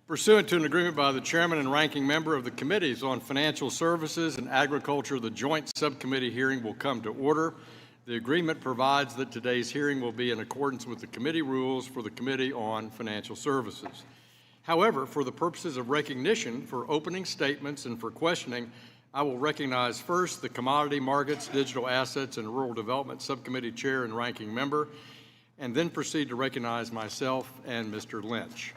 Pursuant to an agreement by the chairman and ranking member of the committees on financial services and agriculture, the joint subcommittee hearing will come to order. The agreement provides that today's hearing will be in accordance with the committee rules for the Committee on Financial Services. However, for the purposes of recognition, for opening statements and for questioning, I will recognize first the Commodity Markets, Digital Assets, and Rural Development Subcommittee Chair and Ranking Member, and then proceed to recognize myself and Mr. Lynch.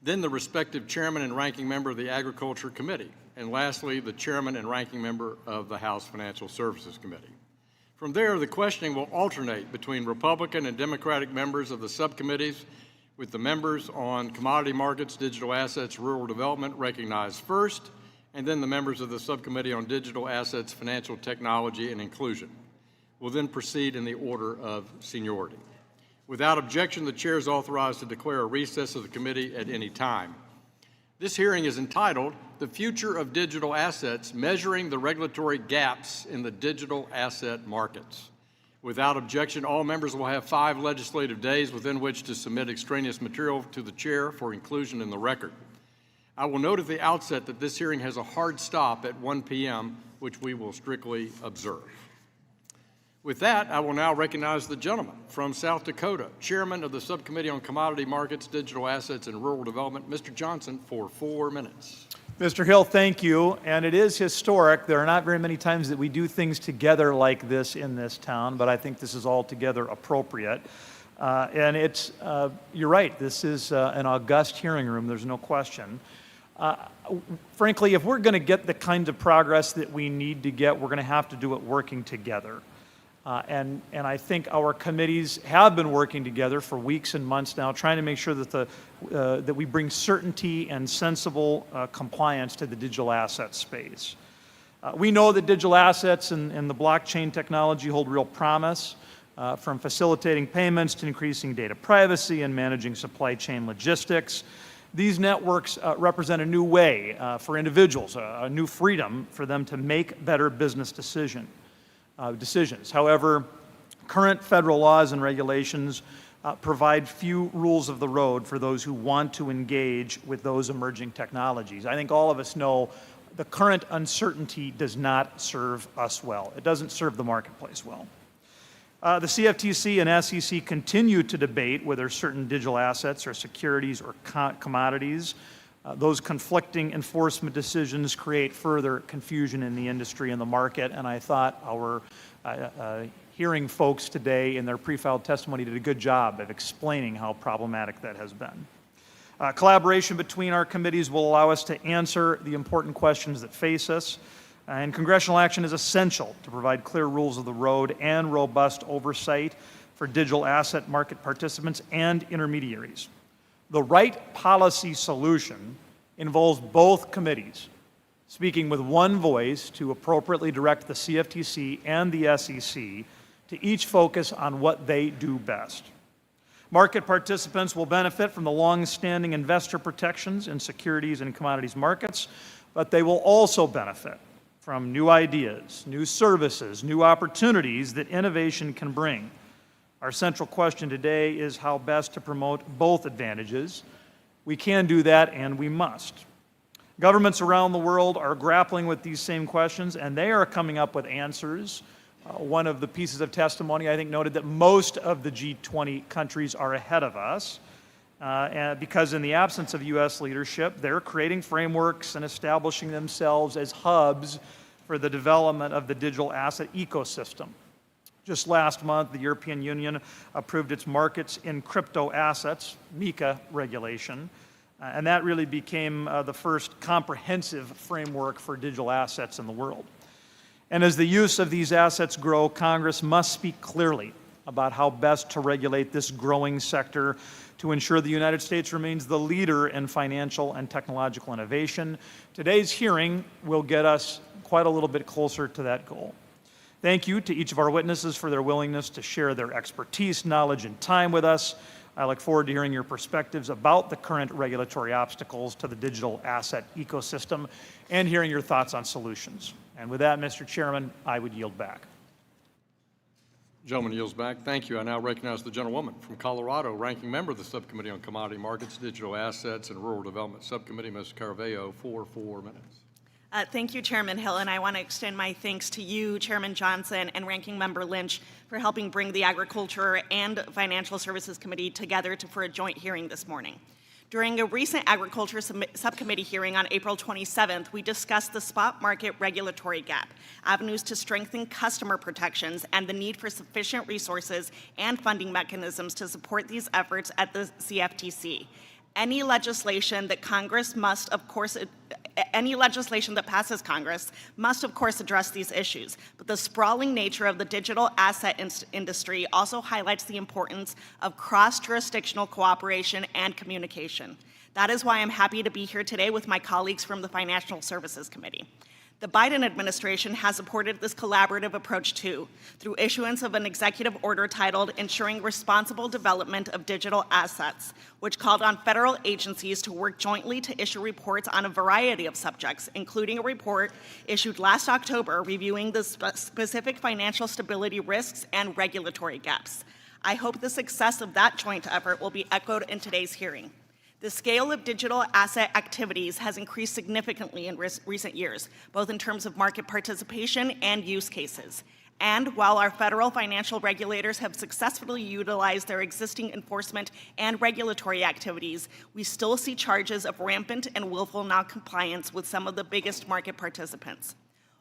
Then the respective Chairman and Ranking Member of the Agriculture Committee, and lastly, the Chairman and Ranking Member of the House Financial Services Committee. From there, the questioning will alternate between Republican and Democratic members of the subcommittees, with the members on Commodity Markets, Digital Assets, Rural Development recognized first, and then the members of the Subcommittee on Digital Assets, Financial Technology, and Inclusion. We'll then proceed in the order of seniority. Without objection, the chair is authorized to declare a recess of the committee at any time. This hearing is entitled, "The Future of Digital Assets, Measuring the Regulatory Gaps in the Digital Asset Markets." Without objection, all members will have 5 legislative days within which to submit extraneous material to the chair for inclusion in the record. I will note at the outset that this hearing has a hard stop at 1 p.m., which we will strictly observe. With that, I will now recognize the gentleman from South Dakota, Chairman of the Subcommittee on Commodity Markets, Digital Assets, and Rural Development, Mr. Johnson, for 4 minutes. Mr. Hill, thank you. And it is historic. There are not very many times that we do things together like this in this town, but I think this is altogether appropriate. And it's, you're right, this is an august hearing room, there's no question. Frankly, if we're going to get the kind of progress that we need to get, we're going to have to do it working together. And I think our committees have been working together for weeks and months now, trying to make sure that that we bring certainty and sensible compliance to the digital asset space. We know that digital assets and the blockchain technology hold real promise, from facilitating payments to increasing data privacy and managing supply chain logistics. These networks represent a new way for individuals, a new freedom for them to make better business decisions. However, current federal laws and regulations provide few rules of the road for those who want to engage with those emerging technologies. I think all of us know the current uncertainty does not serve us well. It doesn't serve the marketplace well. The CFTC and SEC continue to debate whether certain digital assets are securities or commodities. Those conflicting enforcement decisions create further confusion in the industry and the market, and I thought our hearing folks today in their pre-filed testimony did a good job of explaining how problematic that has been. Collaboration between our committees will allow us to answer the important questions that face us, and congressional action is essential to provide clear rules of the road and robust oversight for digital asset market participants and intermediaries. The right policy solution involves both committees speaking with one voice to appropriately direct the CFTC and the SEC to each focus on what they do best. Market participants will benefit from the long-standing investor protections in securities and commodities markets, but they will also benefit from new ideas, new services, new opportunities that innovation can bring. Our central question today is how best to promote both advantages. We can do that, and we must. Governments around the world are grappling with these same questions, and they are coming up with answers. One of the pieces of testimony, I think, noted that most of the G20 countries are ahead of us, because in the absence of U.S. leadership, they're creating frameworks and establishing themselves as hubs for the development of the digital asset ecosystem. Just last month, the European Union approved its Markets in Crypto Assets, MiCA regulation, and that really became the first comprehensive framework for digital assets in the world. And as the use of these assets grow, Congress must speak clearly about how best to regulate this growing sector to ensure the United States remains the leader in financial and technological innovation. Today's hearing will get us quite a little bit closer to that goal. Thank you to each of our witnesses for their willingness to share their expertise, knowledge, and time with us. I look forward to hearing your perspectives about the current regulatory obstacles to the digital asset ecosystem and hearing your thoughts on solutions. And with that, Mr. Chairman, I would yield back. Gentleman yields back. Thank you. I now recognize the gentlewoman from Colorado, ranking member of the Subcommittee on Commodity Markets, Digital Assets, and Rural Development Subcommittee, Ms. Carvalho, for 4 minutes. Thank you, Chairman Hill, and I want to extend my thanks to you, Chairman Johnson, and Ranking Member Lynch for helping bring the Agriculture and Financial Services Committee together for a joint hearing this morning. During a recent Agriculture Subcommittee hearing on April 27th, we discussed the spot market regulatory gap, avenues to strengthen customer protections, and the need for sufficient resources and funding mechanisms to support these efforts at the CFTC. Any legislation that passes Congress must, of course, address these issues. But the sprawling nature of the digital asset industry also highlights the importance of cross-jurisdictional cooperation and communication. That is why I'm happy to be here today with my colleagues from the Financial Services Committee. The Biden administration has supported this collaborative approach too, through issuance of an executive order titled Ensuring Responsible Development of Digital Assets, which called on federal agencies to work jointly to issue reports on a variety of subjects, including a report issued last October reviewing the specific financial stability risks and regulatory gaps. I hope the success of that joint effort will be echoed in today's hearing. The scale of digital asset activities has increased significantly in recent years, both in terms of market participation and use cases. And while our federal financial regulators have successfully utilized their existing enforcement and regulatory activities, we still see charges of rampant and willful noncompliance with some of the biggest market participants.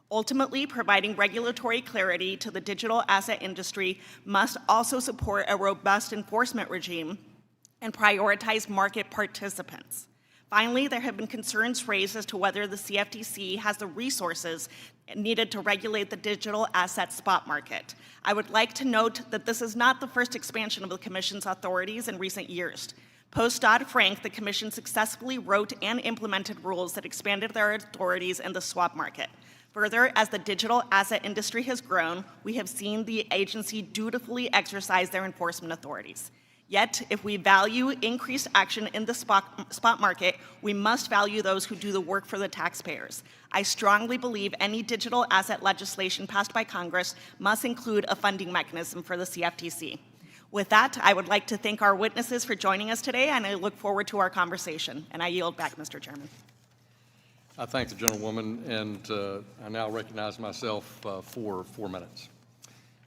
Ultimately, providing regulatory clarity to the digital asset industry must also support a robust enforcement regime and prioritize market participants. Finally, there have been concerns raised as to whether the CFTC has the resources needed to regulate the digital asset spot market. I would like to note that this is not the first expansion of the Commission's authorities in recent years. Post-Dodd-Frank, the Commission successfully wrote and implemented rules that expanded their authorities in the swap market. Further, as the digital asset industry has grown, we have seen the agency dutifully exercise their enforcement authorities. Yet, if we value increased action in the spot market, we must value those who do the work for the taxpayers. I strongly believe any digital asset legislation passed by Congress must include a funding mechanism for the CFTC. With that, I would like to thank our witnesses for joining us today, and I look forward to our conversation. And I yield back, Mr. Chairman. I thank the gentlewoman, and I now recognize myself for 4 minutes.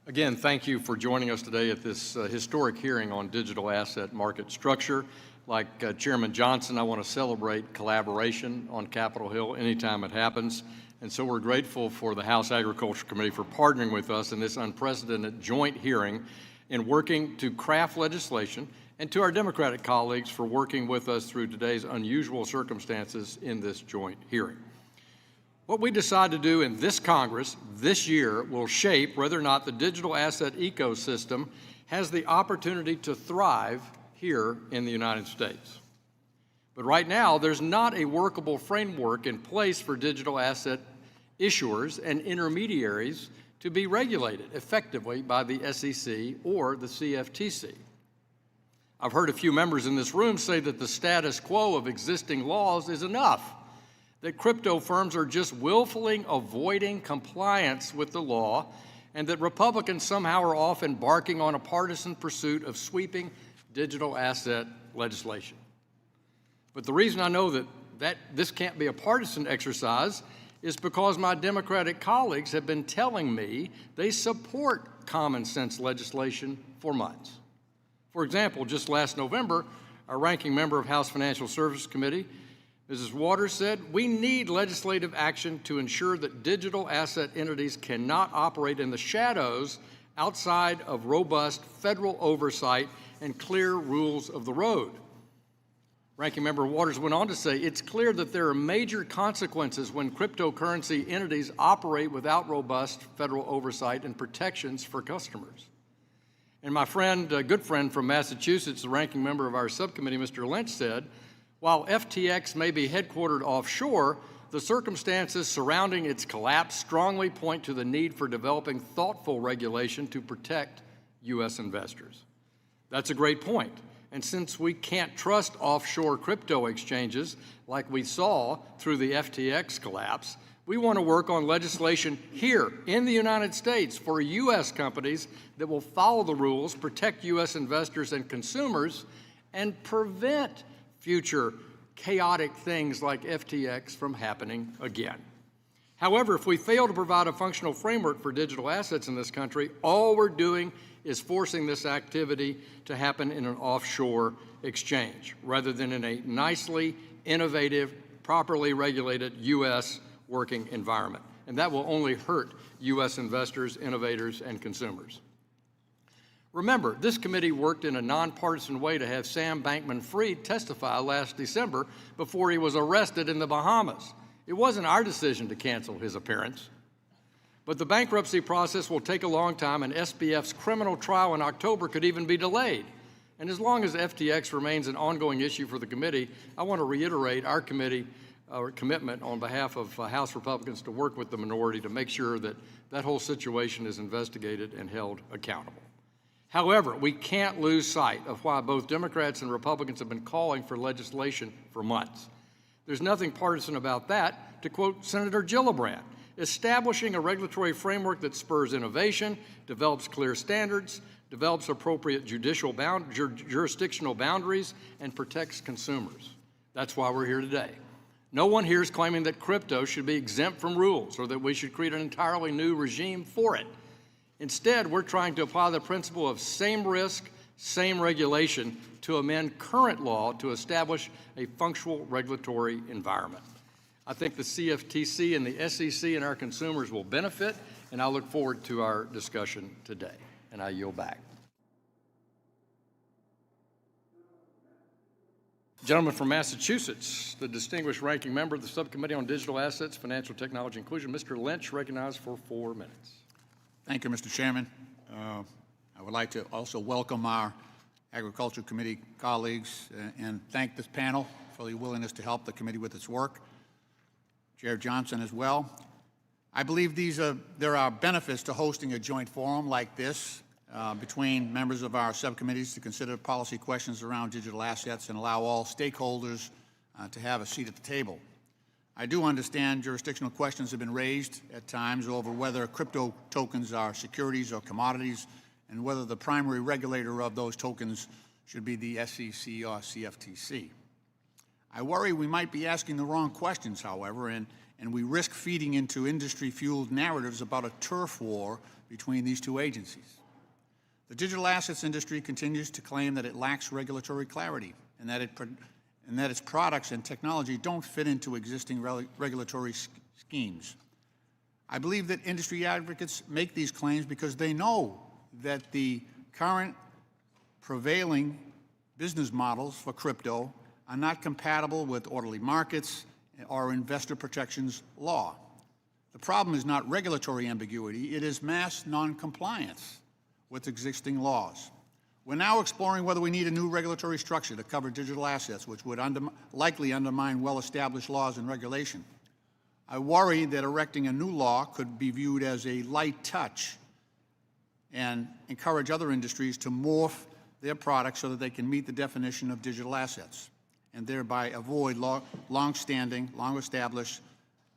Again, thank you for joining us today at this historic hearing on digital asset market structure. Like Chairman Johnson, I want to celebrate collaboration on Capitol Hill anytime it happens. And so we're grateful for the House Agriculture Committee for partnering with us in this unprecedented joint hearing in working to craft legislation, and to our Democratic colleagues for working with us through today's unusual circumstances in this joint hearing. What we decide to do in this Congress this year will shape whether or not the digital asset ecosystem has the opportunity to thrive here in the United States. But right now, there's not a workable framework in place for digital asset issuers and intermediaries to be regulated effectively by the SEC or the CFTC. I've heard a few members in this room say that the status quo of existing laws is enough, that crypto firms are just willfully avoiding compliance with the law, and that Republicans somehow are off embarking on a partisan pursuit of sweeping digital asset legislation. But the reason I know that this can't be a partisan exercise is because my Democratic colleagues have been telling me they support common sense legislation for months. For example, just last November, our ranking member of House Financial Services Committee, Mrs. Waters, said, "We need legislative action to ensure that digital asset entities cannot operate in the shadows outside of robust federal oversight and clear rules of the road." Ranking Member Waters went on to say, "It's clear that there are major consequences when cryptocurrency entities operate without robust federal oversight and protections for customers." And my friend, good friend from Massachusetts, the ranking member of our subcommittee, Mr. Lynch, said, "While FTX may be headquartered offshore, the circumstances surrounding its collapse strongly point to the need for developing thoughtful regulation to protect U.S. investors." That's a great point. And since we can't trust offshore crypto exchanges like we saw through the FTX collapse, We want to work on legislation here in the United States for U.S. companies that will follow the rules, protect U.S. investors and consumers, and prevent future chaotic things like FTX from happening again. However, if we fail to provide a functional framework for digital assets in this country, all we're doing is forcing this activity to happen in an offshore exchange rather than in a nicely innovative, properly regulated U.S. working environment. And that will only hurt U.S. investors, innovators, and consumers. Remember, this committee worked in a nonpartisan way to have Sam Bankman-Fried testify last December before he was arrested in the Bahamas. It wasn't our decision to cancel his appearance. But the bankruptcy process will take a long time, and SBF's criminal trial in October could even be delayed. And as long as FTX remains an ongoing issue for the committee, I want to reiterate our commitment on behalf of House Republicans to work with the minority to make sure that that whole situation is investigated and held accountable. However, we can't lose sight of why both Democrats and Republicans have been calling for legislation for months. There's nothing partisan about that. To quote Senator Gillibrand, establishing a regulatory framework that spurs innovation, develops clear standards, develops appropriate jurisdictional boundaries, and protects consumers. That's why we're here today. No one here is claiming that crypto should be exempt from rules or that we should create an entirely new regime for it. Instead, we're trying to apply the principle of same risk, same regulation to amend current law to establish a functional regulatory environment. I think the CFTC and the SEC and our consumers will benefit, and I look forward to our discussion today. And I yield back. Gentleman from Massachusetts, the distinguished ranking member of the Subcommittee on Digital Assets, Financial Technology Inclusion, Mr. Lynch, recognized for 4 minutes. Thank you, Mr. Chairman. I would like to also welcome our Agriculture Committee colleagues and thank this panel for the willingness to help the committee with its work. Chair Johnson as well. I believe there are benefits to hosting a joint forum like this between members of our subcommittees to consider policy questions around digital assets and allow all stakeholders to have a seat at the table. I do understand jurisdictional questions have been raised at times over whether crypto tokens are securities or commodities and whether the primary regulator of those tokens should be the SEC or CFTC. I worry we might be asking the wrong questions, however, and we risk feeding into industry-fueled narratives about a turf war between these two agencies. The digital assets industry continues to claim that it lacks regulatory clarity and that its products and technology don't fit into existing regulatory schemes. I believe that industry advocates make these claims because they know that the current prevailing business models for crypto are not compatible with orderly markets or investor protections law. The problem is not regulatory ambiguity, it is mass non-compliance with existing laws. We're now exploring whether we need a new regulatory structure to cover digital assets, which would likely undermine well-established laws and regulation. I worry that erecting a new law could be viewed as a light touch and encourage other industries to morph their products so that they can meet the definition of digital assets and thereby avoid long-standing, long-established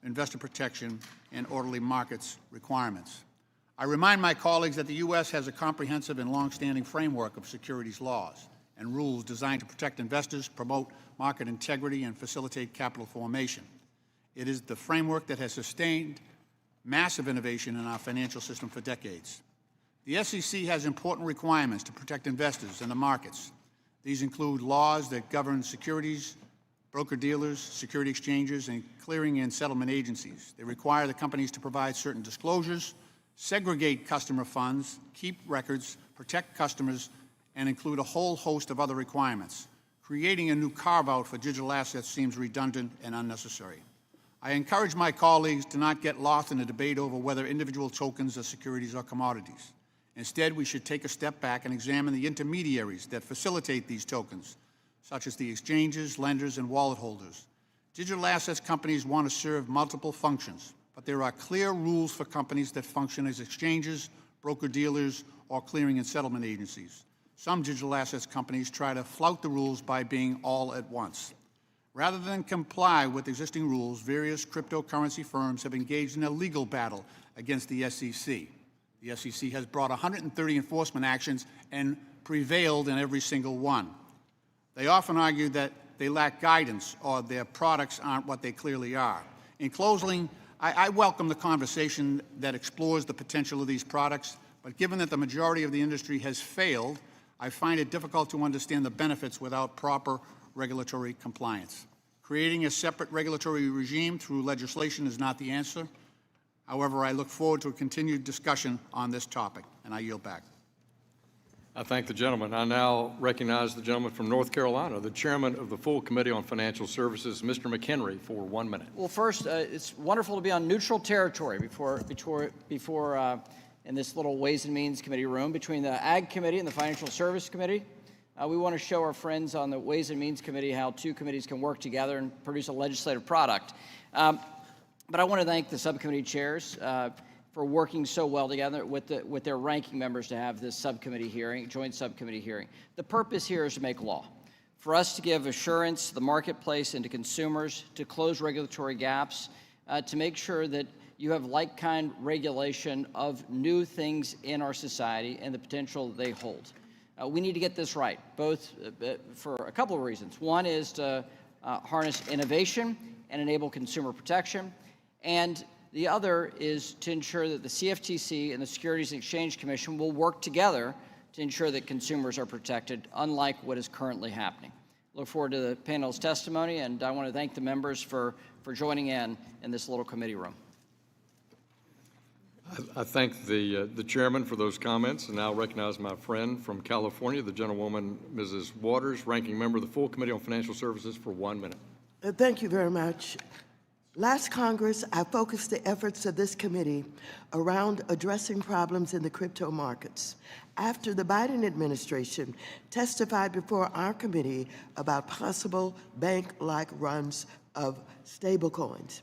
investor protection and orderly markets requirements. I remind my colleagues that the U.S. has a comprehensive and long-standing framework of securities laws and rules designed to protect investors, promote market integrity, and facilitate capital formation. It is the framework that has sustained massive innovation in our financial system for decades. The SEC has important requirements to protect investors and the markets. These include laws that govern securities, broker-dealers, security exchanges, and clearing and settlement agencies. They require the companies to provide certain disclosures, segregate customer funds, keep records, protect customers, and include a whole host of other requirements. Creating a new carve-out for digital assets seems redundant and unnecessary. I encourage my colleagues to not get lost in a debate over whether individual tokens are securities or commodities. Instead, we should take a step back and examine the intermediaries that facilitate these tokens, such as the exchanges, lenders, and wallet holders. Digital assets companies want to serve multiple functions, but there are clear rules for companies that function as exchanges, broker-dealers, or clearing and settlement agencies. Some digital assets companies try to flout the rules by being all at once. Rather than comply with existing rules, various cryptocurrency firms have engaged in a legal battle against the SEC. The SEC has brought 130 enforcement actions and prevailed in every single one. They often argue that they lack guidance or their products aren't what they clearly are. In closing, I welcome the conversation that explores the potential of these products, but given that the majority of the industry has failed, I find it difficult to understand the benefits without proper regulatory compliance. Creating a separate regulatory regime through legislation is not the answer. However, I look forward to a continued discussion on this topic, and I yield back. I thank the gentleman. I now recognize the gentleman from North Carolina, the chairman of the full Committee on Financial Services, Mr. McHenry, for 1 minute. Well, first, it's wonderful to be on neutral territory before in this little Ways and Means Committee room between the Ag Committee and the Financial Service Committee. We want to show our friends on the Ways and Means Committee how two committees can work together and produce a legislative product. But I want to thank the subcommittee chairs for working so well together with their ranking members to have this subcommittee hearing, joint subcommittee hearing. The purpose here is to make law, for us to give assurance to the marketplace and to consumers, to close regulatory gaps, to make sure that you have like-kind regulation of new things in our society and the potential that they hold. We need to get this right, both for a couple of reasons. One is to harness innovation and enable consumer protection, and the other is to ensure that the CFTC and the Securities and Exchange Commission will work together to ensure that consumers are protected, unlike what is currently happening. Look forward to the panel's testimony, and I want to thank the members for joining in this little committee room. I thank the chairman for those comments, and now recognize my friend from California, the gentlewoman, Mrs. Waters, ranking member of the full Committee on Financial Services, for 1 minute. Thank you very much. Last Congress, I focused the efforts of this committee around addressing problems in the crypto markets. After the Biden administration testified before our committee about possible bank-like runs of stablecoins,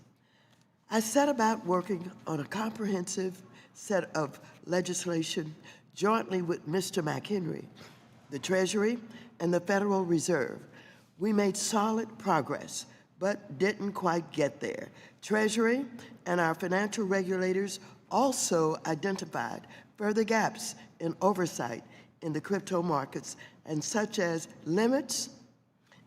I set about working on a comprehensive set of legislation jointly with Mr. McHenry, the Treasury, and the Federal Reserve. We made solid progress, but didn't quite get there. Treasury and our financial regulators also identified further gaps in oversight in the crypto markets, and such as limits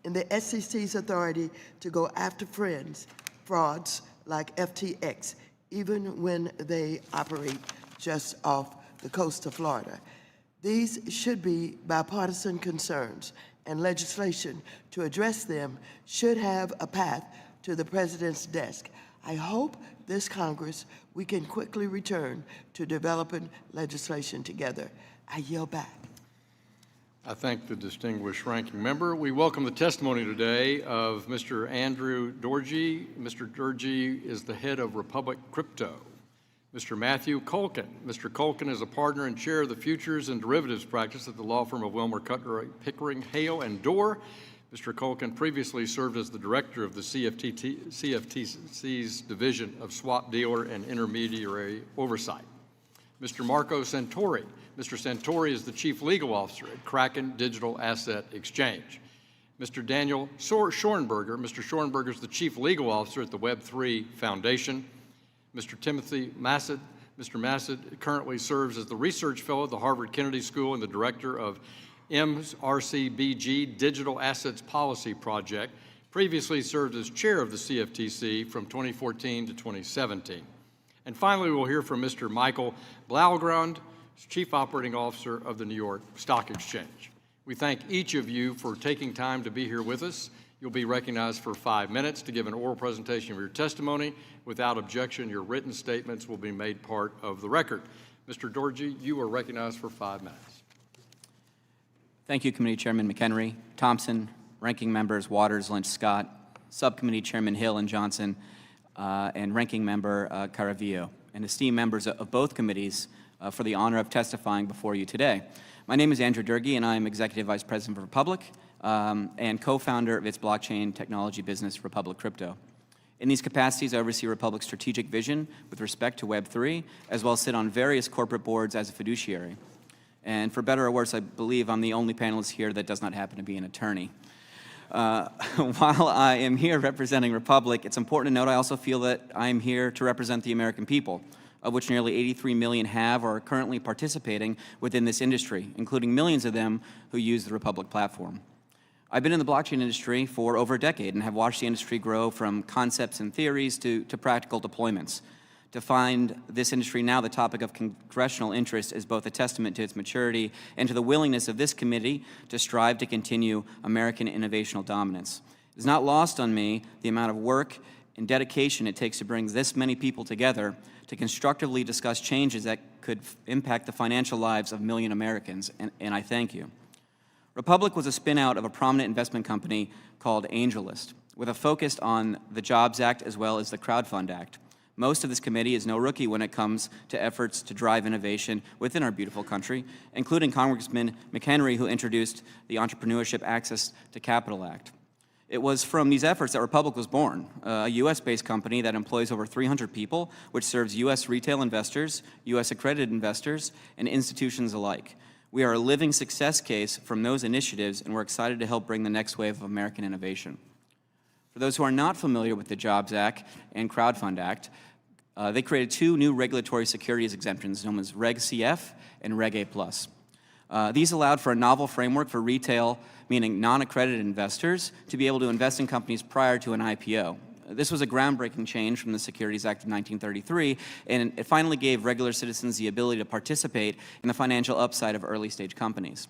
in the SEC's authority to go after frauds like FTX, even when they operate just off the coast of Florida. These should be bipartisan concerns, and legislation to address them should have a path to the president's desk. I hope this Congress, we can quickly return to developing legislation together. I yield back. I thank the distinguished ranking member. We welcome the testimony today of Mr. Andrew Dury. Mr. Dury is the head of Republic Crypto. Mr. Matthew Kulkin. Mr. Kulkin is a partner and chair of the futures and derivatives practice at the law firm of Wilmer Cutler Pickering, Hale, and Dorr. Mr. Kulkin previously served as the director of the CFTC's Division of Swap Dealer and Intermediary Oversight. Mr. Marco Santori. Mr. Santori is the chief legal officer at Kraken Digital Asset Exchange. Mr. Daniel Schoenberger. Mr. Schoenberger is the chief legal officer at the Web3 Foundation. Mr. Timothy Massad. Mr. Massad currently serves as the research fellow at the Harvard Kennedy School and the director of MRCBG Digital Assets Policy Project. Previously served as chair of the CFTC from 2014 to 2017. And finally, we'll hear from Mr. Michael Blaugrund, Chief Operating Officer of the New York Stock Exchange. We thank each of you for taking time to be here with us. You'll be recognized for 5 minutes to give an oral presentation of your testimony. Without objection, your written statements will be made part of the record. Mr. Dury, you are recognized for 5 minutes. Thank you, Committee Chairman McHenry, Thompson, Ranking Members Waters, Lynch, Scott, Subcommittee Chairman Hill and Johnson, and Ranking Member Caravillo, and esteemed members of both committees for the honor of testifying before you today. My name is Andrew Dury, and I am Executive Vice President for Republic and co-founder of its blockchain technology business, Republic Crypto. In these capacities, I oversee Republic's strategic vision with respect to Web3, as well as sit on various corporate boards as a fiduciary. And for better or worse, I believe I'm the only panelist here that does not happen to be an attorney. While I am here representing Republic, it's important to note I also feel that I am here to represent the American people, of which nearly 83 million have or are currently participating within this industry, including millions of them who use the Republic platform. I've been in the blockchain industry for over a decade and have watched the industry grow from concepts and theories to practical deployments. To find this industry now the topic of congressional interest is both a testament to its maturity and to the willingness of this committee to strive to continue American innovational dominance. It is not lost on me the amount of work and dedication it takes to bring this many people together to constructively discuss changes that could impact the financial lives of million Americans, and I thank you. Republic was a spin-out of a prominent investment company called AngelList, with a focus on the Jobs Act as well as the Crowdfund Act. Most of this committee is no rookie when it comes to efforts to drive innovation within our beautiful country, including Congressman McHenry, who introduced the Entrepreneurship Access to Capital Act. It was from these efforts that Republic was born, a U.S.-based company that employs over 300 people, which serves U.S. retail investors, U.S. accredited investors, and institutions alike. We are a living success case from those initiatives, and we're excited to help bring the next wave of American innovation. For those who are not familiar with the Jobs Act and Crowdfund Act, they created two new regulatory securities exemptions known as Reg CF and Reg A+. These allowed for a novel framework for retail, meaning non-accredited investors, to be able to invest in companies prior to an IPO. This was a groundbreaking change from the Securities Act of 1933, and it finally gave regular citizens the ability to participate in the financial upside of early-stage companies.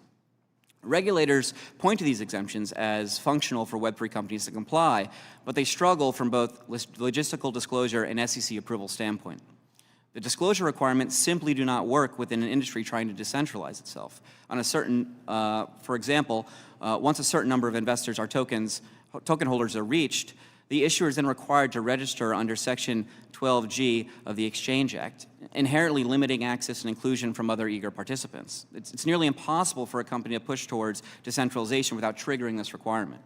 Regulators point to these exemptions as functional for Web3 companies to comply, but they struggle from both logistical disclosure and SEC approval standpoint. The disclosure requirements simply do not work within an industry trying to decentralize itself. On a certain, for example, once a certain number of investors or token holders are reached, the issuer is then required to register under Section 12G of the Exchange Act, inherently limiting access and inclusion from other eager participants. It's nearly impossible for a company to push towards decentralization without triggering this requirement.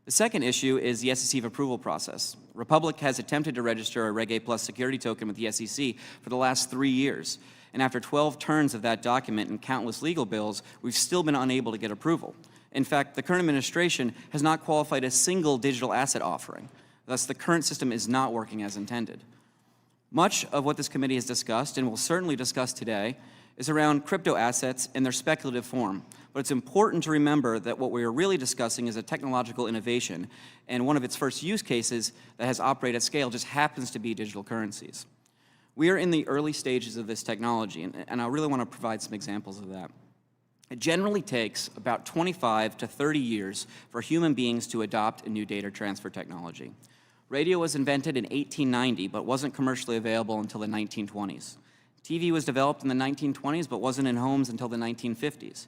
The second issue is the SEC approval process. Republic has attempted to register a Reg A+ security token with the SEC for the last 3 years, and after 12 turns of that document and countless legal bills, we've still been unable to get approval. In fact, the current administration has not qualified a single digital asset offering. Thus, the current system is not working as intended. Much of what this committee has discussed, and will certainly discuss today, is around crypto assets in their speculative form. But it's important to remember that what we are really discussing is a technological innovation, and one of its first use cases that has operated at scale just happens to be digital currencies. We are in the early stages of this technology, and I really want to provide some examples of that. It generally takes about 25 to 30 years for human beings to adopt a new data transfer technology. Radio was invented in 1890, but wasn't commercially available until the 1920s. TV was developed in the 1920s, but wasn't in homes until the 1950s.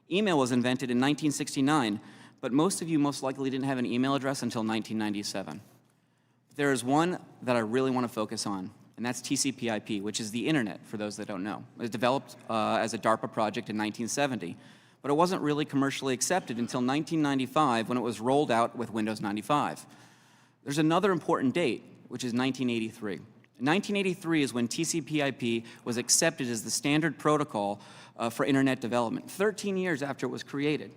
Email was invented in 1969, but most of you most likely didn't have an email address until 1997. There is one that I really want to focus on, and that's TCP/IP, which is the internet, for those that don't know. It was developed as a DARPA project in 1970, but it wasn't really commercially accepted until 1995 when it was rolled out with Windows 95. There's another important date, which is 1983. 1983 is when TCP/IP was accepted as the standard protocol for internet development, 13 years after it was created.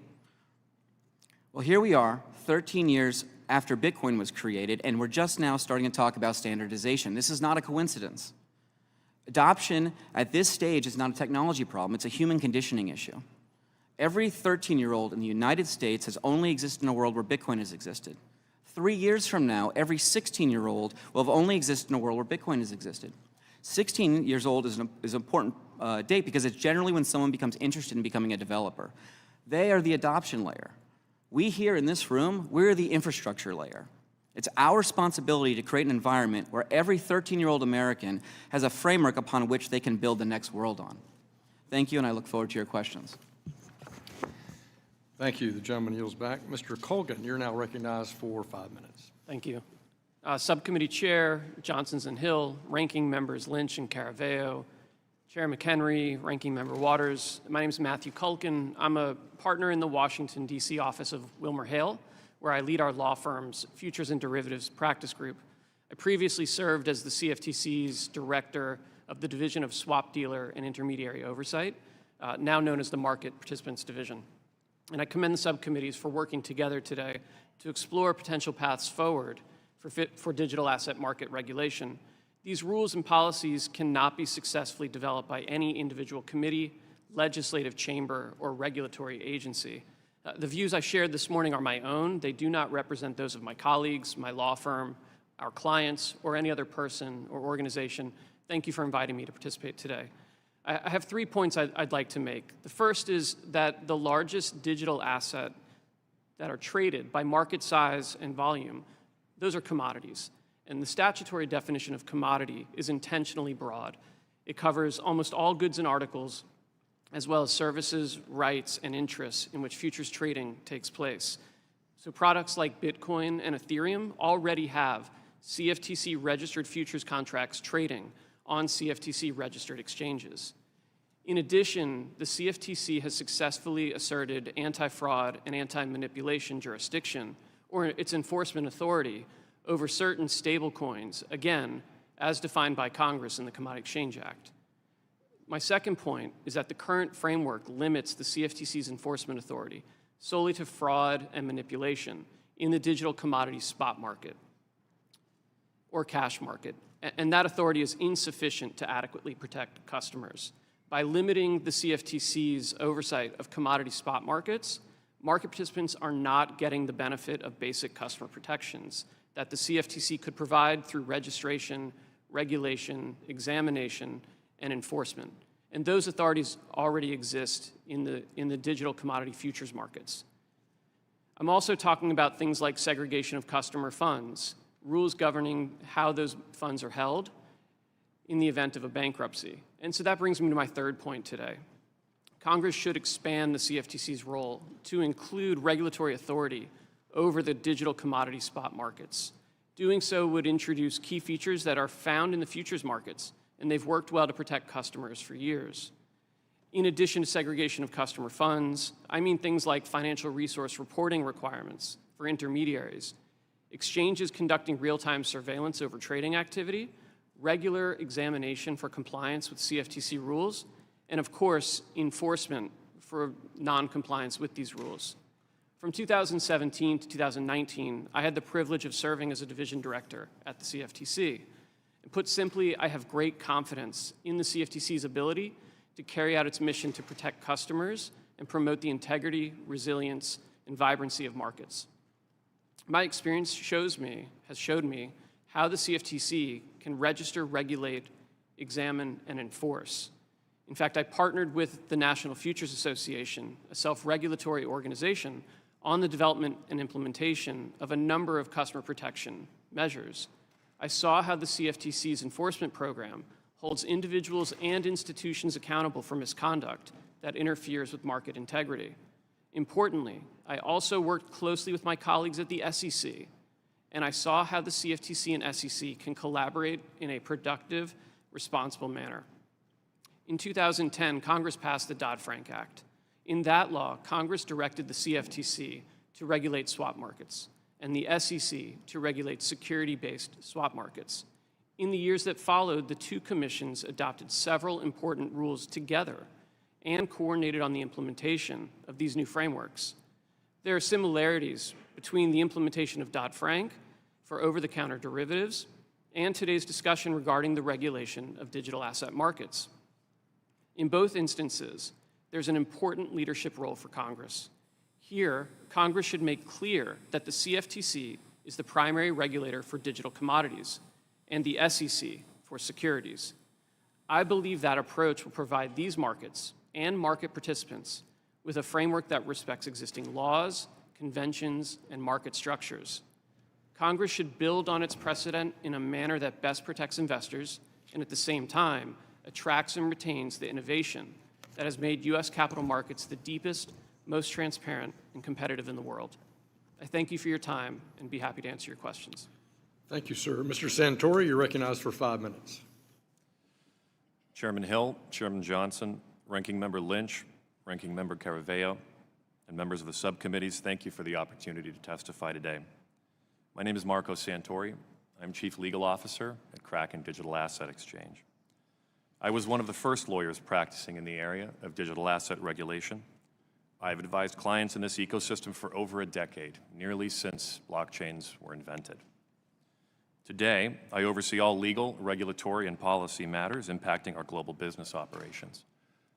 Well, here we are, 13 years after Bitcoin was created, and we're just now starting to talk about standardization. This is not a coincidence. Adoption at this stage is not a technology problem, it's a human conditioning issue. Every 13-year-old in the United States has only existed in a world where Bitcoin has existed. 3 years from now, every 16-year-old will have only existed in a world where Bitcoin has existed. 16 years old is an important date because it's generally when someone becomes interested in becoming a developer. They are the adoption layer. We here in this room, we're the infrastructure layer. It's our responsibility to create an environment where every 13-year-old American has a framework upon which they can build the next world on. Thank you, and I look forward to your questions. Thank you. The gentleman yields back. Mr. Kulkin, you're now recognized for 5 minutes. Thank you. Subcommittee Chair Johnsons and Hill, Ranking Members Lynch and Caraveo, Chair McHenry, Ranking Member Waters. My name is Matthew Kulkin. I'm a partner in the Washington, D.C. office of Wilmer Hale, where I lead our law firm's Futures and Derivatives Practice Group. I previously served as the CFTC's Director of the Division of Swap Dealer and Intermediary Oversight, now known as the Market Participants Division. And I commend the subcommittees for working together today to explore potential paths forward for digital asset market regulation. These rules and policies cannot be successfully developed by any individual committee, legislative chamber, or regulatory agency. The views I shared this morning are my own. They do not represent those of my colleagues, my law firm, our clients, or any other person or organization. Thank you for inviting me to participate today. I have 3 points I'd like to make. The first is that the largest digital asset that are traded by market size and volume, those are commodities. And the statutory definition of commodity is intentionally broad. It covers almost all goods and articles, as well as services, rights, and interests in which futures trading takes place. So products like Bitcoin and Ethereum already have CFTC-registered futures contracts trading on CFTC-registered exchanges. In addition, the CFTC has successfully asserted anti-fraud and anti-manipulation jurisdiction, or its enforcement authority, over certain stablecoins, again, as defined by Congress in the Commodity Exchange Act. My second point is that the current framework limits the CFTC's enforcement authority solely to fraud and manipulation in the digital commodity spot market or cash market, and that authority is insufficient to adequately protect customers. By limiting the CFTC's oversight of commodity spot markets, market participants are not getting the benefit of basic customer protections that the CFTC could provide through registration, regulation, examination, and enforcement. And those authorities already exist in the digital commodity futures markets. I'm also talking about things like segregation of customer funds, rules governing how those funds are held in the event of a bankruptcy. And so that brings me to my third point today. Congress should expand the CFTC's role to include regulatory authority over the digital commodity spot markets. Doing so would introduce key features that are found in the futures markets, and they've worked well to protect customers for years. In addition to segregation of customer funds, I mean things like financial resource reporting requirements for intermediaries, exchanges conducting real-time surveillance over trading activity, regular examination for compliance with CFTC rules, and of course, enforcement for non-compliance with these rules. From 2017 to 2019, I had the privilege of serving as a division director at the CFTC. And put simply, I have great confidence in the CFTC's ability to carry out its mission to protect customers and promote the integrity, resilience, and vibrancy of markets. My experience has showed me how the CFTC can register, regulate, examine, and enforce. In fact, I partnered with the National Futures Association, a self-regulatory organization, on the development and implementation of a number of customer protection measures. I saw how the CFTC's enforcement program holds individuals and institutions accountable for misconduct that interferes with market integrity. Importantly, I also worked closely with my colleagues at the SEC, and I saw how the CFTC and SEC can collaborate in a productive, responsible manner. In 2010, Congress passed the Dodd-Frank Act. In that law, Congress directed the CFTC to regulate swap markets and the SEC to regulate security-based swap markets. In the years that followed, the two commissions adopted several important rules together and coordinated on the implementation of these new frameworks. There are similarities between the implementation of Dodd-Frank for over-the-counter derivatives and today's discussion regarding the regulation of digital asset markets. In both instances, there's an important leadership role for Congress. Here, Congress should make clear that the CFTC is the primary regulator for digital commodities and the SEC for securities. I believe that approach will provide these markets and market participants with a framework that respects existing laws, conventions, and market structures. Congress should build on its precedent in a manner that best protects investors and at the same time attracts and retains the innovation that has made U.S. capital markets the deepest, most transparent, and competitive in the world. I thank you for your time and be happy to answer your questions. Thank you, sir. Mr. Santori, you're recognized for 5 minutes. Chairman Hill, Chairman Johnson, Ranking Member Lynch, Ranking Member Caraveo, and members of the subcommittees, thank you for the opportunity to testify today. My name is Marco Santori. I'm Chief Legal Officer at Kraken Digital Asset Exchange. I was one of the first lawyers practicing in the area of digital asset regulation I've advised clients in this ecosystem for over a decade, nearly since blockchains were invented. Today, I oversee all legal, regulatory, and policy matters impacting our global business operations.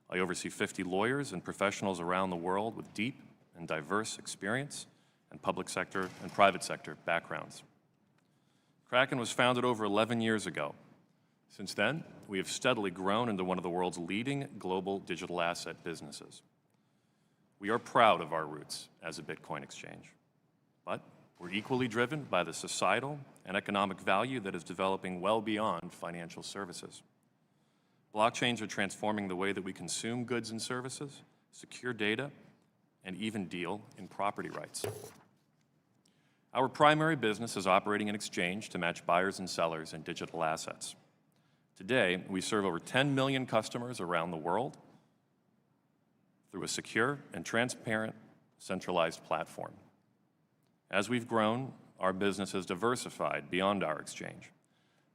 I oversee 50 lawyers and professionals around the world with deep and diverse experience and public sector and private sector backgrounds. Kraken was founded over 11 years ago. Since then, we have steadily grown into one of the world's leading global digital asset businesses. We are proud of our roots as a Bitcoin exchange, but we're equally driven by the societal and economic value that is developing well beyond financial services. Blockchains are transforming the way that we consume goods and services, secure data, and even deal in property rights. Our primary business is operating an exchange to match buyers and sellers in digital assets. Today, we serve over 10 million customers around the world through a secure and transparent centralized platform. As we've grown, our business has diversified beyond our exchange.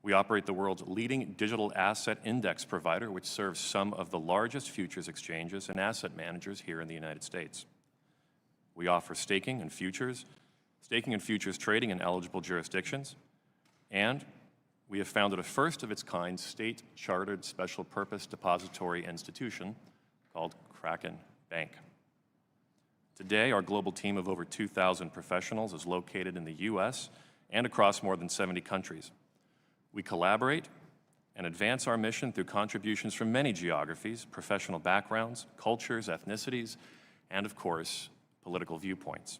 We operate the world's leading digital asset index provider, which serves some of the largest futures exchanges and asset managers here in the United States. We offer staking and futures trading in eligible jurisdictions, and we have founded a first-of-its-kind state-chartered special purpose depository institution called Kraken Bank. Today, our global team of over 2,000 professionals is located in the U.S. and across more than 70 countries. We collaborate and advance our mission through contributions from many geographies, professional backgrounds, cultures, ethnicities, and of course, political viewpoints.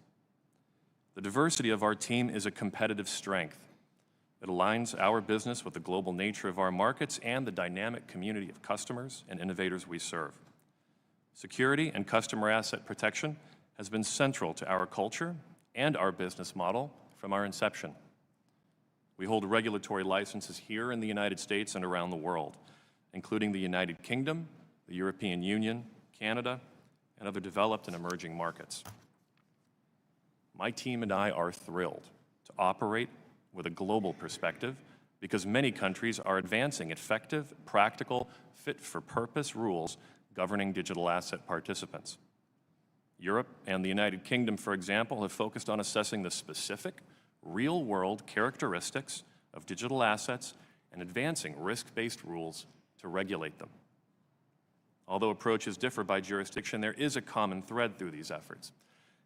The diversity of our team is a competitive strength. It aligns our business with the global nature of our markets and the dynamic community of customers and innovators we serve. Security and customer asset protection has been central to our culture and our business model from our inception. We hold regulatory licenses here in the United States and around the world, including the United Kingdom, the European Union, Canada, and other developed and emerging markets. My team and I are thrilled to operate with a global perspective because many countries are advancing effective, practical, fit-for-purpose rules governing digital asset participants. Europe and the United Kingdom, for example, have focused on assessing the specific, real-world characteristics of digital assets and advancing risk-based rules to regulate them. Although approaches differ by jurisdiction, there is a common thread through these efforts.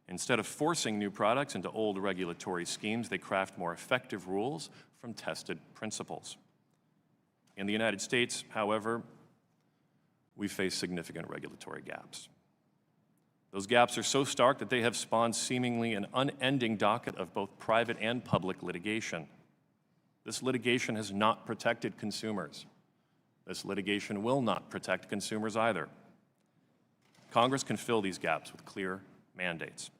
Instead of forcing new products into old regulatory schemes, they craft more effective rules from tested principles. In the United States, however, we face significant regulatory gaps. Those gaps are so stark that they have spawned seemingly an unending docket of both private and public litigation. This litigation has not protected consumers. This litigation will not protect consumers either. Congress can fill these gaps with clear mandates.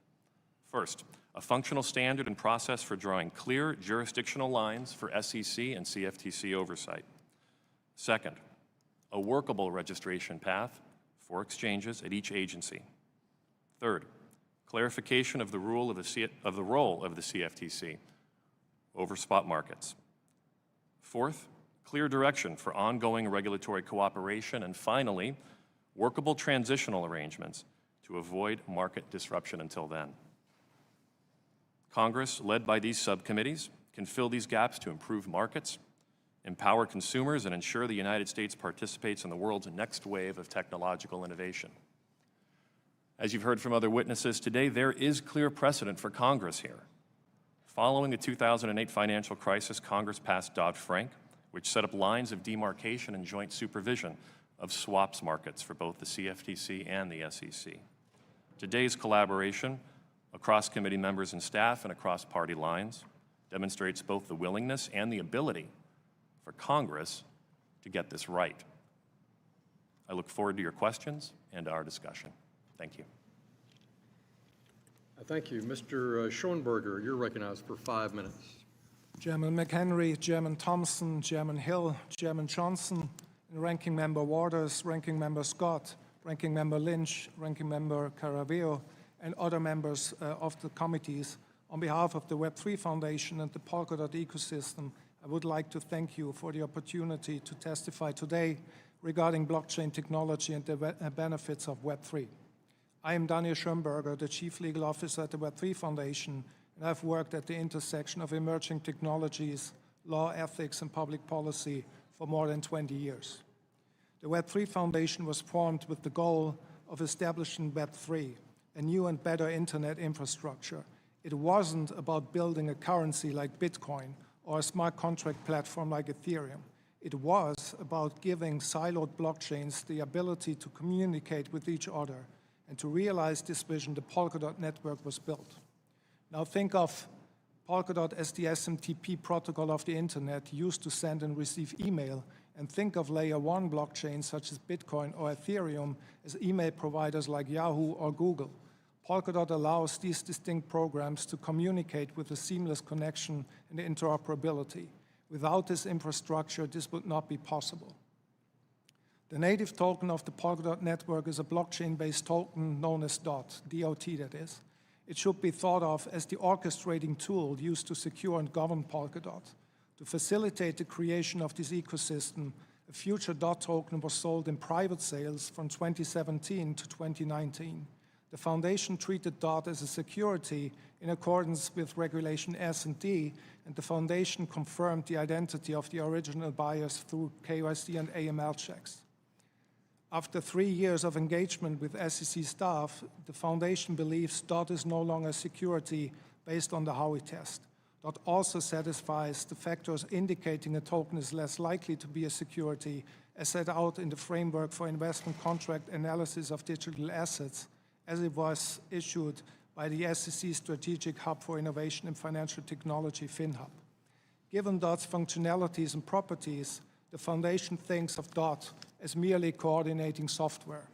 First, a functional standard and process for drawing clear jurisdictional lines for SEC and CFTC oversight. Second, a workable registration path for exchanges at each agency. Third, clarification of the role of the CFTC over spot markets. Fourth, clear direction for ongoing regulatory cooperation. And finally, workable transitional arrangements to avoid market disruption until then. Congress, led by these subcommittees, can fill these gaps to improve markets, empower consumers, and ensure the United States participates in the world's next wave of technological innovation. As you've heard from other witnesses today, there is clear precedent for Congress here. Following the 2008 financial crisis, Congress passed Dodd-Frank, which set up lines of demarcation and joint supervision of swaps markets for both the CFTC and the SEC. Today's collaboration across committee members and staff and across party lines demonstrates both the willingness and the ability for Congress to get this right. I look forward to your questions and our discussion. Thank you. Thank you. Mr. Schoenberger, you're recognized for 5 minutes. Chairman McHenry, Chairman Thompson, Chairman Hill, Chairman Johnson, Ranking Member Waters, Ranking Member Scott, Ranking Member Lynch, Ranking Member Caraveo, and other members of the committees. On behalf of the Web3 Foundation and the Polkadot ecosystem, I would like to thank you for the opportunity to testify today regarding blockchain technology and the benefits of Web3. I am Daniel Schoenberger, the Chief Legal Officer at the Web3 Foundation, and I've worked at the intersection of emerging technologies, law, ethics, and public policy for more than 20 years. The Web3 Foundation was formed with the goal of establishing Web3, a new and better internet infrastructure. It wasn't about building a currency like Bitcoin or a smart contract platform like Ethereum. It was about giving siloed blockchains the ability to communicate with each other, and to realize this vision, the Polkadot network was built. Now think of Polkadot as the SMTP protocol of the internet used to send and receive email, and think of layer 1 blockchains such as Bitcoin or Ethereum as email providers like Yahoo or Google. Polkadot allows these distinct programs to communicate with a seamless connection and interoperability. Without this infrastructure, this would not be possible. The native token of the Polkadot network is a blockchain-based token known as DOT, D-O-T that is. It should be thought of as the orchestrating tool used to secure and govern Polkadot. To facilitate the creation of this ecosystem, a future DOT token was sold in private sales from 2017 to 2019. The foundation treated DOT as a security in accordance with Regulation S&D, and the foundation confirmed the identity of the original buyers through KYC and AML checks. After 3 years of engagement with SEC staff, the foundation believes DOT is no longer security based on the Howey test. DOT also satisfies the factors indicating a token is less likely to be a security as set out in the framework for investment contract analysis of digital assets, as it was issued by the SEC Strategic Hub for Innovation in Financial Technology, FinHub. Given DOT's functionalities and properties, the foundation thinks of DOT as merely coordinating software.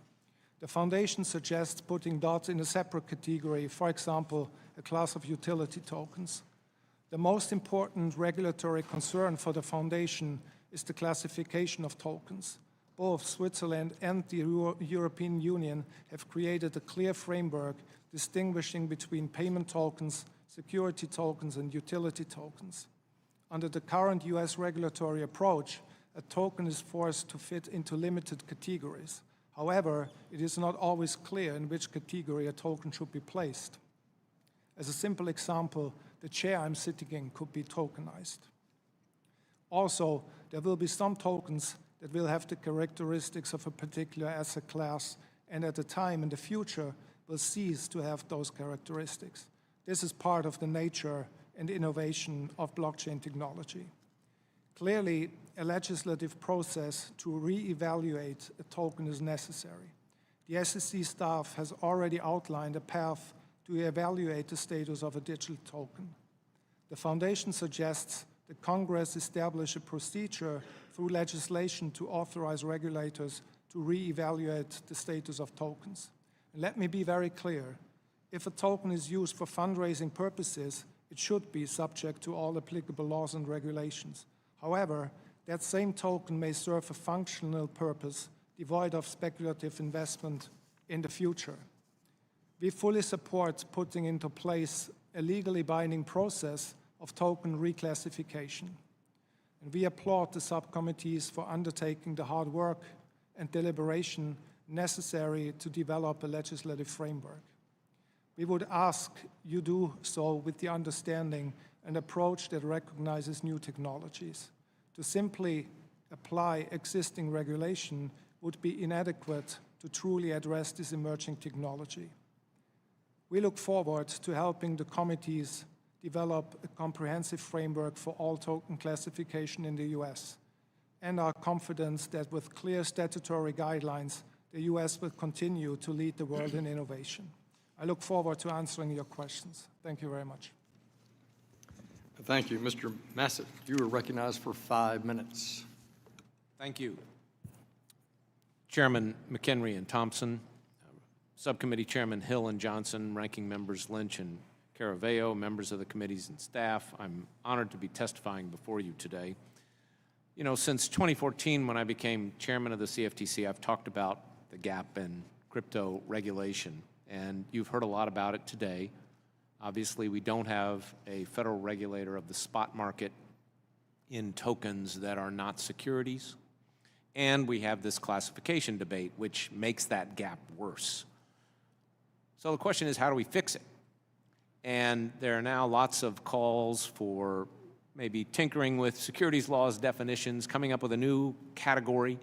The foundation suggests putting DOT in a separate category, for example, a class of utility tokens. The most important regulatory concern for the foundation is the classification of tokens. Both Switzerland and the European Union have created a clear framework distinguishing between payment tokens, security tokens, and utility tokens. Under the current US regulatory approach, a token is forced to fit into limited categories. However, it is not always clear in which category a token should be placed. As a simple example, the chair I'm sitting in could be tokenized. Also, there will be some tokens that will have the characteristics of a particular asset class, and at a time in the future will cease to have those characteristics. This is part of the nature and innovation of blockchain technology. Clearly, a legislative process to reevaluate a token is necessary. The SEC staff has already outlined a path to evaluate the status of a digital token. The foundation suggests that Congress establish a procedure through legislation to authorize regulators to reevaluate the status of tokens. And let me be very clear. If a token is used for fundraising purposes, it should be subject to all applicable laws and regulations. However, that same token may serve a functional purpose devoid of speculative investment in the future. We fully support putting into place a legally binding process of token reclassification. And we applaud the subcommittees for undertaking the hard work and deliberation necessary to develop a legislative framework. We would ask you do so with the understanding and approach that recognizes new technologies. To simply apply existing regulation would be inadequate to truly address this emerging technology. We look forward to helping the committees develop a comprehensive framework for all token classification in the US, and are confident that with clear statutory guidelines, the US will continue to lead the world in innovation. I look forward to answering your questions. Thank you very much. Thank you. Mr. Massad, you are recognized for 5 minutes. Thank you. Chairman McHenry and Thompson, Subcommittee Chairman Hill and Johnson, Ranking Members Lynch and Caraveo, members of the committees and staff, I'm honored to be testifying before you today. You know, since 2014, when I became chairman of the CFTC, I've talked about the gap in crypto regulation, and you've heard a lot about it today. Obviously, we don't have a federal regulator of the spot market in tokens that are not securities, and we have this classification debate, which makes that gap worse. So the question is, how do we fix it? And there are now lots of calls for maybe tinkering with securities laws definitions, coming up with a new category,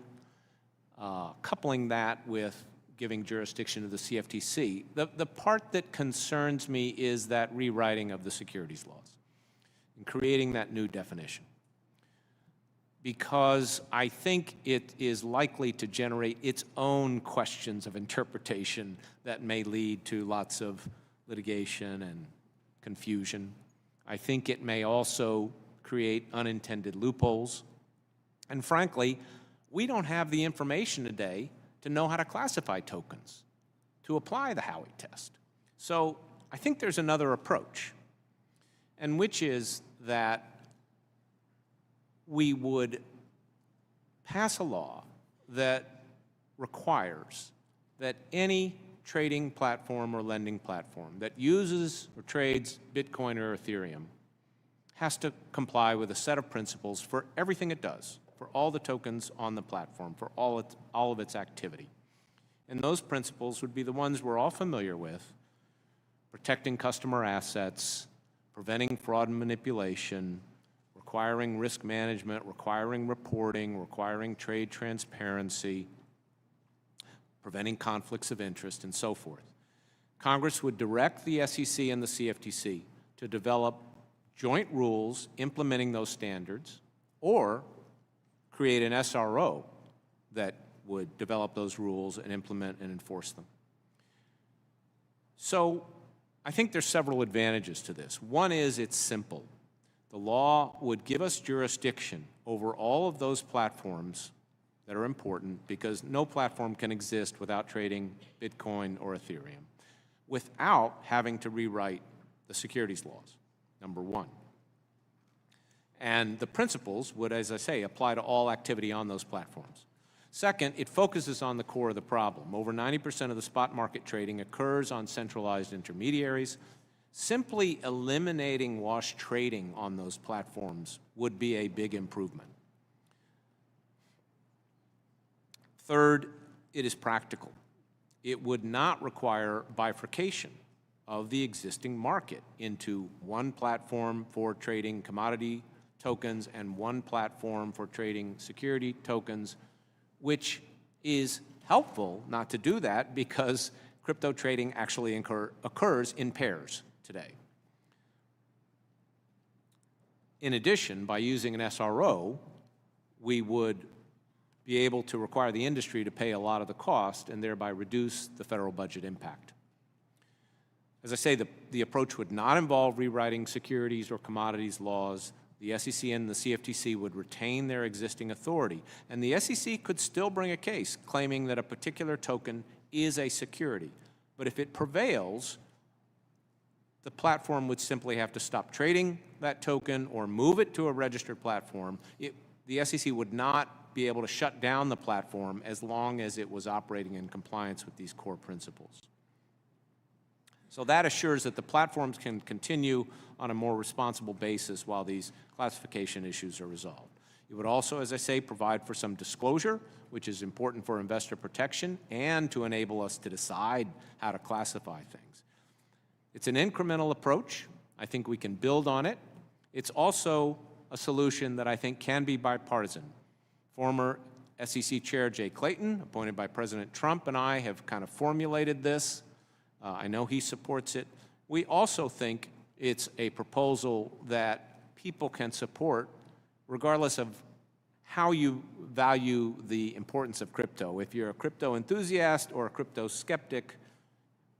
coupling that with giving jurisdiction to the CFTC. The part that concerns me is that rewriting of the securities laws and creating that new definition, because I think it is likely to generate its own questions of interpretation that may lead to lots of litigation and confusion. I think it may also create unintended loopholes. And frankly, we don't have the information today to know how to classify tokens, to apply the Howey test. So I think there's another approach, and which is that we would pass a law that requires that any trading platform or lending platform that uses or trades Bitcoin or Ethereum has to comply with a set of principles for everything it does, for all the tokens on the platform, for all of its activity. And those principles would be the ones we're all familiar with: protecting customer assets, preventing fraud and manipulation, requiring risk management, requiring reporting, requiring trade transparency, preventing conflicts of interest, and so forth. Congress would direct the SEC and the CFTC to develop joint rules implementing those standards, or create an SRO that would develop those rules and implement and enforce them. So I think there's several advantages to this. One is it's simple. The law would give us jurisdiction over all of those platforms that are important, because no platform can exist without trading Bitcoin or Ethereum, without having to rewrite the securities laws, number one. And the principles would, as I say, apply to all activity on those platforms. Second, it focuses on the core of the problem. Over 90% of the spot market trading occurs on centralized intermediaries. Simply eliminating wash trading on those platforms would be a big improvement. Third, it is practical. It would not require bifurcation of the existing market into one platform for trading commodity tokens and one platform for trading security tokens, which is helpful not to do that, because crypto trading actually occurs in pairs today. In addition, by using an SRO, we would be able to require the industry to pay a lot of the cost and thereby reduce the federal budget impact. As I say, the approach would not involve rewriting securities or commodities laws. The SEC and the CFTC would retain their existing authority, and the SEC could still bring a case claiming that a particular token is a security. But if it prevails, the platform would simply have to stop trading that token or move it to a registered platform. The SEC would not be able to shut down the platform as long as it was operating in compliance with these core principles. So that assures that the platforms can continue on a more responsible basis while these classification issues are resolved. It would also, as I say, provide for some disclosure, which is important for investor protection and to enable us to decide how to classify things. It's an incremental approach. I think we can build on it. It's also a solution that I think can be bipartisan. Former SEC Chair Jay Clayton, appointed by President Trump, and I have kind of formulated this. I know he supports it. We also think it's a proposal that people can support regardless of how you value the importance of crypto. If you're a crypto enthusiast or a crypto skeptic,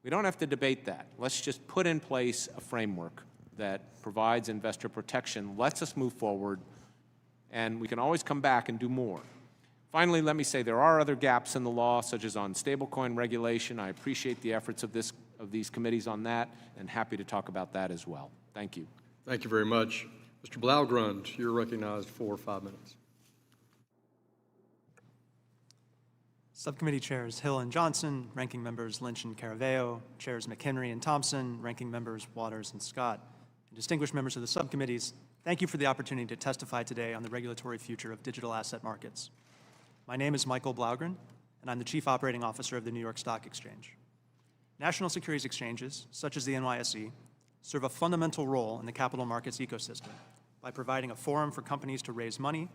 we don't have to debate that. Let's just put in place a framework that provides investor protection, lets us move forward, and we can always come back and do more. Finally, let me say there are other gaps in the law, such as on stablecoin regulation. I appreciate the efforts of these committees on that, and happy to talk about that as well. Thank you. Thank you very much. Mr. Blaugrund, you're recognized for 5 minutes. Subcommittee Chairs Hill and Johnson, Ranking Members Lynch and Caraveo, Chairs McHenry and Thompson, Ranking Members Waters and Scott, and distinguished members of the subcommittees, thank you for the opportunity to testify today on the regulatory future of digital asset markets. My name is Michael Blaugrund, and I'm the Chief Operating Officer of the New York Stock Exchange. National securities exchanges, such as the NYSE, serve a fundamental role in the capital markets ecosystem by providing a forum for companies to raise money,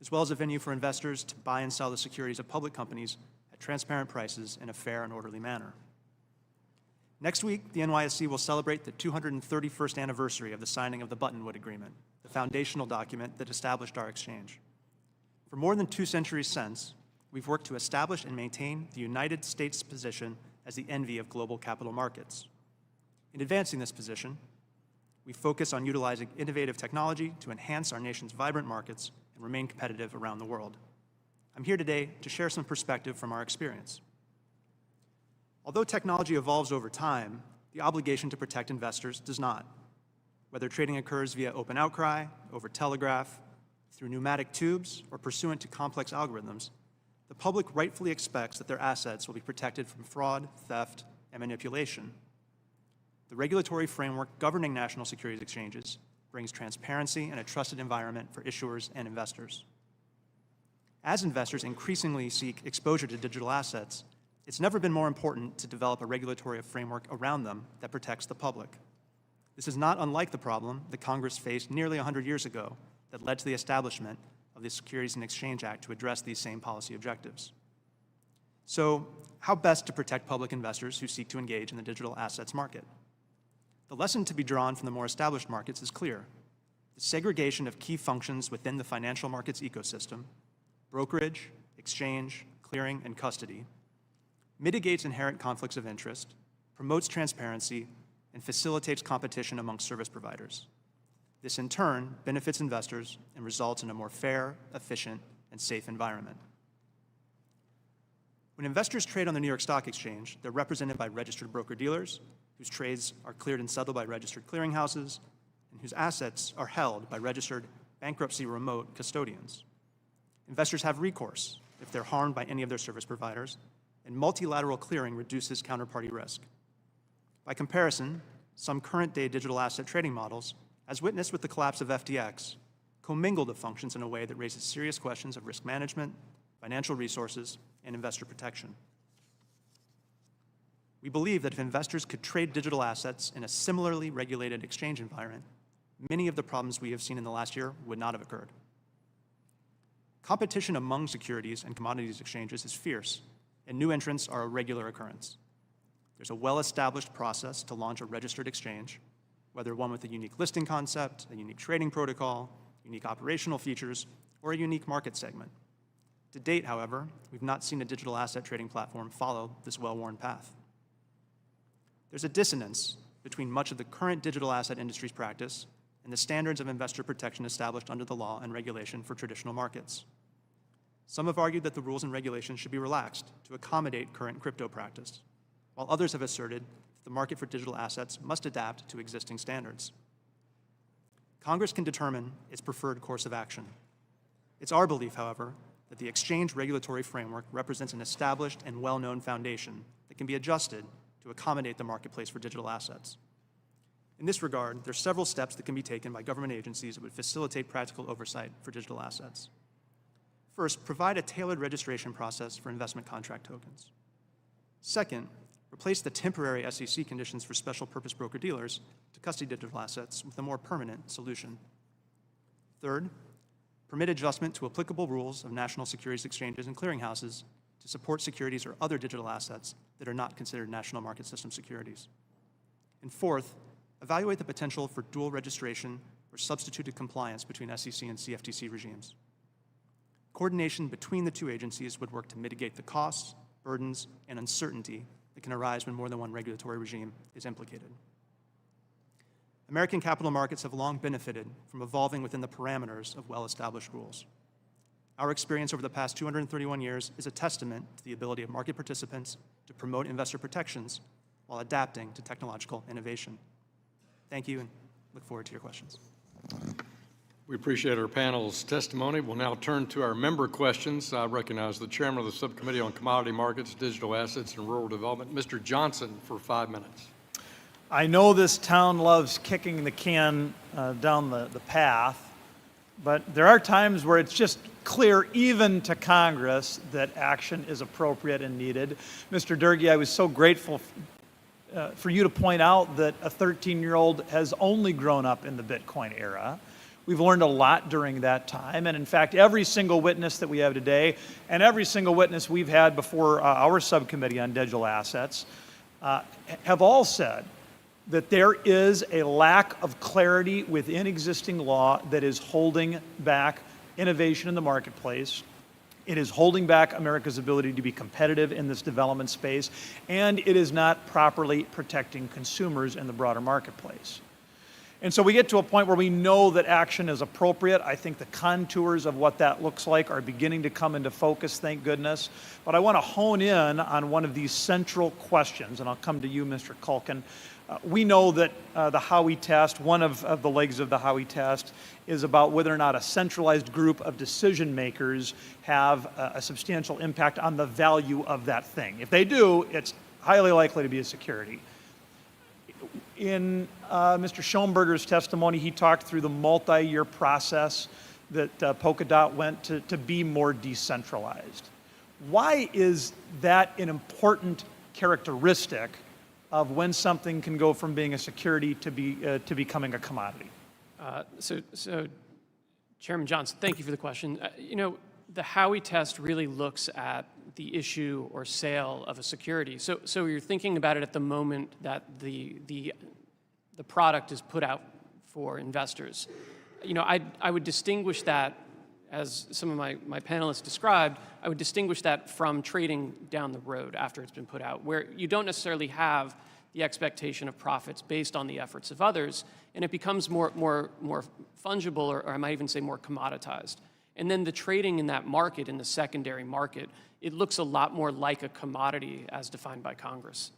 as well as a venue for investors to buy and sell the securities of public companies at transparent prices in a fair and orderly manner. Next week, the NYSE will celebrate the 231st anniversary of the signing of the Buttonwood Agreement, the foundational document that established our exchange. For more than 2 centuries since, we've worked to establish and maintain the United States' position as the envy of global capital markets. In advancing this position, we focus on utilizing innovative technology to enhance our nation's vibrant markets and remain competitive around the world. I'm here today to share some perspective from our experience. Although technology evolves over time, the obligation to protect investors does not. Whether trading occurs via open outcry, over telegraph, through pneumatic tubes, or pursuant to complex algorithms, the public rightfully expects that their assets will be protected from fraud, theft, and manipulation. The regulatory framework governing national securities exchanges brings transparency and a trusted environment for issuers and investors. As investors increasingly seek exposure to digital assets, it's never been more important to develop a regulatory framework around them that protects the public. This is not unlike the problem that Congress faced nearly 100 years ago that led to the establishment of the Securities and Exchange Act to address these same policy objectives. So, how best to protect public investors who seek to engage in the digital assets market? The lesson to be drawn from the more established markets is clear. The segregation of key functions within the financial markets ecosystem, brokerage, exchange, clearing, and custody, mitigates inherent conflicts of interest, promotes transparency, and facilitates competition among service providers. This, in turn, benefits investors and results in a more fair, efficient, and safe environment. When investors trade on the New York Stock Exchange, they're represented by registered broker-dealers, whose trades are cleared and settled by registered clearinghouses, and whose assets are held by registered bankruptcy-remote custodians. Investors have recourse if they're harmed by any of their service providers, and multilateral clearing reduces counterparty risk. By comparison, some current-day digital asset trading models, as witnessed with the collapse of FTX, commingle the functions in a way that raises serious questions of risk management, financial resources, and investor protection. We believe that if investors could trade digital assets in a similarly regulated exchange environment, many of the problems we have seen in the last year would not have occurred. Competition among securities and commodities exchanges is fierce, and new entrants are a regular occurrence. There's a well-established process to launch a registered exchange, whether one with a unique listing concept, a unique trading protocol, unique operational features, or a unique market segment. To date, however, we've not seen a digital asset trading platform follow this well-worn path. There's a dissonance between much of the current digital asset industry's practice and the standards of investor protection established under the law and regulation for traditional markets. Some have argued that the rules and regulations should be relaxed to accommodate current crypto practice, while others have asserted that the market for digital assets must adapt to existing standards. Congress can determine its preferred course of action. It's our belief, however, that the exchange regulatory framework represents an established and well-known foundation that can be adjusted to accommodate the marketplace for digital assets. In this regard, there are several steps that can be taken by government agencies that would facilitate practical oversight for digital assets. First, provide a tailored registration process for investment contract tokens. Second, replace the temporary SEC conditions for special purpose broker-dealers to custody digital assets with a more permanent solution. Third, permit adjustment to applicable rules of national securities exchanges and clearinghouses to support securities or other digital assets that are not considered national market system securities. And fourth, evaluate the potential for dual registration or substituted compliance between SEC and CFTC regimes. Coordination between the two agencies would work to mitigate the costs, burdens, and uncertainty that can arise when more than one regulatory regime is implicated. American capital markets have long benefited from evolving within the parameters of well-established rules. Our experience over the past 231 years is a testament to the ability of market participants to promote investor protections while adapting to technological innovation. Thank you, and look forward to your questions. We appreciate our panel's testimony. We'll now turn to our member questions. I recognize the chairman of the Subcommittee on Commodity Markets, Digital Assets, and Rural Development, Mr. Johnson, for 5 minutes. I know this town loves kicking the can down the path, but there are times where it's just clear, even to Congress, that action is appropriate and needed. Mr. Dury, I was so grateful for you to point out that a 13-year-old has only grown up in the Bitcoin era. We've learned a lot during that time, and in fact, every single witness that we have today, and every single witness we've had before our subcommittee on digital assets, have all said that there is a lack of clarity within existing law that is holding back innovation in the marketplace. It is holding back America's ability to be competitive in this development space, and it is not properly protecting consumers in the broader marketplace. And so we get to a point where we know that action is appropriate. I think the contours of what that looks like are beginning to come into focus, thank goodness. But I want to hone in on one of these central questions, and I'll come to you, Mr. Kulkin. We know that the Howey test, one of the legs of the Howey test, is about whether or not a centralized group of decision makers have a substantial impact on the value of that thing. If they do, it's highly likely to be a security. In Mr. Schoenberger's testimony, he talked through the multi-year process that Polkadot went to be more decentralized. Why is that an important characteristic of when something can go from being a security to becoming a commodity? So, Chairman Johnson, thank you for the question. The Howey test really looks at the issue or sale of a security. So you're thinking about it at the moment that the product is put out for investors. I would distinguish that, as some of my panelists described, I would distinguish that from trading down the road after it's been put out, where you don't necessarily have the expectation of profits based on the efforts of others, and it becomes more fungible, or I might even say more commoditized. And then the trading in that market, in the secondary market, it looks a lot more like a commodity as defined by Congress.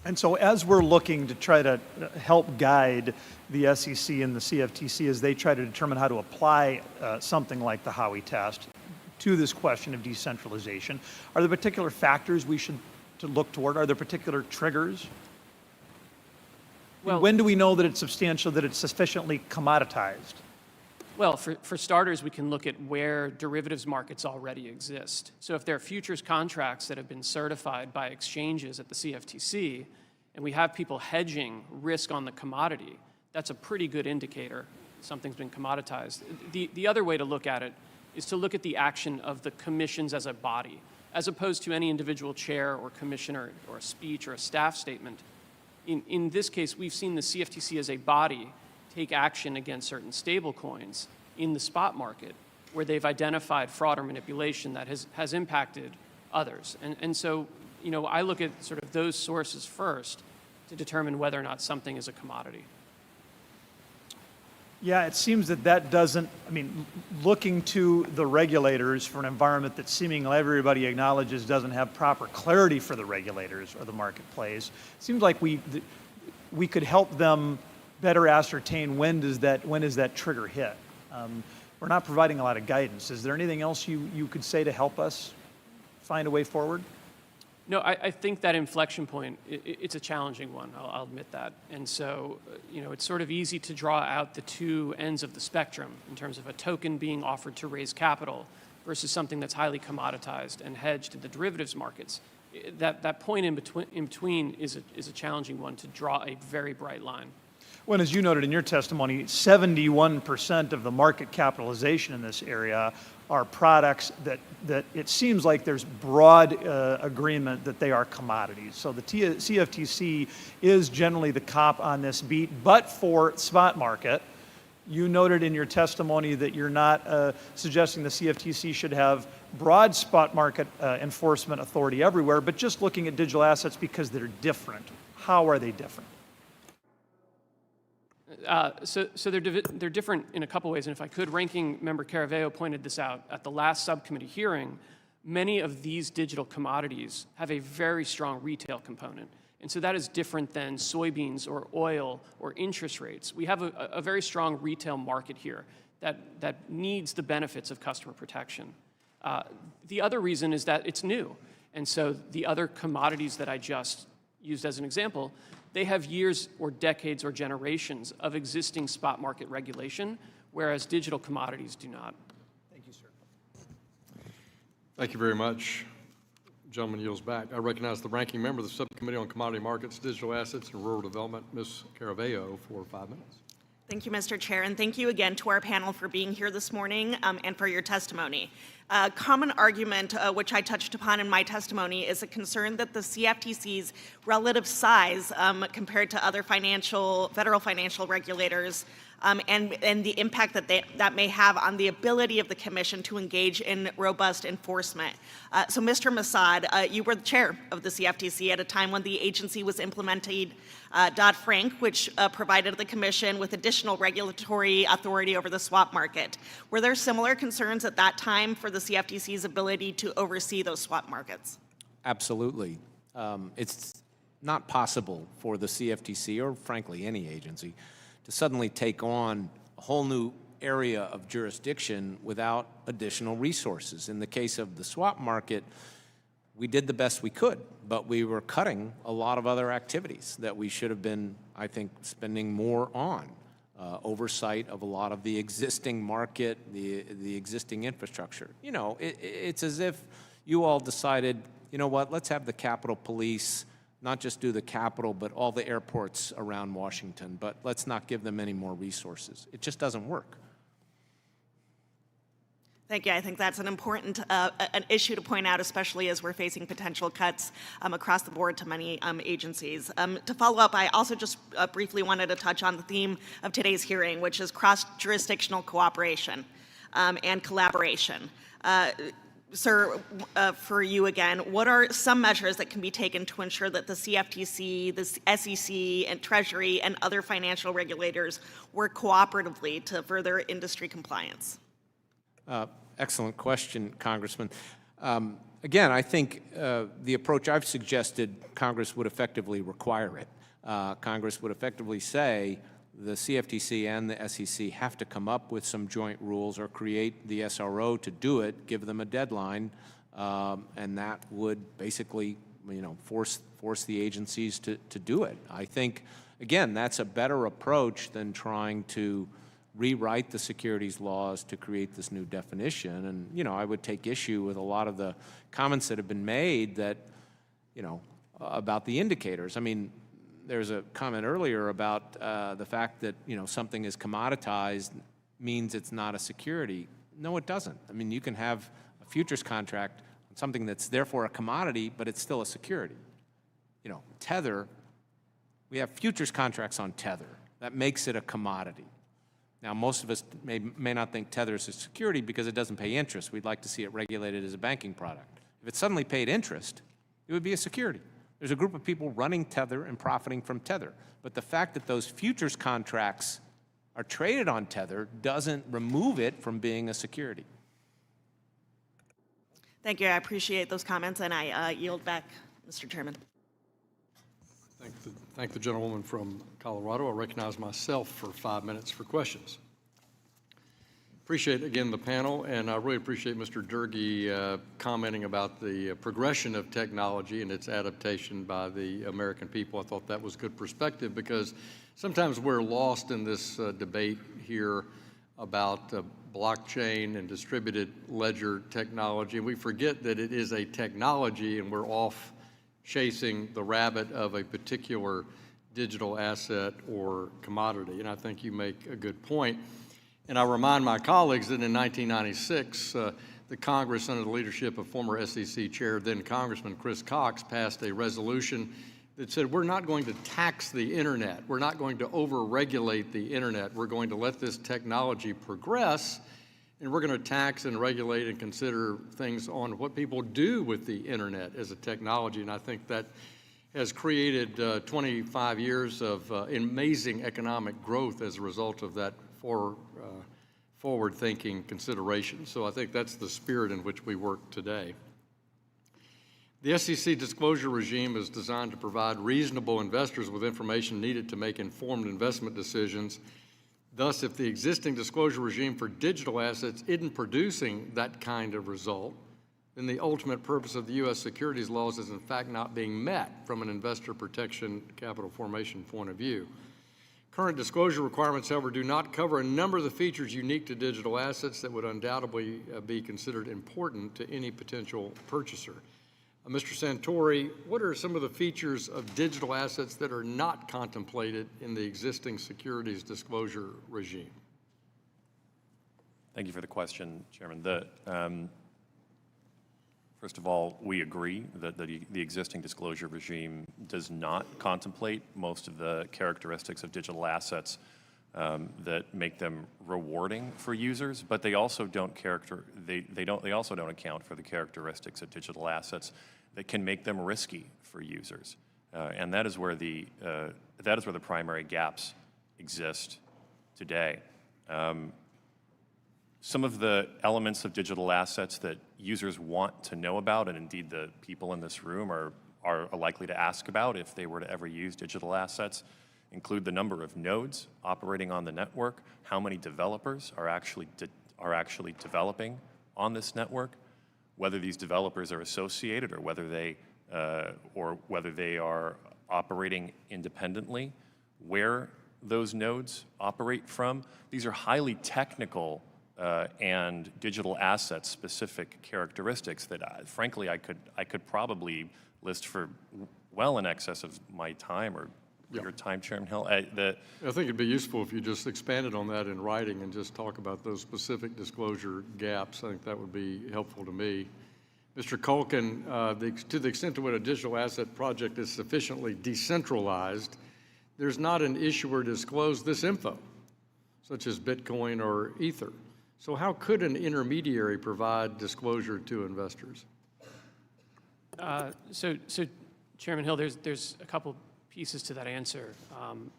And so as we're looking to try to help guide the SEC and the CFTC as they try to determine how to apply something like the Howey test to this question of decentralization, are there particular factors we should look toward? Are there particular triggers? Well, when do we know that it's substantial, that it's sufficiently commoditized? Well, for starters, we can look at where derivatives markets already exist. So if there are futures contracts that have been certified by exchanges at the CFTC, and we have people hedging risk on the commodity, that's a pretty good indicator something's been commoditized. The other way to look at it is to look at the action of the commissions as a body, as opposed to any individual chair or commissioner or a speech or a staff statement. In this case, we've seen the CFTC as a body take action against certain stable coins in the spot market where they've identified fraud or manipulation that has impacted others. And so, I look at sort of those sources first to determine whether or not something is a commodity. Yeah, it seems that doesn't, looking to the regulators for an environment that seemingly everybody acknowledges doesn't have proper clarity for the regulators or the marketplace, it seems like we could help them better ascertain when is that trigger hit. We're not providing a lot of guidance. Is there anything else you could say to help us find a way forward? No, I think that inflection point, it's a challenging one, I'll admit that. And so, it's sort of easy to draw out the two ends of the spectrum in terms of a token being offered to raise capital versus something that's highly commoditized and hedged in the derivatives markets. That point in between is a challenging one to draw a very bright line. Well, as you noted in your testimony, 71% of the market capitalization in this area are products that it seems like there's broad agreement that they are commodities. So the CFTC is generally the cop on this beat, but for spot market, you noted in your testimony that you're not suggesting the CFTC should have broad spot market enforcement authority everywhere, but just looking at digital assets because they're different. How are they different? So they're different in a couple ways, and if I could, Ranking Member Caraveo pointed this out at the last subcommittee hearing. Many of these digital commodities have a very strong retail component, and so that is different than soybeans or oil or interest rates. We have a very strong retail market here that needs the benefits of customer protection. The other reason is that it's new, and so the other commodities that I just used as an example, they have years or decades or generations of existing spot market regulation, whereas digital commodities do not. Thank you, sir. Thank you very much. Gentleman yields back. I recognize the ranking member of the Subcommittee on Commodity Markets, Digital Assets, and Rural Development, Ms. Caraveo, for 5 minutes. Thank you, Mr. Chair, and thank you again to our panel for being here this morning and for your testimony. A common argument, which I touched upon in my testimony, is a concern that the CFTC's relative size compared to other federal financial regulators and the impact that may have on the ability of the Commission to engage in robust enforcement. So, Mr. Massad, you were the chair of the CFTC at a time when the agency was implementing Dodd-Frank, which provided the Commission with additional regulatory authority over the swap market. Were there similar concerns at that time for the CFTC's ability to oversee those swap markets? Absolutely. It's not possible for the CFTC, or frankly any agency, to suddenly take on a whole new area of jurisdiction without additional resources. In the case of the swap market, we did the best we could, but we were cutting a lot of other activities that we should have been, I think, spending more on. Oversight of a lot of the existing market, the existing infrastructure. You know, it's as if you all decided, you know what, let's have the Capitol Police not just do the Capitol, but all the airports around Washington, but let's not give them any more resources. It just doesn't work. Thank you. I think that's an important an issue to point out, especially as we're facing potential cuts across the board to many agencies. To follow up, I also just briefly wanted to touch on the theme of today's hearing, which is cross-jurisdictional cooperation and collaboration. Sir, for you again, what are some measures that can be taken to ensure that the CFTC, the SEC, and Treasury and other financial regulators work cooperatively to further industry compliance? Excellent question, Congressman. Again, I think the approach I've suggested, Congress would effectively require it. Congress would effectively say the CFTC and the SEC have to come up with some joint rules or create the SRO to do it, give them a deadline, and that would basically, you know, force the agencies to do it. I think, again, that's a better approach than trying to rewrite the securities laws to create this new definition. And, you know, I would take issue with a lot of the comments that have been made that, you know, about the indicators. I mean, there's a comment earlier about the fact that, you know, something is commoditized means it's not a security. No, it doesn't. I mean, you can have a futures contract on something that's therefore a commodity, but it's still a security. You know, Tether, we have futures contracts on Tether. That makes it a commodity. Now, most of us may not think Tether is a security because it doesn't pay interest. We'd like to see it regulated as a banking product. If it suddenly paid interest, it would be a security. There's a group of people running Tether and profiting from Tether. But the fact that those futures contracts are traded on Tether doesn't remove it from being a security. Thank you. I appreciate those comments, and I yield back, Mr. Chairman. Thank the gentlewoman from Colorado. I recognize myself for 5 minutes for questions. Appreciate, again, the panel, and I really appreciate Mr. Dury commenting about the progression of technology and its adaptation by the American people. I thought that was good perspective because sometimes we're lost in this debate here about blockchain and distributed ledger technology, and we forget that it is a technology and we're off chasing the rabbit of a particular digital asset or commodity. And I think you make a good point. And I remind my colleagues that in 1996, the Congress, under the leadership of former SEC Chair, then Congressman Chris Cox, passed a resolution that said we're not going to tax the internet. We're not going to over-regulate the internet. We're going to let this technology progress, and we're going to tax and regulate and consider things on what people do with the internet as a technology. And I think that has created 25 years of amazing economic growth as a result of that forward-thinking consideration. So I think that's the spirit in which we work today. The SEC disclosure regime is designed to provide reasonable investors with information needed to make informed investment decisions. Thus, if the existing disclosure regime for digital assets isn't producing that kind of result, then the ultimate purpose of the U.S. securities laws is in fact not being met from an investor protection capital formation point of view. Current disclosure requirements, however, do not cover a number of the features unique to digital assets that would undoubtedly be considered important to any potential purchaser. Mr. Santori, what are some of the features of digital assets that are not contemplated in the existing securities disclosure regime? Thank you for the question, Chairman. First of all, we agree that the existing disclosure regime does not contemplate most of the characteristics of digital assets that make them rewarding for users, but they also don't they also don't account for the characteristics of digital assets that can make them risky for users, and that is where the primary gaps exist today. Some of the elements of digital assets that users want to know about, and indeed the people in this room are likely to ask about if they were to ever use digital assets, include the number of nodes operating on the network, how many developers are actually developing on this network, whether these developers are associated or whether they are operating independently, where those nodes operate from. These are highly technical and digital asset specific characteristics that frankly I could probably list for well in excess of my time or your time, Chairman Hill. I think it'd be useful if you just expanded on that in writing and just talk about those specific disclosure gaps. I think that would be helpful to me. Mr. Kulkin, to the extent to which a digital asset project is sufficiently decentralized, there's not an issuer disclose this info, such as Bitcoin or Ether. So how could an intermediary provide disclosure to investors? So Chairman Hill, there's a couple pieces to that answer.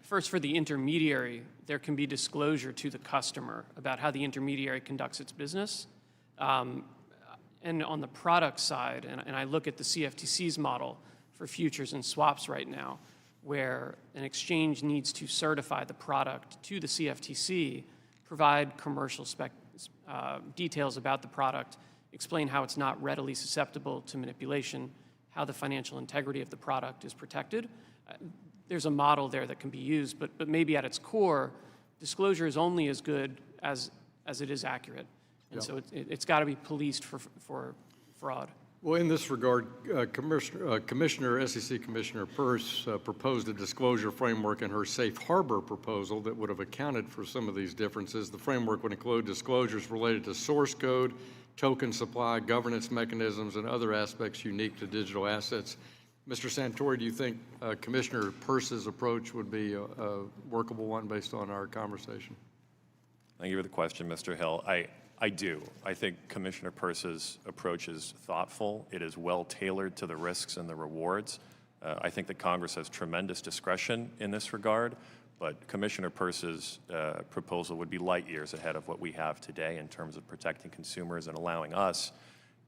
First, for the intermediary, there can be disclosure to the customer about how the intermediary conducts its business. And on the product side, and I look at the CFTC's model for futures and swaps right now, where an exchange needs to certify the product to the CFTC, provide commercial details about the product, explain how it's not readily susceptible to manipulation, how the financial integrity of the product is protected. There's a model there that can be used, but maybe at its core, disclosure is only as good as it is accurate. And so it's got to be policed for fraud. Well, in this regard, SEC Commissioner Peirce proposed a disclosure framework in her safe harbor proposal that would have accounted for some of these differences. The framework would include disclosures related to source code, token supply, governance mechanisms, and other aspects unique to digital assets. Mr. Santori, do you think Commissioner Peirce's approach would be a workable one based on our conversation? Thank you for the question, Mr. Hill. I do. I think Commissioner Peirce's approach is thoughtful. It is well tailored to the risks and the rewards. I think that Congress has tremendous discretion in this regard, but Commissioner Peirce's proposal would be light years ahead of what we have today in terms of protecting consumers and allowing us,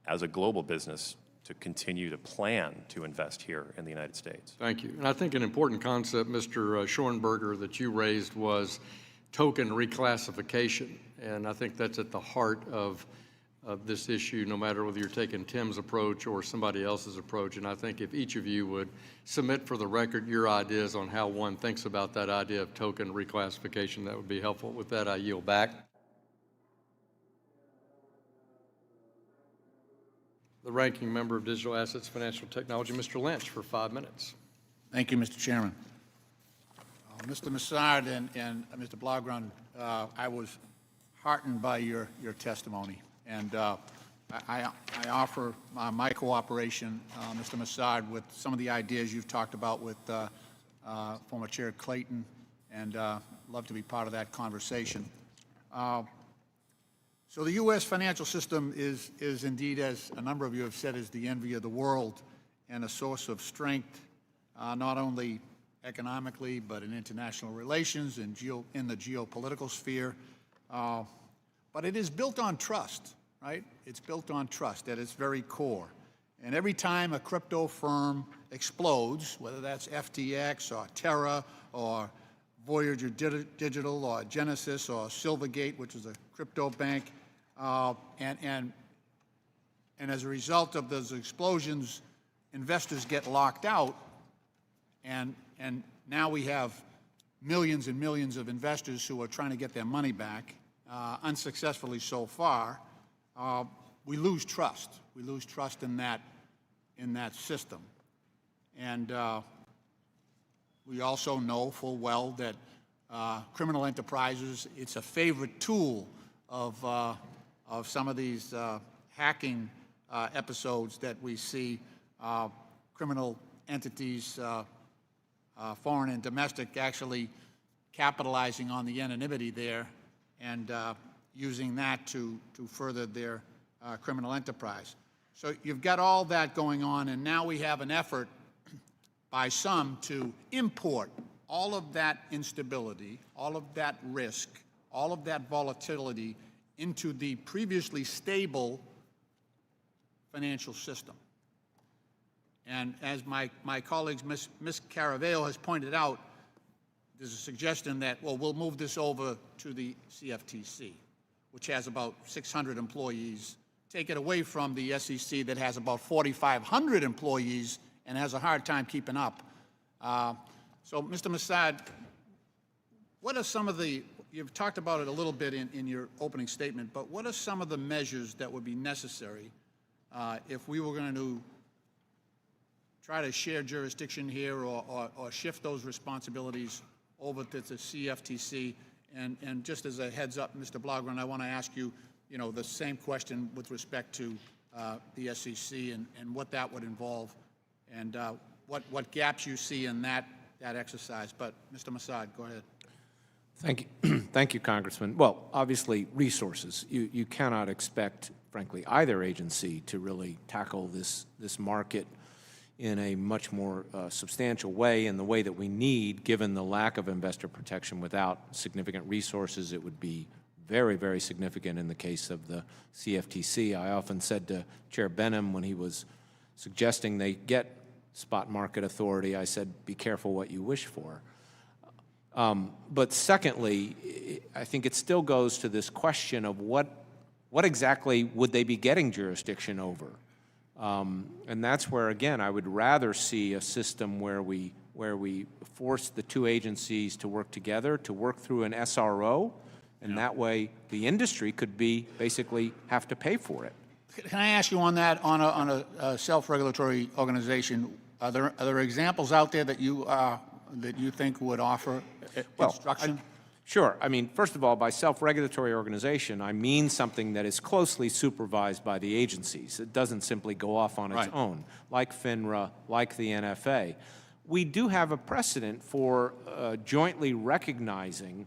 as a global business, to continue to plan to invest here in the United States. Thank you. And I think an important concept, Mr. Schoenberger, that you raised was token reclassification. And I think that's at the heart of this issue, no matter whether you're taking Tim's approach or somebody else's approach. And I think if each of you would submit for the record your ideas on how one thinks about that idea of token reclassification, that would be helpful. With that, I yield back. The ranking member of Digital Assets Financial Technology, Mr. Lynch, for 5 minutes. Thank you, Mr. Chairman. Mr. Massad and Mr. Blaugrund, I was heartened by your testimony, and I offer my cooperation, Mr. Massad, with some of the ideas you've talked about with former Chair Clayton, and love to be part of that conversation. So the U.S. financial system is indeed, as a number of you have said, is the envy of the world and a source of strength, not only economically, but in international relations and in the geopolitical sphere. But it is built on trust, right? It's built on trust at its very core. And every time a crypto firm explodes, whether that's FTX or Terra or Voyager Digital or Genesis or Silvergate, which is a crypto bank, and as a result of those explosions, investors get locked out, and now we have millions and millions of investors who are trying to get their money back, unsuccessfully so far. We lose trust. We lose trust in that in that system. And we also know full well that criminal enterprises, it's a favorite tool of some of these hacking episodes that we see, criminal entities, foreign and domestic, actually capitalizing on the anonymity there and using that to further their criminal enterprise. So you've got all that going on, and now we have an effort by some to import all of that instability, all of that risk, all of that volatility into the previously stable financial system. And as my colleagues, Ms. Caraveo has pointed out, there's a suggestion that, well, we'll move this over to the CFTC, which has about 600 employees. Take it away from the SEC that has about 4,500 employees and has a hard time keeping up. So, Mr. Massad, what are some of the, you've talked about it a little bit in your opening statement, but what are some of the measures that would be necessary if we were going to try to share jurisdiction here or shift those responsibilities over to the CFTC? And just as a heads up, Mr. Blaugrund, I want to ask you, the same question with respect to the SEC and what that would involve and what gaps you see in that exercise. But Mr. Massad, go ahead. Thank you. Thank you, Congressman. Well, obviously, resources. You cannot expect, frankly, either agency to really tackle this market in a much more substantial way, in the way that we need, given the lack of investor protection. Without significant resources, it would be very, very significant in the case of the CFTC. I often said to Chair Benham when he was suggesting they get spot market authority, I said, be careful what you wish for. But secondly, I think it still goes to this question of what exactly would they be getting jurisdiction over? And that's where, again, I would rather see a system where we force the two agencies to work together, to work through an SRO, and that way the industry could basically have to pay for it. Can I ask you on that, on a self-regulatory organization, are there examples out there that you think would offer instruction? Sure. I mean, first of all, by self-regulatory organization, I mean something that is closely supervised by the agencies. It doesn't simply go off on its own, like FINRA, like the NFA. We do have a precedent for jointly recognizing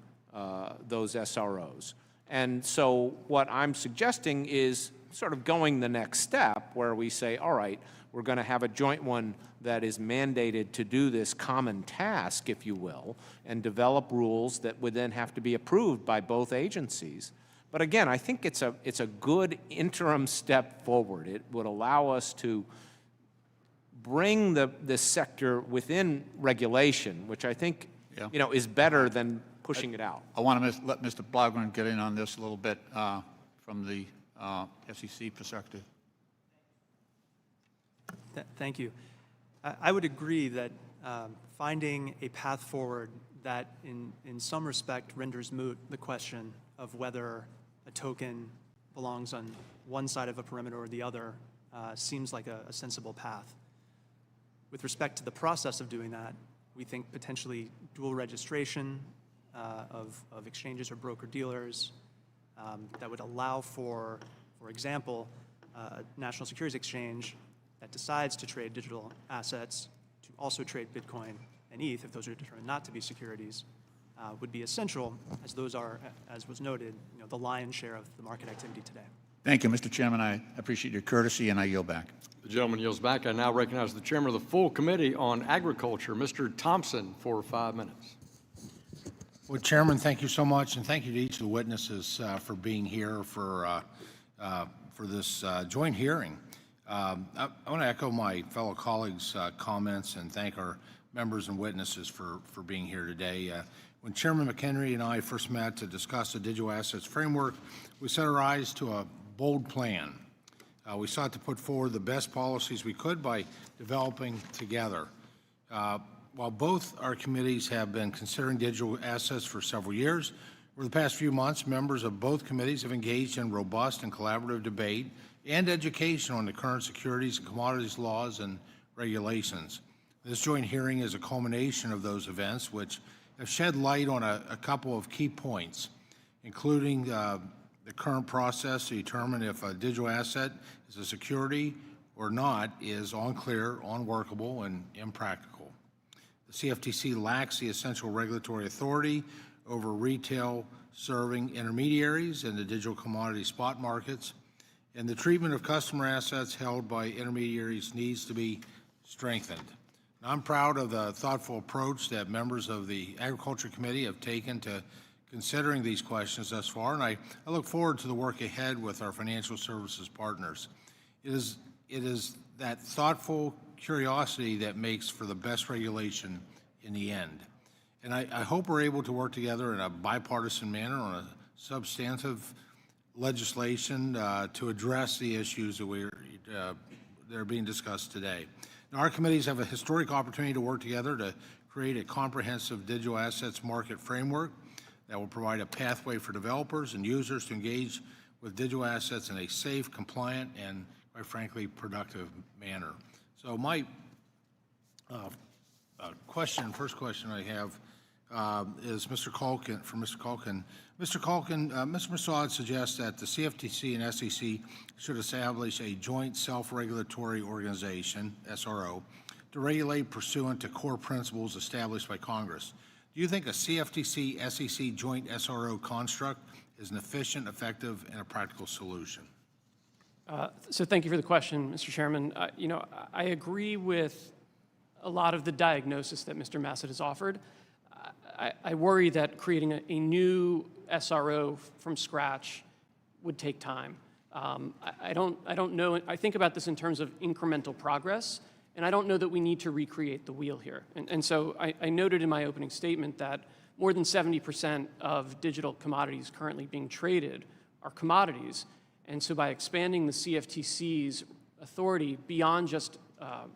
those SROs. And so what I'm suggesting is sort of going the next step, where we say, all right, we're going to have a joint one that is mandated to do this common task, if you will, and develop rules that would then have to be approved by both agencies. But again, I think it's a good interim step forward. It would allow us to bring this sector within regulation, which I think is better than pushing it out. I want to let Mr. Blaugrund get in on this a little bit from the SEC perspective. Thank you. I would agree that finding a path forward that in some respect renders moot the question of whether a token belongs on one side of a perimeter or the other seems like a sensible path. With respect to the process of doing that, we think potentially dual registration of exchanges or broker-dealers that would allow for example, a national securities exchange that decides to trade digital assets to also trade Bitcoin and ETH, if those are determined not to be securities, would be essential, as those are, as was noted, the lion's share of the market activity today. Thank you, Mr. Chairman. I appreciate your courtesy, and I yield back. The gentleman yields back. I now recognize the chairman of the full committee on agriculture, Mr. Thompson, for 5 minutes. Well, Chairman, thank you so much, and thank you to each of the witnesses for being here for this joint hearing. I want to echo my fellow colleagues' comments and thank our members and witnesses for being here today. When Chairman McHenry and I first met to discuss the digital assets framework, we set our eyes to a bold plan. We sought to put forward the best policies we could by developing together. While both our committees have been considering digital assets for several years, over the past few months, members of both committees have engaged in robust and collaborative debate and education on the current securities and commodities laws and regulations. This joint hearing is a culmination of those events, which have shed light on a couple of key points, including the current process to determine if a digital asset is a security or not is unclear, unworkable, and impractical. The CFTC lacks the essential regulatory authority over retail serving intermediaries in the digital commodity spot markets, and the treatment of customer assets held by intermediaries needs to be strengthened. I'm proud of the thoughtful approach that members of the Agriculture Committee have taken to considering these questions thus far, and I look forward to the work ahead with our financial services partners. It is that thoughtful curiosity that makes for the best regulation in the end. And I hope we're able to work together in a bipartisan manner on a substantive legislation to address the issues that are being discussed today. Now, our committees have a historic opportunity to work together to create a comprehensive digital assets market framework that will provide a pathway for developers and users to engage with digital assets in a safe, compliant, and quite frankly, productive manner. So my first question I have is Mr. Kulkin, for Mr. Kulkin. Mr. Kulkin, Mr. Massad suggests that the CFTC and SEC should establish a joint self-regulatory organization, SRO, to regulate pursuant to core principles established by Congress. Do you think a CFTC-SEC joint SRO construct is an efficient, effective, and a practical solution? So thank you for the question, Mr. Chairman. I agree with a lot of the diagnosis that Mr. Massad has offered. I worry that creating a new SRO from scratch would take time. I don't know. I think about this in terms of incremental progress, and I don't know that we need to recreate the wheel here. And so I noted in my opening statement that more than 70% of digital commodities currently being traded are commodities. And so by expanding the CFTC's authority beyond just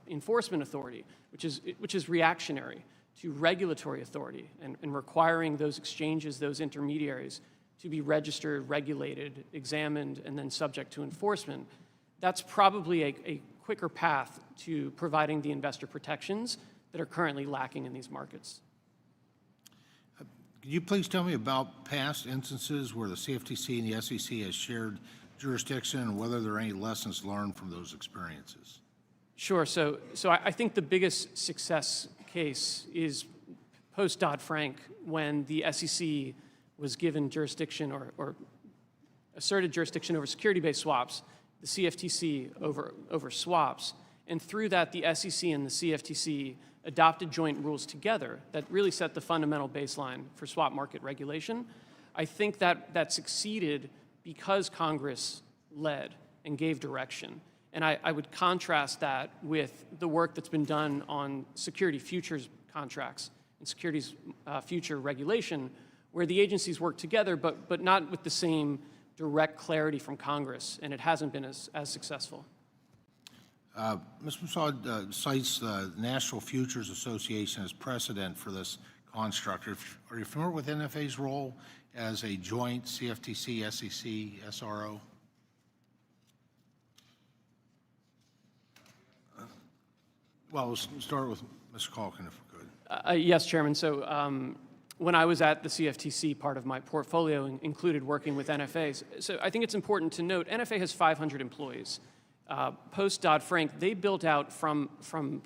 enforcement authority, which is reactionary, to regulatory authority and requiring those exchanges, those intermediaries, to be registered, regulated, examined, and then subject to enforcement, that's probably a quicker path to providing the investor protections that are currently lacking in these markets. Could you please tell me about past instances where the CFTC and the SEC has shared jurisdiction and whether there are any lessons learned from those experiences? Sure. So I think the biggest success case is post-Dodd-Frank, when the SEC was given jurisdiction or asserted jurisdiction over security-based swaps, the CFTC over swaps. And through that, the SEC and the CFTC adopted joint rules together that really set the fundamental baseline for swap market regulation. I think that succeeded because Congress led and gave direction. And I would contrast that with the work that's been done on security futures contracts and securities future regulation, where the agencies work together, but not with the same direct clarity from Congress, and it hasn't been as successful. Mr. Massad cites the National Futures Association as precedent for this construct. Are you familiar with NFA's role as a joint CFTC-SEC SRO? Well, we'll start with Mr. Kulkin, if we could. Yes, Chairman. So when I was at the CFTC, part of my portfolio included working with NFAs. So I think it's important to note, NFA has 500 employees. Post-Dodd-Frank, they built out from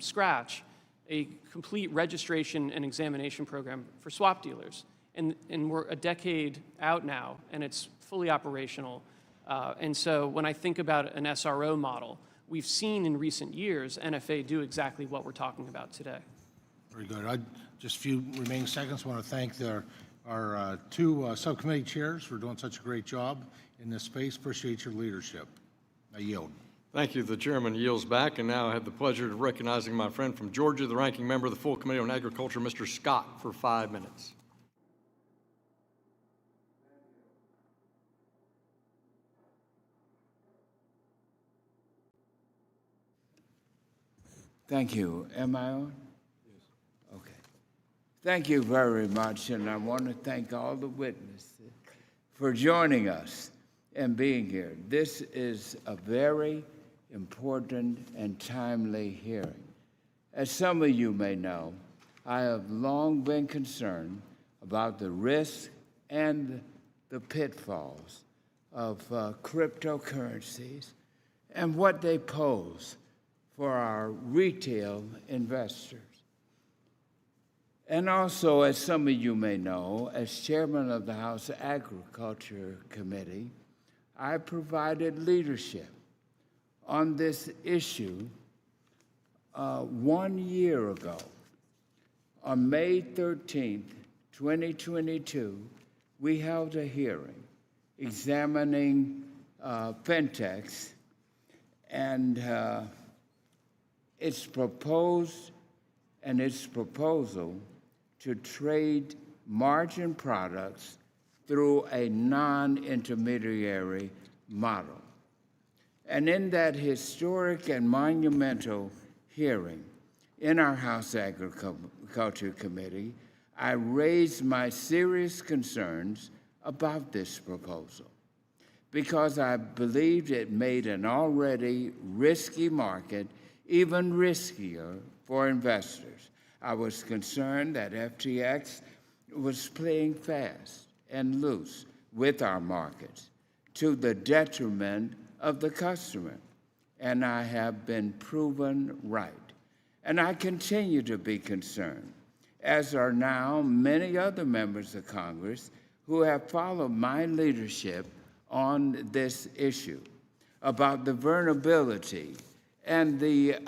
scratch a complete registration and examination program for swap dealers. And we're a decade out now, and it's fully operational. And so when I think about an SRO model, we've seen in recent years NFA do exactly what we're talking about today. Very good. Just a few remaining seconds. I want to thank our two subcommittee chairs for doing such a great job in this space. Appreciate your leadership. I yield. Thank you. The chairman yields back, and now I have the pleasure of recognizing my friend from Georgia, the ranking member of the full Committee on Agriculture, Mr. Scott, for 5 minutes. Thank you. Am I on? Yes. Okay. Thank you very much, and I want to thank all the witnesses for joining us and being here. This is a very important and timely hearing. As some of you may know, I have long been concerned about the risks and the pitfalls of cryptocurrencies and what they pose for our retail investors. And also, as some of you may know, as chairman of the House Agriculture Committee, I provided leadership on this issue 1 year ago. On May 13th, 2022, we held a hearing examining fintechs and its proposal to trade margin products through a non-intermediary model. And in that historic and monumental hearing in our House Agriculture Committee, I raised my serious concerns about this proposal because I believed it made an already risky market even riskier for investors. I was concerned that FTX was playing fast and loose with our markets to the detriment of the customer, and I have been proven right. And I continue to be concerned, as are now many other members of Congress who have followed my leadership on this issue, about the vulnerability and the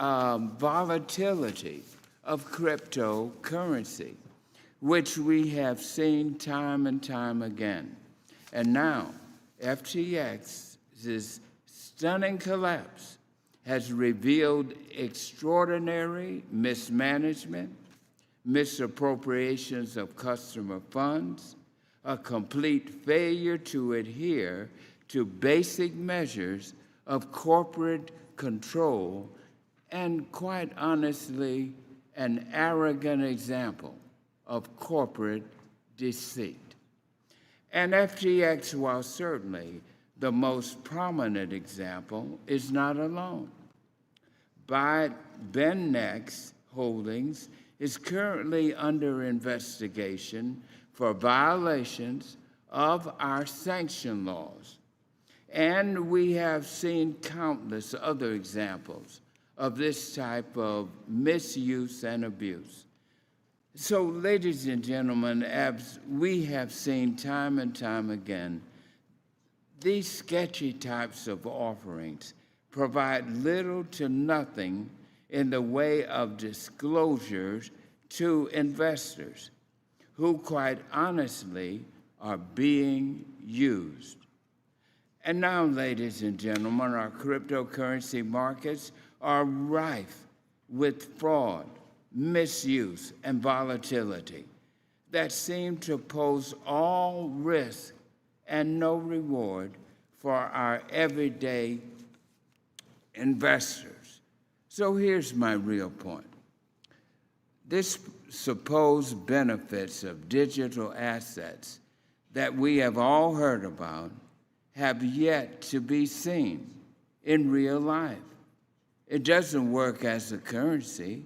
volatility of cryptocurrency, which we have seen time and time again. And now, FTX's stunning collapse has revealed extraordinary mismanagement, misappropriations of customer funds, a complete failure to adhere to basic measures of corporate control, and quite honestly, an arrogant example of corporate deceit. And FTX, while certainly the most prominent example, is not alone. BenNext Holdings is currently under investigation for violations of our sanction laws. And we have seen countless other examples of this type of misuse and abuse. So, ladies and gentlemen, as we have seen time and time again, these sketchy types of offerings provide little to nothing in the way of disclosures to investors who, quite honestly, are being used. And now, ladies and gentlemen, our cryptocurrency markets are rife with fraud, misuse, and volatility that seem to pose all risk and no reward for our everyday investors. So here's my real point. This supposed benefits of digital assets that we have all heard about have yet to be seen in real life. It doesn't work as a currency.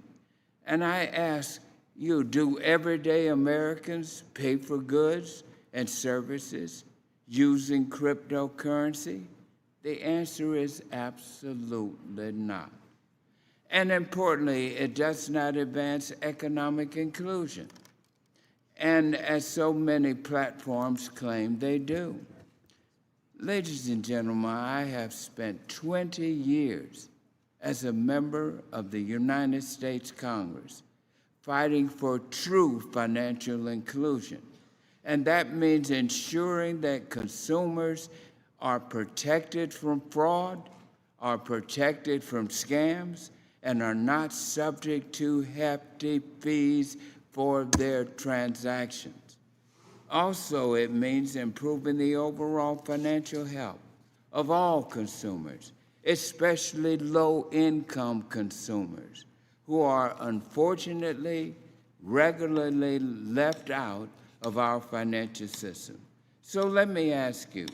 And I ask you, do everyday Americans pay for goods and services using cryptocurrency? The answer is absolutely not. And importantly, it does not advance economic inclusion. And as so many platforms claim they do. Ladies and gentlemen, I have spent 20 years as a member of the United States Congress fighting for true financial inclusion. And that means ensuring that consumers are protected from fraud, are protected from scams, and are not subject to hefty fees for their transactions. Also, it means improving the overall financial health of all consumers, especially low-income consumers who are unfortunately regularly left out of our financial system. So let me ask you,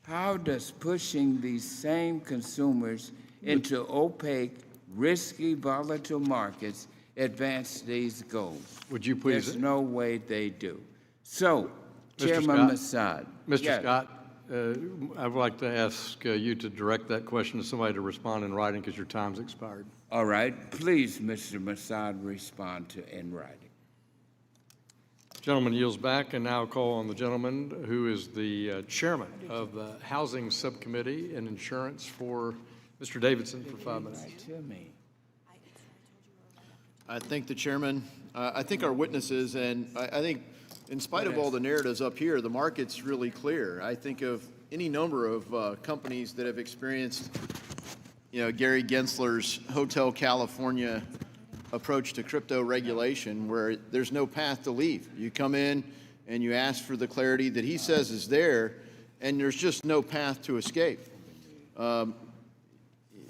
how does pushing these same consumers into opaque, risky, volatile markets advance these goals? Would you please? There's no way they do. So, Mr. Chairman Scott? Massad. Mr. yes. Scott, I would like to ask you to direct that question to somebody to respond in writing because your time's expired. All right. Please, Mr. Massad, respond to in writing. Gentleman yields back, and now call on the gentleman who is the chairman of the Housing Subcommittee and Insurance for Mr. Davidson for 5 minutes. I thank the chairman. I think our witnesses, and I think in spite of all the narratives up here, the market's really clear. I think of any number of companies that have experienced, Gary Gensler's Hotel California approach to crypto regulation, where there's no path to leave. You come in and you ask for the clarity that he says is there, and there's just no path to escape.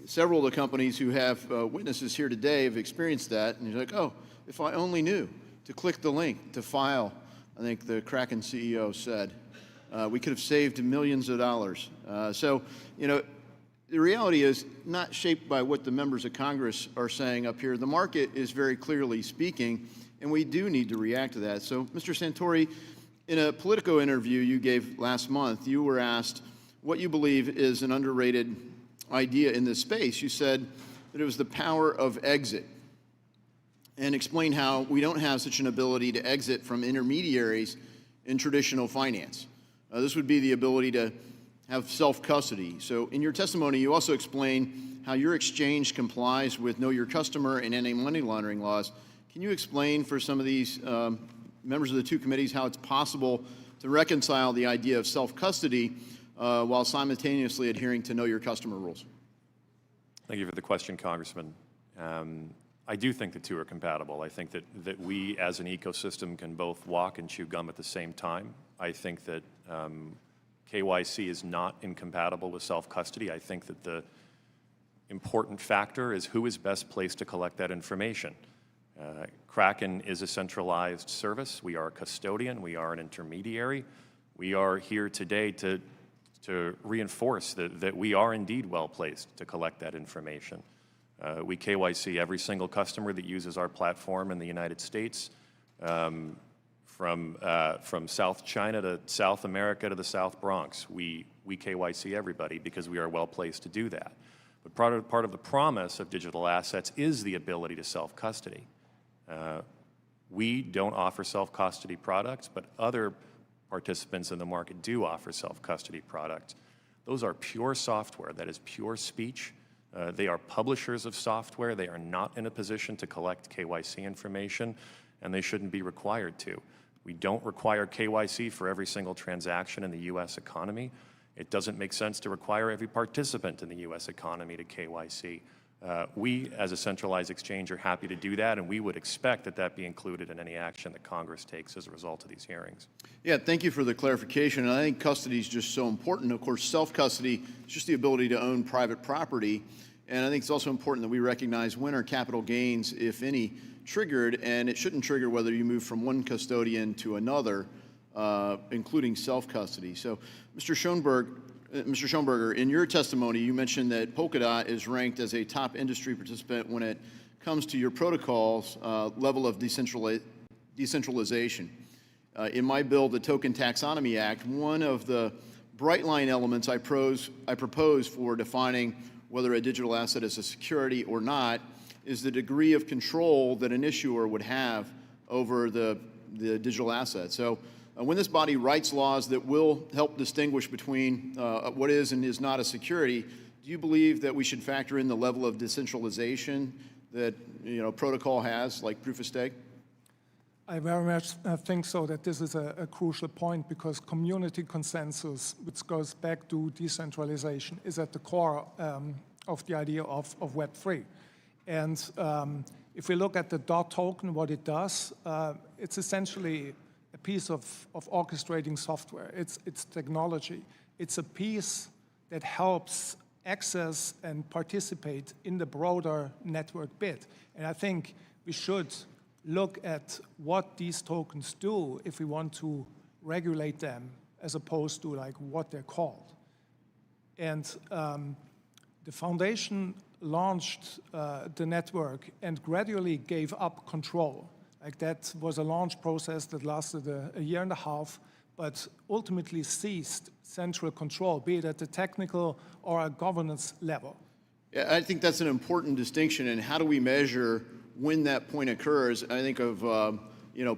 Several of the companies who have witnesses here today have experienced that, and you're like, oh, if I only knew to click the link to file, I think the Kraken CEO said, we could have saved millions of dollars. The reality is not shaped by what the members of Congress are saying up here. The market is very clearly speaking, and we do need to react to that. So, Mr. Santori, in a Politico interview you gave last month, you were asked what you believe is an underrated idea in this space. You said that it was the power of exit, and explained how we don't have such an ability to exit from intermediaries in traditional finance. This would be the ability to have self-custody. So in your testimony, you also explain how your exchange complies with Know Your Customer and anti-money laundering laws. Can you explain for some of these members of the two committees how it's possible to reconcile the idea of self-custody while simultaneously adhering to Know Your Customer rules? Thank you for the question, Congressman. I do think the two are compatible. I think that we as an ecosystem can both walk and chew gum at the same time. I think that KYC is not incompatible with self-custody. I think that the important factor is who is best placed to collect that information. Kraken is a centralized service. We are a custodian. We are an intermediary. We are here today to reinforce that we are indeed well placed to collect that information. We KYC every single customer that uses our platform in the United States, from South China to South America to the South Bronx. We KYC everybody because we are well placed to do that. But part of the promise of digital assets is the ability to self-custody. We don't offer self-custody products, but other participants in the market do offer self-custody products. Those are pure software. That is pure speech. They are publishers of software. They are not in a position to collect KYC information, and they shouldn't be required to. We don't require KYC for every single transaction in the U.S. economy. It doesn't make sense to require every participant in the U.S. economy to KYC. We, as a centralized exchange, are happy to do that, and we would expect that that be included in any action that Congress takes as a result of these hearings. Yeah, thank you for the clarification. And I think custody is just so important. Of course, self-custody is just the ability to own private property. And I think it's also important that we recognize when are capital gains, if any, triggered, and it shouldn't trigger whether you move from one custodian to another, including self-custody. So, Mr. Schoenberger, in your testimony, you mentioned that Polkadot is ranked as a top industry participant when it comes to your protocol's level of decentralization. In my bill, the Token Taxonomy Act, one of the bright line elements I propose for defining whether a digital asset is a security or not is the degree of control that an issuer would have over the digital asset. So when this body writes laws that will help distinguish between what is and is not a security, do you believe that we should factor in the level of decentralization that protocol has, like proof of stake? I very much think so, that this is a crucial point, because community consensus, which goes back to decentralization, is at the core of the idea of Web3. And if we look at the DOT token, what it does, it's essentially a piece of orchestrating software. It's technology. It's a piece that helps access and participate in the broader network bit. And I think we should look at what these tokens do if we want to regulate them, as opposed to like what they're called. And the foundation launched the network and gradually gave up control. Like that was a launch process that lasted a year and a half, but ultimately seized central control, be it at the technical or a governance level. Yeah, I think that's an important distinction. And how do we measure when that point occurs? I think of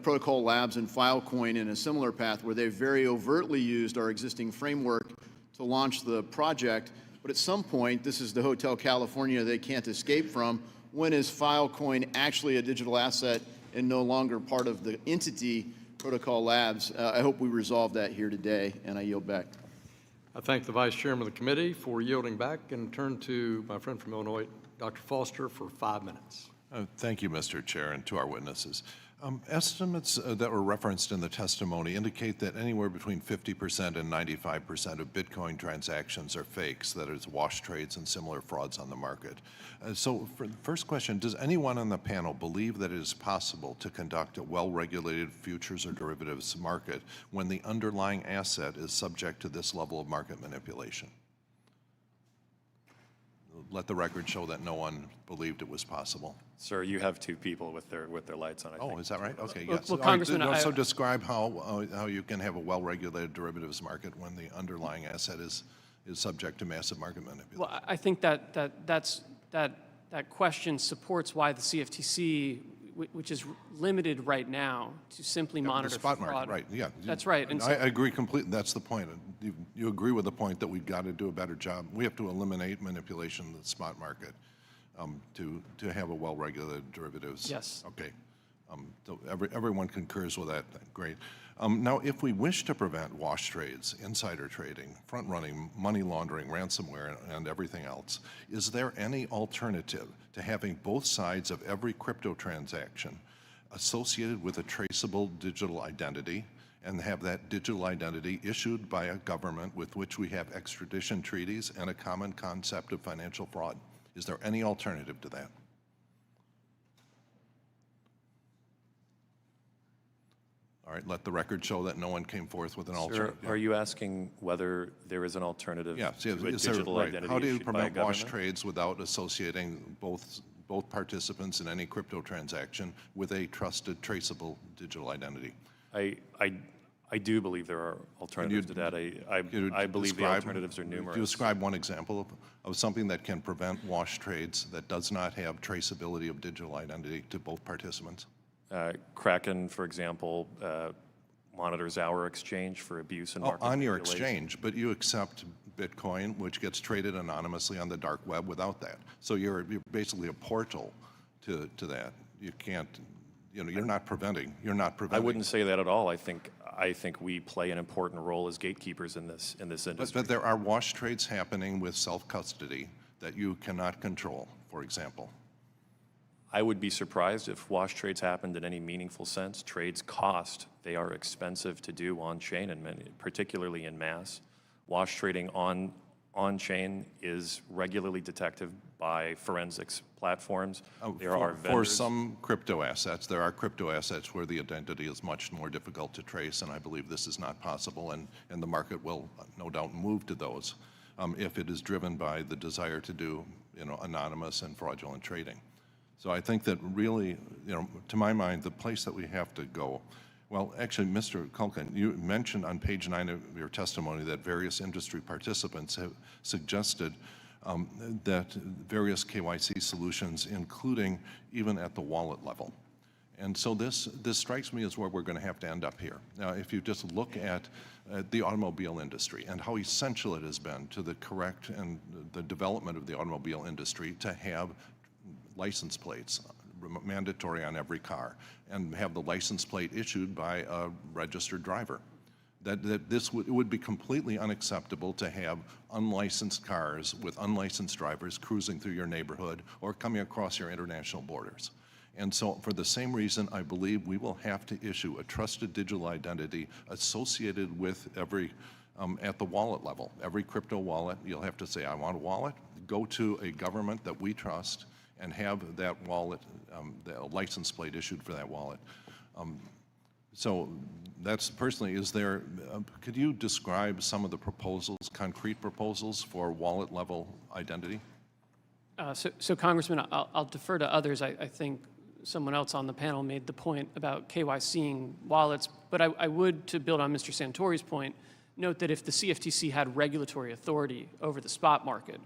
Protocol Labs and Filecoin in a similar path where they very overtly used our existing framework to launch the project. But at some point, this is the Hotel California they can't escape from. When is Filecoin actually a digital asset and no longer part of the entity Protocol Labs? I hope we resolve that here today, and I yield back. I thank the Vice Chairman of the committee for yielding back and turn to my friend from Illinois, Dr. Foster, for 5 minutes. Thank you, Mr. Chair, and to our witnesses. Estimates that were referenced in the testimony indicate that anywhere between 50% and 95% of Bitcoin transactions are fakes, that is, wash trades and similar frauds on the market. So for the first question, does anyone on the panel believe that it is possible to conduct a well-regulated futures or derivatives market when the underlying asset is subject to this level of market manipulation? Let the record show that no one believed it was possible. Sir, you have two people with their lights on. I think. Is that right? Okay, Well, yes. well, Congressman, So describe how you can have a well-regulated derivatives market when the underlying asset is subject to massive market manipulation. Well, I think that question supports why the CFTC, which is limited right now to simply monitor the spot fraud. market, right? Yeah, That's right. And I agree completely. That's the point. You agree with the point that we've got to do a better job. We have to eliminate manipulation in the spot market to have a well-regulated derivatives. Yes. Okay. So everyone concurs with that. Great. Now, if we wish to prevent wash trades, insider trading, front-running, money laundering, ransomware, and everything else, is there any alternative to having both sides of every crypto transaction associated with a traceable digital identity, and have that digital identity issued by a government with which we have extradition treaties and a common concept of financial fraud? Is there any alternative to that? All right, let the record show that no one came forth with an alternative. Sir, are you asking whether there is an alternative Yeah, to a digital identity how do you issued by a prevent wash government? trades without associating both participants in any crypto transaction with a trusted, traceable digital identity? I do believe there are alternatives to that. I believe the alternatives are numerous. Do you describe one example of something that can prevent wash trades that does not have traceability of digital identity to both participants? Kraken, for example, monitors our exchange for abuse and market on your manipulation. exchange, but you accept Bitcoin, which gets traded anonymously on the dark web without that. So you're basically a portal to that. You can't, you're not preventing. I wouldn't say that at all. I think we play an important role as gatekeepers in this industry. But there are wash trades happening with self-custody that you cannot control, for example. I would be surprised if wash trades happened in any meaningful sense. Trades cost. They are expensive to do on-chain, and particularly in mass. Wash trading on-chain is regularly detected by forensics platforms. There are vendors. For some crypto assets, there are crypto assets where the identity is much more difficult to trace, and I believe this is not possible, and the market will no doubt move to those if it is driven by the desire to do anonymous and fraudulent trading. So I think that really, to my mind, the place that we have to go, well, actually, Mr. Kulkin, you mentioned on page 9 of your testimony that various industry participants have suggested that various KYC solutions, including even at the wallet level. And so this strikes me as where we're going to have to end up here. Now, if you just look at the automobile industry and how essential it has been to the correct and the development of the automobile industry to have license plates mandatory on every car and have the license plate issued by a registered driver. It would be completely unacceptable to have unlicensed cars with unlicensed drivers cruising through your neighborhood or coming across your international borders. And so for the same reason, I believe we will have to issue a trusted digital identity associated with every, at the wallet level. Every crypto wallet, you'll have to say, I want a wallet, go to a government that we trust, and have that wallet, the license plate issued for that wallet. So that's personally, is there, could you describe some of the proposals, concrete proposals for wallet level identity? So Congressman, I'll defer to others. I think someone else on the panel made the point about KYCing wallets, but I would, to build on Mr. Santori's point, note that if the CFTC had regulatory authority over the spot market,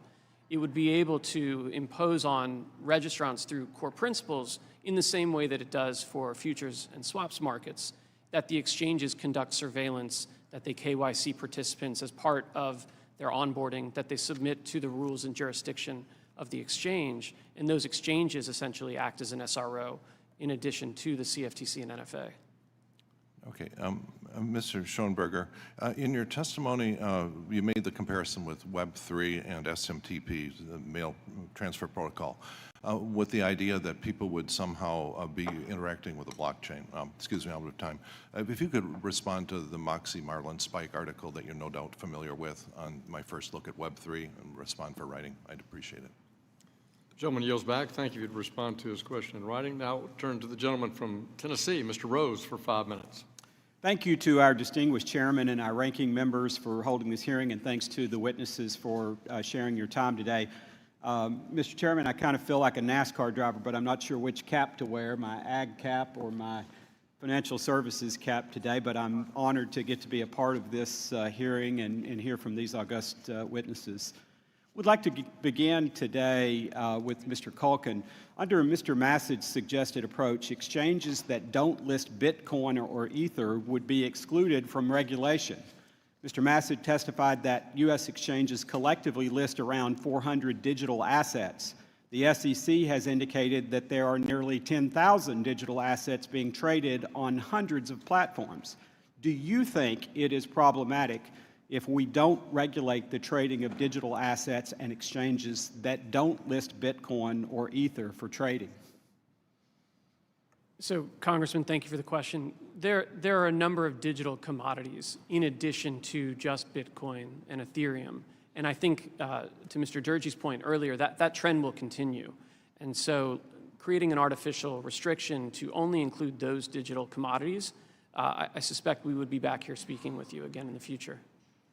it would be able to impose on registrants through core principles in the same way that it does for futures and swaps markets, that the exchanges conduct surveillance, that they KYC participants as part of their onboarding, that they submit to the rules and jurisdiction of the exchange, and those exchanges essentially act as an SRO in addition to the CFTC and NFA. Okay, Mr. Schoenberger, in your testimony, you made the comparison with Web3 and SMTP, the mail transfer protocol, with the idea that people would somehow be interacting with a blockchain. Excuse me, I'm out of time. If you could respond to the Moxie Marlin Spike article that you're no doubt familiar with on my first look at Web3 and respond for writing, I'd appreciate it. Gentleman yields back. Thank you. If you'd respond to his question in writing. Now we'll turn to the gentleman from Tennessee, Mr. Rose, for 5 minutes. Thank you to our distinguished chairman and our ranking members for holding this hearing, and thanks to the witnesses for sharing your time today. Mr. Chairman, I kind of feel like a NASCAR driver, but I'm not sure which cap to wear, my ag cap or my financial services cap today, but I'm honored to get to be a part of this hearing and hear from these august witnesses. We'd like to begin today with Mr. Kulkin. Under Mr. Massad's suggested approach, exchanges that don't list Bitcoin or Ether would be excluded from regulation. Mr. Massad testified that U.S. exchanges collectively list around 400 digital assets. The SEC has indicated that there are nearly 10,000 digital assets being traded on hundreds of platforms. Do you think it is problematic if we don't regulate the trading of digital assets and exchanges that don't list Bitcoin or Ether for trading? So, Congressman, thank you for the question. There are a number of digital commodities in addition to just Bitcoin and Ethereum. And I think, to Mr. Durgee's point earlier, that trend will continue. And so creating an artificial restriction to only include those digital commodities, I suspect we would be back here speaking with you again in the future.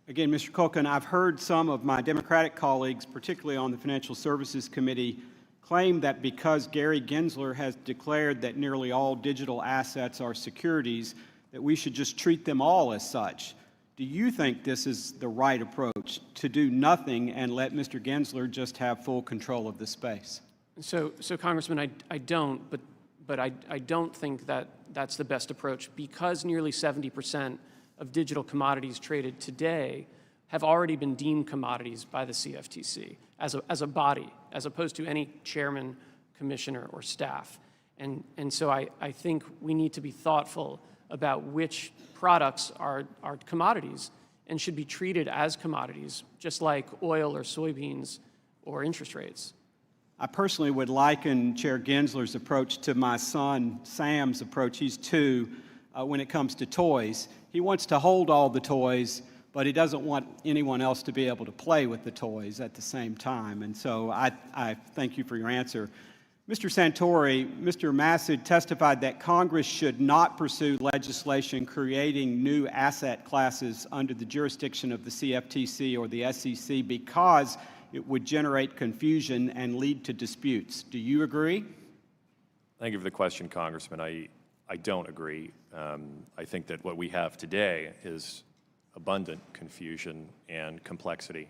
Again, Mr. Kulkin, I've heard some of my Democratic colleagues, particularly on the Financial Services Committee, claim that because Gary Gensler has declared that nearly all digital assets are securities, that we should just treat them all as such. Do you think this is the right approach, to do nothing and let Mr. Gensler just have full control of the space? So Congressman, I don't, but I don't think that that's the best approach, because nearly 70% of digital commodities traded today have already been deemed commodities by the CFTC as a body, as opposed to any chairman, commissioner, or staff. And so I think we need to be thoughtful about which products are commodities and should be treated as commodities, just like oil or soybeans or interest rates. I personally would liken Chair Gensler's approach to my son Sam's approach. He's 2 when it comes to toys. He wants to hold all the toys, but he doesn't want anyone else to be able to play with the toys at the same time. And so I thank you for your answer. Mr. Santori, Mr. Massad testified that Congress should not pursue legislation creating new asset classes under the jurisdiction of the CFTC or the SEC because it would generate confusion and lead to disputes. Do you agree? Thank you for the question, Congressman. I don't agree. I think that what we have today is abundant confusion and complexity.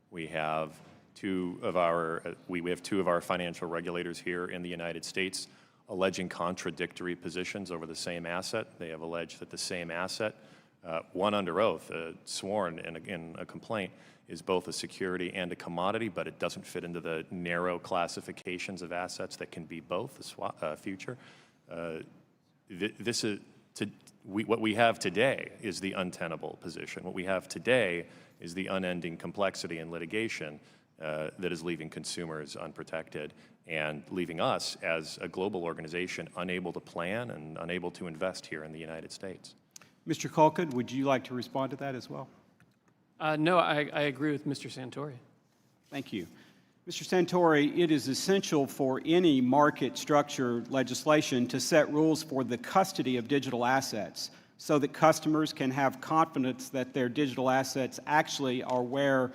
We have two of our financial regulators here in the United States alleging contradictory positions over the same asset. They have alleged that the same asset, one under oath, sworn in a complaint, is both a security and a commodity, but it doesn't fit into the narrow classifications of assets that can be both, a future. What we have today is the untenable position. What we have today is the unending complexity and litigation that is leaving consumers unprotected and leaving us as a global organization unable to plan and unable to invest here in the United States. Mr. Kulkin, would you like to respond to that as well? No, I agree with Mr. Santori. Thank you. Mr. Santori, it is essential for any market structure legislation to set rules for the custody of digital assets so that customers can have confidence that their digital assets actually are where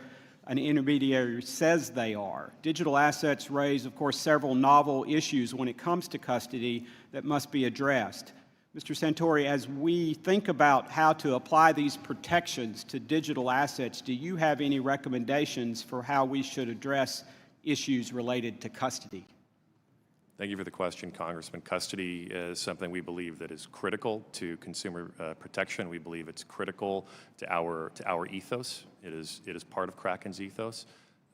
an intermediary says they are. Digital assets raise, of course, several novel issues when it comes to custody that must be addressed. Mr. Santori, as we think about how to apply these protections to digital assets, do you have any recommendations for how we should address issues related to custody? Thank you for the question, Congressman. Custody is something we believe that is critical to consumer protection. We believe it's critical to our ethos. It is part of Kraken's ethos.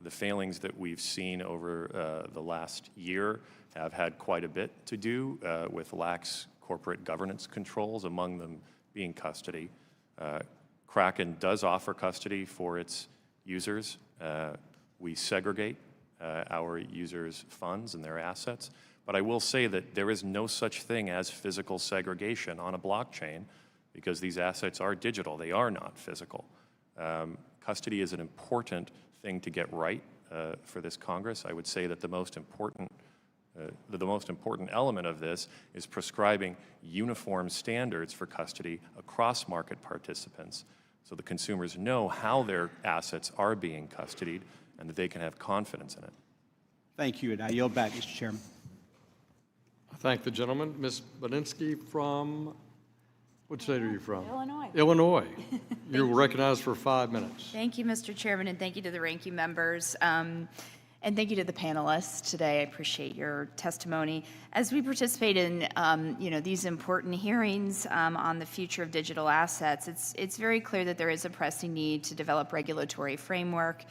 The failings that we've seen over the last year have had quite a bit to do with lax corporate governance controls, among them being custody. Kraken does offer custody for its users. We segregate our users' funds and their assets. But I will say that there is no such thing as physical segregation on a blockchain because these assets are digital. They are not physical. Custody is an important thing to get right for this Congress. I would say that the most important element of this is prescribing uniform standards for custody across market participants so the consumers know how their assets are being custodied and that they can have confidence in it. Thank you, and I yield back, Mr. Chairman. I thank the gentleman. Ms. Badinsky from, what state are you from? Illinois. Illinois. You're recognized for 5 minutes. Thank you, Mr. Chairman, and thank you to the ranking members. And thank you to the panelists today. I appreciate your testimony. As we participate in these important hearings on the future of digital assets, it's very clear that there is a pressing need to develop regulatory framework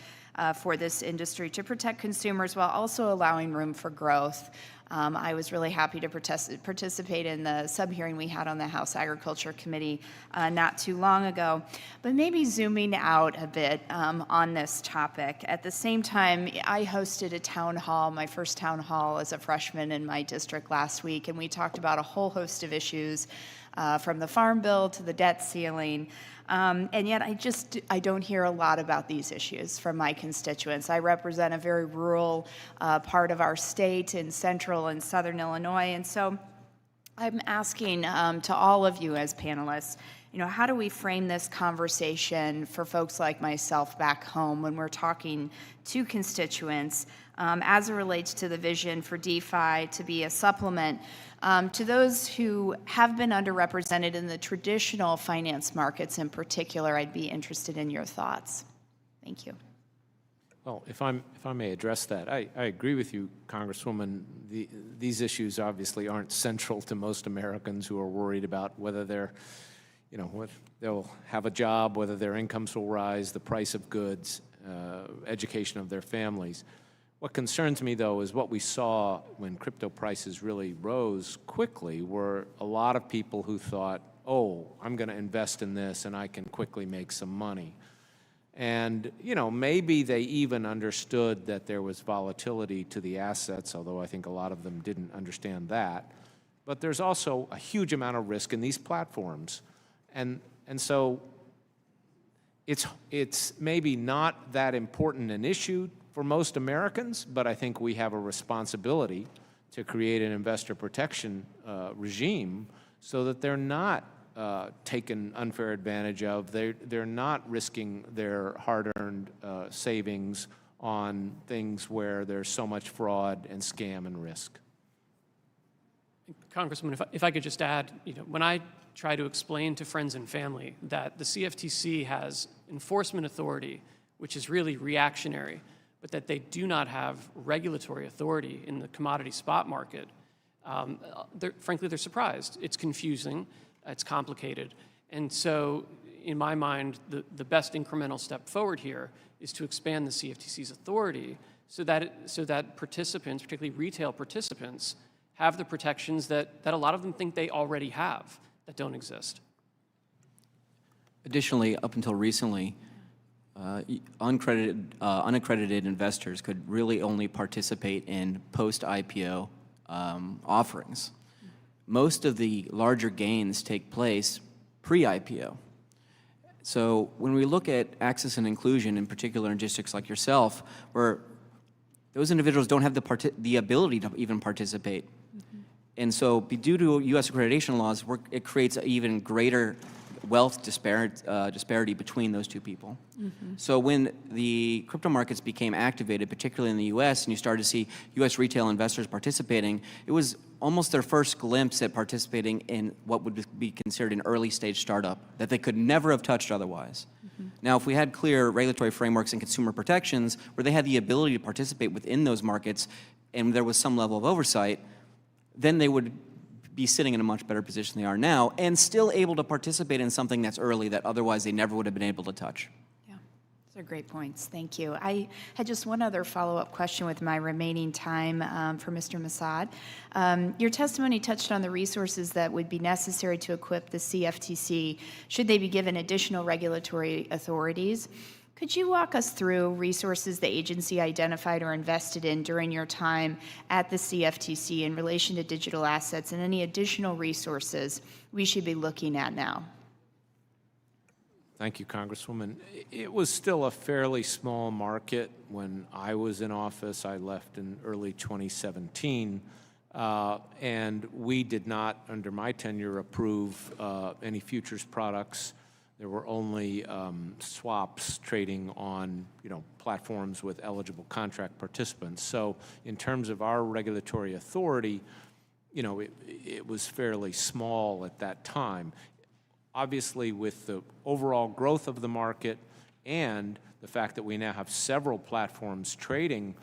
for this industry to protect consumers while also allowing room for growth. I was really happy to participate in the sub-hearing we had on the House Agriculture Committee not too long ago. But maybe zooming out a bit on this topic. At the same time, I hosted a town hall, my first town hall as a freshman in my district last week, and we talked about a whole host of issues from the Farm Bill to the debt ceiling. And yet I don't hear a lot about these issues from my constituents. I represent a very rural part of our state in central and southern Illinois. And so I'm asking to all of you as panelists, how do we frame this conversation for folks like myself back home when we're talking to constituents as it relates to the vision for DeFi to be a supplement to those who have been underrepresented in the traditional finance markets in particular? I'd be interested in your thoughts. Thank you. Well, if I may address that, I agree with you, Congresswoman. These issues obviously aren't central to most Americans who are worried about whether they'll have a job, whether their incomes will rise, the price of goods, education of their families. What concerns me, though, is what we saw when crypto prices really rose quickly were a lot of people who thought, oh, I'm going to invest in this and I can quickly make some money. And, maybe they even understood that there was volatility to the assets, although I think a lot of them didn't understand that. But there's also a huge amount of risk in these platforms. And so it's maybe not that important an issue for most Americans, but I think we have a responsibility to create an investor protection regime so that they're not taken unfair advantage of. They're not risking their hard-earned savings on things where there's so much fraud and scam and risk. Congressman, if I could just add, when I try to explain to friends and family that the CFTC has enforcement authority, which is really reactionary, but that they do not have regulatory authority in the commodity spot market, frankly, they're surprised. It's confusing, it's complicated. And so, in my mind, the best incremental step forward here is to expand the CFTC's authority so that participants, particularly retail participants, have the protections that a lot of them think they already have that don't exist. Additionally, up until recently, unaccredited investors could really only participate in post-IPO offerings. Most of the larger gains take place pre-IPO. So when we look at access and inclusion, in particular in districts like yourself, where those individuals don't have the ability to even participate. And so due to U.S. accreditation laws, it creates an even greater wealth disparity between those two people. So when the crypto markets became activated, particularly in the U.S., and you started to see U.S. retail investors participating, it was almost their first glimpse at participating in what would be considered an early stage startup that they could never have touched otherwise. Now, if we had clear regulatory frameworks and consumer protections where they had the ability to participate within those markets and there was some level of oversight, then they would be sitting in a much better position than they are now and still able to participate in something that's early that otherwise they never would have been able to touch. Those are great points. Thank you. I had just one other follow-up question with my remaining time for Mr. Massad. Your testimony touched on the resources that would be necessary to equip the CFTC should they be given additional regulatory authorities. Could you walk us through resources the agency identified or invested in during your time at the CFTC in relation to digital assets and any additional resources we should be looking at now? Thank you, Congresswoman. It was still a fairly small market when I was in office. I left in early 2017, and we did not, under my tenure, approve any futures products. There were only swaps trading on, platforms with eligible contract participants. So in terms of our regulatory authority, it was fairly small at that time. Obviously, with the overall growth of the market and the fact that we now have several platforms trading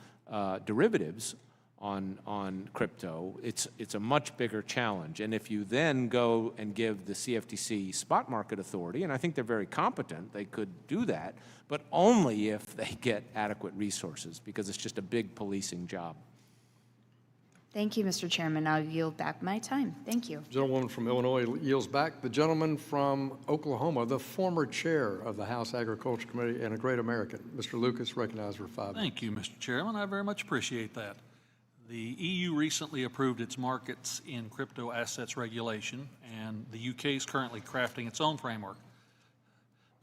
derivatives on crypto, it's a much bigger challenge. And if you then go and give the CFTC spot market authority, and I think they're very competent, they could do that, but only if they get adequate resources, because it's just a big policing job. Thank you, Mr. Chairman. I'll yield back my time. Thank you. Gentlewoman from Illinois yields back. The gentleman from Oklahoma, the former chair of the House Agriculture Committee and a great American, Mr. Lucas, recognized for 5 minutes. Thank you, Mr. Chairman. I very much appreciate that. The EU recently approved its markets in crypto assets regulation, and the UK is currently crafting its own framework.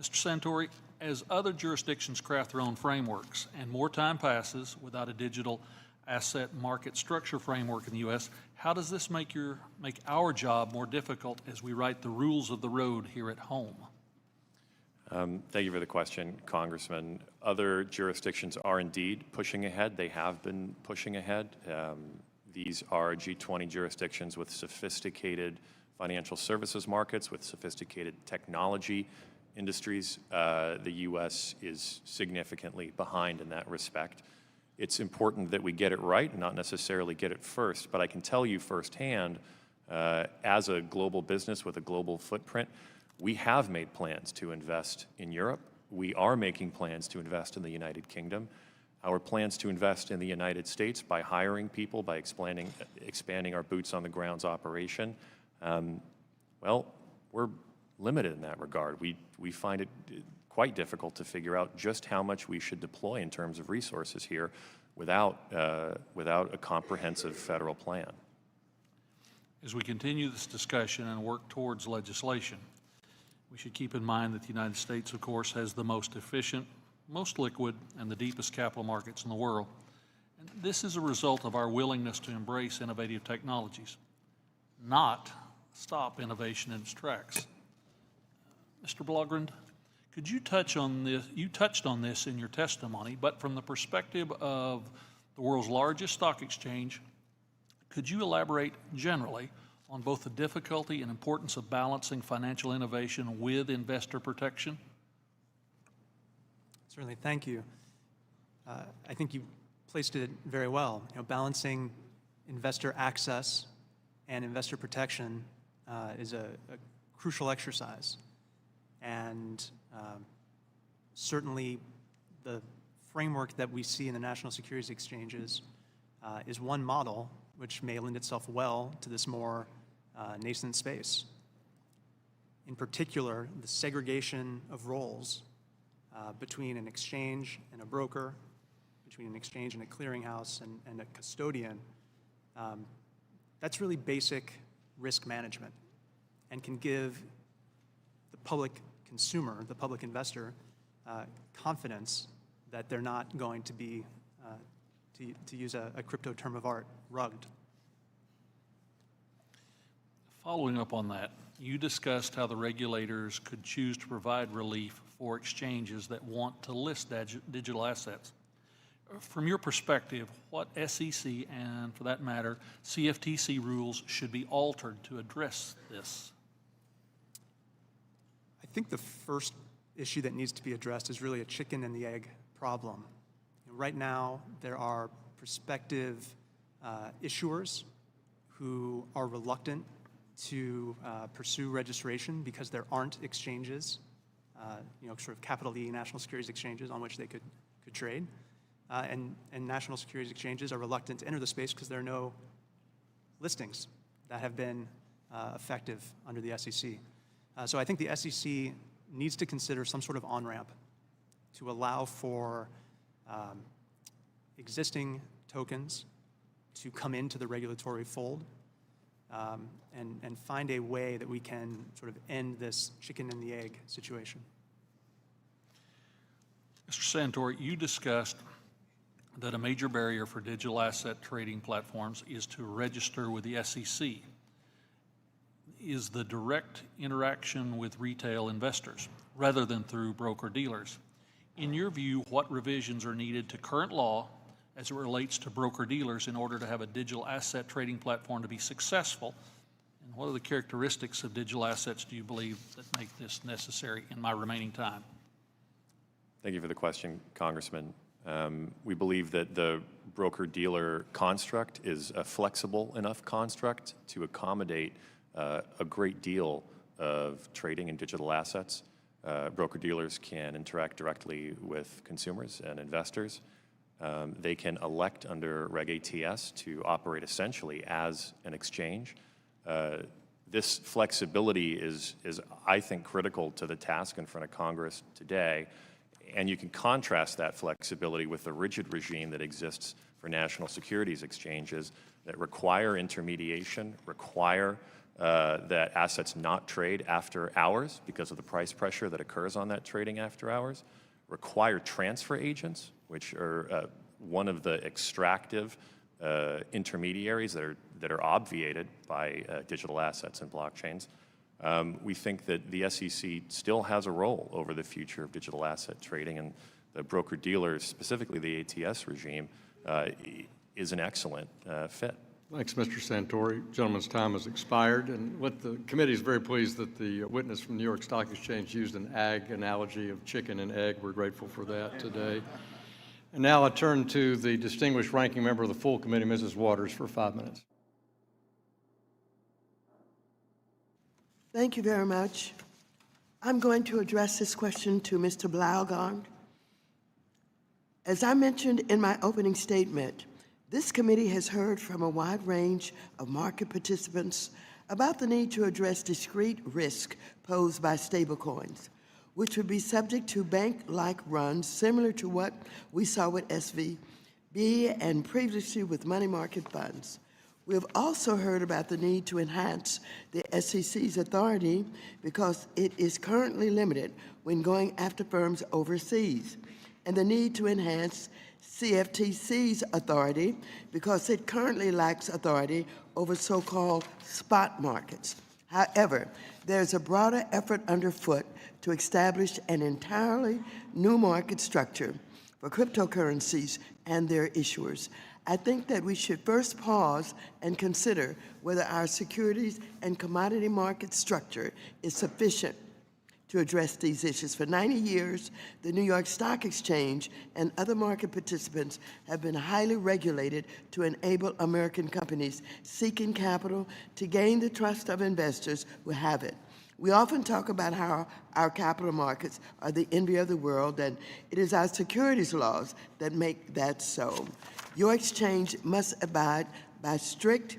Mr. Santori, as other jurisdictions craft their own frameworks and more time passes without a digital asset market structure framework in the U.S., how does this make our job more difficult as we write the rules of the road here at home? Thank you for the question, Congressman. Other jurisdictions are indeed pushing ahead. They have been pushing ahead. These are G20 jurisdictions with sophisticated financial services markets, with sophisticated technology industries. The U.S. is significantly behind in that respect. It's important that we get it right and not necessarily get it first, but I can tell you firsthand, as a global business with a global footprint, we have made plans to invest in Europe. We are making plans to invest in the United Kingdom. Our plans to invest in the United States by hiring people, by expanding our boots on the grounds operation, well, we're limited in that regard. We find it quite difficult to figure out just how much we should deploy in terms of resources here without a comprehensive federal plan. As we continue this discussion and work towards legislation, we should keep in mind that the United States, of course, has the most efficient, most liquid, and the deepest capital markets in the world. And this is a result of our willingness to embrace innovative technologies, not stop innovation in its tracks. Mr. Blogrand, could you touch on this? You touched on this in your testimony, but from the perspective of the world's largest stock exchange, could you elaborate generally on both the difficulty and importance of balancing financial innovation with investor protection? Certainly, thank you. I think you placed it very well. Balancing investor access and investor protection is a crucial exercise. And certainly the framework that we see in the national securities exchanges is one model which may lend itself well to this more nascent space. In particular, the segregation of roles between an exchange and a broker, between an exchange and a clearinghouse and a custodian, that's really basic risk management and can give the public consumer, the public investor, confidence that they're not going to be to use a crypto term of art, rugged. Following up on that, you discussed how the regulators could choose to provide relief for exchanges that want to list digital assets. From your perspective, what SEC and, for that matter, CFTC rules should be altered to address this? I think the first issue that needs to be addressed is really a chicken and the egg problem. Right now, there are prospective issuers who are reluctant to pursue registration because there aren't exchanges, sort of capital E national securities exchanges on which they could trade. And national securities exchanges are reluctant to enter the space because there are no listings that have been effective under the SEC. So I think the SEC needs to consider some sort of on-ramp to allow for existing tokens to come into the regulatory fold and find a way that we can sort of end this chicken and the egg situation. Mr. Santori, you discussed that a major barrier for digital asset trading platforms is to register with the SEC. Is the direct interaction with retail investors rather than through broker-dealers. In your view, what revisions are needed to current law as it relates to broker-dealers in order to have a digital asset trading platform to be successful? And what are the characteristics of digital assets do you believe that make this necessary in my remaining time? Thank you for the question, Congressman. We believe that the broker-dealer construct is a flexible enough construct to accommodate a great deal of trading in digital assets. Broker-dealers can interact directly with consumers and investors. They can elect under Reg ATS to operate essentially as an exchange. This flexibility is, I think, critical to the task in front of Congress today. And you can contrast that flexibility with the rigid regime that exists for national securities exchanges that require intermediation, require that assets not trade after hours because of the price pressure that occurs on that trading after hours, require transfer agents, which are one of the extractive intermediaries that are obviated by digital assets and blockchains. We think that the SEC still has a role over the future of digital asset trading, and the broker-dealers, specifically the ATS regime, is an excellent fit. Thanks, Mr. Santori. Gentleman's time has expired, and the committee is very pleased that the witness from the New York Stock Exchange used an ag analogy of chicken and egg. We're grateful for that today. And now I turn to the distinguished ranking member of the full committee, Mrs. Waters, for 5 minutes. Thank you very much. I'm going to address this question to Mr. Blundell. As I mentioned in my opening statement, this committee has heard from a wide range of market participants about the need to address discrete risk posed by stablecoins, which would be subject to bank-like runs similar to what we saw with SVB and previously with money market funds. We have also heard about the need to enhance the SEC's authority because it is currently limited when going after firms overseas, and the need to enhance CFTC's authority because it currently lacks authority over so-called spot markets. However, there's a broader effort underfoot to establish an entirely new market structure for cryptocurrencies and their issuers. I think that we should first pause and consider whether our securities and commodity market structure is sufficient to address these issues. For 90 years, the New York Stock Exchange and other market participants have been highly regulated to enable American companies seeking capital to gain the trust of investors who have it. We often talk about how our capital markets are the envy of the world, and it is our securities laws that make that so. Your exchange must abide by strict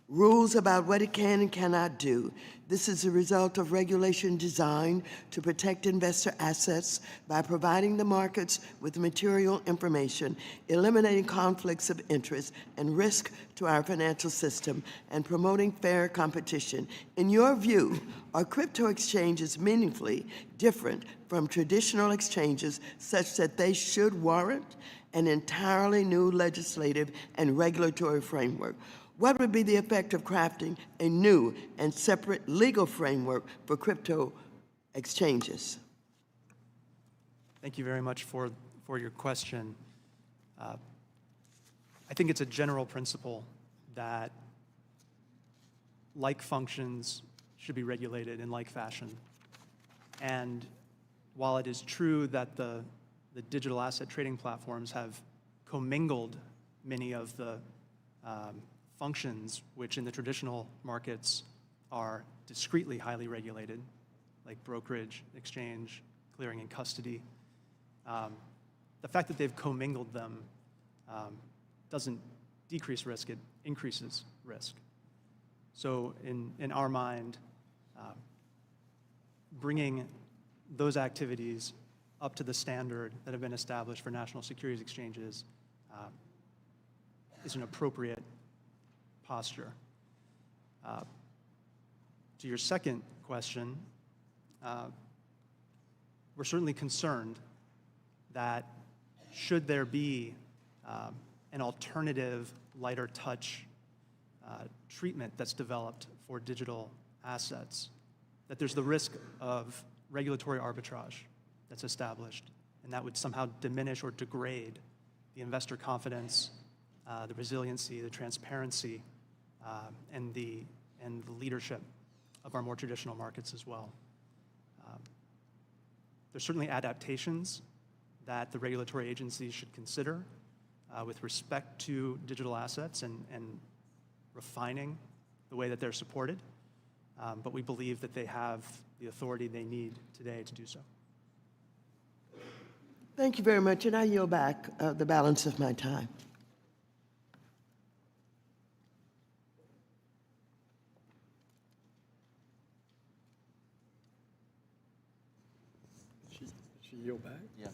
rules about what it can and cannot do. This is a result of regulation designed to protect investor assets by providing the markets with material information, eliminating conflicts of interest and risk to our financial system, and promoting fair competition. In your view, are crypto exchanges meaningfully different from traditional exchanges such that they should warrant an entirely new legislative and regulatory framework? What would be the effect of crafting a new and separate legal framework for crypto exchanges? Thank you very much for your question. I think it's a general principle that like functions should be regulated in like fashion. And while it is true that the digital asset trading platforms have commingled many of the functions which in the traditional markets are discretely highly regulated, like brokerage, exchange, clearing, and custody, the fact that they've commingled them doesn't decrease risk, it increases risk. So in our mind, bringing those activities up to the standard that have been established for national securities exchanges is an appropriate posture. To your second question, we're certainly concerned that should there be an alternative, lighter touch treatment that's developed for digital assets, that there's the risk of regulatory arbitrage that's established, and that would somehow diminish or degrade the investor confidence, the resiliency, the transparency, and the leadership of our more traditional markets as well. There's certainly adaptations that the regulatory agencies should consider with respect to digital assets and refining the way that they're supported, but we believe that they have the authority they need today to do so. Thank you very much, and I yield back the balance of my time. She yield back? Yeah.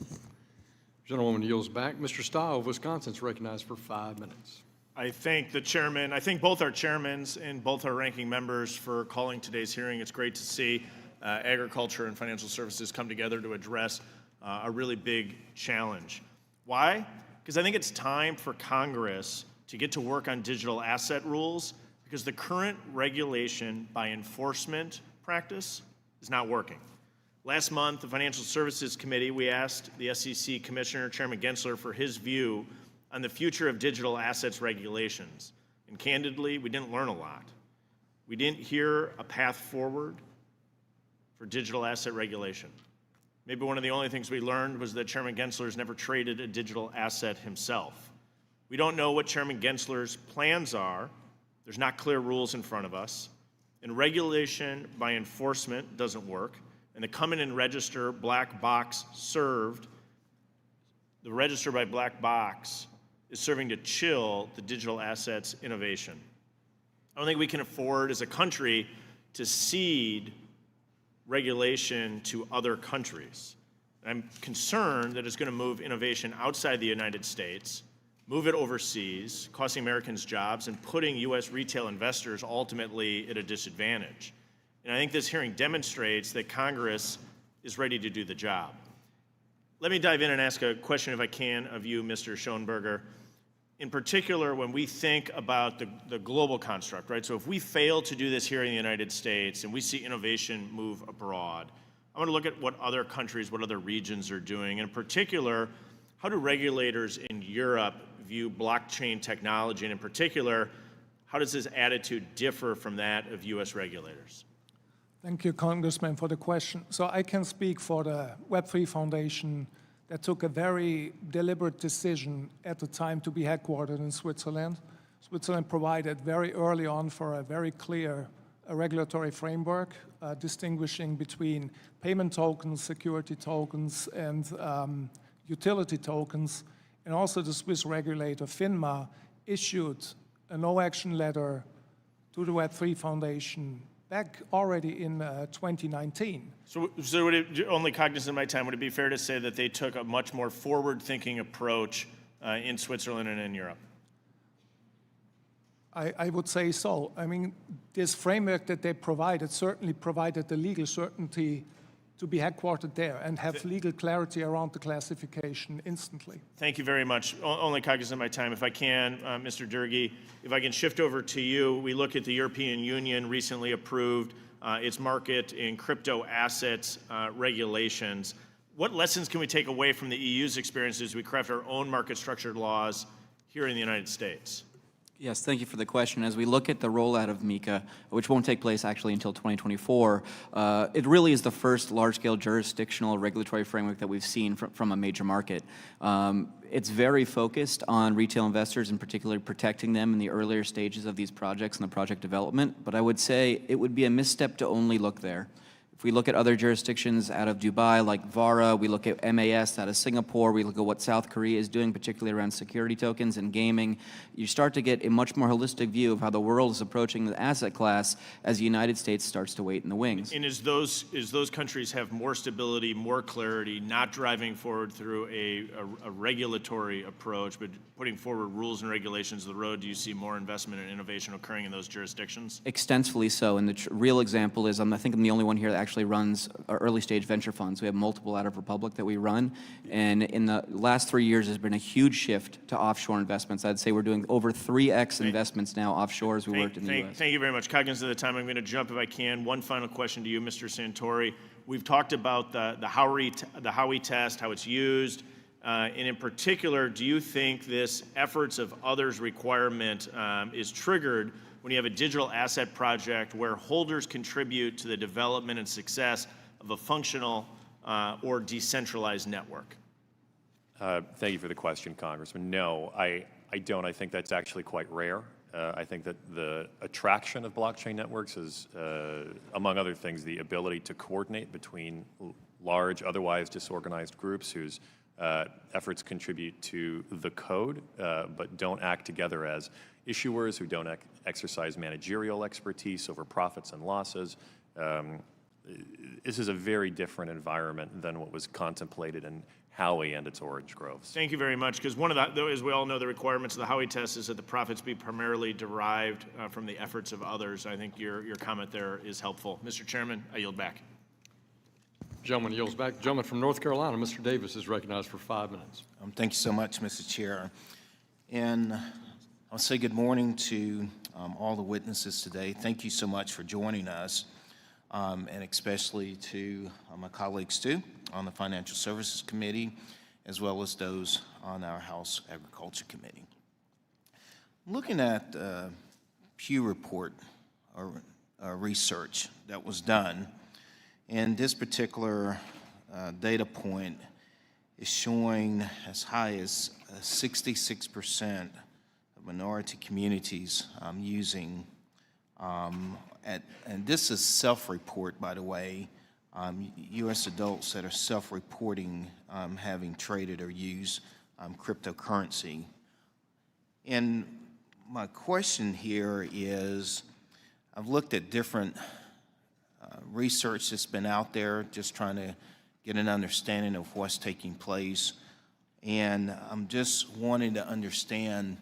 Gentlewoman yields back. Mr. Stahl of Wisconsin is recognized for 5 minutes. I thank the chairman. I thank both our chairmans and both our ranking members for calling today's hearing. It's great to see agriculture and financial services come together to address a really big challenge. Why? Because I think it's time for Congress to get to work on digital asset rules, because the current regulation by enforcement practice is not working. Last month, the Financial Services Committee, we asked the SEC Commissioner, Chairman Gensler, for his view on the future of digital assets regulations. And candidly, we didn't learn a lot. We didn't hear a path forward for digital asset regulation. Maybe one of the only things we learned was that Chairman Gensler's never traded a digital asset himself. We don't know what Chairman Gensler's plans are. There's not clear rules in front of us. And regulation by enforcement doesn't work. And the come in and register black box served, the register by black box is serving to chill the digital assets innovation. I don't think we can afford as a country to cede regulation to other countries. I'm concerned that it's going to move innovation outside the United States, move it overseas, costing Americans jobs, and putting U.S. retail investors ultimately at a disadvantage. And I think this hearing demonstrates that Congress is ready to do the job. Let me dive in and ask a question, if I can, of you, Mr. Schoenberger. In particular, when we think about the global construct, right? So if we fail to do this here in the United States and we see innovation move abroad, I want to look at what other countries, what other regions are doing. In particular, how do regulators in Europe view blockchain technology? And in particular, how does this attitude differ from that of U.S. regulators? Thank you, Congressman, for the question. So I can speak for the Web3 Foundation that took a very deliberate decision at the time to be headquartered in Switzerland. Switzerland provided very early on for a very clear regulatory framework, distinguishing between payment tokens, security tokens, and utility tokens. And also the Swiss regulator, FINMA, issued a no-action letter to the Web3 Foundation back already in 2019. So would it, only cognizant of my time, would it be fair to say that they took a much more forward-thinking approach in Switzerland and in Europe? I would say so. I mean, this framework that they provided certainly provided the legal certainty to be headquartered there and have legal clarity around the classification instantly. Thank you very much. Only cognizant of my time. If I can, Mr. Dury, if I can shift over to you, we look at the European Union recently approved its market in crypto assets regulations. What lessons can we take away from the EU's experience as we craft our own market structured laws here in the United States? Yes, thank you for the question. As we look at the rollout of MiCA, which won't take place actually until 2024, it really is the first large-scale jurisdictional regulatory framework that we've seen from a major market. It's very focused on retail investors, in particular protecting them in the earlier stages of these projects and the project development, but I would say it would be a misstep to only look there. If we look at other jurisdictions out of Dubai, like VARA, we look at MAS out of Singapore, we look at what South Korea is doing, particularly around security tokens and gaming, you start to get a much more holistic view of how the world is approaching the asset class as the United States starts to wait in the wings. And as those countries have more stability, more clarity, not driving forward through a regulatory approach, but putting forward rules and regulations of the road, do you see more investment and innovation occurring in those jurisdictions? Extensively so, and the real example is, I think I'm the only one here that actually runs early stage venture funds. We have multiple out of Republic that we run, and in the last 3 years there's been a huge shift to offshore investments. I'd say we're doing over 3x investments now offshore as we worked in the U.S. Thank you very much. Cognizant of the time, I'm going to jump if I can. One final question to you, Mr. Santori. We've talked about the Howey test, how it's used, and in particular, do you think this efforts of others requirement is triggered when you have a digital asset project where holders contribute to the development and success of a functional or decentralized network? Thank you for the question, Congressman. No, I don't. I think that's actually quite rare. I think that the attraction of blockchain networks is, among other things, the ability to coordinate between large, otherwise disorganized groups whose efforts contribute to the code, but don't act together as issuers, who don't exercise managerial expertise over profits and losses. This is a very different environment than what was contemplated in Howey and its orange groves. Thank you very much, because one of the, as we all know, the requirements of the Howey test is that the profits be primarily derived from the efforts of others. I think your comment there is helpful. Mr. Chairman, I yield back. Gentleman yields back. Gentleman from North Carolina, Mr. Davis, is recognized for 5 minutes. Thank you so much, Mr. Chair. And I'll say good morning to all the witnesses today. Thank you so much for joining us, and especially to my colleagues, too, on the Financial Services Committee, as well as those on our House Agriculture Committee. Looking at Pew report or research that was done, and this particular data point is showing as high as 66% of minority communities using, and this is self-report, by the way, U.S. adults that are self-reporting having traded or used cryptocurrency. And my question here is, I've looked at different research that's been out there, just trying to get an understanding of what's taking place. And I'm just wanting to understand,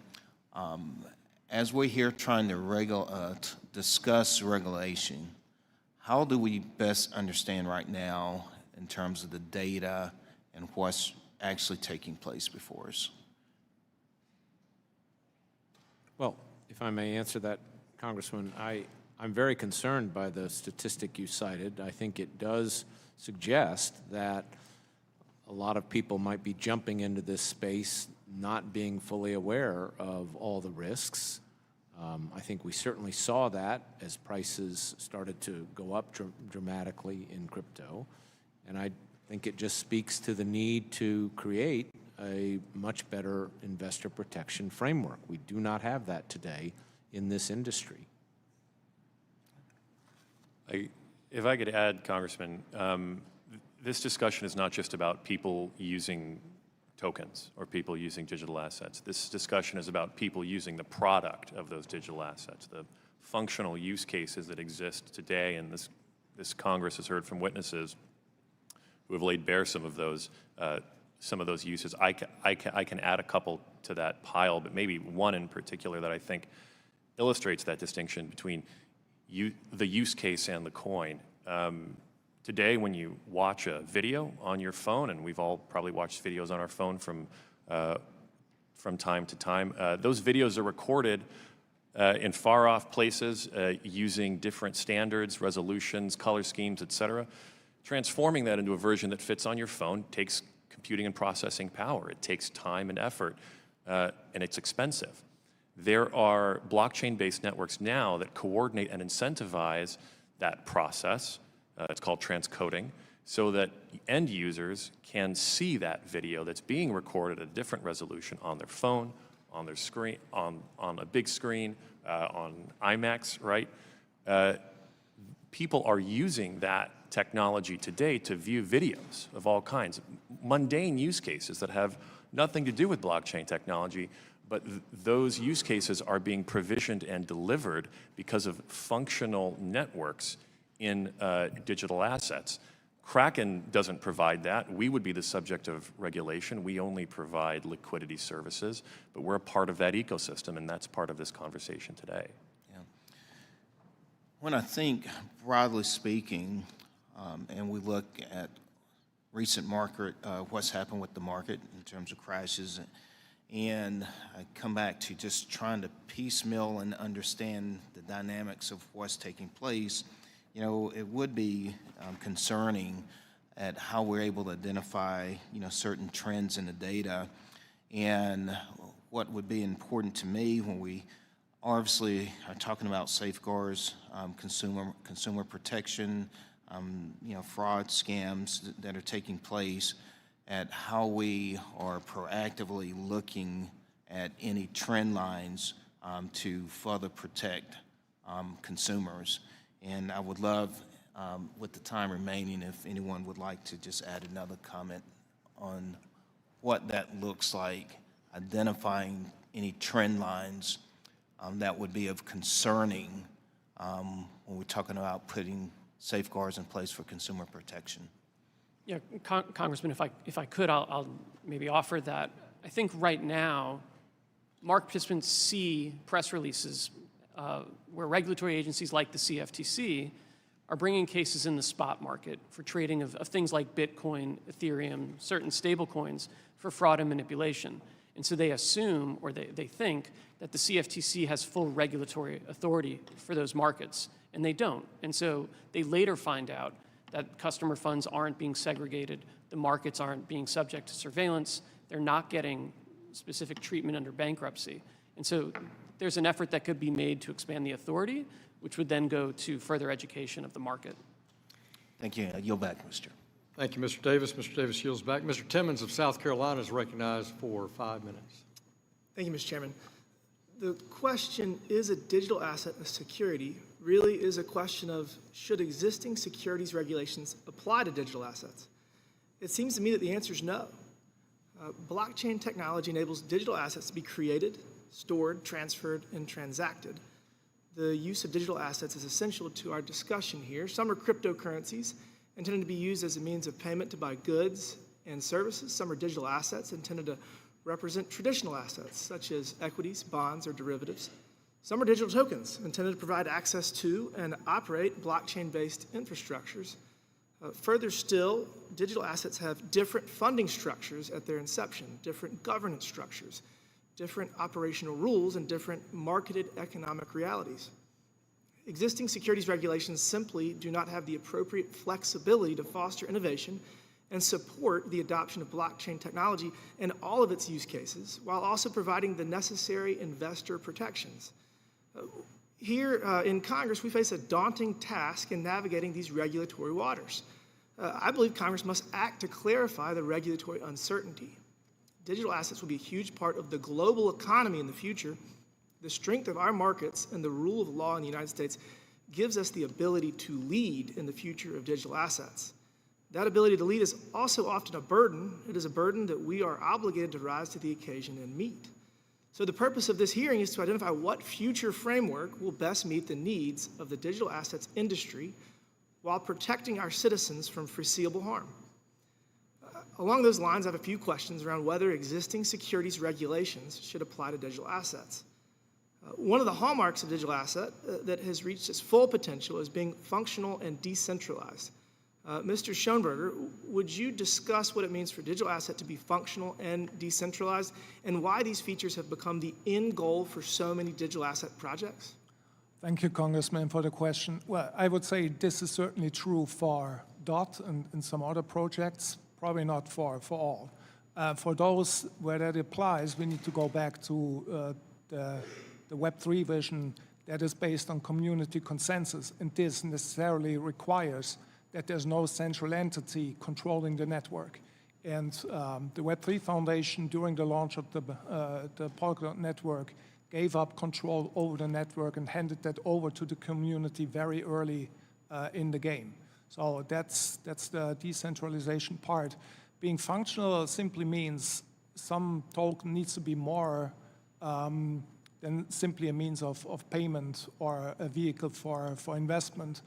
as we're here trying to discuss regulation, how do we best understand right now in terms of the data and what's actually taking place before us? Well, if I may answer that, Congressman, I'm very concerned by the statistic you cited. I think it does suggest that a lot of people might be jumping into this space not being fully aware of all the risks. I think we certainly saw that as prices started to go up dramatically in crypto. And I think it just speaks to the need to create a much better investor protection framework. We do not have that today in this industry. If I could add, Congressman, this discussion is not just about people using tokens or people using digital assets. This discussion is about people using the product of those digital assets, the functional use cases that exist today, and this Congress has heard from witnesses who have laid bare some of those uses. I can add a couple to that pile, but maybe one in particular that I think illustrates that distinction between the use case and the coin. To Today, when you watch a video on your phone, and we've all probably watched videos on our phone from time to time, those videos are recorded in far-off places using different standards, resolutions, color schemes, et cetera. Transforming that into a version that fits on your phone takes computing and processing power. It takes time and effort, and it's expensive. There are blockchain-based networks now that coordinate and incentivize that process. It's called transcoding, so that end users can see that video that's being recorded at a different resolution on their phone, on their screen, on a big screen, on IMAX, right? People are using that technology today to view videos of all kinds, mundane use cases that have nothing to do with blockchain technology, but those use cases are being provisioned and delivered because of functional networks in digital assets. Kraken doesn't provide that. We would be the subject of regulation. We only provide liquidity services, but we're a part of that ecosystem, and that's part of this conversation today. Yeah. When I think, broadly speaking, and we look at recent market, what's happened with the market in terms of crashes, and I come back to just trying to piecemeal and understand the dynamics of what's taking place, you know, it would be concerning at how we're able to identify, you know, certain trends in the data. And what would be important to me when we obviously are talking about safeguards, consumer protection, you know, fraud scams that are taking place, at how we are proactively looking at any trend lines to further protect consumers. And I would love, with the time remaining, if anyone would like to just add another comment on what that looks like, identifying any trend lines that would be of concerning when we're talking about putting safeguards in place for consumer protection. Yeah, Congressman, if I could, I'll maybe offer that. I think right now, market participants see press releases where regulatory agencies like the CFTC are bringing cases in the spot market for trading of things like Bitcoin, Ethereum, certain stable coins for fraud and manipulation. And so they assume, or they think, that the CFTC has full regulatory authority for those markets, and they don't. And so they later find out that customer funds aren't being segregated, the markets aren't being subject to surveillance, they're not getting specific treatment under bankruptcy. And so there's an effort that could be made to expand the authority, which would then go to further education of the market. Thank you. I yield back, Mr. Thank you, Mr. Davis. Mr. Davis yields back. Mr. Timmons of South Carolina is recognized for 5 minutes. Thank you, Mr. Chairman. The question, is a digital asset a security, really is a question of should existing securities regulations apply to digital assets? It seems to me that the answer is no. Blockchain technology enables digital assets to be created, stored, transferred, and transacted. The use of digital assets is essential to our discussion here. Some are cryptocurrencies intended to be used as a means of payment to buy goods and services. Some are digital assets intended to represent traditional assets, such as equities, bonds, or derivatives. Some are digital tokens intended to provide access to and operate blockchain-based infrastructures. Further still, digital assets have different funding structures at their inception, different governance structures, different operational rules, and different marketed economic realities. Existing securities regulations simply do not have the appropriate flexibility to foster innovation and support the adoption of blockchain technology in all of its use cases, while also providing the necessary investor protections. Here in Congress, we face a daunting task in navigating these regulatory waters. I believe Congress must act to clarify the regulatory uncertainty. Digital assets will be a huge part of the global economy in the future. The strength of our markets and the rule of law in the United States gives us the ability to lead in the future of digital assets. That ability to lead is also often a burden. It is a burden that we are obligated to rise to the occasion and meet. So the purpose of this hearing is to identify what future framework will best meet the needs of the digital assets industry while protecting our citizens from foreseeable harm. Along those lines, I have a few questions around whether existing securities regulations should apply to digital assets. One of the hallmarks of digital asset that has reached its full potential is being functional and decentralized. Mr. Schoenberger, would you discuss what it means for digital asset to be functional and decentralized, and why these features have become the end goal for so many digital asset projects? Thank you, Congressman, for the question. Well, I would say this is certainly true for DOT and some other projects, probably not for all. For those where that applies, we need to go back to the Web3 vision that is based on community consensus, and this necessarily requires that there's no central entity controlling the network. And the Web3 Foundation, during the launch of the Polkadot network, gave up control over the network and handed that over to the community very early in the game. So that's the decentralization part. Being functional simply means some token needs to be more than simply a means of payment or a vehicle for investment.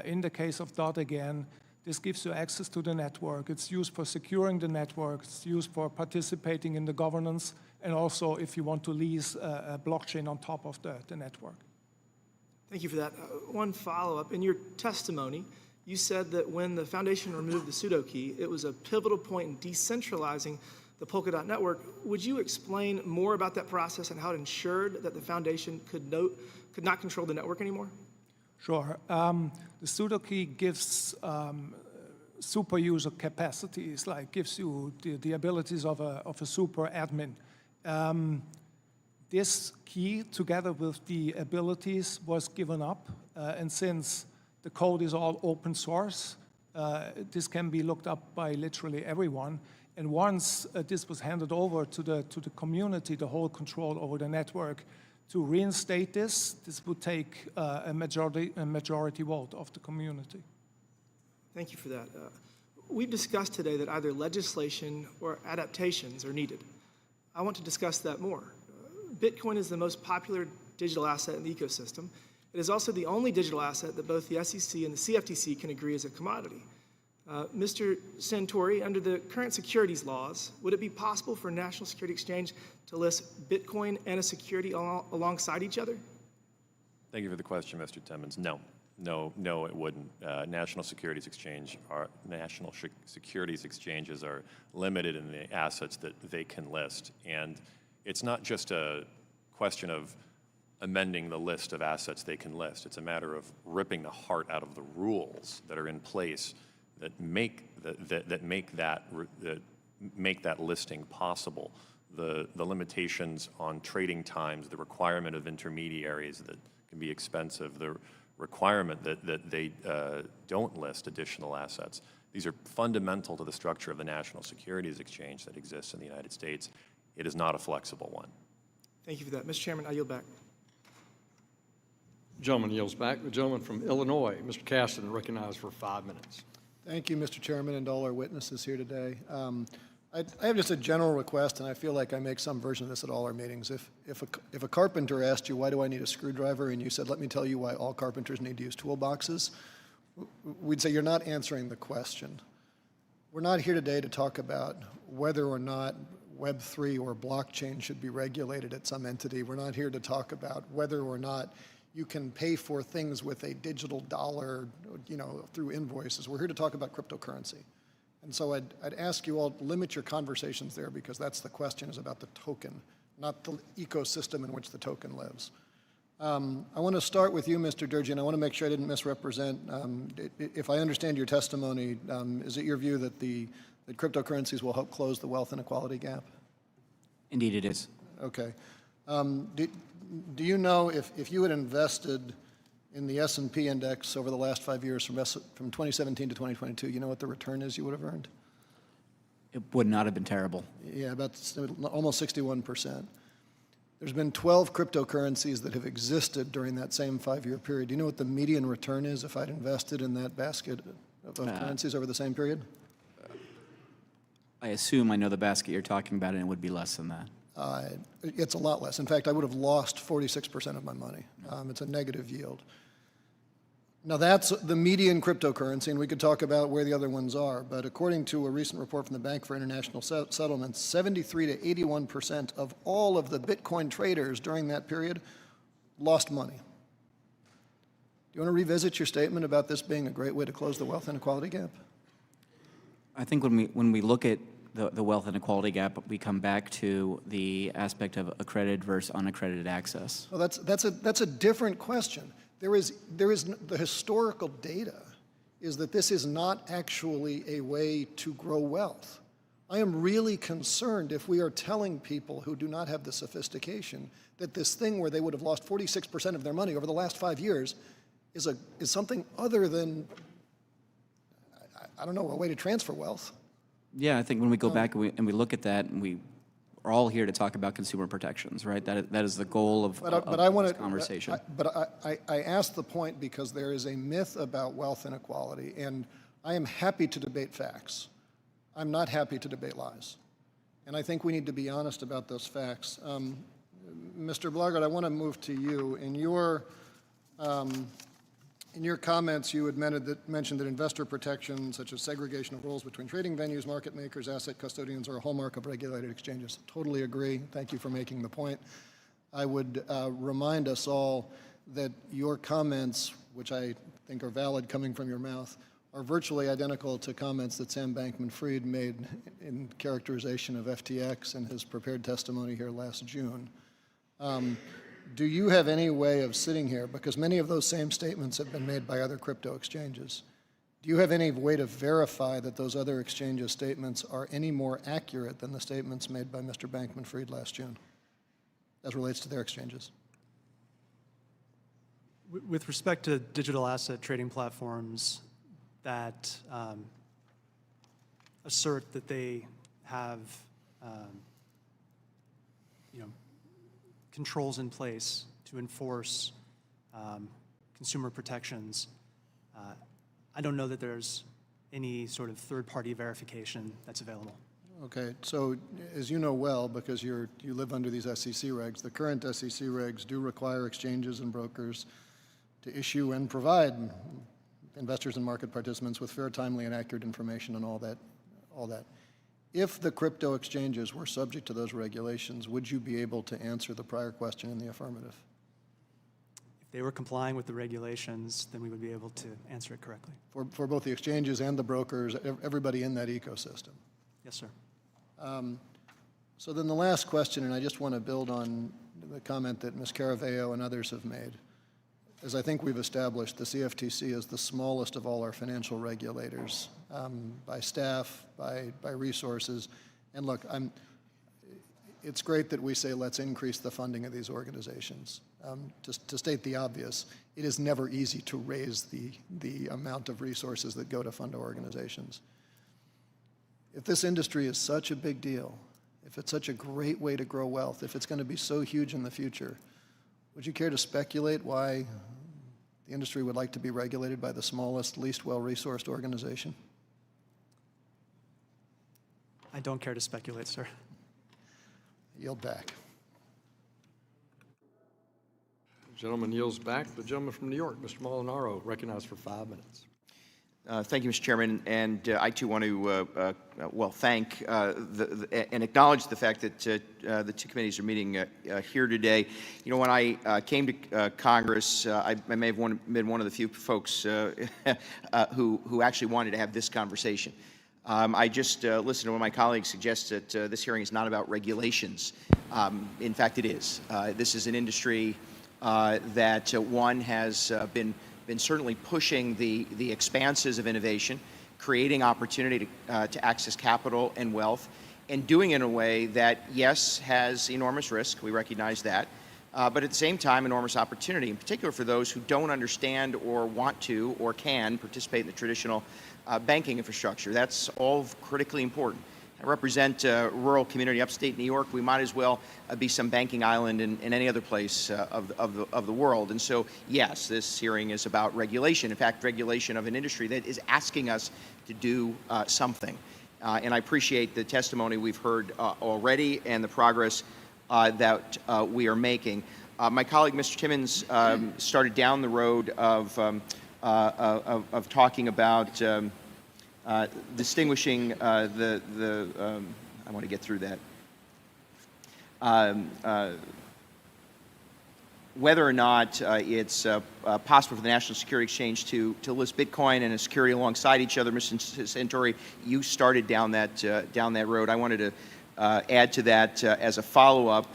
In the case of DOT, again, this gives you access to the network. It's used for securing the network. It's used for participating in the governance, and also if you want to lease a blockchain on top of the network. Thank you for that. One follow-up. In your testimony, you said that when the foundation removed the pseudo key, it was a pivotal point in decentralizing the Polkadot network. Would you explain more about that process and how it ensured that the foundation could not control the network anymore? Sure. The pseudo key gives super user capacities, like gives you the abilities of a super admin. This key, together with the abilities, was given up, and since the code is all open source, this can be looked up by literally everyone. And once this was handed over to the community, the whole control over the network, to reinstate this would take a majority vote of the community. Thank you for that. We've discussed today that either legislation or adaptations are needed. I want to discuss that more. Bitcoin is the most popular digital asset in the ecosystem. It is also the only digital asset that both the SEC and the CFTC can agree is a commodity. Mr. Santori, under the current securities laws, would it be possible for a national security exchange to list Bitcoin and a security alongside each other? Thank you for the question, Mr. Timmons. No, it wouldn't. National securities exchanges are limited in the assets that they can list, and it's not just a question of amending the list of assets they can list. It's a matter of ripping the heart out of the rules that are in place that make that listing possible. The limitations on trading times, the requirement of intermediaries that can be expensive, the requirement that they don't list additional assets. These are fundamental to the structure of the National Securities Exchange that exists in the United States. It is not a flexible one. Thank you for that. Mr. Chairman, I yield back. Gentleman yields back. The gentleman from Illinois, Mr. Cassidy, recognized for 5 minutes. Thank you, Mr. Chairman, and all our witnesses here today. I have just a general request, and I feel like I make some version of this at all our meetings. If a carpenter asked you, why do I need a screwdriver, and you said, let me tell you why all carpenters need to use toolboxes, we'd say you're not answering the question. We're not here today to talk about whether or not Web3 or blockchain should be regulated at some entity. We're not here to talk about whether or not you can pay for things with a digital dollar, through invoices. We're here to talk about cryptocurrency. And so I'd ask you all to limit your conversations there, because that's the question, is about the token, not the ecosystem in which the token lives. I want to start with you, Mr. Dury, and I want to make sure I didn't misrepresent. If I understand your testimony, is it your view that that cryptocurrencies will help close the wealth inequality gap? Indeed it is. Okay. Do you know if you had invested in the S&P index over the last 5 years from 2017 to 2022, you know what the return is you would have earned? It would not have been terrible. Yeah, about almost 61%. There's been 12 cryptocurrencies that have existed during that same 5-year period. Do you know what the median return is if I'd invested in that basket of currencies over the same period? I assume I know the basket you're talking about, and it would be less than that. It's a lot less. In fact, I would have lost 46% of my money. It's a negative yield. Now, that's the median cryptocurrency, and we could talk about where the other ones are, but according to a recent report from the Bank for International Settlements, 73 to 81% of all of the Bitcoin traders during that period lost money. you want to revisit your statement about this being a great way to close the wealth inequality gap? I think when we look at the wealth inequality gap, we come back to the aspect of accredited versus unaccredited access. Well, that's a different question. There is the historical data is that this is not actually a way to grow wealth. I am really concerned if we are telling people who do not have the sophistication that this thing where they would have lost 46% of their money over the last 5 years is something other than, I don't know, a way to transfer wealth. Yeah, I think when we go back and we look at that, and we are all here to talk about consumer protections, right? That is the goal of this conversation. I asked the point because there is a myth about wealth inequality, and I am happy to debate facts. I'm not happy to debate lies. And I think we need to be honest about those facts. Mr. Blundell, I want to move to you. In your comments, you had mentioned that investor protections, such as segregation of roles between trading venues, market makers, asset custodians, are a hallmark of regulated exchanges. Totally agree. Thank you for making the point. I would remind us all that your comments, which I think are valid coming from your mouth, are virtually identical to comments that Sam Bankman-Fried made in characterization of FTX in his prepared testimony here last June. Do you have any way of sitting here, because many of those same statements have been made by other crypto exchanges, do you have any way to verify that those other exchanges' statements are any more accurate than the statements made by Mr. Bankman-Fried last June, as relates to their exchanges? With respect to digital asset trading platforms that assert that they have controls in place to enforce consumer protections, I don't know that there's any sort of third-party verification that's available. Okay, so as you know well, because you live under these SEC regs, the current SEC regs do require exchanges and brokers to issue and provide investors and market participants with fair, timely, and accurate information on all that. If the crypto exchanges were subject to those regulations, would you be able to answer the prior question in the affirmative? If they were complying with the regulations, then we would be able to answer it correctly. For both the exchanges and the brokers, everybody in that ecosystem? Yes, sir. So then the last question, and I just want to build on the comment that Ms. Caraveo and others have made. As I think we've established, the CFTC is the smallest of all our financial regulators, by staff, by resources. And look, it's great that we say let's increase the funding of these organizations. Just to state the obvious, it is never easy to raise the amount of resources that go to fund our organizations. If this industry is such a big deal, if it's such a great way to grow wealth, if it's going to be so huge in the future, would you care to speculate why the industry would like to be regulated by the smallest, least well-resourced organization? I don't care to speculate, sir. Yield back. The gentleman yields back. The gentleman from New York, Mr. Molinaro, recognized for 5 minutes. Thank you, Mr. Chairman, and I too want to thank and acknowledge the fact that the two committees are meeting here today. You know, when I came to Congress, I may have been one of the few folks who actually wanted to have this conversation. I just listened to one of my colleagues suggest that this hearing is not about regulations. In fact, it is. This is an industry that one has been certainly pushing the expanses of innovation, creating opportunity to access capital and wealth, and doing it in a way that, yes, has enormous risk. We recognize that. But at the same time, enormous opportunity, in particular for those who don't understand or want to or can participate in the traditional banking infrastructure. That's all critically important. I represent a rural community upstate New York. We might as well be some banking island in any other place of the world. And so, yes, this hearing is about regulation. In fact, regulation of an industry that is asking us to do something. And I appreciate the testimony we've heard already and the progress that we are making. My colleague, Mr. Timmons, started down the road of talking about distinguishing I want to get through that. whether or not it's possible for the National Security Exchange to list Bitcoin and a security alongside each other. Mr. Santori, you started down that road. I wanted to add to that as a follow-up.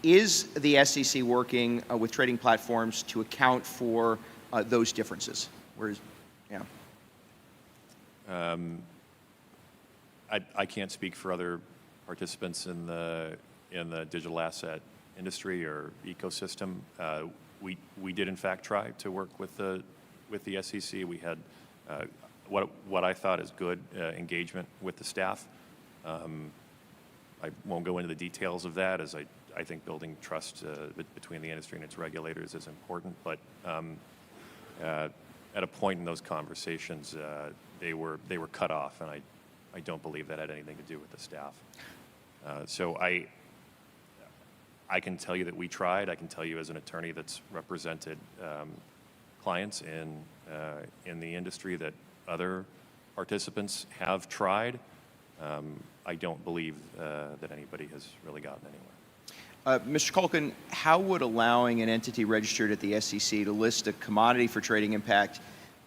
Is the SEC working with trading platforms to account for those differences? I can't speak for other participants in the digital asset industry or ecosystem. We did in fact try to work with the SEC. We had what I thought is good engagement with the staff. I won't go into the details of that, as I think building trust between the industry and its regulators is important. But at a point in those conversations, they were cut off, and I don't believe that had anything to do with the staff. So I can tell you that we tried. I can tell you as an attorney that's represented clients in the industry that other participants have tried. I don't believe that anybody has really gotten anywhere. Mr. Kulkin, how would allowing an entity registered at the SEC to list a commodity for trading impact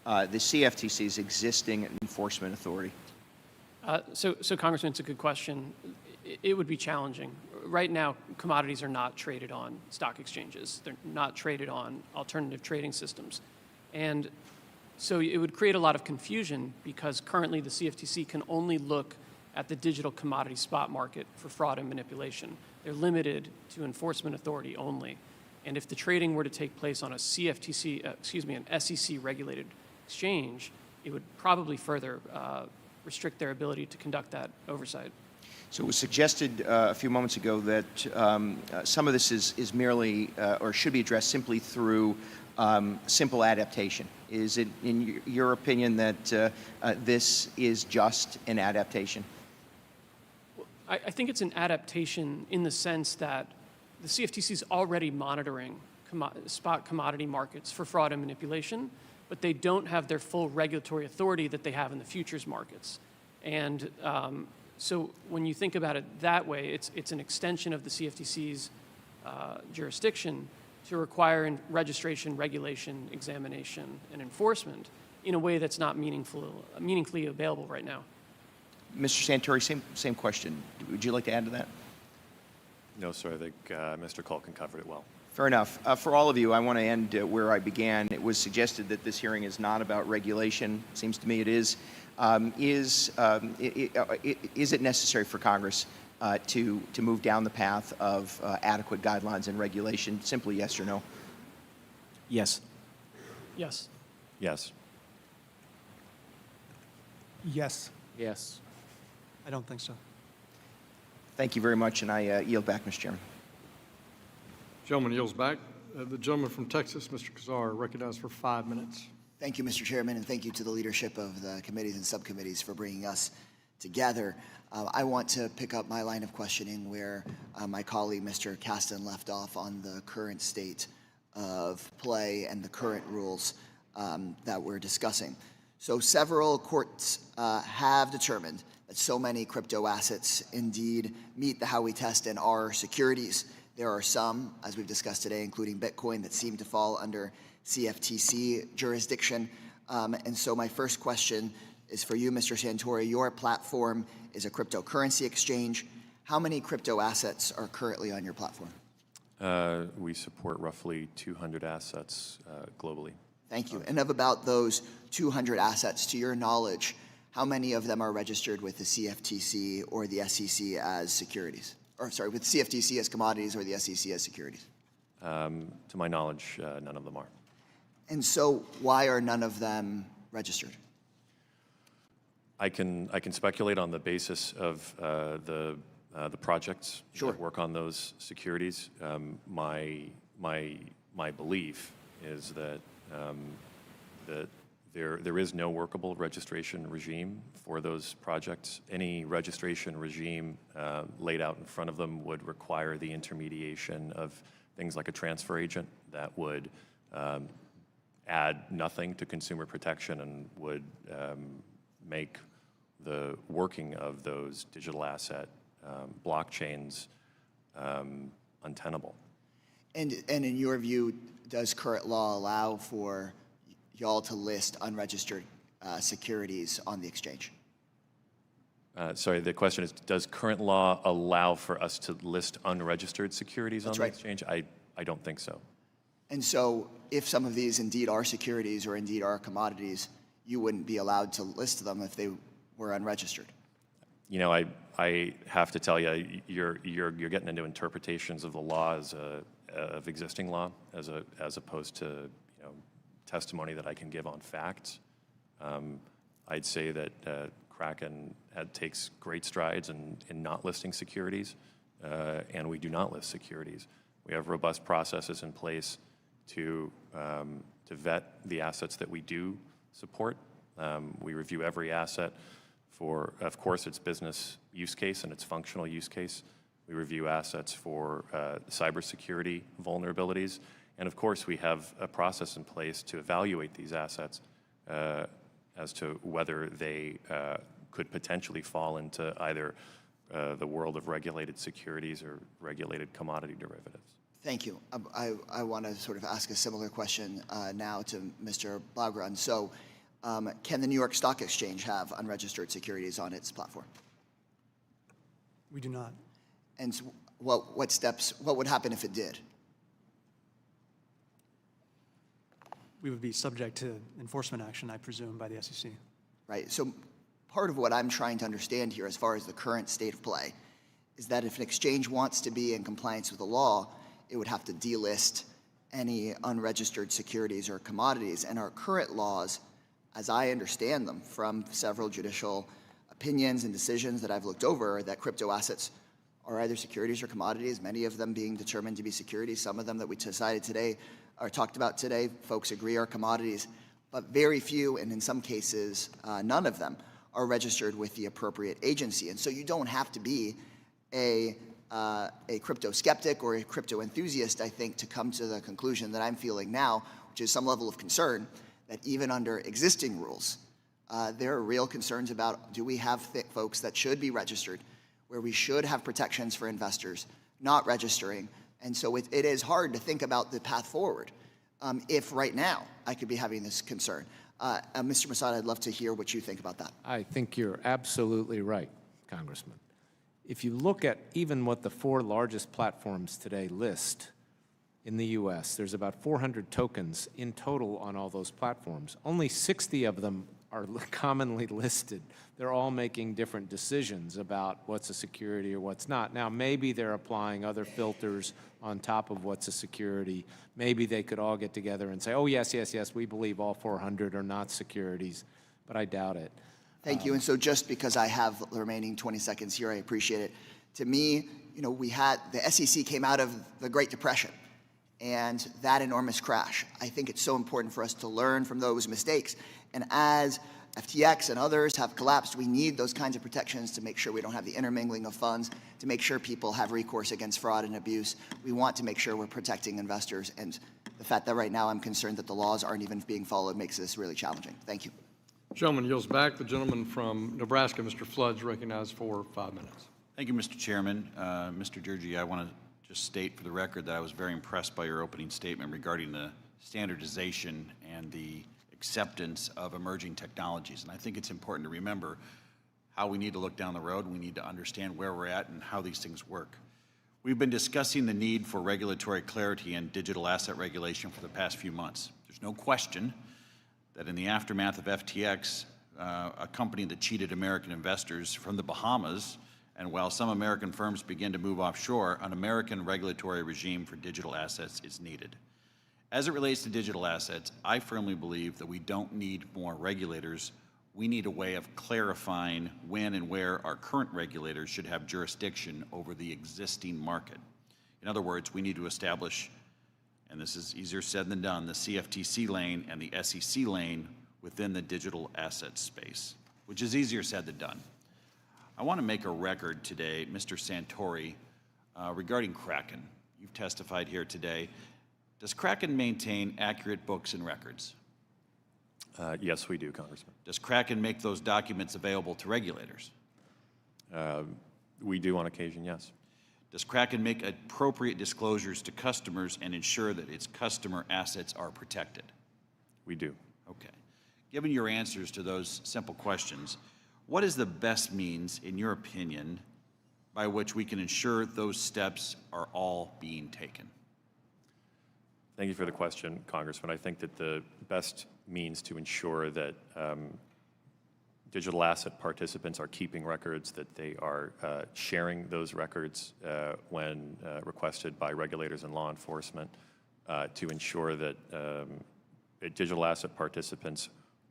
the CFTC's existing enforcement authority? So Congressman, it's a good question. It would be challenging. Right now, commodities are not traded on stock exchanges. They're not traded on alternative trading systems. And so it would create a lot of confusion because currently the CFTC can only look at the digital commodity spot market for fraud and manipulation. They're limited to enforcement authority only. And if the trading were to take place on a CFTC, an SEC regulated exchange, it would probably further restrict their ability to conduct that oversight. So it was suggested a few moments ago that some of this is merely or should be addressed simply through simple adaptation. Is it, in your opinion, that this is just an adaptation? I think it's an adaptation in the sense that the CFTC is already monitoring spot commodity markets for fraud and manipulation, but they don't have their full regulatory authority that they have in the futures markets. And so when you think about it that way, it's an extension of the CFTC's jurisdiction to require registration, regulation, examination, and enforcement in a way that's not meaningfully available right now. Mr. Santori, same question. Would you like to add to that? No, sir. I think Mr. Kulkin covered it well. Fair enough. For all of you, I want to end where I began. It was suggested that this hearing is not about regulation. Seems to me it is. Is it necessary for Congress to move down the path of adequate guidelines and regulation? Simply yes or no? Yes. Yes. Yes. Yes. Yes. I don't think so. Thank you very much, and I yield back, Mr. Chairman. Gentleman yields back. The gentleman from Texas, Mr. Kazar, recognized for 5 minutes. Thank you, Mr. Chairman, and thank you to the leadership of the committees and subcommittees for bringing us together. I want to pick up my line of questioning where my colleague, Mr. Kasten, left off on the current state of play and the current rules that we're discussing. So several courts have determined that so many crypto assets indeed meet the Howey test and are securities. There are some, as we've discussed today, including Bitcoin, that seem to fall under CFTC jurisdiction. And so my first question is for you, Mr. Santori. Your platform is a cryptocurrency exchange. How many crypto assets are currently on your platform? We support roughly 200 assets globally. Thank you. And of about those 200 assets, to your knowledge, how many of them are registered with the CFTC or the SEC as securities? Or sorry, with CFTC as commodities or the SEC as securities? To my knowledge, none of them are. And so why are none of them registered? I can speculate on the basis of the projects that work on those securities. My belief is that there is no workable registration regime for those projects. Any registration regime laid out in front of them would require the intermediation of things like a transfer agent that would add nothing to consumer protection and would make the working of those digital asset blockchains untenable. And in your view, does current law allow for y'all to list unregistered securities on the exchange? Sorry, the question is, does current law allow for us to list unregistered securities on the exchange? I don't think so. And so if some of these indeed are securities or indeed are commodities, you wouldn't be allowed to list them if they were unregistered? You know, I have to tell you, you're getting into interpretations of the law of existing law as opposed to testimony that I can give on facts. I'd say that Kraken takes great strides in not listing securities, and we do not list securities. We have robust processes in place to vet the assets that we do support. We review every asset for, of course, its business use case and its functional use case. We review assets for cybersecurity vulnerabilities. And of course, we have a process in place to evaluate these assets as to whether they could potentially fall into either the world of regulated securities or regulated commodity derivatives. Thank you. I want to sort of ask a similar question now to Mr. Blaugrund. So can the New York Stock Exchange have unregistered securities on its platform? We do not. And so what would happen if it did? We would be subject to enforcement action, I presume, by the SEC. Right. So part of what I'm trying to understand here as far as the current state of play is that if an exchange wants to be in compliance with the law, it would have to delist any unregistered securities or commodities. And our current laws, as I understand them from several judicial opinions and decisions that I've looked over, that crypto assets are either securities or commodities, many of them being determined to be securities, some of them that we decided today or talked about today, folks agree are commodities, but very few, and in some cases, none of them are registered with the appropriate agency. And so you don't have to be a crypto skeptic or a crypto enthusiast, I think, to come to the conclusion that I'm feeling now, which is some level of concern that even under existing rules, there are real concerns about, do we have folks that should be registered, where we should have protections for investors, not registering. And so it is hard to think about the path forward if right now I could be having this concern. Mr. Massad, I'd love to hear what you think about that. I think you're absolutely right, Congressman. If you look at even what the 4 largest platforms today list in the U.S., there's about 400 tokens in total on all those platforms. Only 60 of them are commonly listed. They're all making different decisions about what's a security or what's not. Now, maybe they're applying other filters on top of what's a security. Maybe they could all get together and say, oh, yes, yes, yes, we believe all 400 are not securities, but I doubt it. Thank you. And so just because I have the remaining 20 seconds here, I appreciate it. To me, we had the SEC came out of the Great Depression and that enormous crash. I think it's so important for us to learn from those mistakes. And as FTX and others have collapsed, we need those kinds of protections to make sure we don't have the intermingling of funds, to make sure people have recourse against fraud and abuse. We want to make sure we're protecting investors. And the fact that right now I'm concerned that the laws aren't even being followed makes this really challenging. Thank you. Gentleman yields back. The gentleman from Nebraska, Mr. Flood's recognized for 5 minutes. Thank you, Mr. Chairman. Mr. Dury, I want to just state for the record that I was very impressed by your opening statement regarding the standardization and the acceptance of emerging technologies. And I think it's important to remember how we need to look down the road. We need to understand where we're at and how these things work. We've been discussing the need for regulatory clarity and digital asset regulation for the past few months. There's no question that in the aftermath of FTX, a company that cheated American investors from the Bahamas, and while some American firms begin to move offshore, an American regulatory regime for digital assets is needed. As it relates to digital assets, I firmly believe that we don't need more regulators. We need a way of clarifying when and where our current regulators should have jurisdiction over the existing market. In other words, we need to establish, and this is easier said than done, the CFTC lane and the SEC lane within the digital asset space, which is easier said than done. I want to make a record today, Mr. Santori, regarding Kraken. You've testified here today. Does Kraken maintain accurate books and records? Yes, we do, Congressman. Does Kraken make those documents available to regulators? We do on occasion, yes. Does Kraken make appropriate disclosures to customers and ensure that its customer assets are protected? We do. Okay. Given your answers to those simple questions, what is the best means, in your opinion, by which we can ensure those steps are all being taken? Thank you for the question, Congressman. I think that the best means to ensure that digital asset participants are keeping records, that they are sharing those records when requested by regulators and law enforcement, to ensure that digital asset participants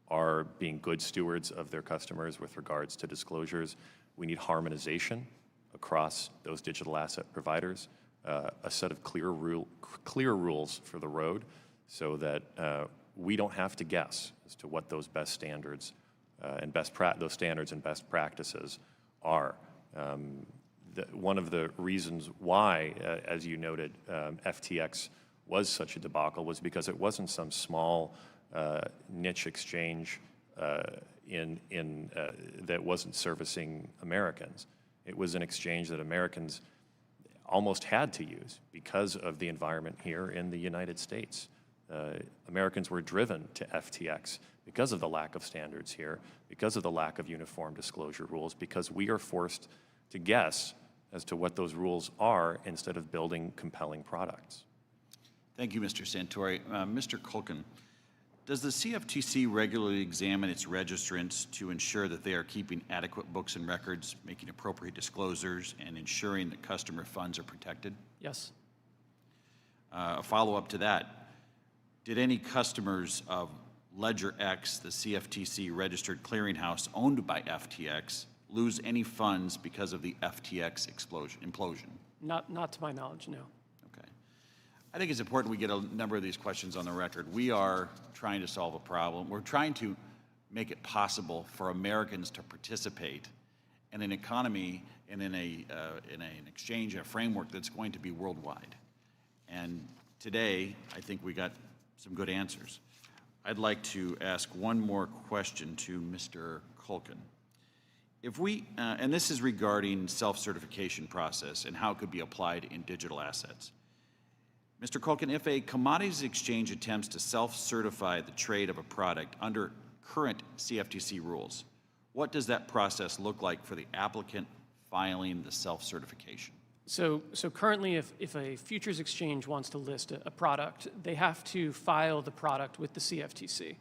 are being good stewards of their customers with regards to disclosures. We need harmonization across those digital asset providers, a set of clear rules for the road, so that we don't have to guess as to what those best standards and those standards and best practices are. One of the reasons why, as you noted, FTX was such a debacle was because it wasn't some small niche exchange that wasn't servicing Americans. It was an exchange that Americans almost had to use because of the environment here in the United States. Americans were driven to FTX because of the lack of standards here, because of the lack of uniform disclosure rules, because we are forced to guess as to what those rules are instead of building compelling products. Thank you, Mr. Santori. Mr. Kulkin, does the CFTC regularly examine its registrants to ensure that they are keeping adequate books and records, making appropriate disclosures, and ensuring that customer funds are protected? Yes. A follow-up to that, did any customers of LedgerX, the CFTC registered clearinghouse owned by FTX, lose any funds because of the FTX implosion? Not to my knowledge, no. Okay. I think it's important we get a number of these questions on the record. We are trying to solve a problem. We're trying to make it possible for Americans to participate in an economy and in an exchange, a framework that's going to be worldwide. And today, I think we got some good answers. I'd like to ask one more question to Mr. Kulkin. If we, and this is regarding self-certification process and how it could be applied in digital assets. Mr. Kulkin, if a commodities exchange attempts to self-certify the trade of a product under current CFTC rules, what does that process look like for the applicant filing the self-certification? So currently, if a futures exchange wants to list a product, they have to file the product with the CFTC.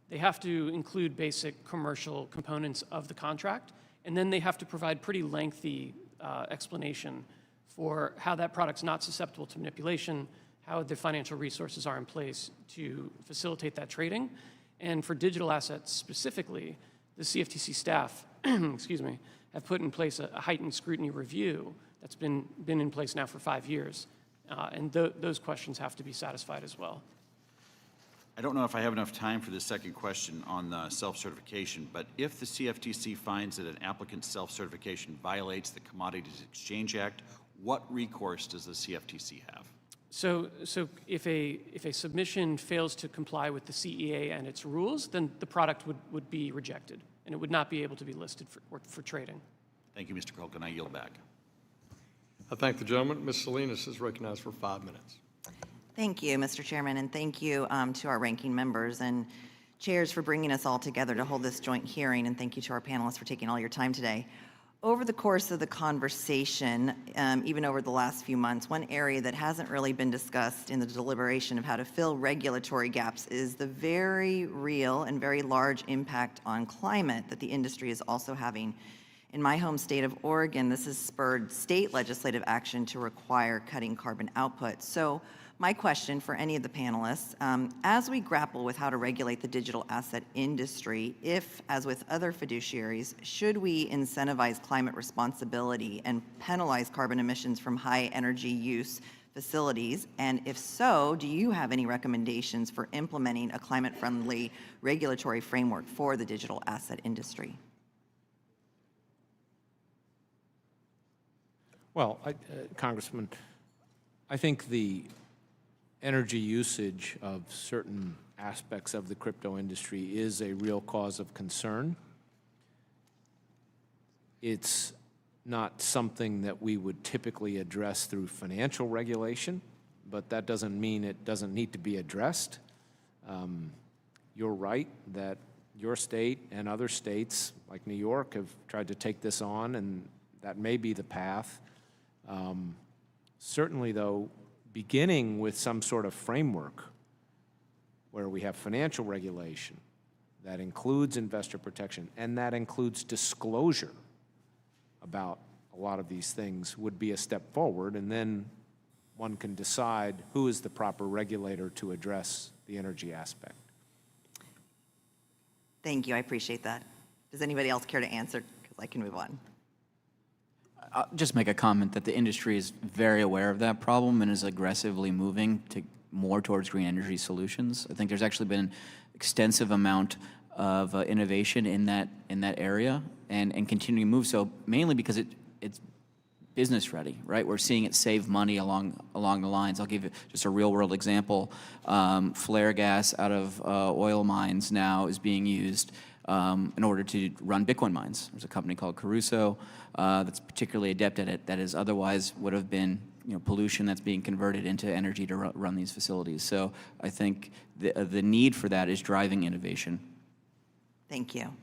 They have to include basic commercial components of the contract, and then they have to provide pretty lengthy explanation for how that product's not susceptible to manipulation, how the financial resources are in place to facilitate that trading. And for digital assets specifically, the CFTC staff, excuse me, have put in place a heightened scrutiny review that's been in place now for 5 years. And those questions have to be satisfied as well. I don't know if I have enough time for the second question on the self-certification, but if the CFTC finds that an applicant's self-certification violates the Commodities Exchange Act, what recourse does the CFTC have? So if a submission fails to comply with the CEA and its rules, then the product would be rejected, and it would not be able to be listed for trading. Thank you, Mr. Kulkin. I yield back. I thank the gentleman. Ms. Salinas is recognized for 5 minutes. Thank you, Mr. Chairman, and thank you to our ranking members and chairs for bringing us all together to hold this joint hearing, and thank you to our panelists for taking all your time today. Over the course of the conversation, even over the last few months, one area that hasn't really been discussed in the deliberation of how to fill regulatory gaps is the very real and very large impact on climate that the industry is also having. In my home state of Oregon, this has spurred state legislative action to require cutting carbon output. So my question for any of the panelists, as we grapple with how to regulate the digital asset industry, if, as with other fiduciaries, should we incentivize climate responsibility and penalize carbon emissions from high energy use facilities? And if so, do you have any recommendations for implementing a climate-friendly regulatory framework for the digital asset industry? Well, Congressman, I think the energy usage of certain aspects of the crypto industry is a real cause of concern. It's not something that we would typically address through financial regulation, but that doesn't mean it doesn't need to be addressed. You're right that your state and other states like New York have tried to take this on, and that may be the path. Certainly, though, beginning with some sort of framework where we have financial regulation that includes investor protection and that includes disclosure about a lot of these things would be a step forward, and then one can decide who is the proper regulator to address the energy aspect. Thank you, I appreciate that. Does anybody else care to answer? Because I can move on. I'll just make a comment that the industry is very aware of that problem and is aggressively moving to more towards green energy solutions. I think there's actually been an extensive amount of innovation in that area and continuing to move so, mainly because it's business ready, right? We're seeing it save money along the lines. I'll give you just a real world example. Flare gas out of oil mines now is being used in order to run Bitcoin mines. There's a company called Caruso that's particularly adept at it that is otherwise would have been pollution that's being converted into energy to run these facilities. So I think the need for that is driving innovation. Thank you.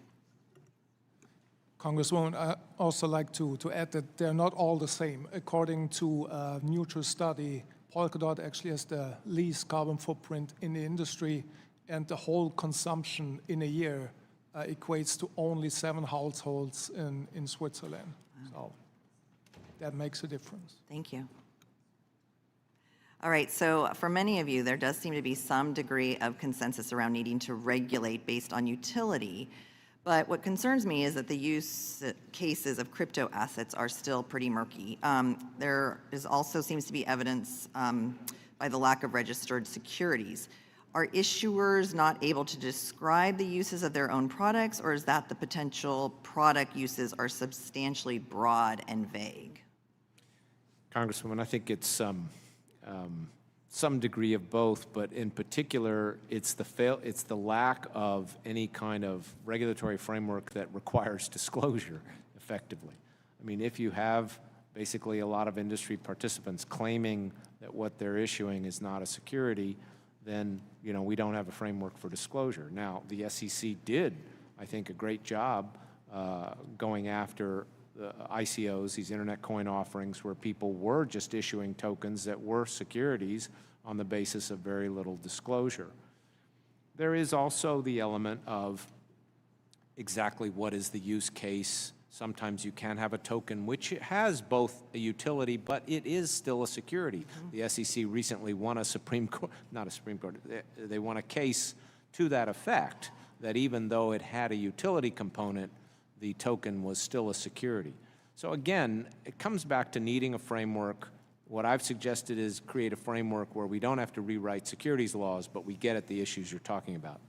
Congresswoman, I also like to add that they're not all the same. According to a mutual study, Polkadot actually has the least carbon footprint in the industry, and the whole consumption in a year equates to only 7 households in Switzerland. So that makes a difference. Thank you. All right, so for many of you, there does seem to be some degree of consensus around needing to regulate based on utility. But what concerns me is that the use cases of crypto assets are still pretty murky. There is also seems to be evidence by the lack of registered securities. Are issuers not able to describe the uses of their own products, or is that the potential product uses are substantially broad and vague? Congresswoman, I think it's some degree of both, but in particular, it's the lack of any kind of regulatory framework that requires disclosure effectively. I mean, if you have basically a lot of industry participants claiming that what they're issuing is not a security, then we don't have a framework for disclosure. Now, the SEC did, I think, a great job going after the ICOs, these internet coin offerings, where people were just issuing tokens that were securities on the basis of very little disclosure. There is also the element of exactly what is the use case. Sometimes you can have a token which has both a utility, but it is still a security. Mm-hmm. The SEC recently won they won a case to that effect, that even though it had a utility component, the token was still a security. So again, it comes back to needing a framework. What I've suggested is create a framework where we don't have to rewrite securities laws, but we get at the issues you're talking about.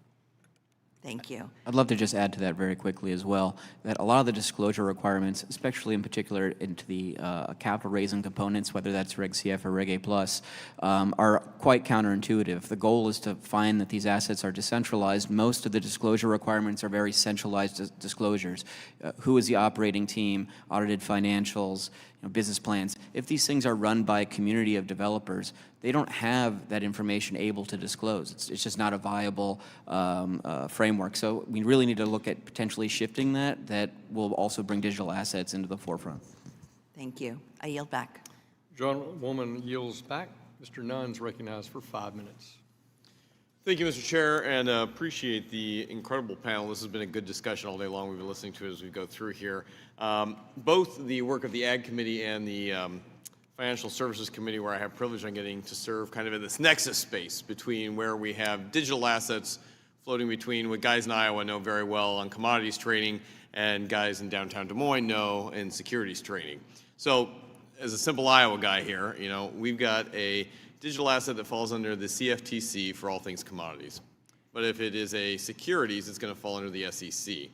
Thank you. I'd love to just add to that very quickly as well, that a lot of the disclosure requirements, especially in particular into the capital raising components, whether that's Reg CF or Reg A+, are quite counterintuitive. The goal is to find that these assets are decentralized. Most of the disclosure requirements are very centralized disclosures. Who is the operating team, audited financials, business plans. If these things are run by a community of developers, they don't have that information able to disclose. It's just not a viable framework. So we really need to look at potentially shifting that. That will also bring digital assets into the forefront. Thank you. I yield back. Gentlewoman yields back. Mr. Nunn's recognized for 5 minutes. Thank you, Mr. Chair, and appreciate the incredible panel. This has been a good discussion all day long. We've been listening to it as we go through here. Both the work of the Ag Committee and the Financial Services Committee, where I have privilege on getting to serve kind of in this nexus space between where we have digital assets floating between what guys in Iowa know very well on commodities trading and guys in downtown Des Moines know in securities trading. So as a simple Iowa guy here, we've got a digital asset that falls under the CFTC for all things commodities. But if it is a securities, it's going to fall under the SEC.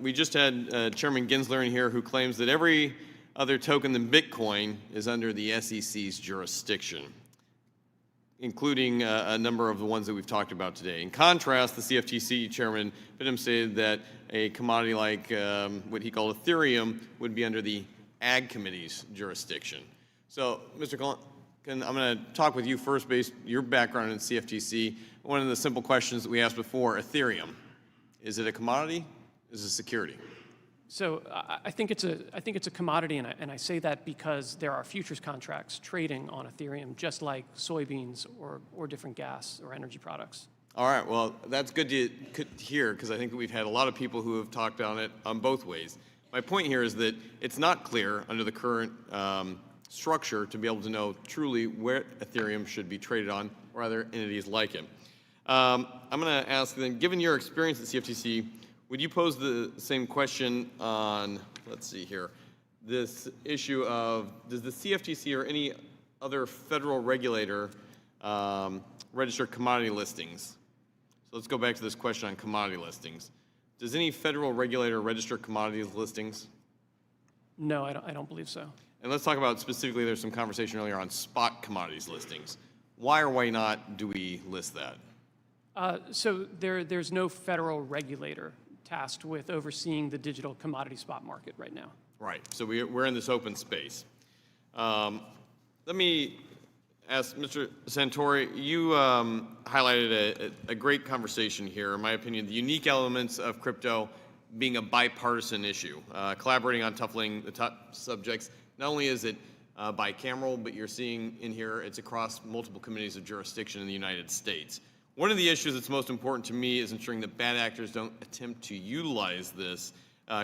We just had Chairman Gensler in here who claims that every other token than Bitcoin is under the SEC's jurisdiction. including a number of the ones that we've talked about today. In contrast, the CFTC chairman, Bidham, stated that a commodity like what he called Ethereum would be under the Ag Committee's jurisdiction. So, Mr. Kulkin, I'm going to talk with you first based on your background in CFTC. One of the simple questions that we asked before, Ethereum, is it a commodity? Is it a security? So I think it's a commodity, and I say that because there are futures contracts trading on Ethereum, just like soybeans or different gas or energy products. All right, well, that's good to hear, because I think that we've had a lot of people who have talked on it on both ways. My point here is that it's not clear under the current structure to be able to know truly where Ethereum should be traded on or other entities like it. I'm going to ask then, given your experience at CFTC, would you pose the same question on, let's see here, this issue of does the CFTC or any other federal regulator register commodity listings? So let's go back to this question on commodity listings. Does any federal regulator register commodities listings? No, I don't believe so. And let's talk about specifically, there's some conversation earlier on spot commodities listings. Why or why not do we list that? So there's no federal regulator tasked with overseeing the digital commodity spot market right now. Right, so we're in this open space. Let me ask Mr. Santori, you highlighted a great conversation here, in my opinion, the unique elements of crypto being a bipartisan issue, collaborating on toughening the top subjects. Not only is it bicameral, but you're seeing in here it's across multiple committees of jurisdiction in the United States. One of the issues that's most important to me is ensuring that bad actors don't attempt to utilize this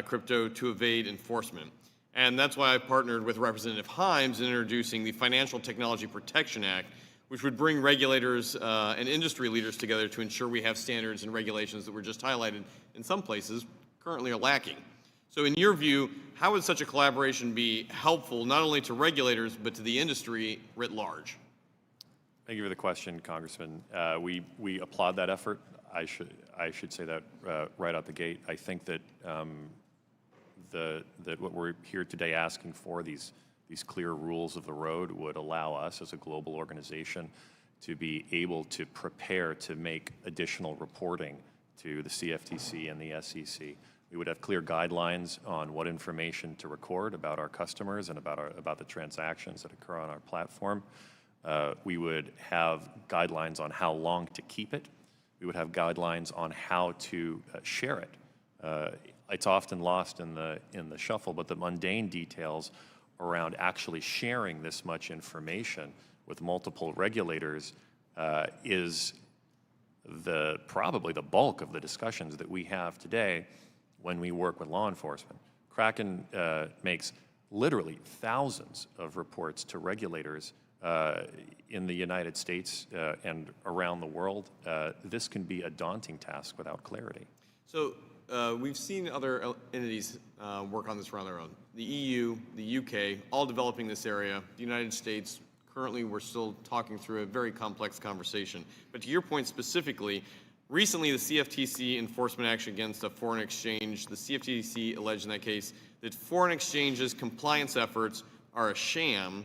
crypto to evade enforcement. And that's why I partnered with Representative Himes in introducing the Financial Technology Protection Act, which would bring regulators and industry leaders together to ensure we have standards and regulations that were just highlighted in some places currently are lacking. So in your view, how would such a collaboration be helpful not only to regulators but to the industry writ large? Thank you for the question, Congressman. We applaud that effort. I should say that right out the gate. I think that that what we're here today asking for, these clear rules of the road, would allow us as a global organization to be able to prepare to make additional reporting to the CFTC and the SEC. We would have clear guidelines on what information to record about our customers and about the transactions that occur on our platform. We would have guidelines on how long to keep it. We would have guidelines on how to share it. It's often lost in the shuffle, but the mundane details around actually sharing this much information with multiple regulators is probably the bulk of the discussions that we have today when we work with law enforcement. Kraken makes literally thousands of reports to regulators in the United States and around the world. This can be a daunting task without clarity. So we've seen other entities work on this around their own. The EU, the UK, all developing this area. The United States, currently we're still talking through a very complex conversation. But to your point specifically, recently the CFTC enforcement action against a foreign exchange, the CFTC alleged in that case that foreign exchanges' compliance efforts are a sham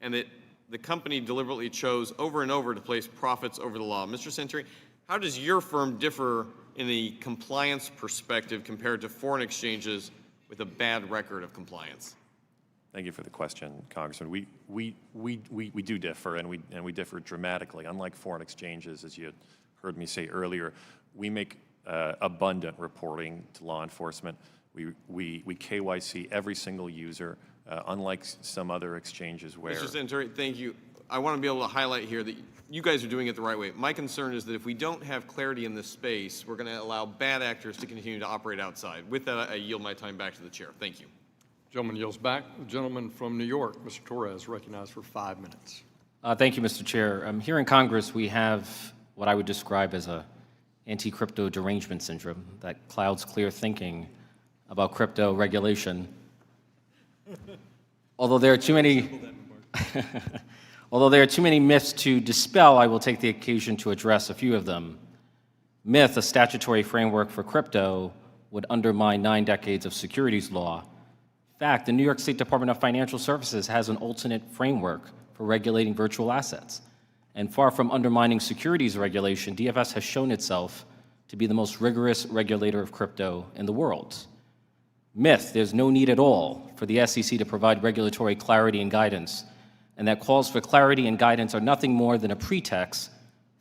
and that the company deliberately chose over and over to place profits over the law. Mr. Santori, how does your firm differ in the compliance perspective compared to foreign exchanges with a bad record of compliance? Thank you for the question, Congressman. We do differ, and we differ dramatically. Unlike foreign exchanges, as you heard me say earlier, we make abundant reporting to law enforcement. We KYC every single user, unlike some other exchanges where... Mr. Santori, thank you. I want to be able to highlight here that you guys are doing it the right way. My concern is that if we don't have clarity in this space, we're going to allow bad actors to continue to operate outside. With that, I yield my time back to the chair. Thank you. Gentleman yields back. The gentleman from New York, Mr. Torres, recognized for 5 minutes. Thank you, Mr. Chair. Here in Congress, we have what I would describe as a anti-crypto derangement syndrome that clouds clear thinking about crypto regulation. Although there are too many myths to dispel, I will take the occasion to address a few of them. Myth, a statutory framework for crypto, would undermine 9 decades of securities law. Fact, the New York State Department of Financial Services has an alternate framework for regulating virtual assets. And far from undermining securities regulation, DFS has shown itself to be the most rigorous regulator of crypto in the world. Myth, there's no need at all for the SEC to provide regulatory clarity and guidance, and that calls for clarity and guidance are nothing more than a pretext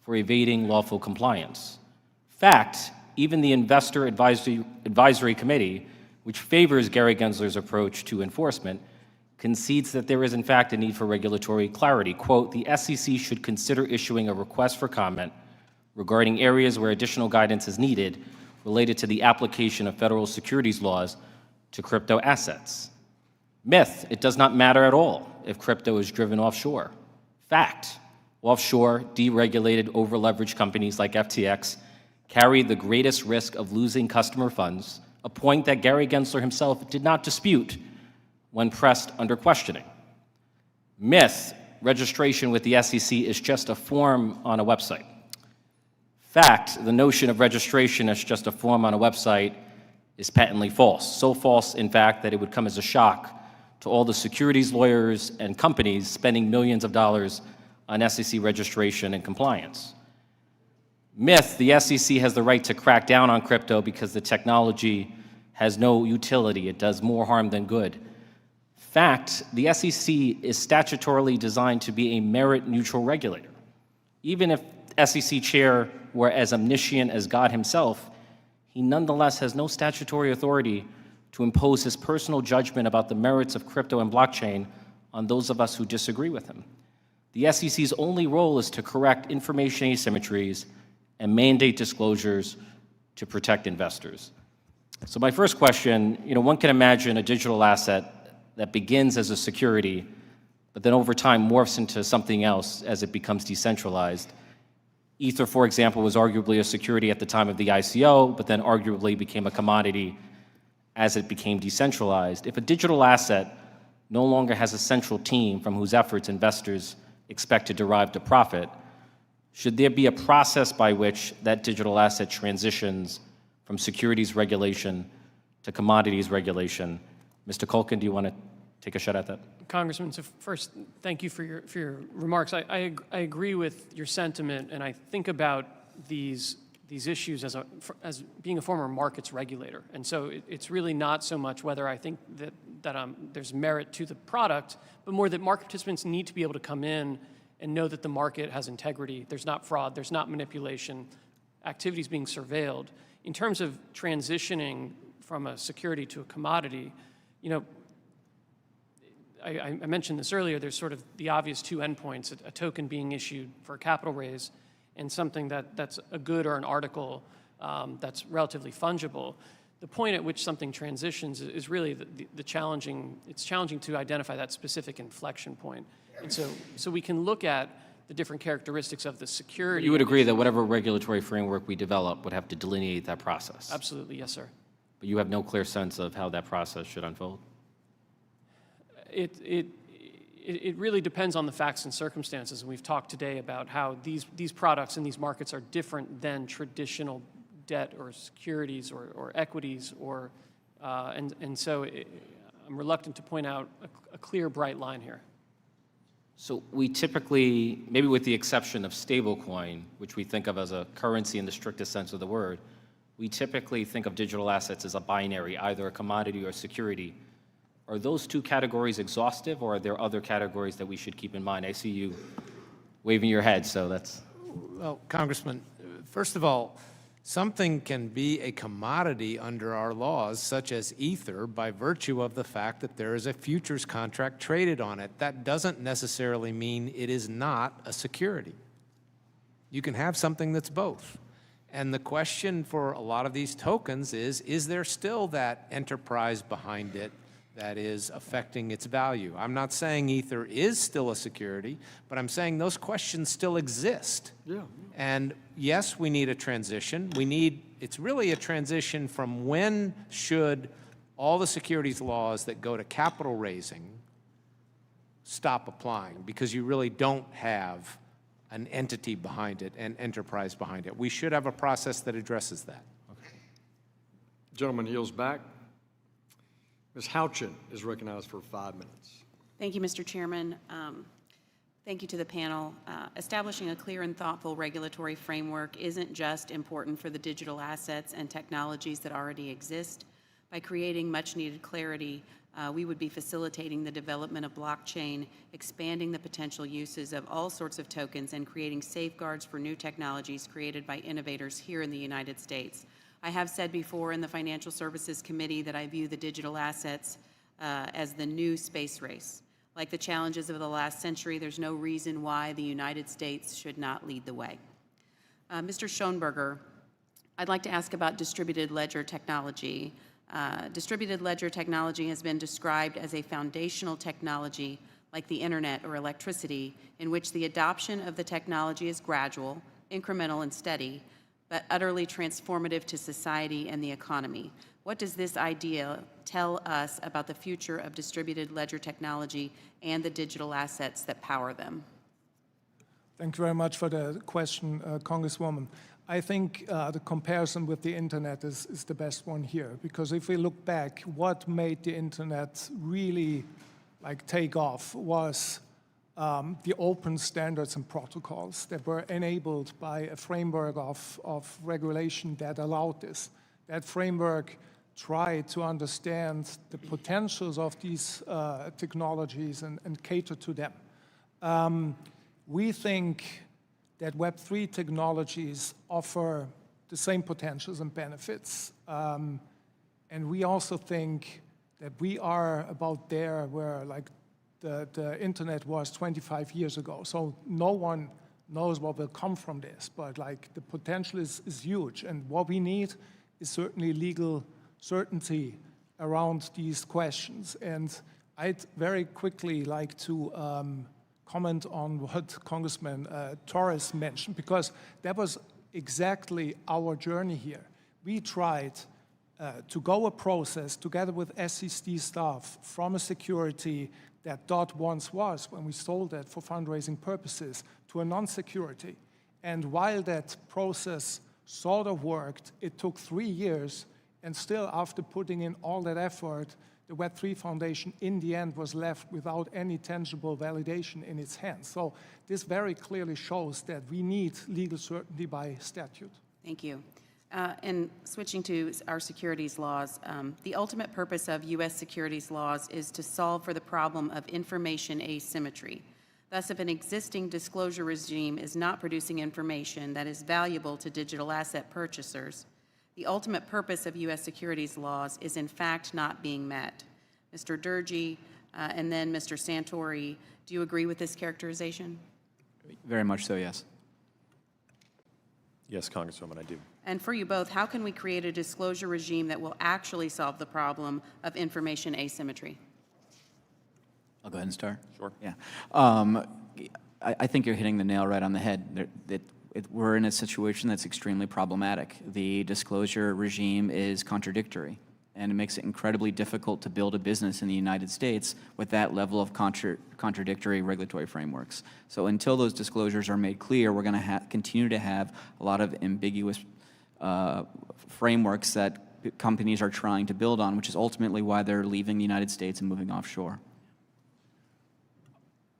for evading lawful compliance. Fact, even the Investor Advisory Committee, which favors Gary Gensler's approach to enforcement, concedes that there is in fact a need for regulatory clarity. Quote, the SEC should consider issuing a request for comment regarding areas where additional guidance is needed related to the application of federal securities laws to crypto assets. Myth, it does not matter at all if crypto is driven offshore. Fact, offshore, deregulated, over-leveraged companies like FTX carry the greatest risk of losing customer funds, a point that Gary Gensler himself did not dispute when pressed under questioning. Myth, registration with the SEC is just a form on a website. Fact, the notion of registration as just a form on a website is patently false. So false, in fact, that it would come as a shock to all the securities lawyers and companies spending millions of dollars on SEC registration and compliance. Myth, the SEC has the right to crack down on crypto because the technology has no utility. It does more harm than good. Fact, the SEC is statutorily designed to be a merit-neutral regulator. Even if SEC chair were as omniscient as God himself, he nonetheless has no statutory authority to impose his personal judgment about the merits of crypto and blockchain on those of us who disagree with him. The SEC's only role is to correct information asymmetries and mandate disclosures to protect investors. So my first question, one can imagine a digital asset that begins as a security, but then over time morphs into something else as it becomes decentralized. Ether, for example, was arguably a security at the time of the ICO, but then arguably became a commodity as it became decentralized. If a digital asset no longer has a central team from whose efforts investors expect to derive the profit, should there be a process by which that digital asset transitions from securities regulation to commodities regulation? Mr. Kulkin, do you want to take a shot at that? Congressman, so first, thank you for your remarks. I agree with your sentiment, and I think about these issues as being a former markets regulator. And so it's really not so much whether I think that there's merit to the product, but more that market participants need to be able to come in and know that the market has integrity. There's not fraud, there's not manipulation, activities being surveilled. In terms of transitioning from a security to a commodity, I mentioned this earlier, there's sort of the obvious two endpoints, a token being issued for a capital raise and something that's a good or an article that's relatively fungible. The point at which something transitions is really it's challenging to identify that specific inflection point. And so we can look at the different characteristics of the security. You would agree that whatever regulatory framework we develop would have to delineate that process? Absolutely, yes, sir. But you have no clear sense of how that process should unfold? It really depends on the facts and circumstances. And we've talked today about how these products and these markets are different than traditional debt or securities or equities and so I'm reluctant to point out a clear, bright line here. So we typically, maybe with the exception of stablecoin, which we think of as a currency in the strictest sense of the word, we typically think of digital assets as a binary, either a commodity or a security. Are those two categories exhaustive, or are there other categories that we should keep in mind? I see you waving your head, so that's... Well, Congressman, first of all, something can be a commodity under our laws, such as Ether, by virtue of the fact that there is a futures contract traded on it. That doesn't necessarily mean it is not a security. You can have something that's both. And the question for a lot of these tokens is there still that enterprise behind it that is affecting its value? I'm not saying Ether is still a security, but I'm saying those questions still exist. Yeah. And yes, we need a transition. It's really a transition from when should all the securities laws that go to capital raising stop applying, because you really don't have an entity behind it, an enterprise behind it. We should have a process that addresses that. Okay. Gentleman yields back. Ms. Houchin is recognized for 5 minutes. Thank you, Mr. Chairman. Thank you to the panel. Establishing a clear and thoughtful regulatory framework isn't just important for the digital assets and technologies that already exist. By creating much-needed clarity, we would be facilitating the development of blockchain, expanding the potential uses of all sorts of tokens, and creating safeguards for new technologies created by innovators here in the United States. I have said before in the Financial Services Committee that I view the digital assets as the new space race. Like the challenges of the last century, there's no reason why the United States should not lead the way. Mr. Schoenberger, I'd like to ask about distributed ledger technology. Distributed ledger technology has been described as a foundational technology like the internet or electricity, in which the adoption of the technology is gradual, incremental, and steady, but utterly transformative to society and the economy. What does this idea tell us about the future of distributed ledger technology and the digital assets that power them? Thank you very much for the question, Congresswoman. I think the comparison with the internet is the best one here, because if we look back, what made the internet really take off was the open standards and protocols that were enabled by a framework of regulation that allowed this. That framework tried to understand the potentials of these technologies and cater to them. We think that Web3 technologies offer the same potentials and benefits. And we also think that we are about there where the internet was 25 years ago. So no one knows what will come from this, but the potential is huge. And what we need is certainly legal certainty around these questions. And I'd very quickly like to comment on what Congressman Torres mentioned, because that was exactly our journey here. We tried to go a process together with SEC staff from a security that DOT once was when we sold it for fundraising purposes to a non-security. And while that process sort of worked, it took 3 years, and still after putting in all that effort, the Web3 Foundation in the end was left without any tangible validation in its hands. So this very clearly shows that we need legal certainty by statute. Thank you. And switching to our securities laws, the ultimate purpose of U.S. securities laws is to solve for the problem of information asymmetry. Thus, if an existing disclosure regime is not producing information that is valuable to digital asset purchasers, the ultimate purpose of U.S. securities laws is in fact not being met. Mr. Dury and then Mr. Santori, do you agree with this characterization? Very much so, yes. Yes, Congresswoman, I do. And for you both, how can we create a disclosure regime that will actually solve the problem of information asymmetry? I'll go ahead and start. Sure. Yeah. I think you're hitting the nail right on the head. We're in a situation that's extremely problematic. The disclosure regime is contradictory, and it makes it incredibly difficult to build a business in the United States with that level of contradictory regulatory frameworks. So until those disclosures are made clear, we're going to continue to have a lot of ambiguous frameworks that companies are trying to build on, which is ultimately why they're leaving the United States and moving offshore.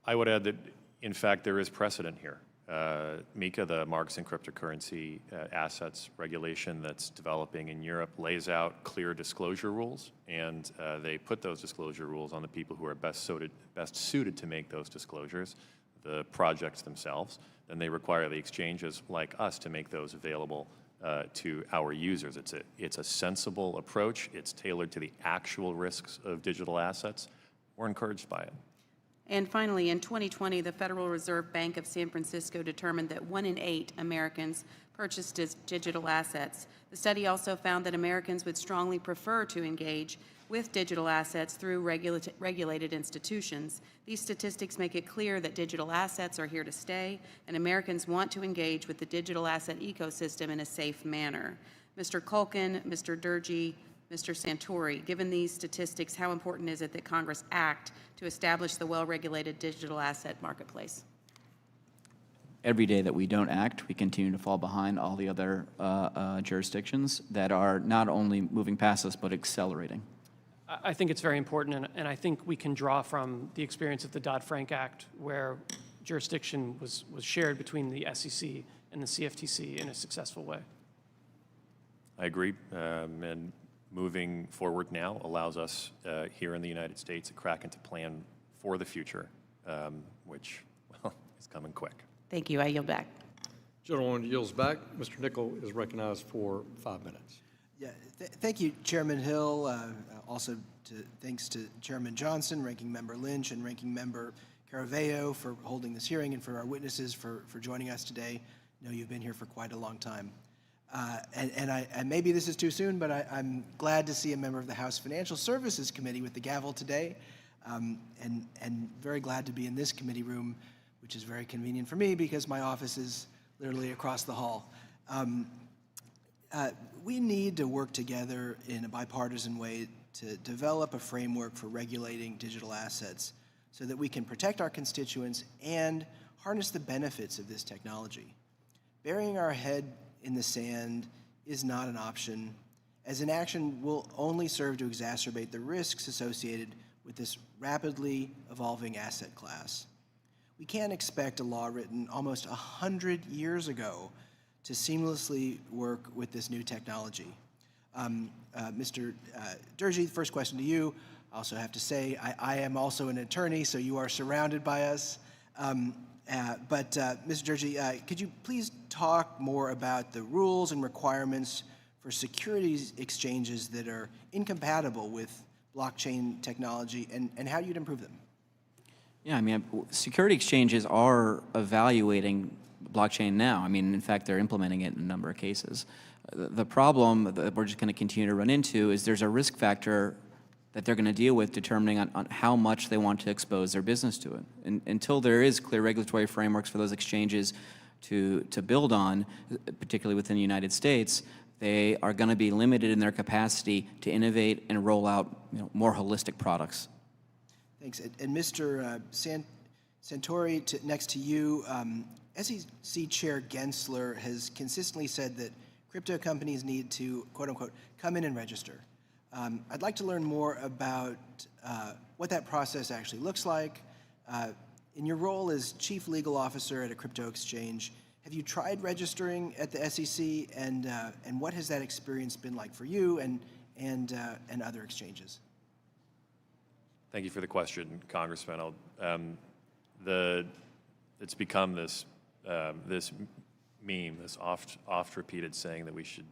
I would add that, in fact, there is precedent here. MiCA, the Marks and Cryptocurrency Assets regulation that's developing in Europe, lays out clear disclosure rules, and they put those disclosure rules on the people who are best suited to make those disclosures, the projects themselves. Then they require the exchanges like us to make those available to our users. It's a sensible approach. It's tailored to the actual risks of digital assets. We're encouraged by it. And finally, in 2020, the Federal Reserve Bank of San Francisco determined that 1 in 8 Americans purchased digital assets. The study also found that Americans would strongly prefer to engage with digital assets through regulated institutions. These statistics make it clear that digital assets are here to stay, and Americans want to engage with the digital asset ecosystem in a safe manner. Mr. Kulkin, Mr. Dury, Mr. Santori, given these statistics, how important is it that Congress act to establish the well-regulated digital asset marketplace? Every day that we don't act, we continue to fall behind all the other jurisdictions that are not only moving past us, but accelerating. I think it's very important, and I think we can draw from the experience of the Dodd-Frank Act, where jurisdiction was shared between the SEC and the CFTC in a successful way. I agree, and moving forward now allows us here in the United States at Kraken to plan for the future, which, well, is coming quick. Thank you. I yield back. Gentleman yields back. Mr. Nickel is recognized for 5 minutes. Yeah, thank you, Chairman Hill. Also, thanks to Chairman Johnson, Ranking Member Lynch, and Ranking Member Caraveo for holding this hearing, and for our witnesses for joining us today. I know you've been here for quite a long time. And maybe this is too soon, but I'm glad to see a member of the House Financial Services Committee with the gavel today, and very glad to be in this committee room, which is very convenient for me because my office is literally across the hall. We need to work together in a bipartisan way to develop a framework for regulating digital assets so that we can protect our constituents and harness the benefits of this technology. Burying our head in the sand is not an option, as inaction will only serve to exacerbate the risks associated with this rapidly evolving asset class. We can't expect a law written almost 100 years ago to seamlessly work with this new technology. Mr. Dury, first question to you. I also have to say, I am also an attorney, so you are surrounded by us. But Mr. Dury, could you please talk more about the rules and requirements for securities exchanges that are incompatible with blockchain technology and how you'd improve them? Yeah, I mean, security exchanges are evaluating blockchain now. I mean, in fact, they're implementing it in a number of cases. The problem that we're just going to continue to run into is there's a risk factor that they're going to deal with determining on how much they want to expose their business to it. And until there is clear regulatory frameworks for those exchanges to build on, particularly within the United States, they are going to be limited in their capacity to innovate and roll out more holistic products. Thanks. And Mr. Santori, next to you, SEC Chair Gensler has consistently said that crypto companies need to, quote unquote, come in and register. I'd like to learn more about what that process actually looks like. In your role as Chief Legal Officer at a crypto exchange, have you tried registering at the SEC, and what has that experience been like for you and other exchanges? Thank you for the question, Congressman. It's become this this meme, this oft repeated saying that we should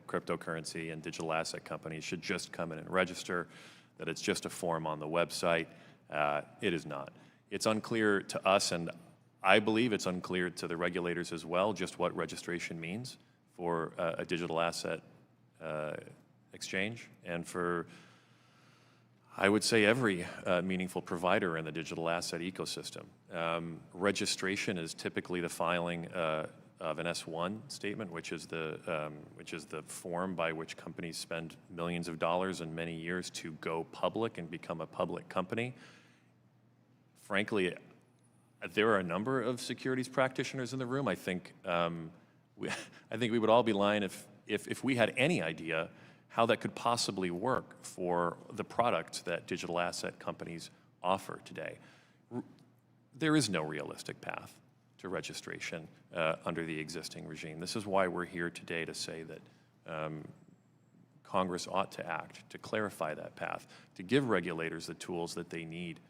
cryptocurrency and digital asset companies should just come in and register, that it's just a form on the website. It is not. It's unclear to us, and I believe it's unclear to the regulators as well, just what registration means for a digital asset exchange, and for, I would say, every meaningful provider in the digital asset ecosystem. Registration is typically the filing of an S-1 statement, which is the form by which companies spend millions of dollars and many years to go public and become a public company. Frankly, there are a number of securities practitioners in the room. I think we would all be lying if we had any idea how that could possibly work for the product that digital asset companies offer today. There is no realistic path to registration under the existing regime. This is why we're here today, to say that Congress ought to act to clarify that path, to give regulators the tools that they need,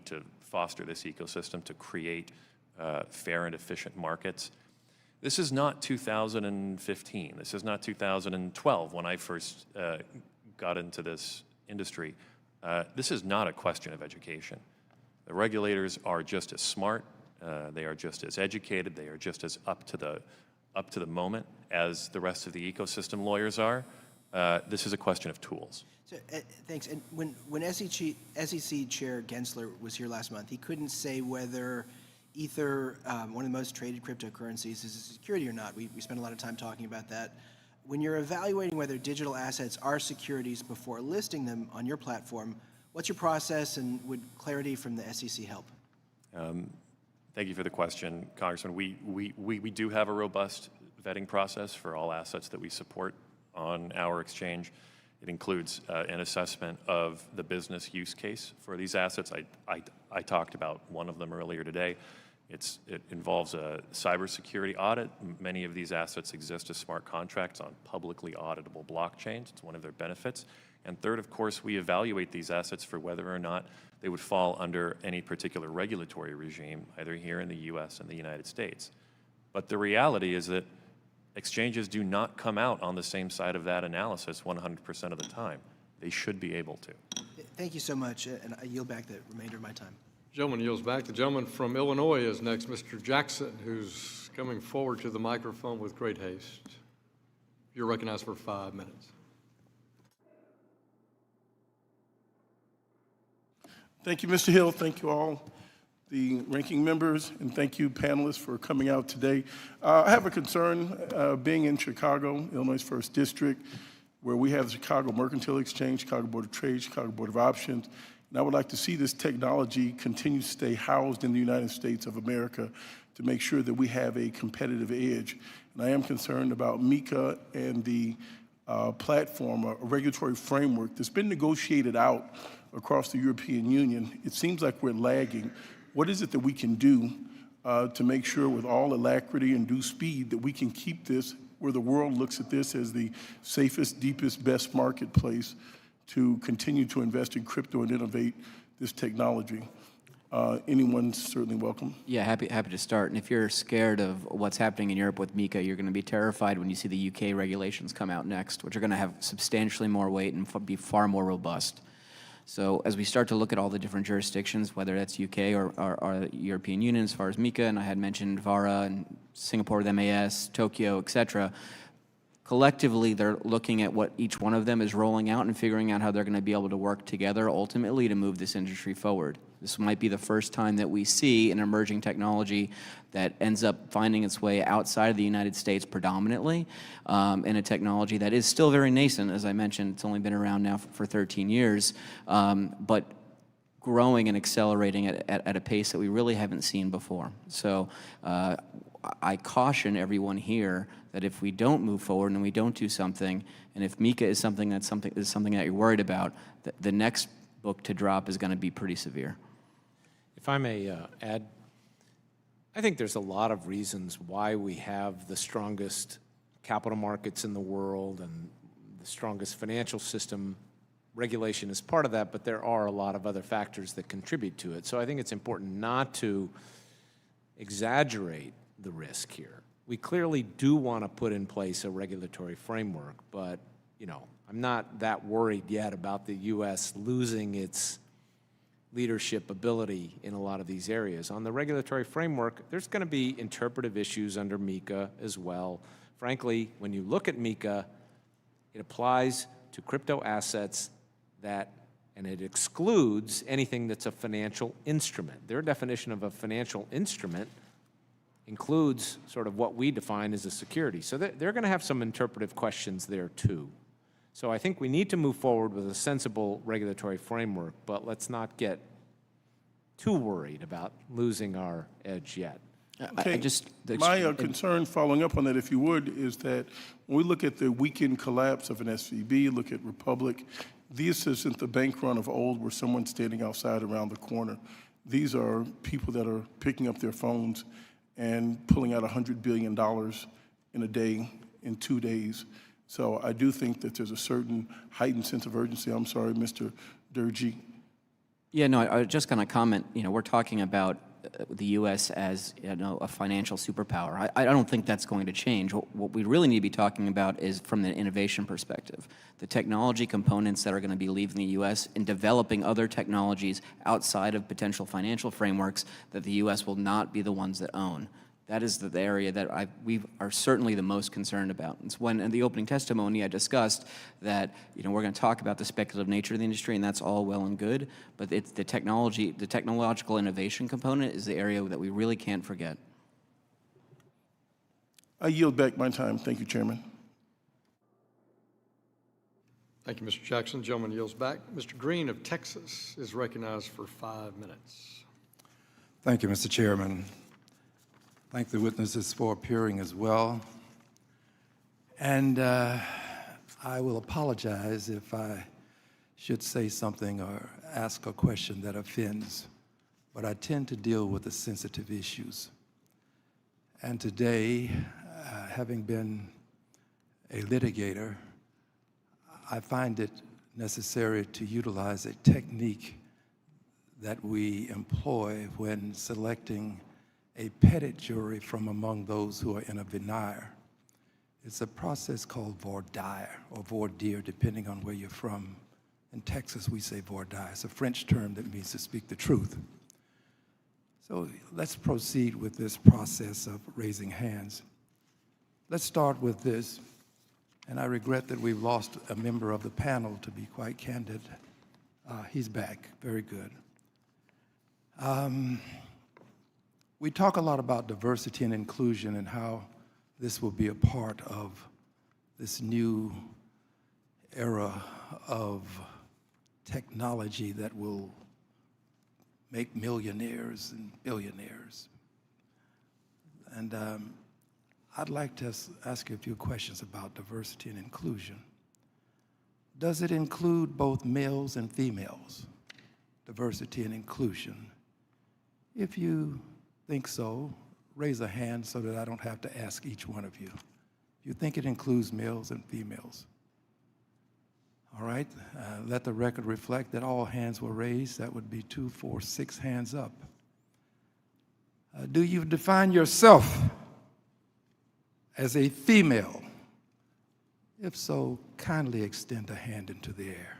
to foster this ecosystem, to create fair and efficient markets. This is not 2015. This is not 2012 when I first got into this industry. This is not a question of education. The regulators are just as smart, they are just as educated, they are just as up to the moment as the rest of the ecosystem lawyers are. This is a question of tools. So, thanks. And when SEC Chair Gensler was here last month, he couldn't say whether Ether, one of the most traded cryptocurrencies, is a security or not. We spent a lot of time talking about that. When you're evaluating whether digital assets are securities before listing them on your platform, what's your process, and would clarity from the SEC help? Thank you for the question, Congressman. We do have a robust vetting process for all assets that we support on our exchange. It includes an assessment of the business use case for these assets. I talked about one of them earlier today. It involves a cybersecurity audit. Many of these assets exist as smart contracts on publicly auditable blockchains. It's one of their benefits. And third, of course, we evaluate these assets for whether or not they would fall under any particular regulatory regime, either here in the US and the United States. But the reality is that exchanges do not come out on the same side of that analysis 100% of the time. They should be able to. Thank you so much, and I yield back the remainder of my time. Gentleman yields back. The gentleman from Illinois is next, Mr. Jackson, who's coming forward to the microphone with great haste. You're recognized for 5 minutes. Thank you, Mr. Hill. Thank you all, the ranking members, and thank you, panelists, for coming out today. I have a concern being in Chicago, Illinois' 1st District, where we have the Chicago Mercantile Exchange, Chicago Board of Trade, Chicago Board of Options, and I would like to see this technology continue to stay housed in the United States of America to make sure that we have a competitive edge. And I am concerned about MiCA and the platform, a regulatory framework that's been negotiated out across the European Union. It seems like we're lagging. What is it that we can do to make sure with all alacrity and due speed that we can keep this where the world looks at this as the safest, deepest, best marketplace to continue to invest in crypto and innovate this technology? Anyone's certainly welcome. Yeah, happy to start. And if you're scared of what's happening in Europe with MiCA, you're going to be terrified when you see the UK regulations come out next, which are going to have substantially more weight and be far more robust. So as we start to look at all the different jurisdictions, whether that's UK or European Union as far as MiCA, and I had mentioned VARA and Singapore with MAS, Tokyo, et cetera, collectively they're looking at what each one of them is rolling out and figuring out how they're going to be able to work together ultimately to move this industry forward. This might be the first time that we see an emerging technology that ends up finding its way outside of the United States predominantly, in a technology that is still very nascent. As I mentioned, it's only been around now for 13 years, but growing and accelerating at a pace that we really haven't seen before. So I caution everyone here that if we don't move forward and we don't do something, and if MiCA is something that you're worried about, the next book to drop is going to be pretty severe. If I may add, I think there's a lot of reasons why we have the strongest capital markets in the world and the strongest financial system. Regulation is part of that, but there are a lot of other factors that contribute to it. So I think it's important not to exaggerate the risk here. We clearly do want to put in place a regulatory framework, but I'm not that worried yet about the U.S. losing its leadership ability in a lot of these areas. On the regulatory framework, there's going to be interpretive issues under MiCA as well. Frankly, when you look at MiCA, it applies to crypto assets and it excludes anything that's a financial instrument. Their definition of a financial instrument includes sort of what we define as a security. So they're going to have some interpretive questions there too. So I think we need to move forward with a sensible regulatory framework, but let's not get too worried about losing our edge yet. Okay. My concern, following up on that, if you would, is that when we look at the weekend collapse of an SVB, look at Republic, this isn't the bank run of old where someone's standing outside around the corner. These are people that are picking up their phones and pulling out $100 billion in a day, in 2 days. So I do think that there's a certain heightened sense of urgency. I'm sorry, Mr. Dury. Yeah, no, I was just going to comment, we're talking about the U.S. as a financial superpower. I don't think that's going to change. What we really need to be talking about is from the innovation perspective, the technology components that are going to be leaving the U.S. and developing other technologies outside of potential financial frameworks that the U.S. will not be the ones that own. That is the area that we are certainly the most concerned about. It's when in the opening testimony I discussed that we're going to talk about the speculative nature of the industry, and that's all well and good, but it's the technological innovation component is the area that we really can't forget. I yield back my time. Thank you, Chairman. Thank you, Mr. Jackson. The gentleman yields back. Mr. Green of Texas is recognized for 5 minutes. Thank you, Mr. Chairman. Thank the witnesses for appearing as well. And I I will apologize if I should say something or ask a question that offends, but I tend to deal with the sensitive issues. And today, having been a litigator, I find it necessary to utilize a technique that we employ when selecting a petit jury from among those who are in a venire. It's a process called voir dire or voir dire, depending on where you're from. In Texas, we say voir dire. It's a French term that means to speak the truth. So let's proceed with this process of raising hands. Let's start with this, and I regret that we've lost a member of the panel, to be quite candid. He's back, very good. We talk a lot about diversity and inclusion and how this will be a part of this new era of technology that will make millionaires and billionaires. And I'd like to ask you a few questions about diversity and inclusion. Does it include both males and females, diversity and inclusion? If you think so, raise a hand so that I don't have to ask each one of you. You think it includes males and females? All right, let the record reflect that all hands were raised. That would be 2, 4, 6 hands up. Do you define yourself as a female? If so, kindly extend a hand into the air.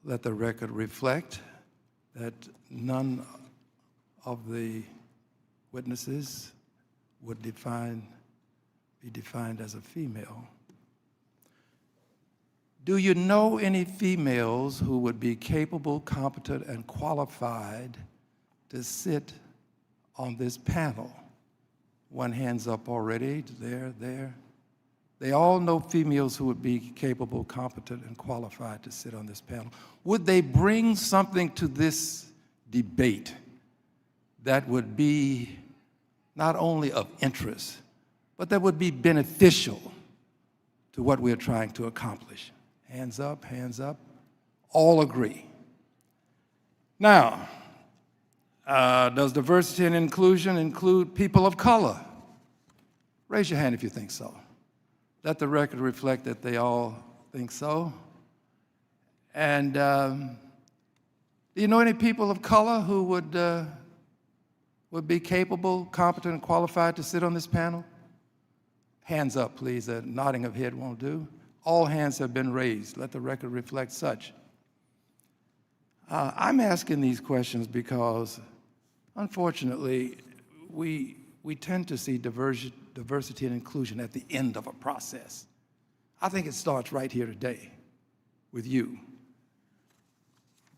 Let the record reflect that none of the witnesses would be defined as a female. Do you know any females who would be capable, competent, and qualified to sit on this panel? One hand's up already, there. They all know females who would be capable, competent, and qualified to sit on this panel. Would they bring something to this debate that would be not only of interest, but that would be beneficial to what we're trying to accomplish? Hands up, all agree. Now, does diversity and inclusion include people of color? Raise your hand if you think so. Let the record reflect that they all think so. And do you know any people of color who would be capable, competent, and qualified to sit on this panel? Hands up, please. A nodding of head won't do. All hands have been raised. Let the record reflect such. I'm asking these questions because, unfortunately, we tend to see diversity and inclusion at the end of a process. I think it starts right here today with you.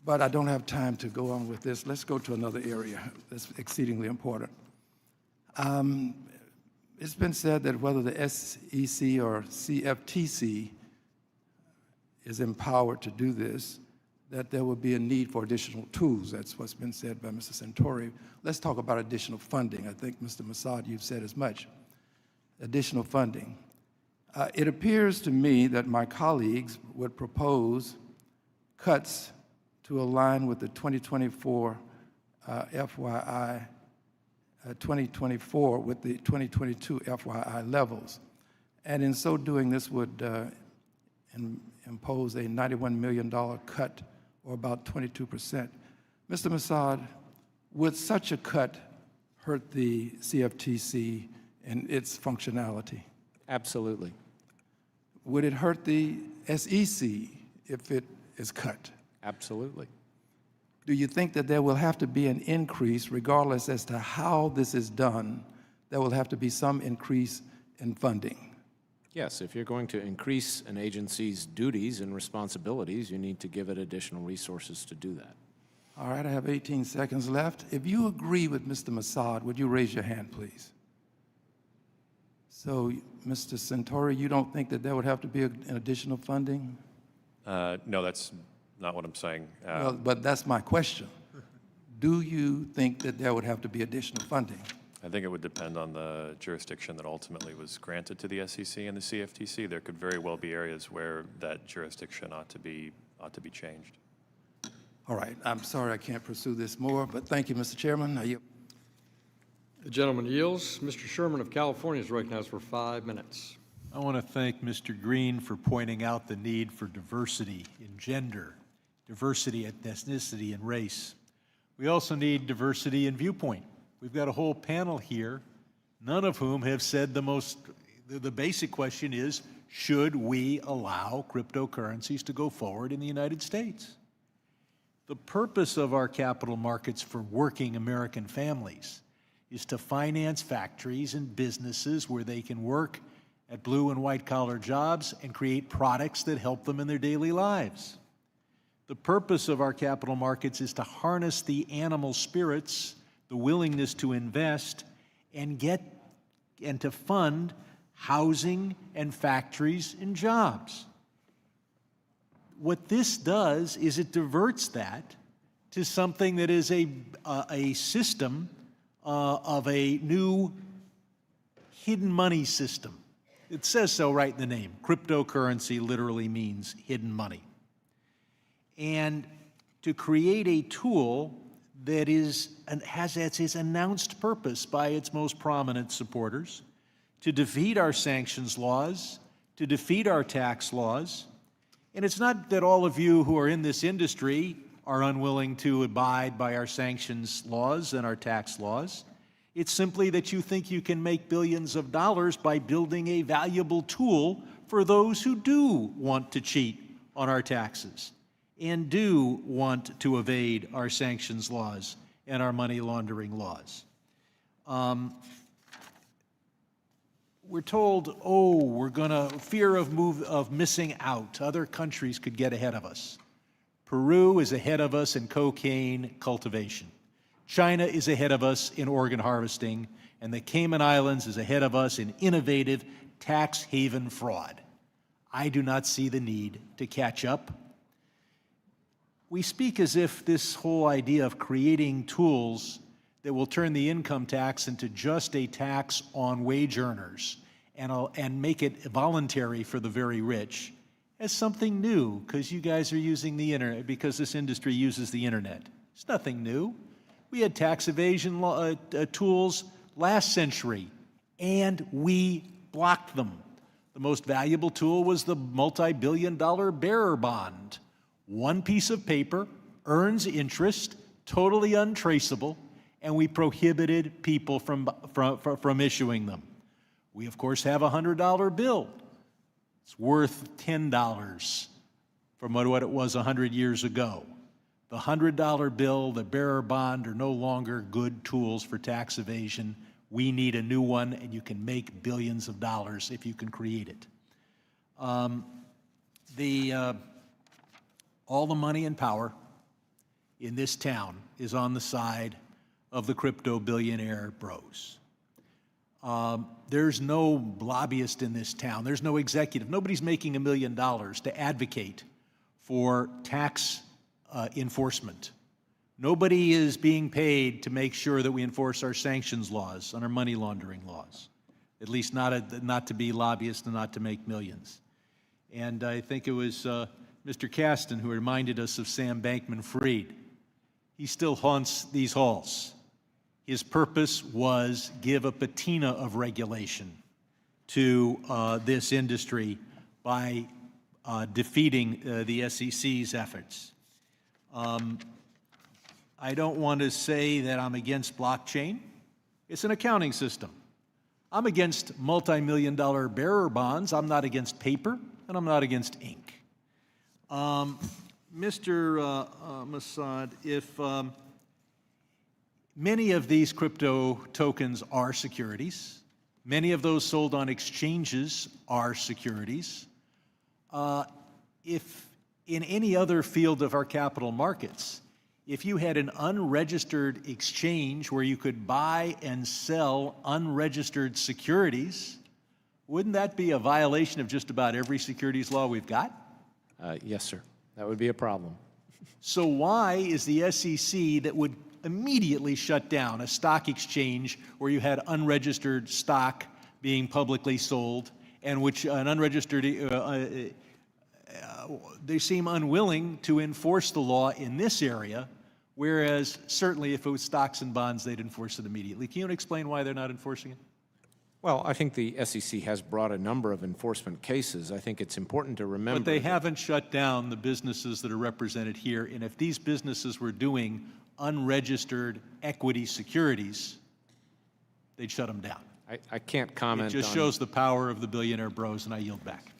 But I don't have time to go on with this. Let's go to another area that's exceedingly important. It's been said that whether the SEC or CFTC is empowered to do this, that there will be a need for additional tools. That's what's been said by Mr. Santori. Let's talk about additional funding. I think, Mr. Massad, you've said as much. Additional funding. It appears to me that my colleagues would propose cuts to align with the 2024 FYI 2024 with the 2022 FYI levels. And in so doing, this would impose a $91 million cut, or about 22%. Mr. Massad, would such a cut hurt the CFTC and its functionality? Absolutely. Would it hurt the SEC if it is cut? Absolutely. Do you think that there will have to be an increase, regardless as to how this is done, there will have to be some increase in funding? Yes, if you're going to increase an agency's duties and responsibilities, you need to give it additional resources to do that. All right, I have 18 seconds left. If you agree with Mr. Massad, would you raise your hand, please? So, Mr. Santori, you don't think that there would have to be an additional funding? No, that's not what I'm saying. Well, but that's my question. Do you think that there would have to be additional funding? I think it would depend on the jurisdiction that ultimately was granted to the SEC and the CFTC. There could very well be areas where that jurisdiction ought to be changed. All right, I'm sorry I can't pursue this more, but thank you, Mr. Chairman. The gentleman yields. Mr. Sherman of California is recognized for 5 minutes. I want to thank Mr. Green for pointing out the need for diversity in gender, diversity in ethnicity and race. We also need diversity in viewpoint. We've got a whole panel here, none of whom have said the basic question is, should we allow cryptocurrencies to go forward in the United States? The purpose of our capital markets for working American families is to finance factories and businesses where they can work at blue and white collar jobs and create products that help them in their daily lives. The purpose of our capital markets is to harness the animal spirits, the willingness to invest, and to fund housing and factories and jobs. What this does is it diverts that to something that is a system of a new hidden money system. It says so right in the name. Cryptocurrency literally means hidden money. And to create a tool that has its announced purpose by its most prominent supporters to defeat our sanctions laws, to defeat our tax laws. And it's not that all of you who are in this industry are unwilling to abide by our sanctions laws and our tax laws. It's simply that you think you can make billions of dollars by building a valuable tool for those who do want to cheat on our taxes and do want to evade our sanctions laws and our money laundering laws. We're told, oh, we're going to fear of missing out. Other countries could get ahead of us. Peru is ahead of us in cocaine cultivation. China is ahead of us in organ harvesting, and the Cayman Islands is ahead of us in innovative tax haven fraud. I do not see the need to catch up. We speak as if this whole idea of creating tools that will turn the income tax into just a tax on wage earners and make it voluntary for the very rich as something new, because you guys are using the internet, because this industry uses the internet. It's nothing new. We had tax evasion tools last century, and we blocked them. The most valuable tool was the multi-billion-dollar bearer bond. One piece of paper earns interest, totally untraceable, and we prohibited people from issuing them. We, of course, have a $100 bill. It's worth $10 from what it was 100 years ago. The $100 bill, the bearer bond are no longer good tools for tax evasion. We need a new one, and you can make billions of dollars if you can create it. All the money and power in this town is on the side of the crypto billionaire bros. There's no lobbyist in this town. There's no executive. Nobody's making $1 million to advocate for tax enforcement. Nobody is being paid to make sure that we enforce our sanctions laws and our money laundering laws, at least not to be lobbyists and not to make millions. And I think it was Mr. Kasten who reminded us of Sam Bankman-Fried. He still haunts these halls. His purpose was give a patina of regulation to this industry by defeating the SEC's efforts. I don't want to say that I'm against blockchain. It's an accounting system. I'm against multi-million-dollar bearer bonds. I'm not against paper, and I'm not against ink. Mr. Massad, if many of these crypto tokens are securities, many of those sold on exchanges are securities. If in any other field of our capital markets, if you had an unregistered exchange where you could buy and sell unregistered securities, wouldn't that be a violation of just about every securities law we've got? Yes, sir. That would be a problem. So why is the SEC that would immediately shut down a stock exchange where you had unregistered stock being publicly sold, and which an unregistered, they seem unwilling to enforce the law in this area, whereas certainly if it was stocks and bonds, they'd enforce it immediately. Can you explain why they're not enforcing it? Well, I think the SEC has brought a number of enforcement cases. I think it's important to remember. But they haven't shut down the businesses that are represented here, and if these businesses were doing unregistered equity securities, they'd shut them down. I can't comment It just shows the power of the billionaire bros, and I yield back.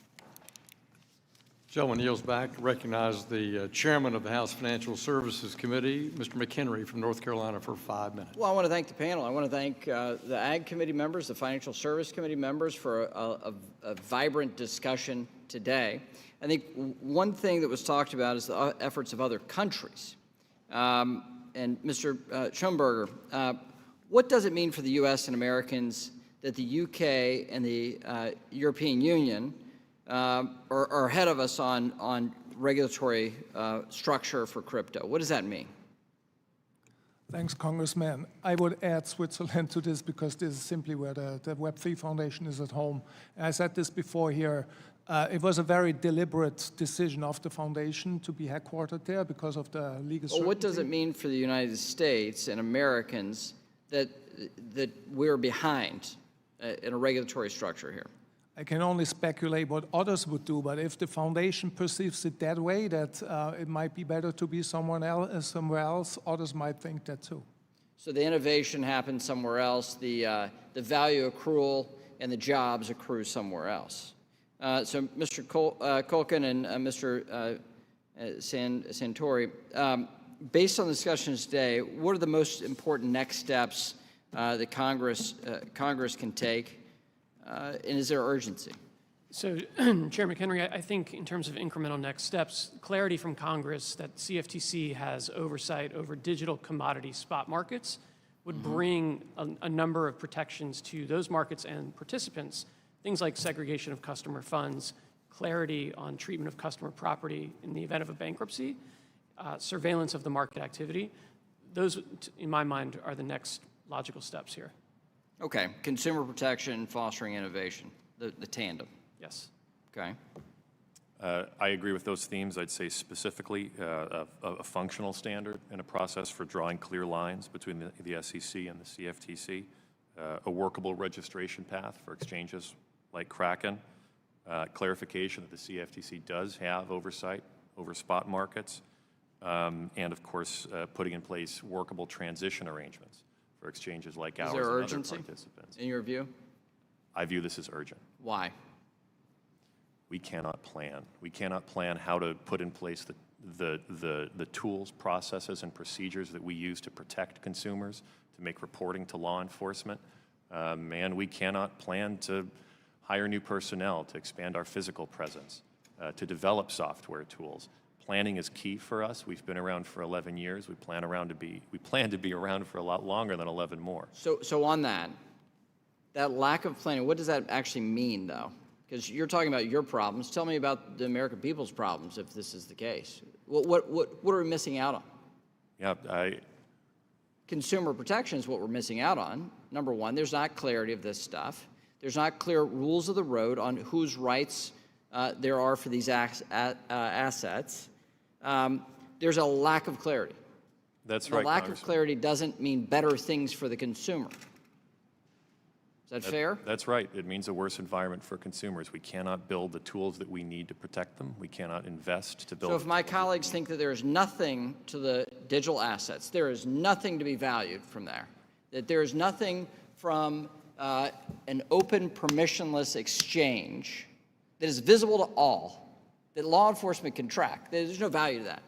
Gentleman yields back. Recognize the chairman of the House Financial Services Committee, Mr. McHenry from North Carolina, for 5 minutes. Well, I want to thank the panel. I want to thank the Ag Committee members, the Financial Service Committee members for a vibrant discussion today. I think one thing that was talked about is the efforts of other countries. And Mr. Schoenberger, what does it mean for the U.S. and Americans that the UK and the European Union are ahead of us on regulatory structure for crypto? What does that mean? Thanks, Congressman. I would add Switzerland to this because this is simply where the Web3 Foundation is at home. I said this before here. It was a very deliberate decision of the foundation to be headquartered there because of the legal certainty. Well, what does it mean for the United States and Americans that we're behind in a regulatory structure here? I can only speculate what others would do, but if the foundation perceives it that way, that it might be better to be somewhere else, others might think that too. So the innovation happens somewhere else, the value accrual and the jobs accrue somewhere else. So Mr. Kulkin and Mr. Santori, based on the discussions today, what are the most important next steps that Congress can take? And is there urgency? So, Chair McHenry, I think in terms of incremental next steps, clarity from Congress that CFTC has oversight over digital commodity spot markets would bring a number of protections to those markets and participants, things like segregation of customer funds, clarity on treatment of customer property in the event of a bankruptcy, surveillance of the market activity. Those, in my mind, are the next logical steps here. Okay, consumer protection, fostering innovation, the tandem. Yes. Okay. I agree with those themes. I'd say specifically a functional standard and a process for drawing clear lines between the SEC and the CFTC, a workable registration path for exchanges like Kraken, clarification that the CFTC does have oversight over spot markets, and of course, putting in place workable transition arrangements for exchanges like ours and other participants. In your view? I view this as urgent. Why? We cannot plan. We cannot plan how to put in place the tools, processes, and procedures that we use to protect consumers, to make reporting to law enforcement. And we cannot plan to hire new personnel, to expand our physical presence, to develop software tools. Planning is key for us. We've been around for 11 years. We plan to be around for a lot longer than 11 more. So on that lack of planning, what does that actually mean, though? Because you're talking about your problems. Tell me about the American people's problems if this is the case. What are we missing out on? Yeah, Consumer protection is what we're missing out on. Number one, there's not clarity of this stuff. There's not clear rules of the road on whose rights there are for these assets. There's a lack of clarity. That's right, The lack of clarity doesn't mean better things for the consumer. Is that fair? That's right. It means a worse environment for consumers. We cannot build the tools that we need to protect them. We cannot invest to build. So if my colleagues think that there is nothing to the digital assets, there is nothing to be valued from there, that there is nothing from an open, permissionless exchange that is visible to all, that law enforcement can track, there's no value to that.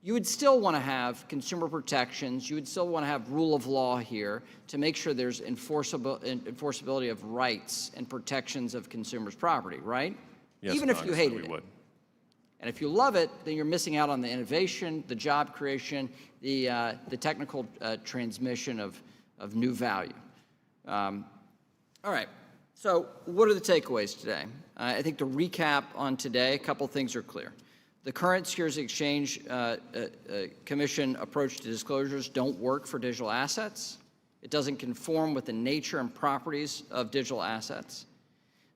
You would still want to have consumer protections. You would still want to have rule of law here to make sure there's enforceability of rights and protections of consumers' property, right? Yes, even if you hated it. Would. And if you love it, then you're missing out on the innovation, the job creation, the technical transmission of new value. All right. So what are the takeaways today? I think to recap on today, a couple things are clear. The current Securities Exchange Commission approach to disclosures don't work for digital assets. It doesn't conform with the nature and properties of digital assets.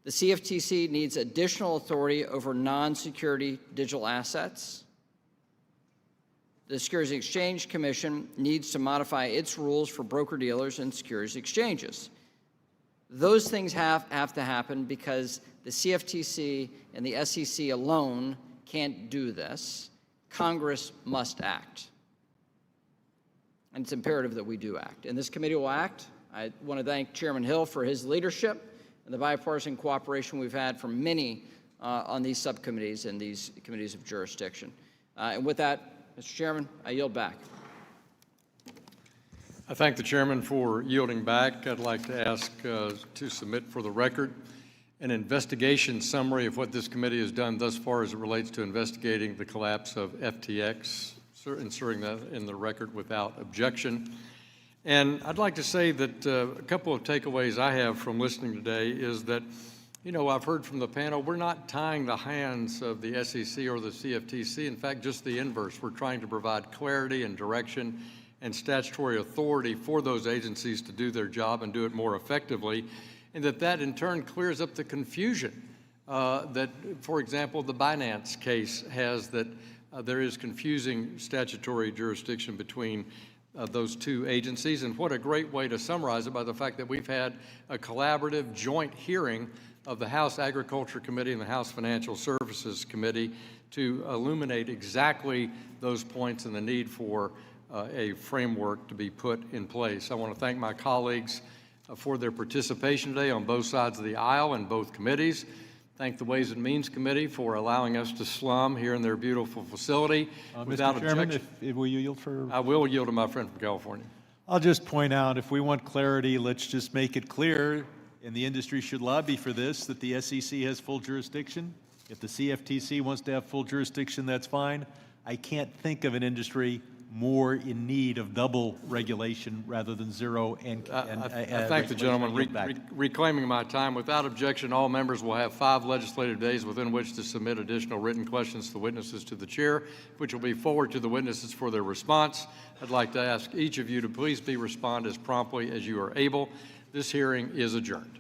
The CFTC needs additional authority over non-security digital assets. The Securities Exchange Commission needs to modify its rules for broker-dealers and securities exchanges. Those things have to happen because the CFTC and the SEC alone can't do this. Congress must act. And it's imperative that we do act. And this committee will act. I want to thank Chairman Hill for his leadership and the bipartisan cooperation we've had from many on these subcommittees and these committees of jurisdiction. And with that, Mr. Chairman, I yield back. I thank the chairman for yielding back. I'd like to ask to submit for the record an investigation summary of what this committee has done thus far as it relates to investigating the collapse of FTX, inserting that in the record without objection. And I'd like to say that a couple of takeaways I have from listening today is that, you know, I've heard from the panel, we're not tying the hands of the SEC or the CFTC. In fact, just the inverse. We're trying to provide clarity and direction and statutory authority for those agencies to do their job and do it more effectively, and that in turn clears up the confusion that, for example, the Binance case has, that there is confusing statutory jurisdiction between those two agencies. And what a great way to summarize it by the fact that we've had a collaborative joint hearing of the House Agriculture Committee and the House Financial Services Committee to illuminate exactly those points and the need for a framework to be put in place. I want to thank my colleagues for their participation today on both sides of the aisle in both committees. Thank the Ways and Means Committee for allowing us to slum here in their beautiful facility without Mr. Chairman, objection. will you yield for? I will yield to my friend from California. I'll just point out, if we want clarity, let's just make it clear, and the industry should lobby for this, that the SEC has full jurisdiction. If the CFTC wants to have full jurisdiction, that's fine. I can't think of an industry more in need of double regulation rather than zero. I thank the gentleman. Reclaiming my time, without objection, all members will have 5 legislative days within which to submit additional written questions to the witnesses to the chair, which will be forwarded to the witnesses for their response. I'd like to ask each of you to please respond as promptly as you are able. This hearing is adjourned.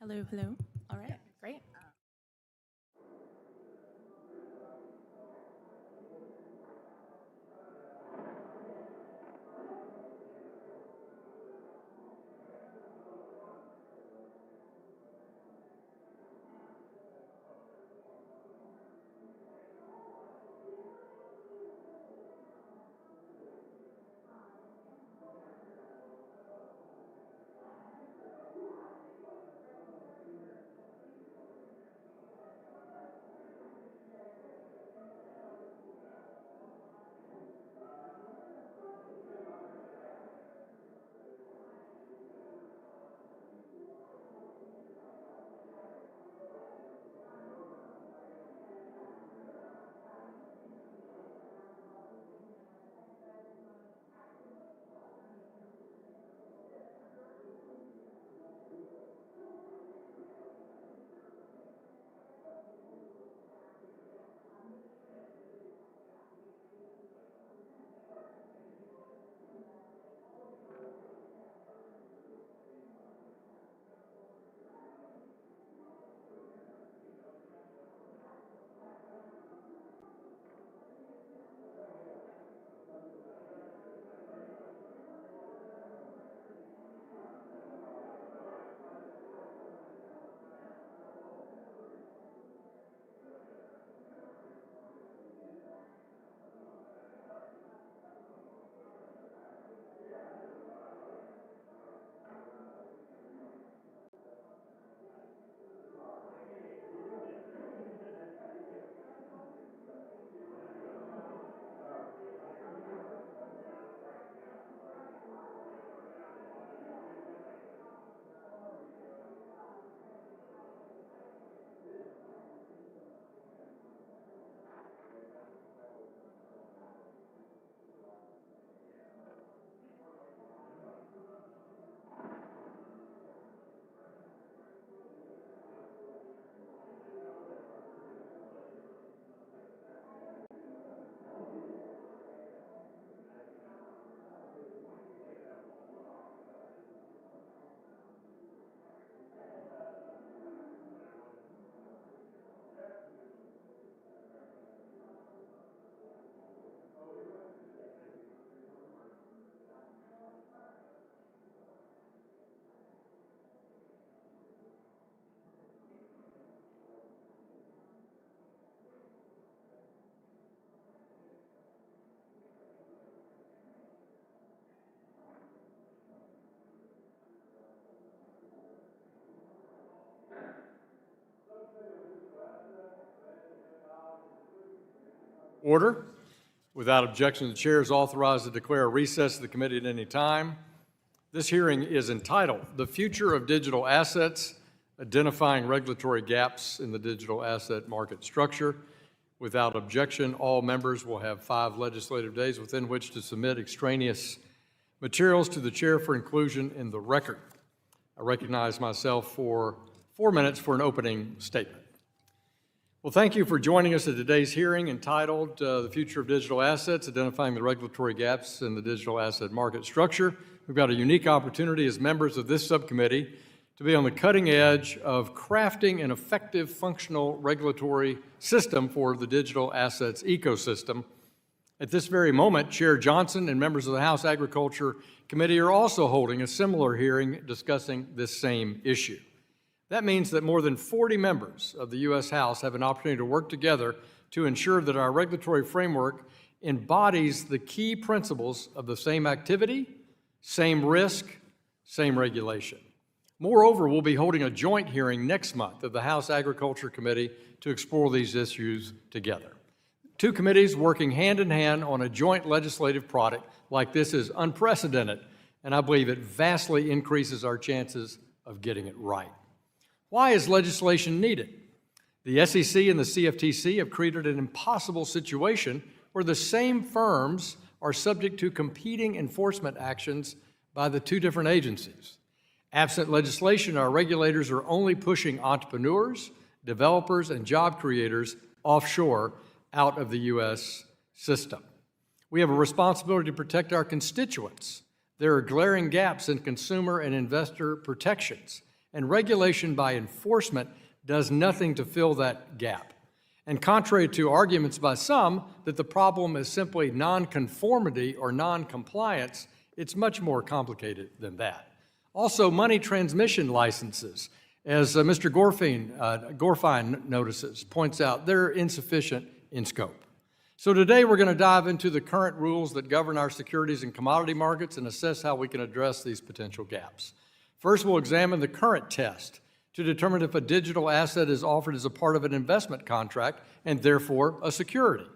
Hello, hello. All right, great. Order. Without objection, the chair is authorized to declare a recess of the committee at any time. This hearing is entitled, "The Future of Digital Assets, Identifying Regulatory Gaps in the Digital Asset Market Structure." Without objection, all members will have 5 legislative days within which to submit extraneous materials to the chair for inclusion in the record. I recognize myself for 4 minutes for an opening statement. Well, thank you for joining us at today's hearing entitled The Future of Digital Assets, Identifying the Regulatory Gaps in the Digital Asset Market Structure. We've got a unique opportunity as members of this subcommittee to be on the cutting edge of crafting an effective, functional regulatory system for the digital assets ecosystem. At this very moment, Chair Johnson and members of the House Agriculture Committee are also holding a similar hearing discussing this same issue. That means that more than 40 members of the U.S. House have an opportunity to work together to ensure that our regulatory framework embodies the key principles of the same activity, same risk, same regulation. Moreover, we'll be holding a joint hearing next month of the House Agriculture Committee to explore these issues together. 2 committees working hand in hand on a joint legislative product like this is unprecedented, and I believe it vastly increases our chances of getting it right. Why is legislation needed? The SEC and the CFTC have created an impossible situation where the same firms are subject to competing enforcement actions by the 2 different agencies. Absent legislation, our regulators are only pushing entrepreneurs, developers, and job creators offshore out of the U.S. system. We have a responsibility to protect our constituents. There are glaring gaps in consumer and investor protections, and regulation by enforcement does nothing to fill that gap. And contrary to arguments by some that the problem is simply nonconformity or noncompliance, it's much more complicated than that. Also, money transmission licenses, as Mr. Gorfine notices, points out, they're insufficient in scope. So today we're going to dive into the current rules that govern our securities and commodity markets and assess how we can address these potential gaps. First, we'll examine the current test to determine if a digital asset is offered as a part of an investment contract and therefore a security.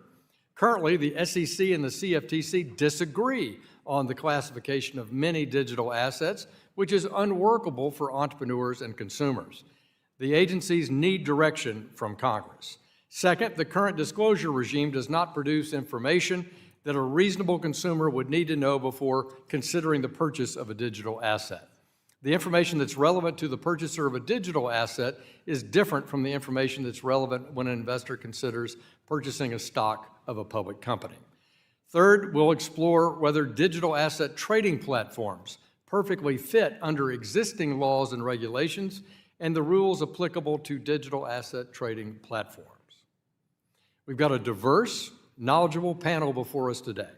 Currently, the SEC and the CFTC disagree on the classification of many digital assets, which is unworkable for entrepreneurs and consumers. The agencies need direction from Congress. Second, the current disclosure regime does not produce information that a reasonable consumer would need to know before considering the purchase of a digital asset. The information that's relevant to the purchaser of a digital asset is different from the information that's relevant when an investor considers purchasing a stock of a public company. Third, we'll explore whether digital asset trading platforms perfectly fit under existing laws and regulations and the rules applicable to digital asset trading platforms. We've got a diverse, knowledgeable panel before us today.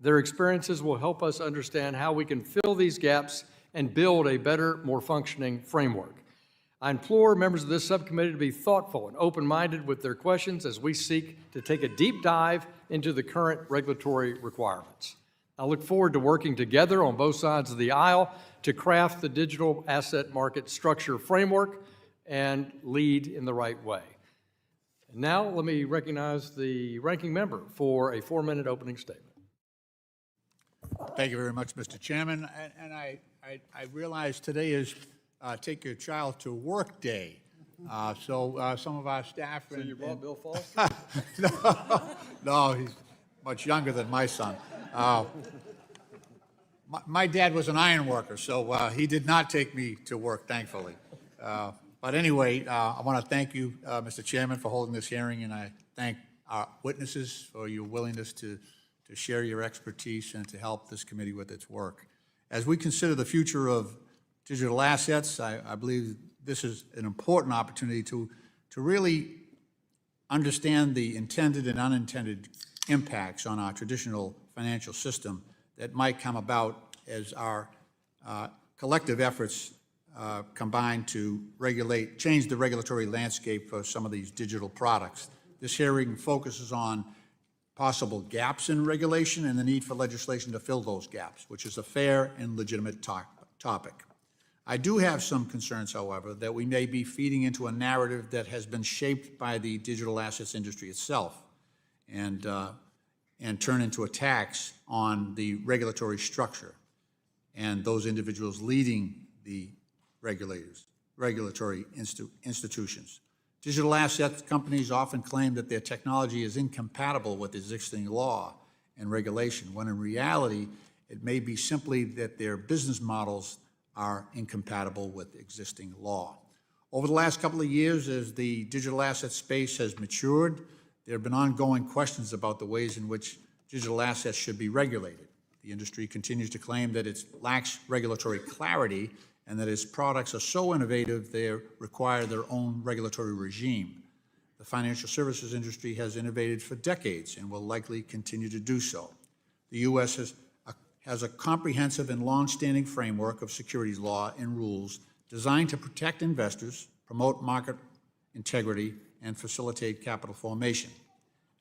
Their experiences will help us understand how we can fill these gaps and build a better, more functioning framework. I implore members of this subcommittee to be thoughtful and open-minded with their questions as we seek to take a deep dive into the current regulatory requirements. I look forward to working together on both sides of the aisle to craft the digital asset market structure framework and lead in the right way. And now let me recognize the ranking member for a 4-minute opening statement. Thank you very much, Mr. Chairman. And I realize today is Take Your Child to Work Day. So some of our staff... So you brought Bill Foster? No, he's much younger than my son. My dad was an iron worker, so he did not take me to work, thankfully. But anyway, I want to thank you, Mr. Chairman, for holding this hearing, and I thank our witnesses for your willingness to share your expertise and to help this committee with its work. As we consider the future of digital assets, I believe this is an important opportunity to really understand the intended and unintended impacts on our traditional financial system that might come about as our collective efforts combine to change the regulatory landscape for some of these digital products. This hearing focuses on possible gaps in regulation and the need for legislation to fill those gaps, which is a fair and legitimate topic. I do have some concerns, however, that we may be feeding into a narrative that has been shaped by the digital assets industry itself and turn into attacks on the regulatory structure and those individuals leading the regulatory institutions. Digital asset companies often claim that their technology is incompatible with existing law and regulation, when in reality, it may be simply that their business models are incompatible with existing law. Over the last couple of years, as the digital asset space has matured, there have been ongoing questions about the ways in which digital assets should be regulated. The industry continues to claim that it lacks regulatory clarity and that its products are so innovative they require their own regulatory regime. The financial services industry has innovated for decades and will likely continue to do so. The U.S. has a comprehensive and long-standing framework of securities law and rules designed to protect investors, promote market integrity, and facilitate capital formation.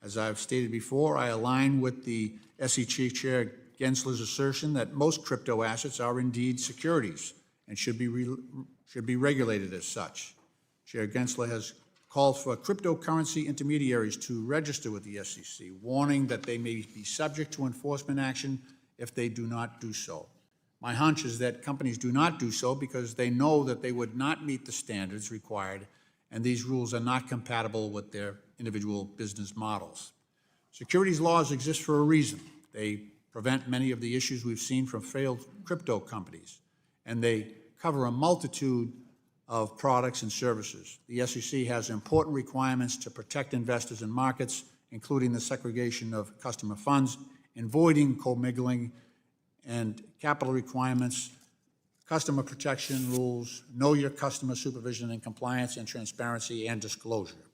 As I've stated before, I align with the SEC Chair Gensler's assertion that most crypto assets are indeed securities and should be regulated as such. Chair Gensler has called for cryptocurrency intermediaries to register with the SEC, warning that they may be subject to enforcement action if they do not do so. My hunch is that companies do not do so because they know that they would not meet the standards required, and these rules are not compatible with their individual business models. Securities laws exist for a reason. They prevent many of the issues we've seen from failed crypto companies, and they cover a multitude of products and services. The SEC has important requirements to protect investors in markets, including the segregation of customer funds, avoiding commingling, and capital requirements customer protection rules, know your customer supervision and compliance, and transparency and disclosure.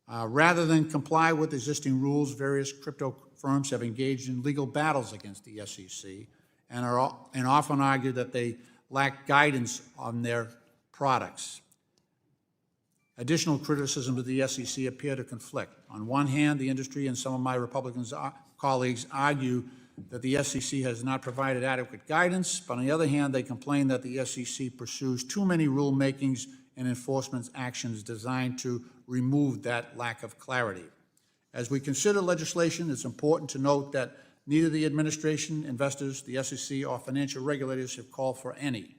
Rather than comply with existing rules, various crypto firms have engaged in legal battles against the SEC and often argue that they lack guidance on their products. Additional criticisms of the SEC appear to conflict. On one hand, the industry and some of my Republican colleagues argue that the SEC has not provided adequate guidance, but on the other hand, they complain that the SEC pursues too many rulemakings and enforcement actions designed to remove that lack of clarity. As we consider legislation, it's important to note that neither the administration, investors, the SEC, or financial regulators have called for any.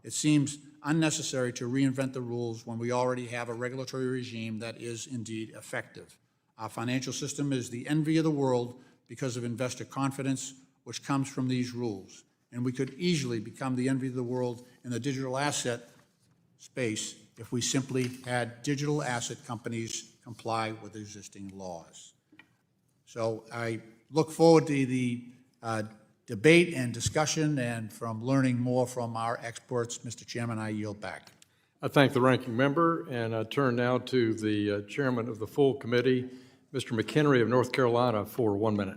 It seems unnecessary to reinvent the rules when we already have a regulatory regime that is indeed effective. Our financial system is the envy of the world because of investor confidence, which comes from these rules. And we could easily become the envy of the world in the digital asset space if we simply had digital asset companies comply with existing laws. So I look forward to the debate and discussion, and from learning more from our experts. Mr. Chairman, I yield back. I thank the ranking member, and I turn now to the chairman of the full committee, Mr. McHenry of North Carolina, for 1 minute.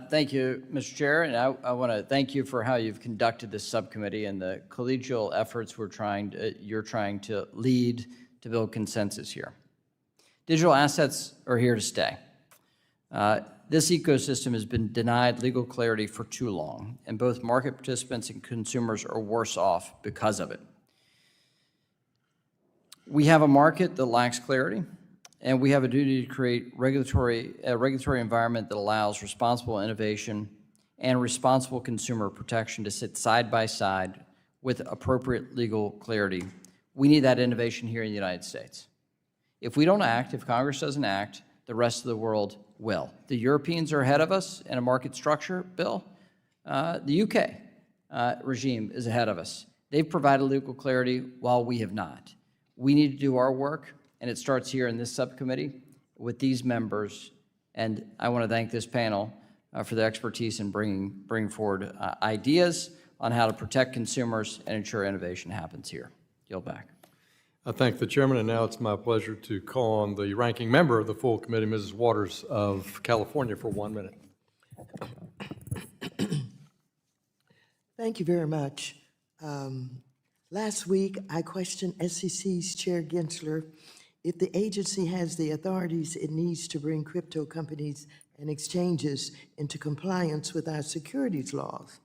Thank you, Mr. Chair, and I want to thank you for how you've conducted this subcommittee and the collegial efforts you're trying to lead to build consensus here. Digital assets are here to stay. This ecosystem has been denied legal clarity for too long, and both market participants and consumers are worse off because of it. We have a market that lacks clarity, and we have a duty to create a regulatory environment that allows responsible innovation and responsible consumer protection to sit side by side with appropriate legal clarity. We need that innovation here in the United States. If we don't act, if Congress doesn't act, the rest of the world will. The Europeans are ahead of us in a market structure bill. The UK regime is ahead of us. They've provided legal clarity while we have not. We need to do our work, and it starts here in this subcommittee with these members. And I want to thank this panel for their expertise in bringing forward ideas on how to protect consumers and ensure innovation happens here. Yield back. I thank the chairman, and now it's my pleasure to call on the ranking member of the full committee, Mrs. Waters of California, for 1 minute. Thank you very much. Last week, I questioned SEC's Chair Gensler if the agency has the authorities it needs to bring crypto companies and exchanges into compliance with our securities laws,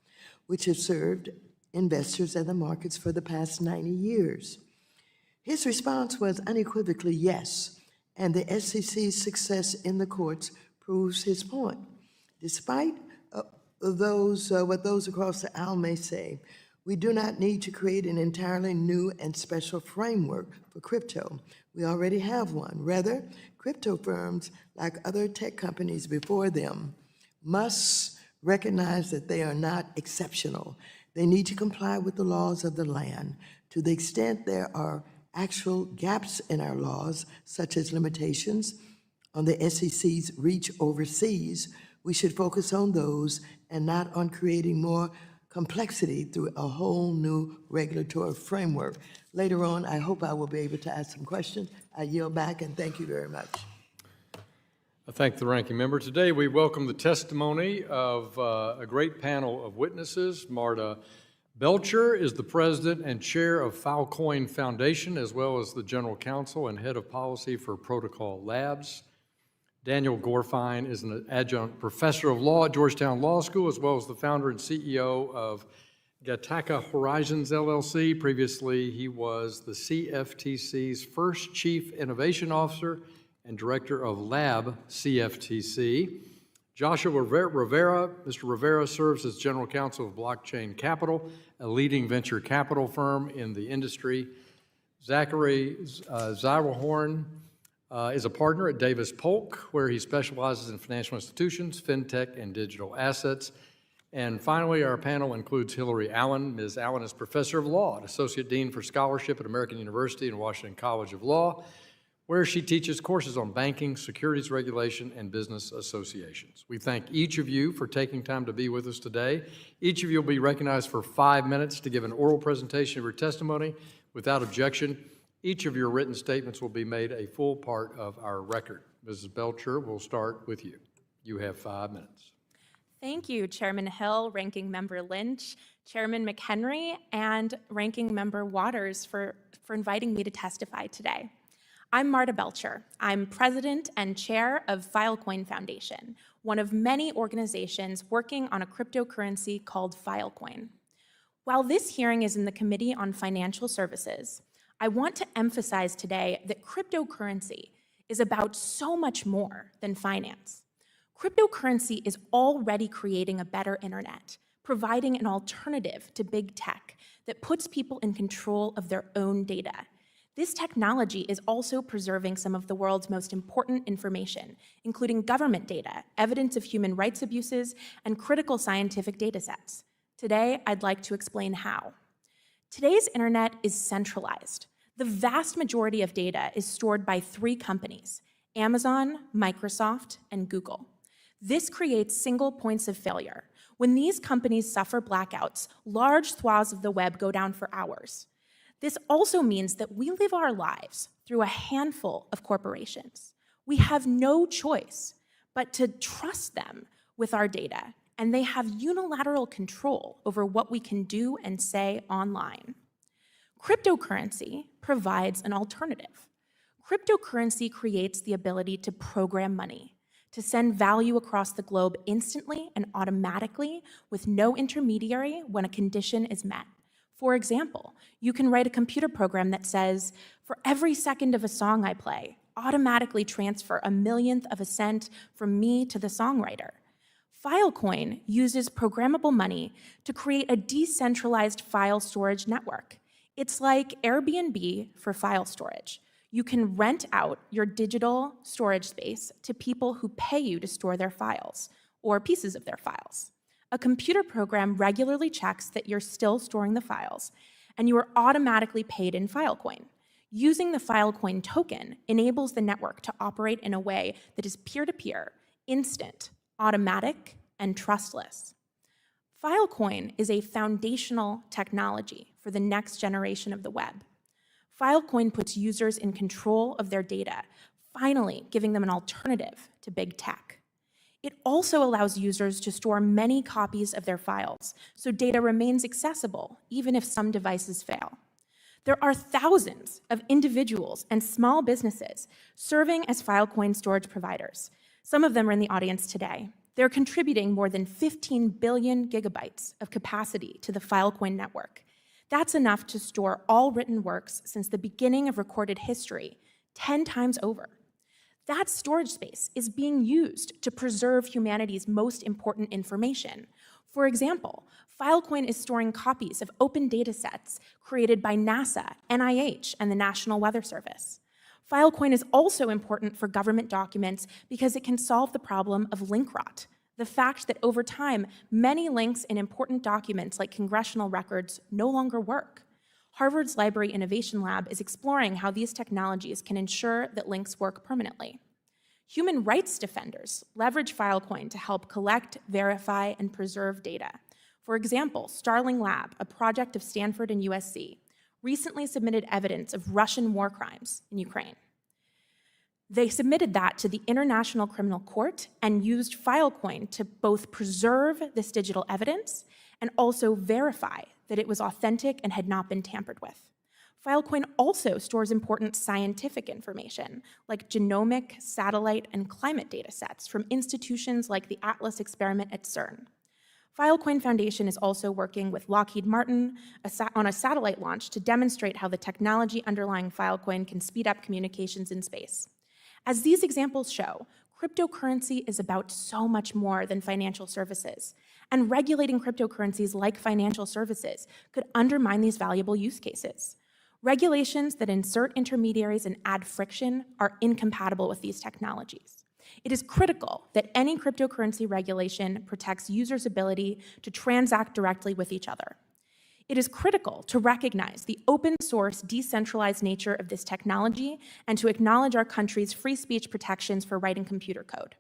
which have served investors and the markets for the past 90 years. His response was unequivocally yes, and the SEC's success in the courts proves his point. Despite what those across the aisle may say, we do not need to create an entirely new and special framework for crypto. We already have one. Rather, crypto firms, like other tech companies before them, must recognize that they are not exceptional. They need to comply with the laws of the land. To the extent there are actual gaps in our laws, such as limitations on the SEC's reach overseas, we should focus on those and not on creating more complexity through a whole new regulatory framework. Later on, I hope I will be able to ask some questions. I yield back, and thank you very much. I thank the ranking member. Today, we welcome the testimony of a great panel of witnesses. Marta Belcher is the president and chair of Filecoin Foundation, as well as the general counsel and head of policy for Protocol Labs. Daniel Gorfine is an adjunct professor of law at Georgetown Law School, as well as the founder and CEO of Gattaca Horizons, LLC. Previously, he was the CFTC's first chief innovation officer and director of Lab CFTC. Joshua Rivera, Mr. Rivera serves as general counsel of Blockchain Capital, a leading venture capital firm in the industry. Zachary Zywahorn is a partner at Davis Polk, where he specializes in financial institutions, fintech, and digital assets. And finally, our panel includes Hillary Allen. Ms. Allen is professor of law and associate dean for scholarship at American University and Washington College of Law. where she teaches courses on banking, securities regulation, and business associations. We thank each of you for taking time to be with us today. Each of you will be recognized for 5 minutes to give an oral presentation of your testimony without objection. Each of your written statements will be made a full part of our record. Mrs. Belcher, we'll start with you. You have 5 minutes. Thank you, Chairman Hill, Ranking Member Lynch, Chairman McHenry, and Ranking Member Waters for inviting me to testify today. I'm Marta Belcher. I'm president and chair of Filecoin Foundation, one of many organizations working on a cryptocurrency called Filecoin. While this hearing is in the Committee on Financial Services, I want to emphasize today that cryptocurrency is about so much more than finance. Cryptocurrency is already creating a better internet, providing an alternative to big tech that puts people in control of their own data. This technology is also preserving some of the world's most important information, including government data, evidence of human rights abuses, and critical scientific data sets. Today, I'd like to explain how. Today's internet is centralized. The vast majority of data is stored by 3 companies: Amazon, Microsoft, and Google. This creates single points of failure. When these companies suffer blackouts, large swaths of the web go down for hours. This also means that we live our lives through a handful of corporations. We have no choice but to trust them with our data, and they have unilateral control over what we can do and say online. Cryptocurrency provides an alternative. Cryptocurrency creates the ability to program money, to send value across the globe instantly and automatically with no intermediary when a condition is met. For example, you can write a computer program that says, for every second of a song I play, automatically transfer 1/1,000,000th of a cent from me to the songwriter. Filecoin uses programmable money to create a decentralized file storage network. It's like Airbnb for file storage. You can rent out your digital storage space to people who pay you to store their files or pieces of their files. A computer program regularly checks that you're still storing the files, and you are automatically paid in Filecoin. Using the Filecoin token enables the network to operate in a way that is peer-to-peer, instant, automatic, and trustless. Filecoin is a foundational technology for the next generation of the web. Filecoin puts users in control of their data, finally giving them an alternative to big tech. It also allows users to store many copies of their files, so data remains accessible even if some devices fail. There are thousands of individuals and small businesses serving as Filecoin storage providers. Some of them are in the audience today. They're contributing more than 15 billion gigabytes of capacity to the Filecoin network. That's enough to store all written works since the beginning of recorded history 10 times over. That storage space is being used to preserve humanity's most important information. For example, Filecoin is storing copies of open data sets created by NASA, NIH, and the National Weather Service. Filecoin is also important for government documents because it can solve the problem of link rot, the fact that over time, many links in important documents like congressional records no longer work. Harvard's Library Innovation Lab is exploring how these technologies can ensure that links work permanently. Human rights defenders leverage Filecoin to help collect, verify, and preserve data. For example, Starling Lab, a project of Stanford and USC, recently submitted evidence of Russian war crimes in Ukraine. They submitted that to the International Criminal Court and used Filecoin to both preserve this digital evidence and also verify that it was authentic and had not been tampered with. Filecoin also stores important scientific information like genomic, satellite, and climate data sets from institutions like the Atlas experiment at CERN. Filecoin Foundation is also working with Lockheed Martin on a satellite launch to demonstrate how the technology underlying Filecoin can speed up communications in space. As these examples show, cryptocurrency is about so much more than financial services, and regulating cryptocurrencies like financial services could undermine these valuable use cases. Regulations that insert intermediaries and add friction are incompatible with these technologies. It is critical that any cryptocurrency regulation protects users' ability to transact directly with each other. It is critical to recognize the open source, decentralized nature of this technology and to acknowledge our country's free speech protections for writing computer code.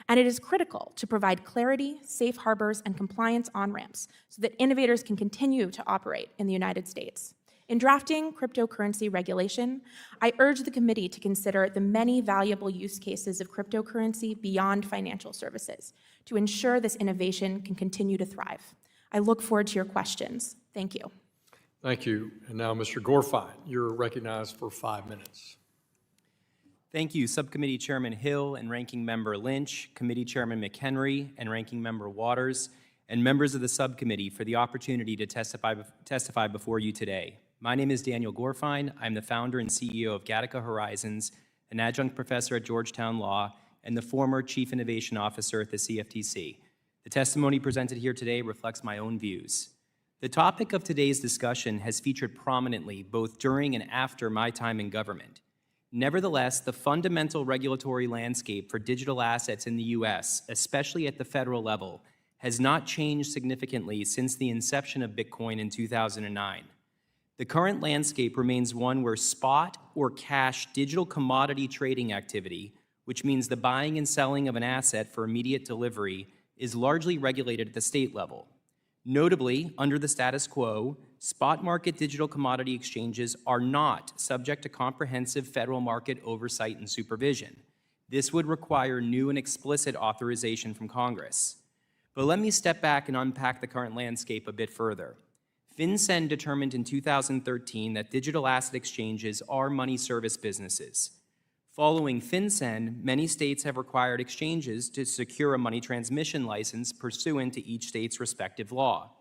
And it is critical to provide clarity, safe harbors, and compliance on-ramps so that innovators can continue to operate in the United States. In drafting cryptocurrency regulation, I urge the committee to consider the many valuable use cases of cryptocurrency beyond financial services to ensure this innovation can continue to thrive. I look forward to your questions. Thank you. Thank you. And now, Mr. Gorfine, you're recognized for 5 minutes. Thank you, Subcommittee Chairman Hill and Ranking Member Lynch, Committee Chairman McHenry and Ranking Member Waters, and members of the subcommittee for the opportunity to testify before you today. My name is Daniel Gorfine. I'm the founder and CEO of Gattaca Horizons, an adjunct professor at Georgetown Law, and the former Chief Innovation Officer at the CFTC. The testimony presented here today reflects my own views. The topic of today's discussion has featured prominently both during and after my time in government. Nevertheless, the fundamental regulatory landscape for digital assets in the U.S., especially at the federal level, has not changed significantly since the inception of Bitcoin in 2009. The current landscape remains one where spot or cash digital commodity trading activity, which means the buying and selling of an asset for immediate delivery, is largely regulated at the state level. Notably, under the status quo, spot market digital commodity exchanges are not subject to comprehensive federal market oversight and supervision. This would require new and explicit authorization from Congress. But let me step back and unpack the current landscape a bit further. FinCEN determined in 2013 that digital asset exchanges are money service businesses. Following FinCEN, many states have required exchanges to secure a money transmission license pursuant to each state's respective law.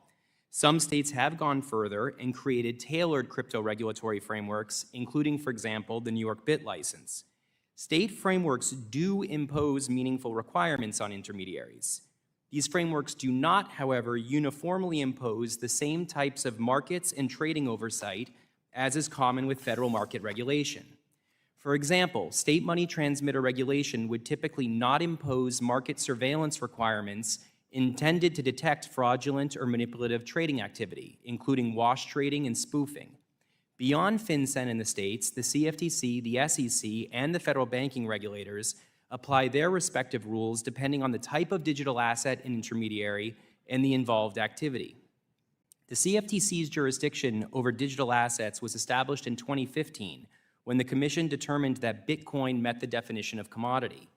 Some states have gone further and created tailored crypto regulatory frameworks, including, for example, the New York BIT license. State frameworks do impose meaningful requirements on intermediaries. These frameworks do not, however, uniformly impose the same types of markets and trading oversight as is common with federal market regulation. For example, state money transmitter regulation would typically not impose market surveillance requirements intended to detect fraudulent or manipulative trading activity, including wash trading and spoofing. Beyond FinCEN in the states, the CFTC, the SEC, and the federal banking regulators apply their respective rules depending on the type of digital asset and intermediary and the involved activity. The CFTC's jurisdiction over digital assets was established in 2015 when the Commission determined that Bitcoin met the definition of commodity.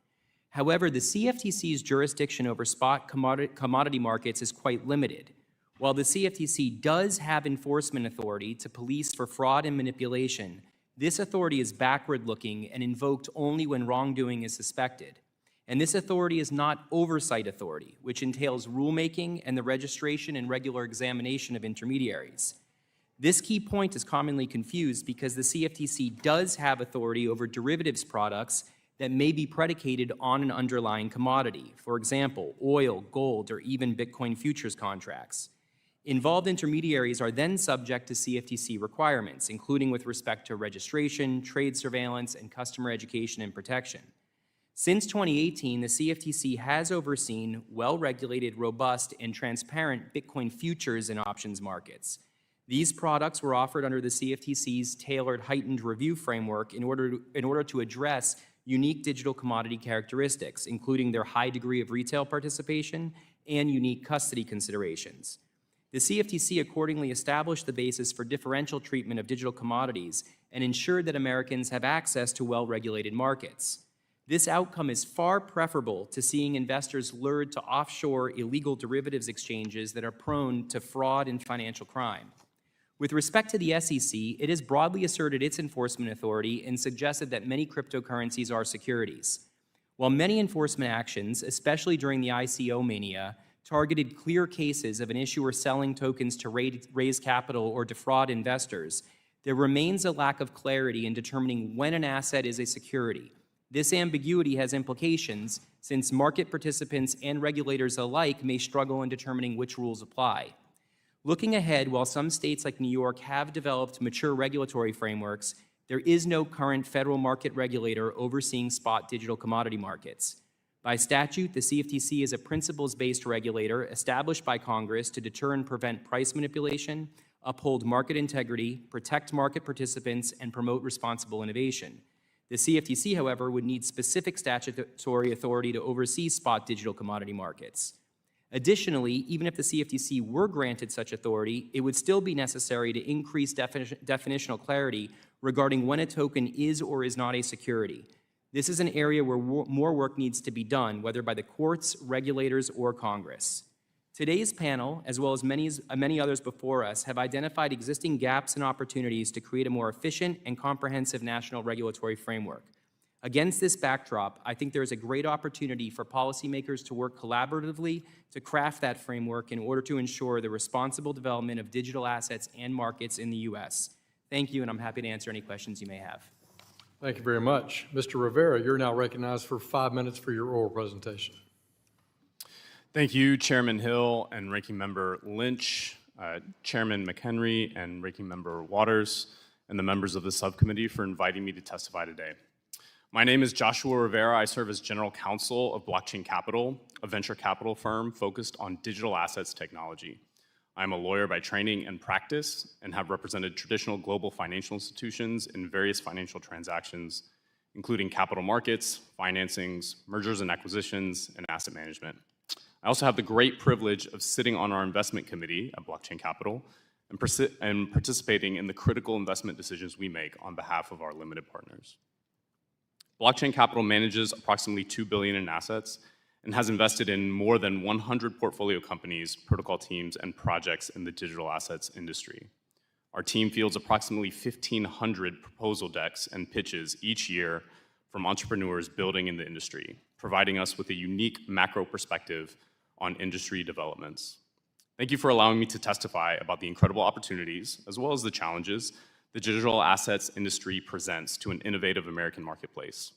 However, the CFTC's jurisdiction over spot commodity markets is quite limited. While the CFTC does have enforcement authority to police for fraud and manipulation, this authority is backward-looking and invoked only when wrongdoing is suspected. And this authority is not oversight authority, which entails rulemaking and the registration and regular examination of intermediaries. This key point is commonly confused because the CFTC does have authority over derivatives products that may be predicated on an underlying commodity, for example, oil, gold, or even Bitcoin futures contracts. Involved intermediaries are then subject to CFTC requirements, including with respect to registration, trade surveillance, and customer education and protection. Since 2018, the CFTC has overseen well-regulated, robust, and transparent Bitcoin futures and options markets. These products were offered under the CFTC's tailored heightened review framework in order to address unique digital commodity characteristics, including their high degree of retail participation and unique custody considerations. The CFTC accordingly established the basis for differential treatment of digital commodities and ensured that Americans have access to well-regulated markets. This outcome is far preferable to seeing investors lured to offshore illegal derivatives exchanges that are prone to fraud and financial crime. With respect to the SEC, it has broadly asserted its enforcement authority and suggested that many cryptocurrencies are securities. While many enforcement actions, especially during the ICO mania, targeted clear cases of an issuer selling tokens to raise capital or defraud investors, there remains a lack of clarity in determining when an asset is a security. This ambiguity has implications since market participants and regulators alike may struggle in determining which rules apply. Looking ahead, while some states like New York have developed mature regulatory frameworks, there is no current federal market regulator overseeing spot digital commodity markets. By statute, the CFTC is a principles-based regulator established by Congress to deter and prevent price manipulation, uphold market integrity, protect market participants, and promote responsible innovation. The CFTC, however, would need specific statutory authority to oversee spot digital commodity markets. Additionally, even if the CFTC were granted such authority, it would still be necessary to increase definitional clarity regarding when a token is or is not a security. This is an area where more work needs to be done, whether by the courts, regulators, or Congress. Today's panel, as well as many others before us, have identified existing gaps and opportunities to create a more efficient and comprehensive national regulatory framework. Against this backdrop, I think there is a great opportunity for policymakers to work collaboratively to craft that framework in order to ensure the responsible development of digital assets and markets in the U.S. Thank you, and I'm happy to answer any questions you may have. Thank you very much. Mr. Rivera, you're now recognized for 5 minutes for your oral presentation. Thank you, Chairman Hill and Ranking Member Lynch, Chairman McHenry and Ranking Member Waters, and the members of the subcommittee for inviting me to testify today. My name is Joshua Rivera. I serve as General Counsel of Blockchain Capital, a venture capital firm focused on digital assets technology. I'm a lawyer by training and practice and have represented traditional global financial institutions in various financial transactions, including capital markets, financings, mergers and acquisitions, and asset management. I also have the great privilege of sitting on our investment committee at Blockchain Capital and participating in the critical investment decisions we make on behalf of our limited partners. Blockchain Capital manages approximately $2 billion in assets and has invested in more than 100 portfolio companies, protocol teams, and projects in the digital assets industry. Our team fields approximately 1,500 proposal decks and pitches each year from entrepreneurs building in the industry, providing us with a unique macro perspective on industry developments. Thank you for allowing me to testify about the incredible opportunities, as well as the challenges, the digital assets industry presents to an innovative American marketplace.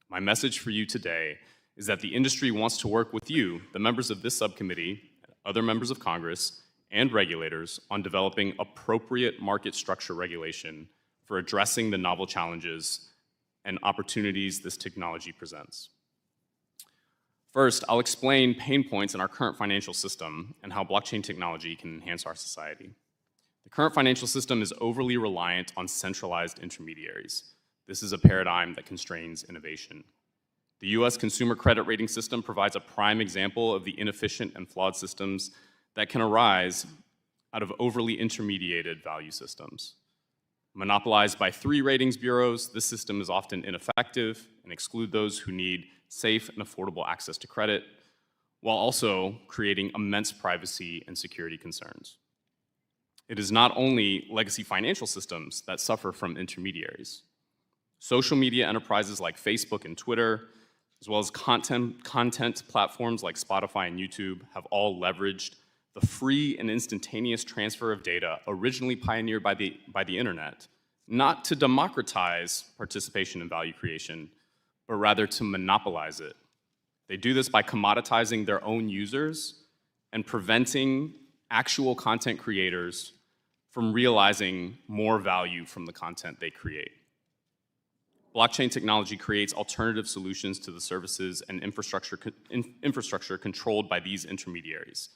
My message for you today is that the industry wants to work with you, the members of this subcommittee, other members of Congress, and regulators on developing appropriate market structure regulation for addressing the novel challenges and opportunities this technology presents. First, I'll explain pain points in our current financial system and how blockchain technology can enhance our society. The current financial system is overly reliant on centralized intermediaries. This is a paradigm that constrains innovation. The US consumer credit rating system provides a prime example of the inefficient and flawed systems that can arise out of overly intermediated value systems. Monopolized by 3 ratings bureaus, this system is often ineffective and excludes those who need safe and affordable access to credit, while also creating immense privacy and security concerns. It is not only legacy financial systems that suffer from intermediaries. Social media enterprises like Facebook and Twitter, as well as content platforms like Spotify and YouTube, have all leveraged the free and instantaneous transfer of data originally pioneered by the internet, not to democratize participation in value creation, but rather to monopolize it. They do this by commoditizing their own users and preventing actual content creators from realizing more value from the content they create. Blockchain technology creates alternative solutions to the services and infrastructure controlled by these intermediaries.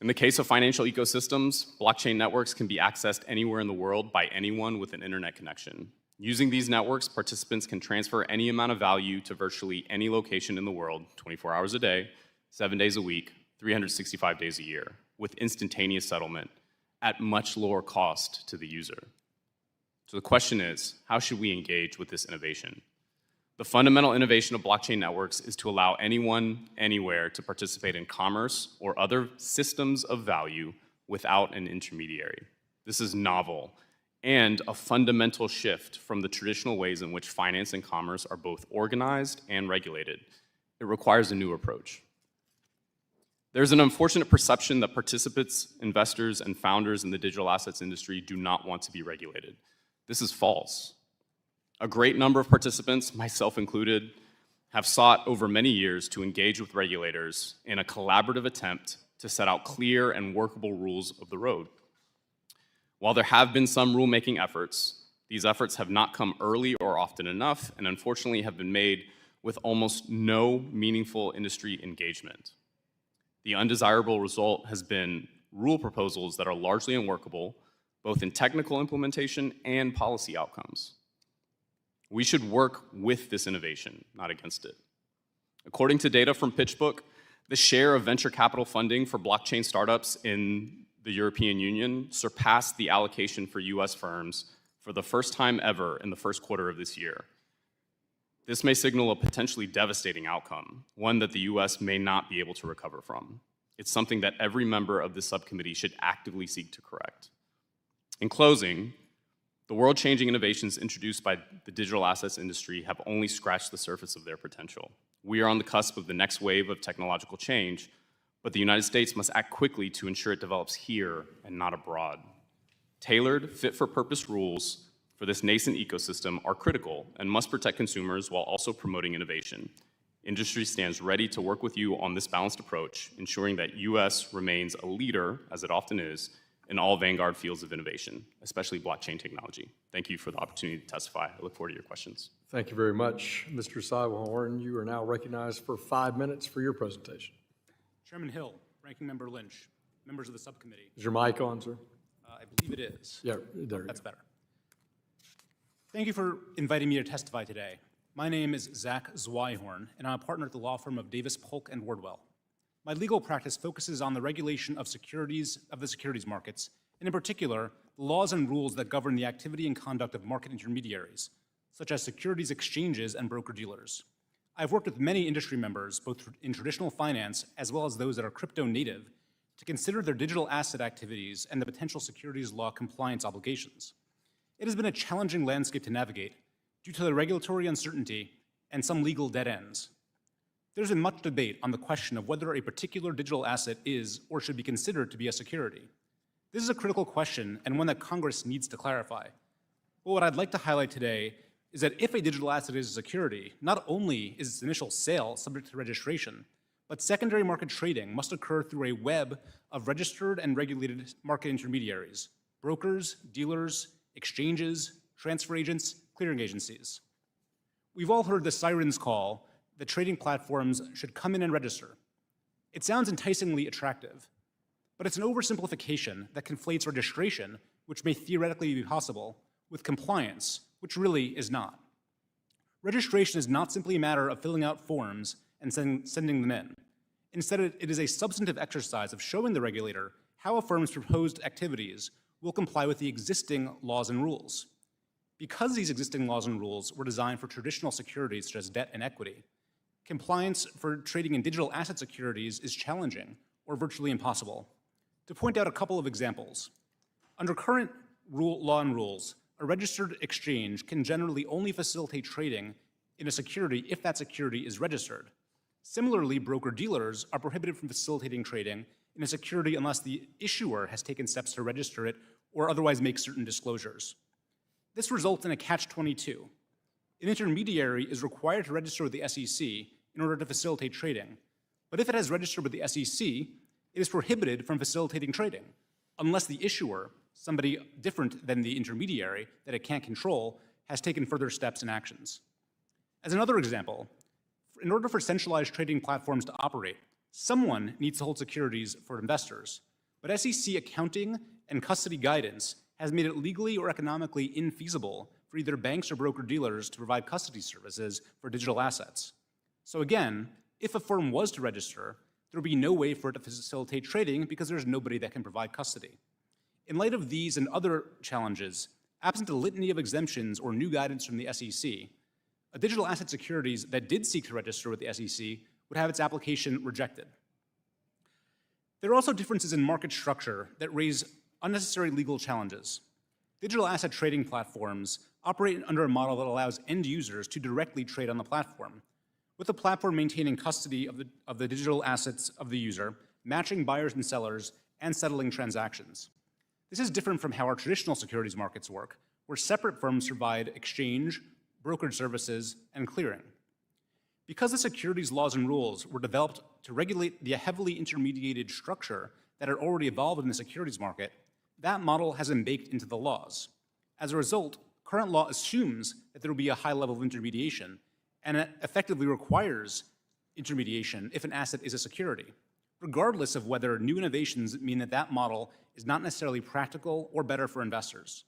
In the case of financial ecosystems, blockchain networks can be accessed anywhere in the world by anyone with an internet connection. Using these networks, participants can transfer any amount of value to virtually any location in the world, 24 hours a day, 7 days a week, 365 days a year, with instantaneous settlement at much lower cost to the user. So the question is, how should we engage with this innovation? The fundamental innovation of blockchain networks is to allow anyone, anywhere to participate in commerce or other systems of value without an intermediary. This is novel and a fundamental shift from the traditional ways in which finance and commerce are both organized and regulated. It requires a new approach. There's an unfortunate perception that participants, investors, and founders in the digital assets industry do not want to be regulated. This is false. A great number of participants, myself included, have sought over many years to engage with regulators in a collaborative attempt to set out clear and workable rules of the road. While there have been some rulemaking efforts, these efforts have not come early or often enough, and unfortunately have been made with almost no meaningful industry engagement. The undesirable result has been rule proposals that are largely unworkable, both in technical implementation and policy outcomes. We should work with this innovation, not against it. According to data from PitchBook, the share of venture capital funding for blockchain startups in the European Union surpassed the allocation for US firms for the first time ever in the first quarter of this year. This may signal a potentially devastating outcome, one that the US may not be able to recover from. It's something that every member of this subcommittee should actively seek to correct. In closing, the world-changing innovations introduced by the digital assets industry have only scratched the surface of their potential. We are on the cusp of the next wave of technological change, but the United States must act quickly to ensure it develops here and not abroad. Tailored, fit-for-purpose rules for this nascent ecosystem are critical and must protect consumers while also promoting innovation. Industry stands ready to work with you on this balanced approach, ensuring that US remains a leader, as it often is, in all vanguard fields of innovation, especially blockchain technology. Thank you for the opportunity to testify. I look forward to your questions. Thank you very much. Mr. Sidehorn, you are now recognized for 5 minutes for your presentation. Chairman Hill, Ranking Member Lynch, members of the subcommittee. Is your mic on, sir? I believe it is. Yeah, there you That's go. better. Thank you for inviting me to testify today. My name is Zach Zweihorn, and I'm a partner at the law firm of Davis, Polk, and Wardwell. My legal practice focuses on the regulation of the securities markets, and in particular, the laws and rules that govern the activity and conduct of market intermediaries, such as securities exchanges and broker-dealers. I've worked with many industry members, both in traditional finance as well as those that are crypto native, to consider their digital asset activities and the potential securities law compliance obligations. It has been a challenging landscape to navigate due to the regulatory uncertainty and some legal dead ends. There's been much debate on the question of whether a particular digital asset is or should be considered to be a security. This is a critical question and one that Congress needs to clarify. But what I'd like to highlight today is that if a digital asset is a security, not only is its initial sale subject to registration, but secondary market trading must occur through a web of registered and regulated market intermediaries, brokers, dealers, exchanges, transfer agents, clearing agencies. We've all heard the sirens call that trading platforms should come in and register. It sounds enticingly attractive, but it's an oversimplification that conflates registration, which may theoretically be possible, with compliance, which really is not. Registration is not simply a matter of filling out forms and sending them in. Instead, it is a substantive exercise of showing the regulator how a firm's proposed activities will comply with the existing laws and rules. Because these existing laws and rules were designed for traditional securities such as debt and equity, compliance for trading in digital asset securities is challenging or virtually impossible. To point out a couple of examples, under current law and rules, a registered exchange can generally only facilitate trading in a security if that security is registered. Similarly, broker-dealers are prohibited from facilitating trading in a security unless the issuer has taken steps to register it or otherwise make certain disclosures. This results in a catch-22. An intermediary is required to register with the SEC in order to facilitate trading, but if it has registered with the SEC, it is prohibited from facilitating trading unless the issuer, somebody different than the intermediary that it can't control, has taken further steps and actions. As another example, in order for centralized trading platforms to operate, someone needs to hold securities for investors. But SEC accounting and custody guidance has made it legally or economically infeasible for either banks or broker-dealers to provide custody services for digital assets. So again, if a firm was to register, there would be no way for it to facilitate trading because there's nobody that can provide custody. In light of these and other challenges, absent a litany of exemptions or new guidance from the SEC, a digital asset securities that did seek to register with the SEC would have its application rejected. There are also differences in market structure that raise unnecessary legal challenges. Digital asset trading platforms operate under a model that allows end users to directly trade on the platform, with the platform maintaining custody of the digital assets of the user, matching buyers and sellers, and settling transactions. This is different from how our traditional securities markets work, where separate firms provide exchange, brokerage services, and clearing. Because the securities laws and rules were developed to regulate the heavily intermediated structure that had already evolved in the securities market, that model has been baked into the laws. As a result, current law assumes that there will be a high level of intermediation, and it effectively requires intermediation if an asset is a security. regardless of whether new innovations mean that that model is not necessarily practical or better for investors.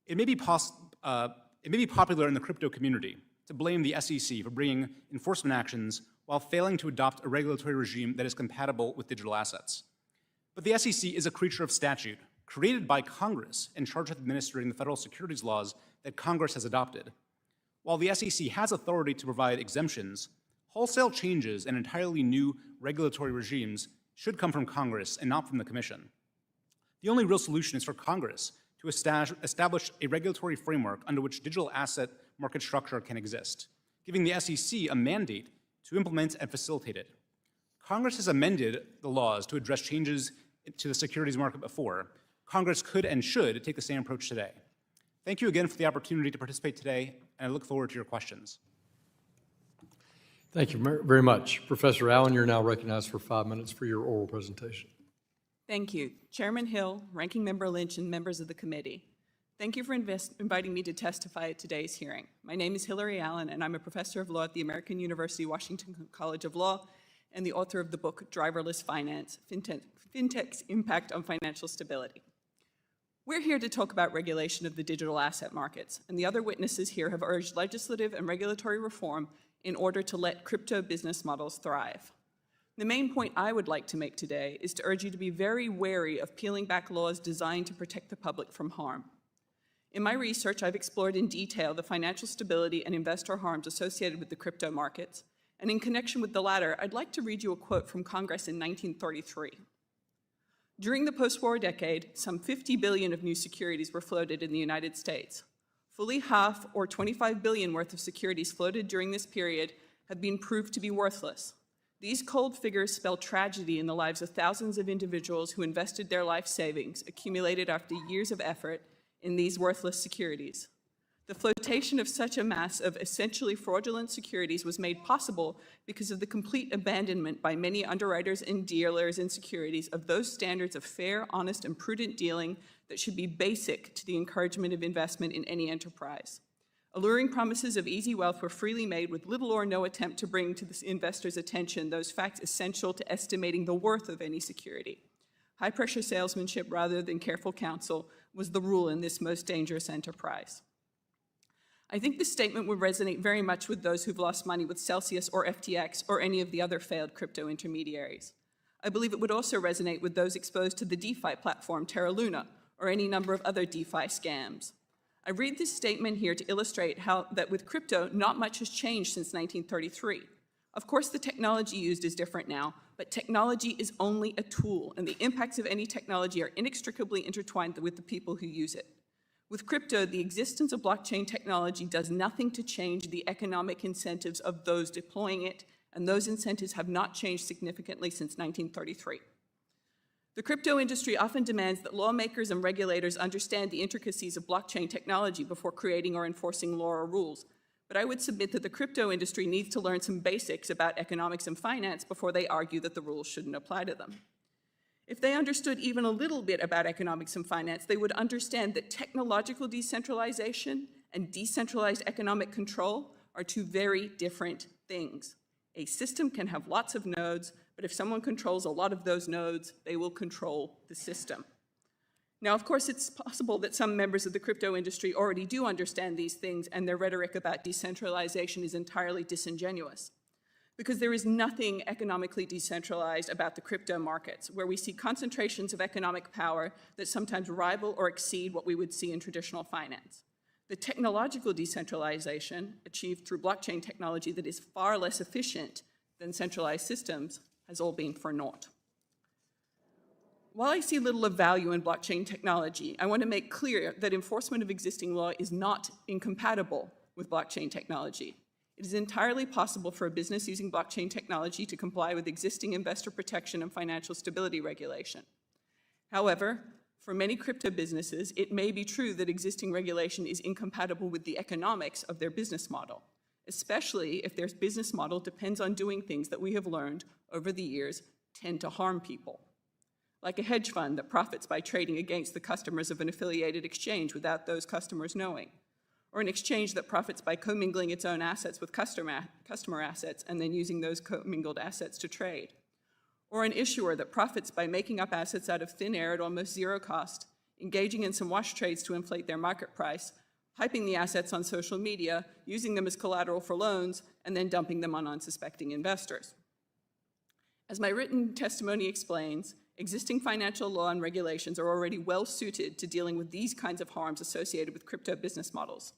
It may be popular in the crypto community to blame the SEC for bringing enforcement actions while failing to adopt a regulatory regime that is compatible with digital assets. But the SEC is a creature of statute, created by Congress and charged with administering the federal securities laws that Congress has adopted. While the SEC has authority to provide exemptions, wholesale changes and entirely new regulatory regimes should come from Congress and not from the Commission. The only real solution is for Congress to establish a regulatory framework under which digital asset market structure can exist, giving the SEC a mandate to implement and facilitate it. Congress has amended the laws to address changes to the securities market before. Congress could and should take the same approach today. Thank you again for the opportunity to participate today, and I look forward to your questions. Thank you very much. Professor Allen, you're now recognized for 5 minutes for your oral presentation. Thank you. Chairman Hill, Ranking Member Lynch, and members of the committee. Thank you for inviting me to testify at today's hearing. My name is Hillary Allen, and I'm a professor of law at the American University Washington College of Law and the author of the book Driverless Finance, FinTech's Impact on Financial Stability. We're here to talk about regulation of the digital asset markets, and the other witnesses here have urged legislative and regulatory reform in order to let crypto business models thrive. The main point I would like to make today is to urge you to be very wary of peeling back laws designed to protect the public from harm. In my research, I've explored in detail the financial stability and investor harms associated with the crypto markets, and in connection with the latter, I'd like to read you a quote from Congress in 1933. During the post-war decade, some 50 billion of new securities were floated in the United States. Fully half, or 25 billion worth of securities floated during this period have been proved to be worthless. These cold figures spell tragedy in the lives of thousands of individuals who invested their life savings, accumulated after years of effort, in these worthless securities. The flotation of such a mass of essentially fraudulent securities was made possible because of the complete abandonment by many underwriters and dealers in securities of those standards of fair, honest, and prudent dealing that should be basic to the encouragement of investment in any enterprise. Alluring promises of easy wealth were freely made with little or no attempt to bring to the investor's attention those facts essential to estimating the worth of any security. High-pressure salesmanship rather than careful counsel was the rule in this most dangerous enterprise. I think this statement would resonate very much with those who've lost money with Celsius or FTX or any of the other failed crypto intermediaries. I believe it would also resonate with those exposed to the DeFi platform Terra Luna or any number of other DeFi scams. I read this statement here to illustrate how that with crypto, not much has changed since 1933. Of course, the technology used is different now, but technology is only a tool, and the impacts of any technology are inextricably intertwined with the people who use it. With crypto, the existence of blockchain technology does nothing to change the economic incentives of those deploying it, and those incentives have not changed significantly since 1933. The crypto industry often demands that lawmakers and regulators understand the intricacies of blockchain technology before creating or enforcing law or rules. But I would submit that the crypto industry needs to learn some basics about economics and finance before they argue that the rules shouldn't apply to them. If they understood even a little bit about economics and finance, they would understand that technological decentralization and decentralized economic control are two very different things. A system can have lots of nodes, but if someone controls a lot of those nodes, they will control the system. Now, of course, it's possible that some members of the crypto industry already do understand these things, and their rhetoric about decentralization is entirely disingenuous. Because there is nothing economically decentralized about the crypto markets, where we see concentrations of economic power that sometimes rival or exceed what we would see in traditional finance. The technological decentralization achieved through blockchain technology that is far less efficient than centralized systems has all been for naught. While I see little of value in blockchain technology, I want to make clear that enforcement of existing law is not incompatible with blockchain technology. It is entirely possible for a business using blockchain technology to comply with existing investor protection and financial stability regulation. However, for many crypto businesses, it may be true that existing regulation is incompatible with the economics of their business model, especially if their business model depends on doing things that we have learned over the years tend to harm people. Like a hedge fund that profits by trading against the customers of an affiliated exchange without those customers knowing, or an exchange that profits by commingling its own assets with customer assets and then using those commingled assets to trade, or an issuer that profits by making up assets out of thin air at almost zero cost, engaging in some wash trades to inflate their market price, hyping the assets on social media, using them as collateral for loans, and then dumping them on unsuspecting investors. As my written testimony explains, existing financial law and regulations are already well suited to dealing with these kinds of harms associated with crypto business models.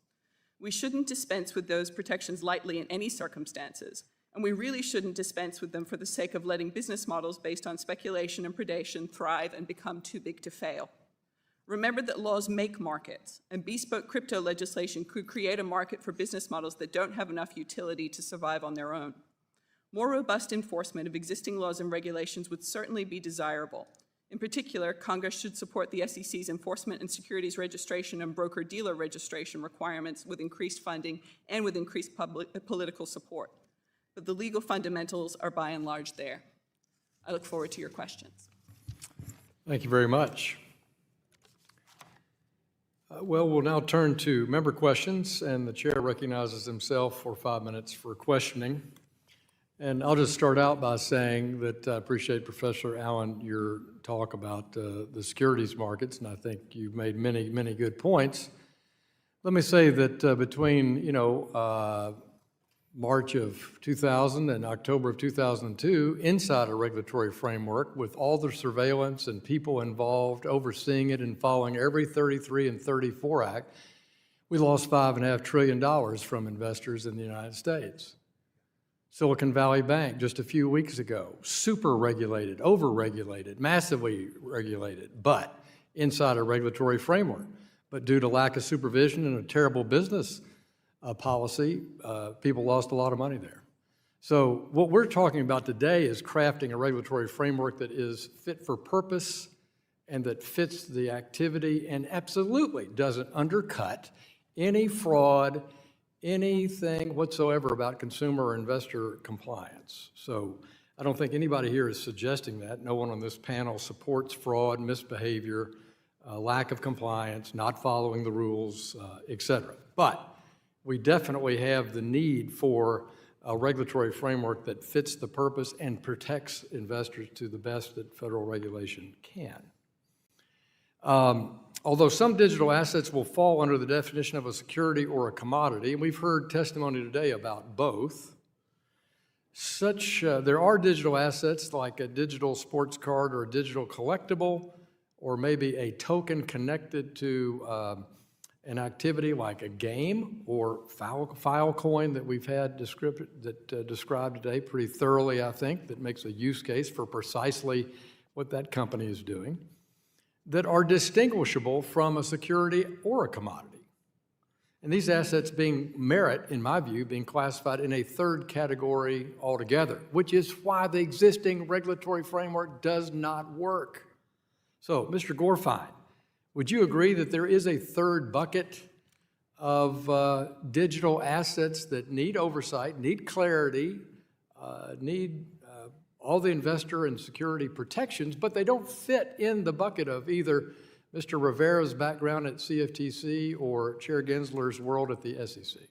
We shouldn't dispense with those protections lightly in any circumstances, and we really shouldn't dispense with them for the sake of letting business models based on speculation and predation thrive and become too big to fail. Remember that laws make markets, and bespoke crypto legislation could create a market for business models that don't have enough utility to survive on their own. More robust enforcement of existing laws and regulations would certainly be desirable. In particular, Congress should support the SEC's enforcement and securities registration and broker-dealer registration requirements with increased funding and with increased political support. But the legal fundamentals are by and large there. I look forward to your questions. Thank you very much. Well, we'll now turn to member questions, and the chair recognizes himself for 5 minutes for questioning. And I'll just start out by saying that I appreciate, Professor Allen, your talk about the securities markets, and I think you've made many, many good points. Let me say that between, March of 2000 and October of 2002, inside a regulatory framework with all the surveillance and people involved overseeing it and following every 33 and 34 Act, we lost $5.5 trillion from investors in the United States. Silicon Valley Bank just a few weeks ago, super regulated, over-regulated, massively regulated, but inside a regulatory framework. But due to lack of supervision and a terrible business policy, people lost a lot of money there. So what we're talking about today is crafting a regulatory framework that is fit for purpose and that fits the activity and absolutely doesn't undercut any fraud, anything whatsoever about consumer or investor compliance. So I don't think anybody here is suggesting that. No one on this panel supports fraud, misbehavior, lack of compliance, not following the rules, et cetera. But we definitely have the need for a regulatory framework that fits the purpose and protects investors to the best that federal regulation can. Although some digital assets will fall under the definition of a security or a commodity, and we've heard testimony today about both, there are digital assets like a digital sports card or a digital collectible, or maybe a token connected to an activity like a game or Filecoin that we've had described today pretty thoroughly, I think, that makes a use case for precisely what that company is doing, that are distinguishable from a security or a commodity. And these assets merit, in my view, being classified in a third category altogether, which is why the existing regulatory framework does not work. So, Mr. Gorfine, would you agree that there is a third bucket of digital assets that need oversight, need clarity, need all the investor and security protections, but they don't fit in the bucket of either Mr. Rivera's background at CFTC or Chair Gensler's world at the SEC?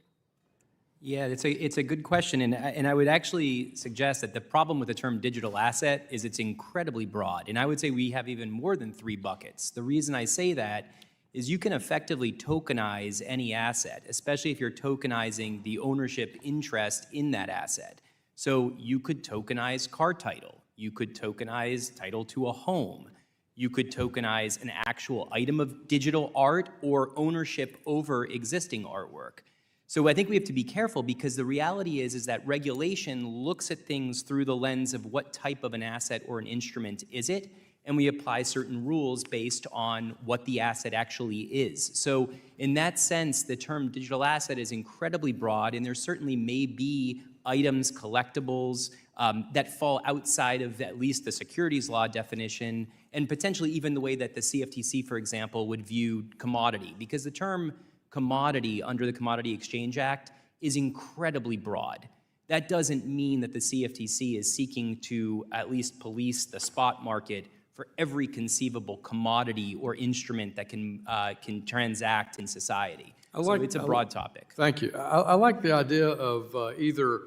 Yeah, it's a good question, and I would actually suggest that the problem with the term digital asset is it's incredibly broad, and I would say we have even more than 3 buckets. The reason I say that is you can effectively tokenize any asset, especially if you're tokenizing the ownership interest in that asset. So you could tokenize car title, you could tokenize title to a home, you could tokenize an actual item of digital art or ownership over existing artwork. So I think we have to be careful because the reality is that regulation looks at things through the lens of what type of an asset or an instrument is it, and we apply certain rules based on what the asset actually is. So in that sense, the term digital asset is incredibly broad, and there certainly may be items, collectibles, that fall outside of at least the securities law definition, and potentially even the way that the CFTC, for example, would view commodity, because the term commodity under the Commodity Exchange Act is incredibly broad. That doesn't mean that the CFTC is seeking to at least police the spot market for every conceivable commodity or instrument that can transact in society. So it's a broad topic. Thank you. I like the idea of either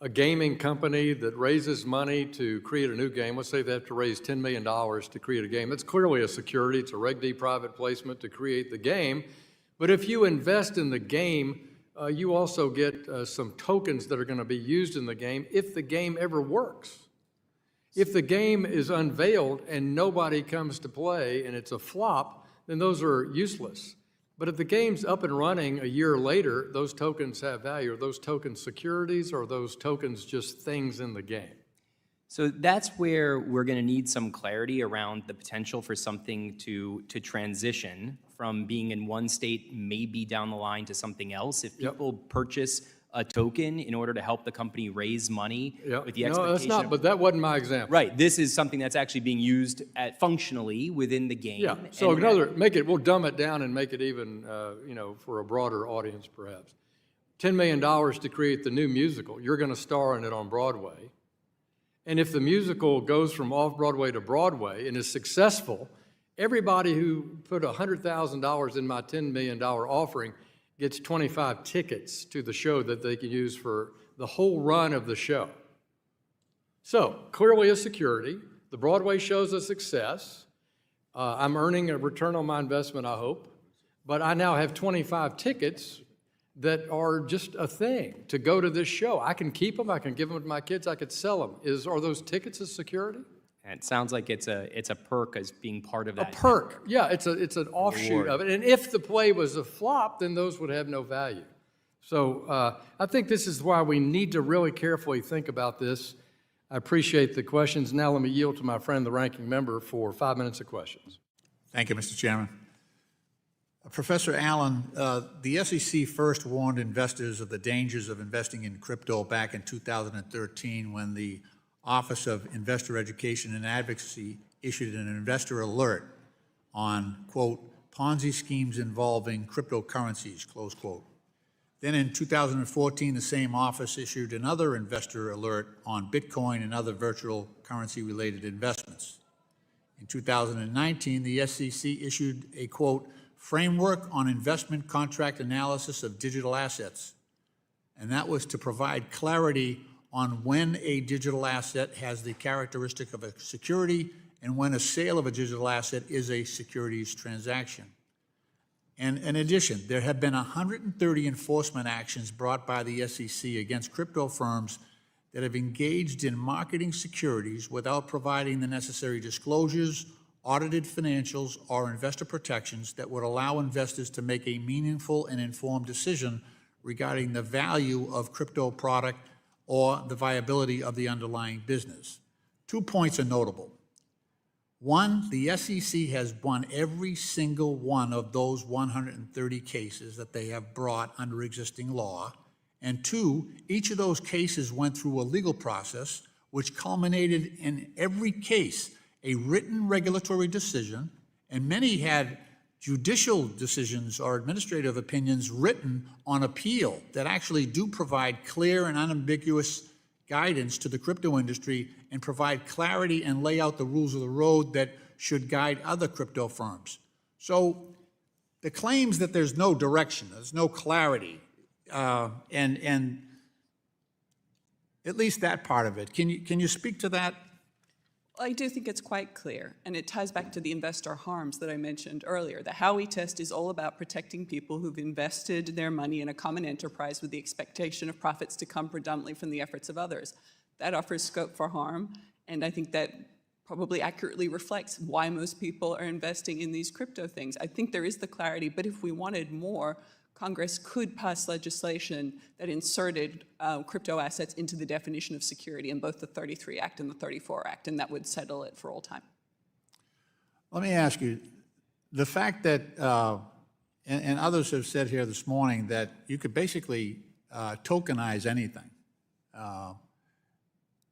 a gaming company that raises money to create a new game, let's say they have to raise $10 million to create a game, that's clearly a security, it's a Reg D private placement to create the game. But if you invest in the game, you also get some tokens that are going to be used in the game if the game ever works. If the game is unveiled and nobody comes to play and it's a flop, then those are useless. But if the game's up and running a year later, those tokens have value. Are those tokens securities, or are those tokens just things in the game? So that's where we're going to need some clarity around the potential for something to transition from being in one state, maybe down the line, to something else. If people purchase a token in order to help the company raise money with the expectation. No, that's not, but that wasn't my example. Right. This is something that's actually being used functionally within the game. Yeah. So we'll dumb it down and make it even, for a broader audience, perhaps. $10 million to create the new musical. You're going to star in it on Broadway. And if the musical goes from off-Broadway to Broadway and is successful, everybody who put $100,000 in my $10 million offering gets 25 tickets to the show that they can use for the whole run of the show. So, clearly a security. The Broadway show's a success. I'm earning a return on my investment, I hope. But I now have 25 tickets that are just a thing to go to this show. I can keep them, I can give them to my kids, I could sell them. Are those tickets a security? And it sounds like it's a perk as being part of that. A perk, yeah, it's an offshoot of it. And if the play was a flop, then those would have no value. So I think this is why we need to really carefully think about this. I appreciate the questions. Now let me yield to my friend, the ranking member, for 5 minutes of questions. Thank you, Mr. Chairman. Professor Allen, the SEC first warned investors of the dangers of investing in crypto back in 2013 when the Office of Investor Education and Advocacy issued an investor alert on, quote, Ponzi schemes involving cryptocurrencies, close quote. Then in 2014, the same office issued another investor alert on Bitcoin and other virtual currency-related investments. In 2019, the SEC issued a, quote, framework on investment contract analysis of digital assets. And that was to provide clarity on when a digital asset has the characteristic of a security and when a sale of a digital asset is a securities transaction. And in addition, there have been 130 enforcement actions brought by the SEC against crypto firms that have engaged in marketing securities without providing the necessary disclosures, audited financials, or investor protections that would allow investors to make a meaningful and informed decision regarding the value of crypto product or the viability of the underlying business. 2 points are notable. One, the SEC has won every single one of those 130 cases that they have brought under existing law. And two, each of those cases went through a legal process which culminated in every case a written regulatory decision, and many had judicial decisions or administrative opinions written on appeal that actually do provide clear and unambiguous guidance to the crypto industry and provide clarity and lay out the rules of the road that should guide other crypto firms. So the claims that there's no direction, there's no clarity, and at least that part of it, can you speak to that? I do think it's quite clear, and it ties back to the investor harms that I mentioned earlier. The Howey test is all about protecting people who've invested their money in a common enterprise with the expectation of profits to come predominantly from the efforts of others. That offers scope for harm, and I think that probably accurately reflects why most people are investing in these crypto things. I think there is the clarity, but if we wanted more, Congress could pass legislation that inserted crypto assets into the definition of security in both the 33 Act and the 34 Act, and that would settle it for all time. Let me ask you, the fact that, and others have said here this morning, that you could basically tokenize anything.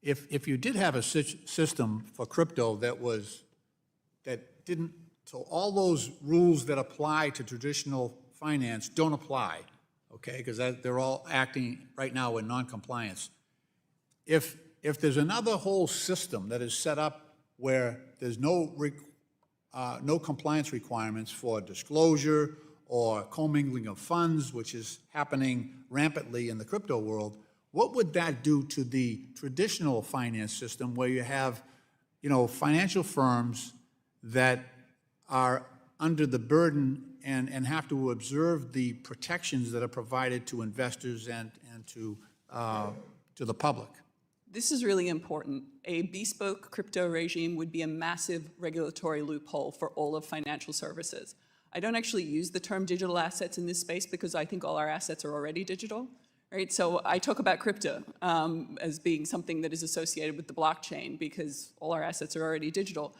If you did have a system for crypto that didn't, so all those rules that apply to traditional finance don't apply, okay, because they're all acting right now in non-compliance. If there's another whole system that is set up where there's no compliance requirements for disclosure or commingling of funds, which is happening rampantly in the crypto world, what would that do to the traditional finance system where you have, financial firms that are under the burden and have to observe the protections that are provided to investors and to the public? This is really important. A bespoke crypto regime would be a massive regulatory loophole for all of financial services. I don't actually use the term digital assets in this space because I think all our assets are already digital, right? So I talk about crypto as being something that is associated with the blockchain because all our assets are already digital.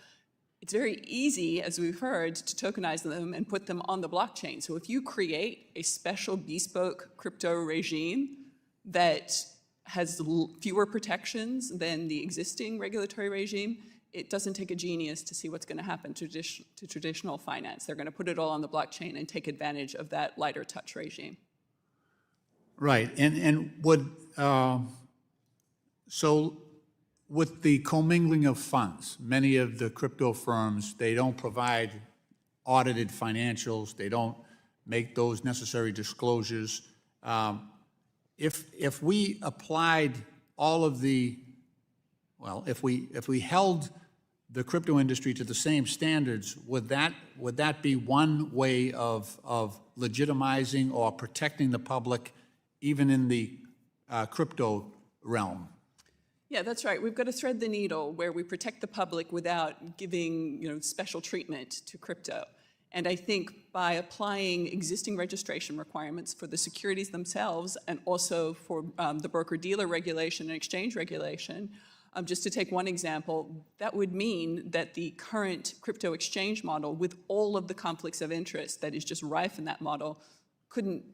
It's very easy, as we've heard, to tokenize them and put them on the blockchain. So if you create a special bespoke crypto regime that has fewer protections than the existing regulatory regime, it doesn't take a genius to see what's going to happen to traditional finance. They're going to put it all on the blockchain and take advantage of that lighter touch regime. Right, and would, so with the commingling of funds, many of the crypto firms, they don't provide audited financials, they don't make those necessary disclosures. If we applied all of the, well, if we held the crypto industry to the same standards, would that be one way of legitimizing or protecting the public, even in the crypto realm? Yeah, that's right. We've got to thread the needle where we protect the public without giving special treatment to crypto. And I think by applying existing registration requirements for the securities themselves and also for the broker-dealer regulation and exchange regulation, just to take one example, that would mean that the current crypto exchange model, with all of the conflicts of interest that is just rife in that model, couldn't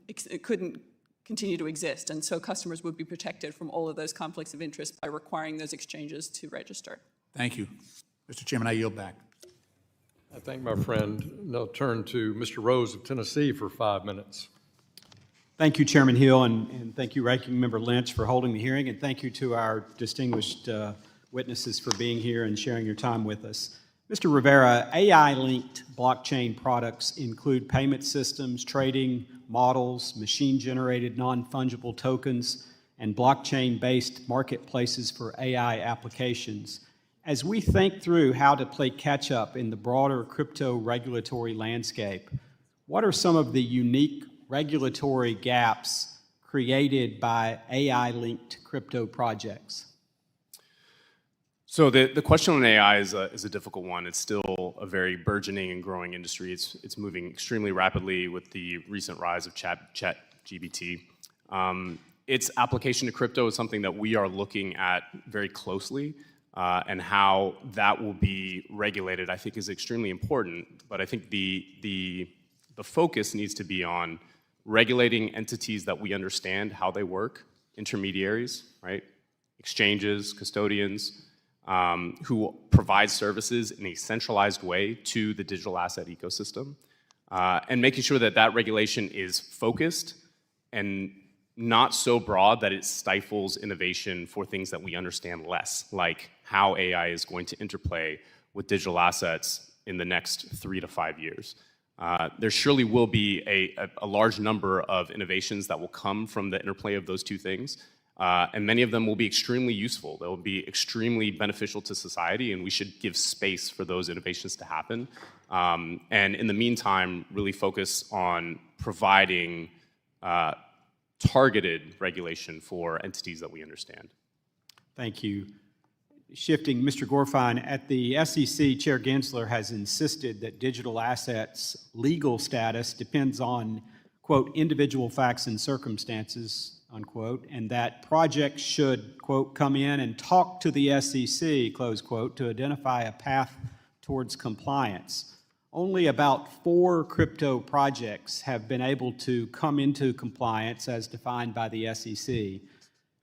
continue to exist. And so customers would be protected from all of those conflicts of interest by requiring those exchanges to register. Thank you. Mr. Chairman, I yield back. I thank my friend. Now turn to Mr. Rose of Tennessee for 5 minutes. Thank you, Chairman Hill, and thank you, Ranking Member Lynch, for holding the hearing, and thank you to our distinguished witnesses for being here and sharing your time with us. Mr. Rivera, AI-linked blockchain products include payment systems, trading models, machine-generated non-fungible tokens, and blockchain-based marketplaces for AI applications. As we think through how to play catch-up in the broader crypto regulatory landscape, what are some of the unique regulatory gaps created by AI-linked crypto projects? So the question on AI is a difficult one. It's still a very burgeoning and growing industry. It's moving extremely rapidly with the recent rise of ChatGPT. Its application to crypto is something that we are looking at very closely, and how that will be regulated, I think, is extremely important. But I think the focus needs to be on regulating entities that we understand how they work, intermediaries, right? Exchanges, custodians, who provide services in a centralized way to the digital asset ecosystem, and making sure that that regulation is focused and not so broad that it stifles innovation for things that we understand less, like how AI is going to interplay with digital assets in the next 3 to 5 years. There surely will be a large number of innovations that will come from the interplay of those two things, and many of them will be extremely useful. They'll be extremely beneficial to society, and we should give space for those innovations to happen. And in the meantime, really focus on providing targeted regulation for entities that we understand. Thank you. Shifting, Mr. Gorfine, at the SEC, Chair Gensler has insisted that digital assets' legal status depends on, quote, individual facts and circumstances, unquote, and that projects should, quote, come in and talk to the SEC, close quote, to identify a path towards compliance. Only about 4 crypto projects have been able to come into compliance as defined by the SEC.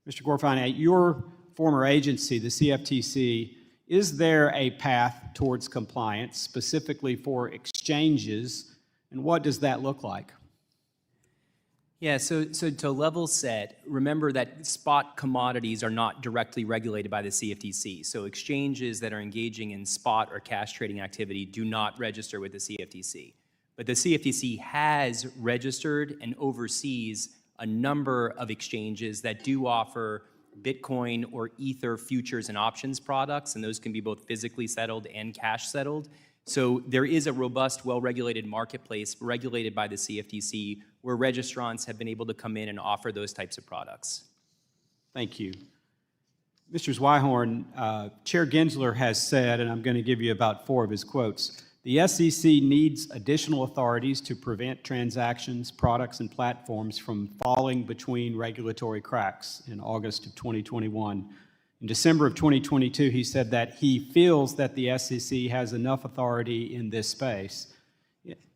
Mr. Gorfine, at your former agency, the CFTC, is there a path towards compliance specifically for exchanges, and what does that look like? Yeah, so to level set, remember that spot commodities are not directly regulated by the CFTC. So exchanges that are engaging in spot or cash trading activity do not register with the CFTC. But the CFTC has registered and oversees a number of exchanges that do offer Bitcoin or Ether futures and options products, and those can be both physically settled and cash settled. So there is a robust, well-regulated marketplace regulated by the CFTC where registrants have been able to come in and offer those types of products. Thank you. Mr. Zweighorn, Chair Gensler has said, and I'm going to give you about 4 of his quotes, the SEC needs additional authorities to prevent transactions, products, and platforms from falling between regulatory cracks in August of 2021. In December of 2022, he said that he feels that the SEC has enough authority in this space.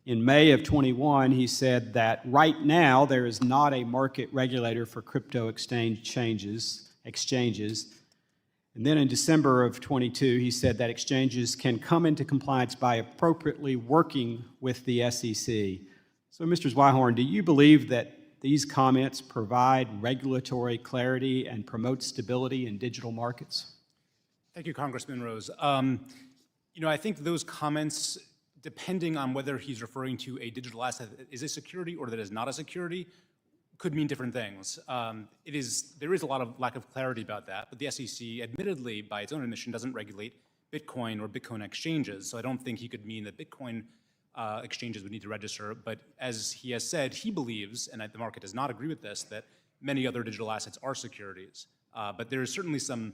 In May of 21, he said that right now there is not a market regulator for crypto exchanges. And then in December of 22, he said that exchanges can come into compliance by appropriately working with the SEC. So, Mr. Zweighorn, do you believe that these comments provide regulatory clarity and promote stability in digital markets? Thank you, Congressman Rose. I think those comments, depending on whether he's referring to a digital asset that is a security or that is not a security, could mean different things. There is a lot of lack of clarity about that, but the SEC, admittedly, by its own admission, doesn't regulate Bitcoin or Bitcoin exchanges. So I don't think he could mean that Bitcoin exchanges would need to register. But as he has said, he believes, and the market does not agree with this, that many other digital assets are securities. But there is certainly some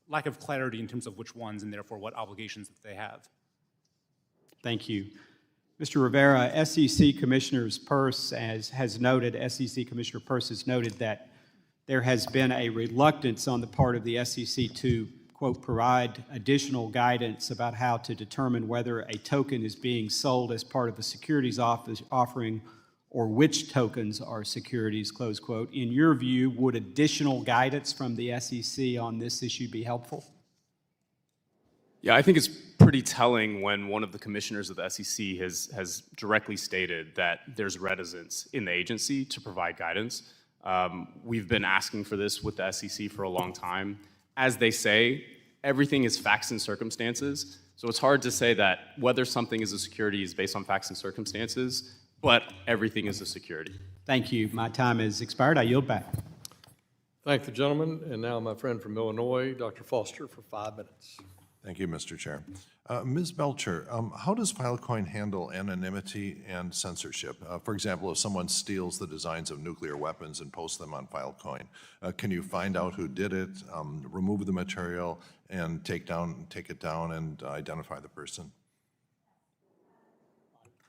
lack of clarity in terms of which ones and therefore what obligations that they have. Thank you. Mr. Rivera, SEC Commissioner Peirce has noted that there has been a reluctance on the part of the SEC to, quote, provide additional guidance about how to determine whether a token is being sold as part of a securities offering or which tokens are securities, close quote. In your view, would additional guidance from the SEC on this issue be helpful? Yeah, I think it's pretty telling when one of the commissioners of the SEC has directly stated that there's reticence in the agency to provide guidance. We've been asking for this with the SEC for a long time. As they say, everything is facts and circumstances. So it's hard to say that whether something is a security is based on facts and circumstances, but everything is a security. Thank you. My time has expired. I yield back. Thank the gentleman. And now my friend from Illinois, Dr. Foster, for 5 minutes. Thank you, Mr. Chair. Ms. Belcher, how does Filecoin handle anonymity and censorship? For example, if someone steals the designs of nuclear weapons and posts them on Filecoin, can you find out who did it, remove the material, and take it down and identify the person?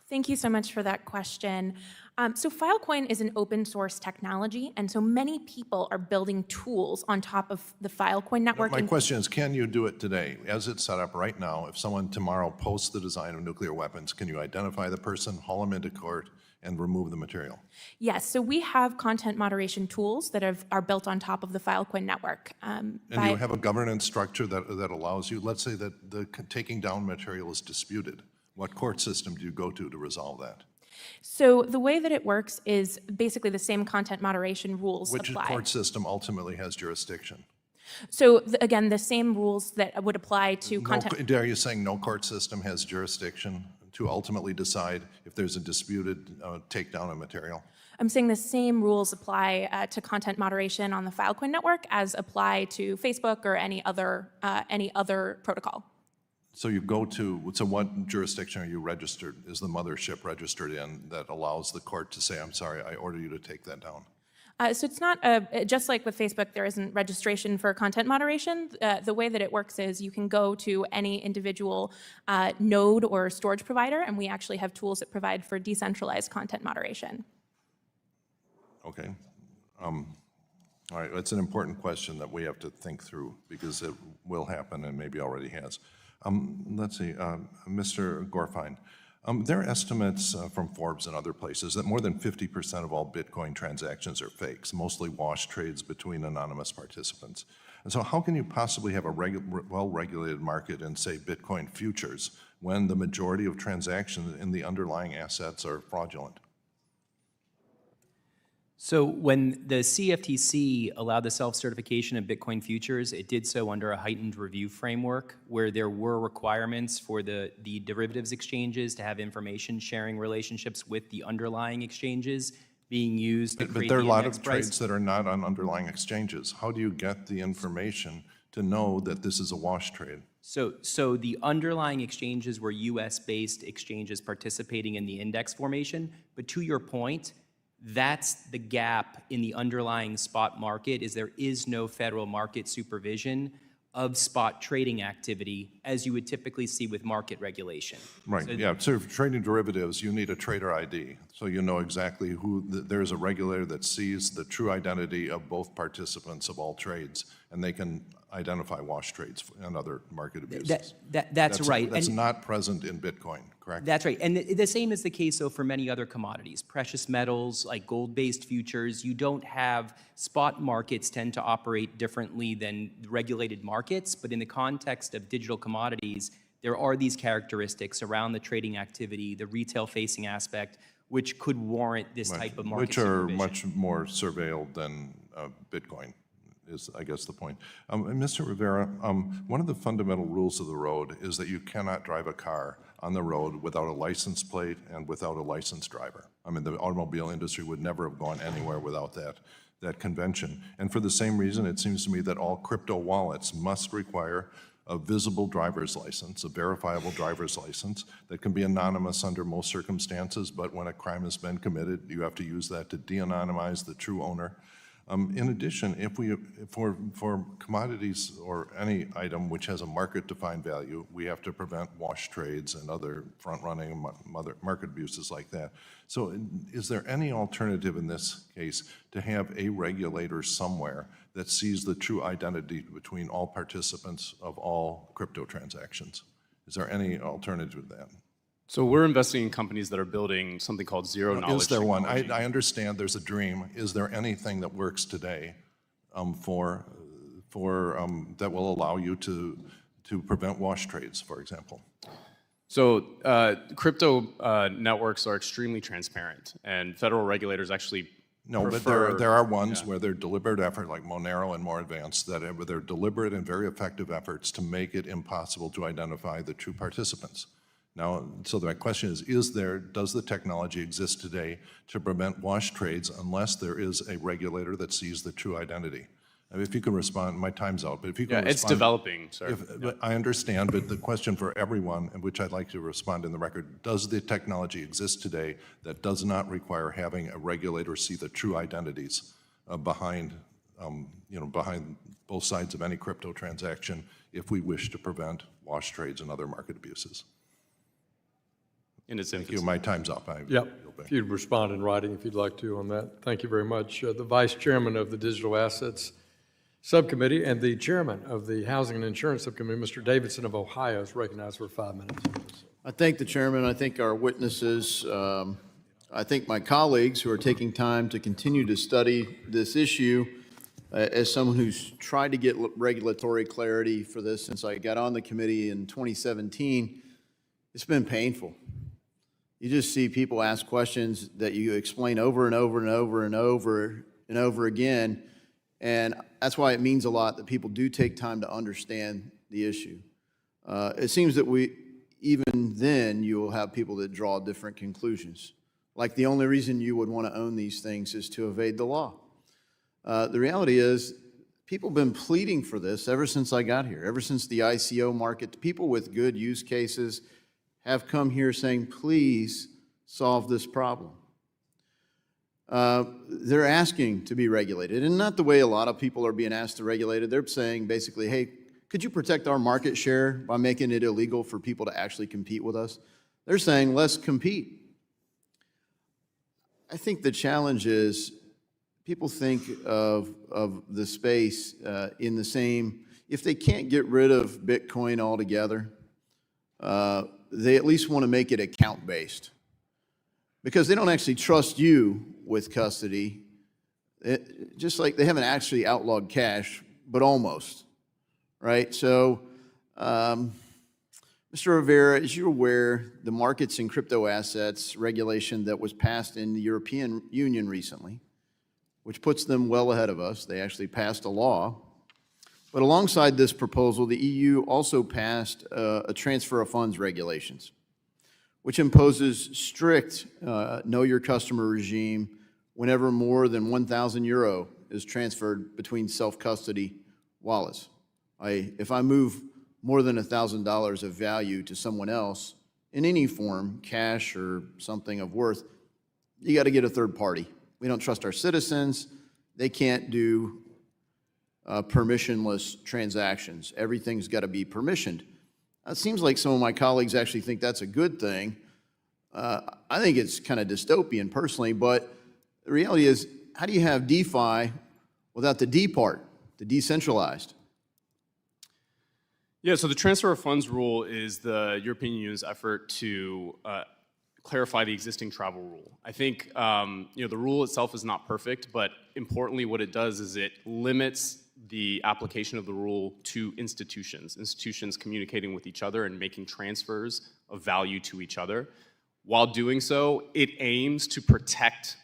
Thank you so much for that question. So Filecoin is an open source technology, and so many people are building tools on top of the Filecoin network. My question is, can you do it today? As it's set up right now, if someone tomorrow posts the design of nuclear weapons, can you identify the person, haul them into court, and remove the material? Yes, so we have content moderation tools that are built on top of the Filecoin network. And do you have a governance structure that allows you, let's say that the taking down material is disputed. What court system do you go to resolve that? So the way that it works is basically the same content moderation rules apply. Which court system ultimately has jurisdiction? So again, the same rules that would apply to content. Are you saying no court system has jurisdiction to ultimately decide if there's a disputed takedown of material? I'm saying the same rules apply to content moderation on the Filecoin network as apply to Facebook or any other protocol. So you go to, so what jurisdiction are you registered, is the mothership registered in that allows the court to say, I'm sorry, I order you to take that down? So it's not, just like with Facebook, there isn't registration for content moderation. The way that it works is you can go to any individual node or storage provider, and we actually have tools that provide for decentralized content moderation. Okay. All right, it's an important question that we have to think through because it will happen and maybe already has. Let's see, Mr. Gorfine, there are estimates from Forbes and other places that more than 50% of all Bitcoin transactions are fakes, mostly wash trades between anonymous participants. And so how can you possibly have a well-regulated market in, say, Bitcoin futures when the majority of transactions in the underlying assets are fraudulent? So when the CFTC allowed the self-certification of Bitcoin futures, it did so under a heightened review framework where there were requirements for the derivatives exchanges to have information sharing relationships with the underlying exchanges being used to But create there are a the lot index of price. trades that are not on underlying exchanges. How do you get the information to know that this is a wash trade? So the underlying exchanges were US-based exchanges participating in the index formation. But to your point, that's the gap in the underlying spot market, is there is no federal market supervision of spot trading activity as you would typically see with market regulation. Right, So yeah, so for trading derivatives, you need a trader ID. So you know exactly who, there's a regulator that sees the true identity of both participants of all trades, and they can identify wash trades and other market abuses. That's right. That's And- not present in Bitcoin, correct? That's right. And the same is the case, though, for many other commodities. Precious metals, like gold-based futures, you don't have spot markets tend to operate differently than regulated markets. But in the context of digital commodities, there are these characteristics around the trading activity, the retail-facing aspect, which could warrant this type of market Which are supervision. much more surveilled than Bitcoin, is, I guess, the point. And Mr. Rivera, one of the fundamental rules of the road is that you cannot drive a car on the road without a license plate and without a licensed driver. I mean, the automobile industry would never have gone anywhere without that convention. And for the same reason, it seems to me that all crypto wallets must require a visible driver's license, a verifiable driver's license that can be anonymous under most circumstances, but when a crime has been committed, you have to use that to de-anonymize the true owner. In addition, for commodities or any item which has a market-defined value, we have to prevent wash trades and other front-running and other market abuses like that. So is there any alternative in this case to have a regulator somewhere that sees the true identity between all participants of all crypto transactions? Is there any alternative to that? So we're investing in companies that are building something called zero knowledge Is there one? technology. I understand there's a dream. Is there anything that works today that will allow you to prevent wash trades, for example? So crypto networks are extremely transparent, and federal regulators actually No, but there are ones where they're deliberate effort, like Monero and more advanced, that they're deliberate and very effective efforts to make it impossible to identify the true participants. Now, so my question is does the technology exist today to prevent wash trades unless there is a regulator that sees the true identity? I mean, if you can respond, my time's out, but if you can respond. It's developing, sir. But I understand, but the question for everyone, and which I'd like to respond in the record, does the technology exist today that does not require having a regulator see the true identities behind both sides of any crypto transaction if we wish to prevent wash trades and other market abuses? In its Thank you. My time's up. Yep. If you'd respond in writing, if you'd like to, on that. Thank you very much. The Vice Chairman of the Digital Assets Subcommittee and the Chairman of the Housing and Insurance Subcommittee, Mr. Davidson of Ohio, is recognized for 5 minutes. I thank the Chairman. I thank our witnesses. I thank my colleagues who are taking time to continue to study this issue. As someone who's tried to get regulatory clarity for this since I got on the committee in 2017, it's been painful. You just see people ask questions that you explain over and over and over and over and over again, and that's why it means a lot that people do take time to understand the issue. It seems that even then, you will have people that draw different conclusions. Like the only reason you would want to own these things is to evade the law. The reality is, people have been pleading for this ever since I got here, ever since the ICO market. People with good use cases have come here saying, please solve this problem. They're asking to be regulated, and not the way a lot of people are being asked to regulate it. They're saying basically, hey, could you protect our market share by making it illegal for people to actually compete with us? They're saying, let's compete. I think the challenge is people think of the space in the same, if they can't get rid of Bitcoin altogether, they at least want to make it account-based because they don't actually trust you with custody. Just like they haven't actually outlawed cash, but almost, right? So, Mr. Rivera, as you're aware, the markets in crypto assets regulation that was passed in the European Union recently, which puts them well ahead of us, they actually passed a law. But alongside this proposal, the EU also passed a transfer of funds regulations, which imposes strict know your customer regime whenever more than 1,000 euro is transferred between self-custody wallets. If I move more than $1,000 of value to someone else in any form, cash or something of worth, you got to get a third party. We don't trust our citizens. They can't do permissionless transactions. Everything's got to be permissioned. It seems like some of my colleagues actually think that's a good thing. I think it's kind of dystopian personally, but the reality is, how do you have DeFi without the D part, the decentralized? Yeah, so the transfer of funds rule is the European Union's effort to clarify the existing travel rule. I think the rule itself is not perfect, but importantly what it does is it limits the application of the rule to institutions communicating with each other and making transfers of value to each other. While doing so, it aims to protect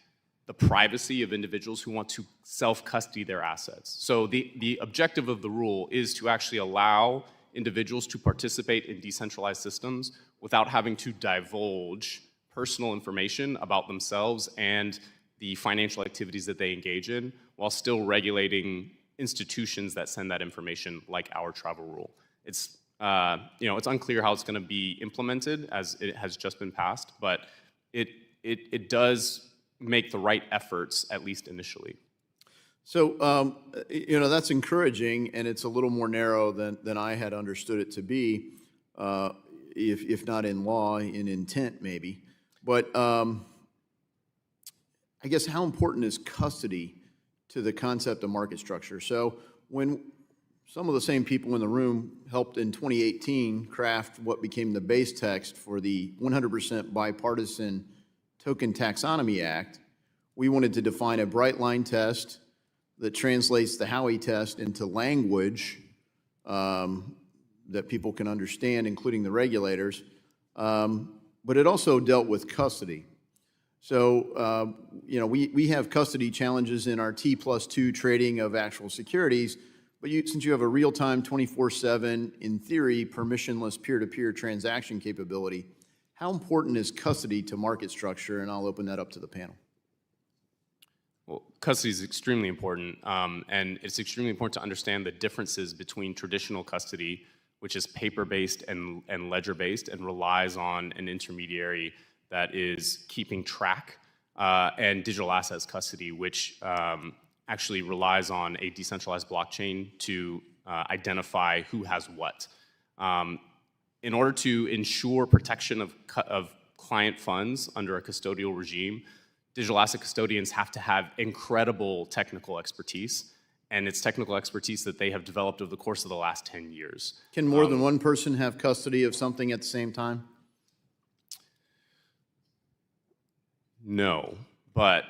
the privacy of individuals who want to self-custody their assets. So the objective of the rule is to actually allow individuals to participate in decentralized systems without having to divulge personal information about themselves and the financial activities that they engage in, while still regulating institutions that send that information, like our travel rule. It's it's unclear how it's going to be implemented, as it has just been passed, but it does make the right efforts, at least initially. So, that's encouraging, and it's a little more narrow than I had understood it to be, if not in law, in intent maybe. But I guess how important is custody to the concept of market structure? So when some of the same people in the room helped in 2018 craft what became the base text for the 100% bipartisan Token Taxonomy Act, we wanted to define a bright line test that translates the Howey test into language that people can understand, including the regulators. But it also dealt with custody. So, we have custody challenges in our T+2 trading of actual securities, but since you have a real-time 24/7, in theory, permissionless peer-to-peer transaction capability, how important is custody to market structure? And I'll open that up to the panel. Well, custody is extremely important, and it's extremely important to understand the differences between traditional custody, which is paper-based and ledger-based and relies on an intermediary that is keeping track, and digital assets custody, which actually relies on a decentralized blockchain to identify who has what. In order to ensure protection of client funds under a custodial regime, digital asset custodians have to have incredible technical expertise, and it's technical expertise that they have developed over the course of the last 10 years. Can more than one person have custody of something at the same time? No, but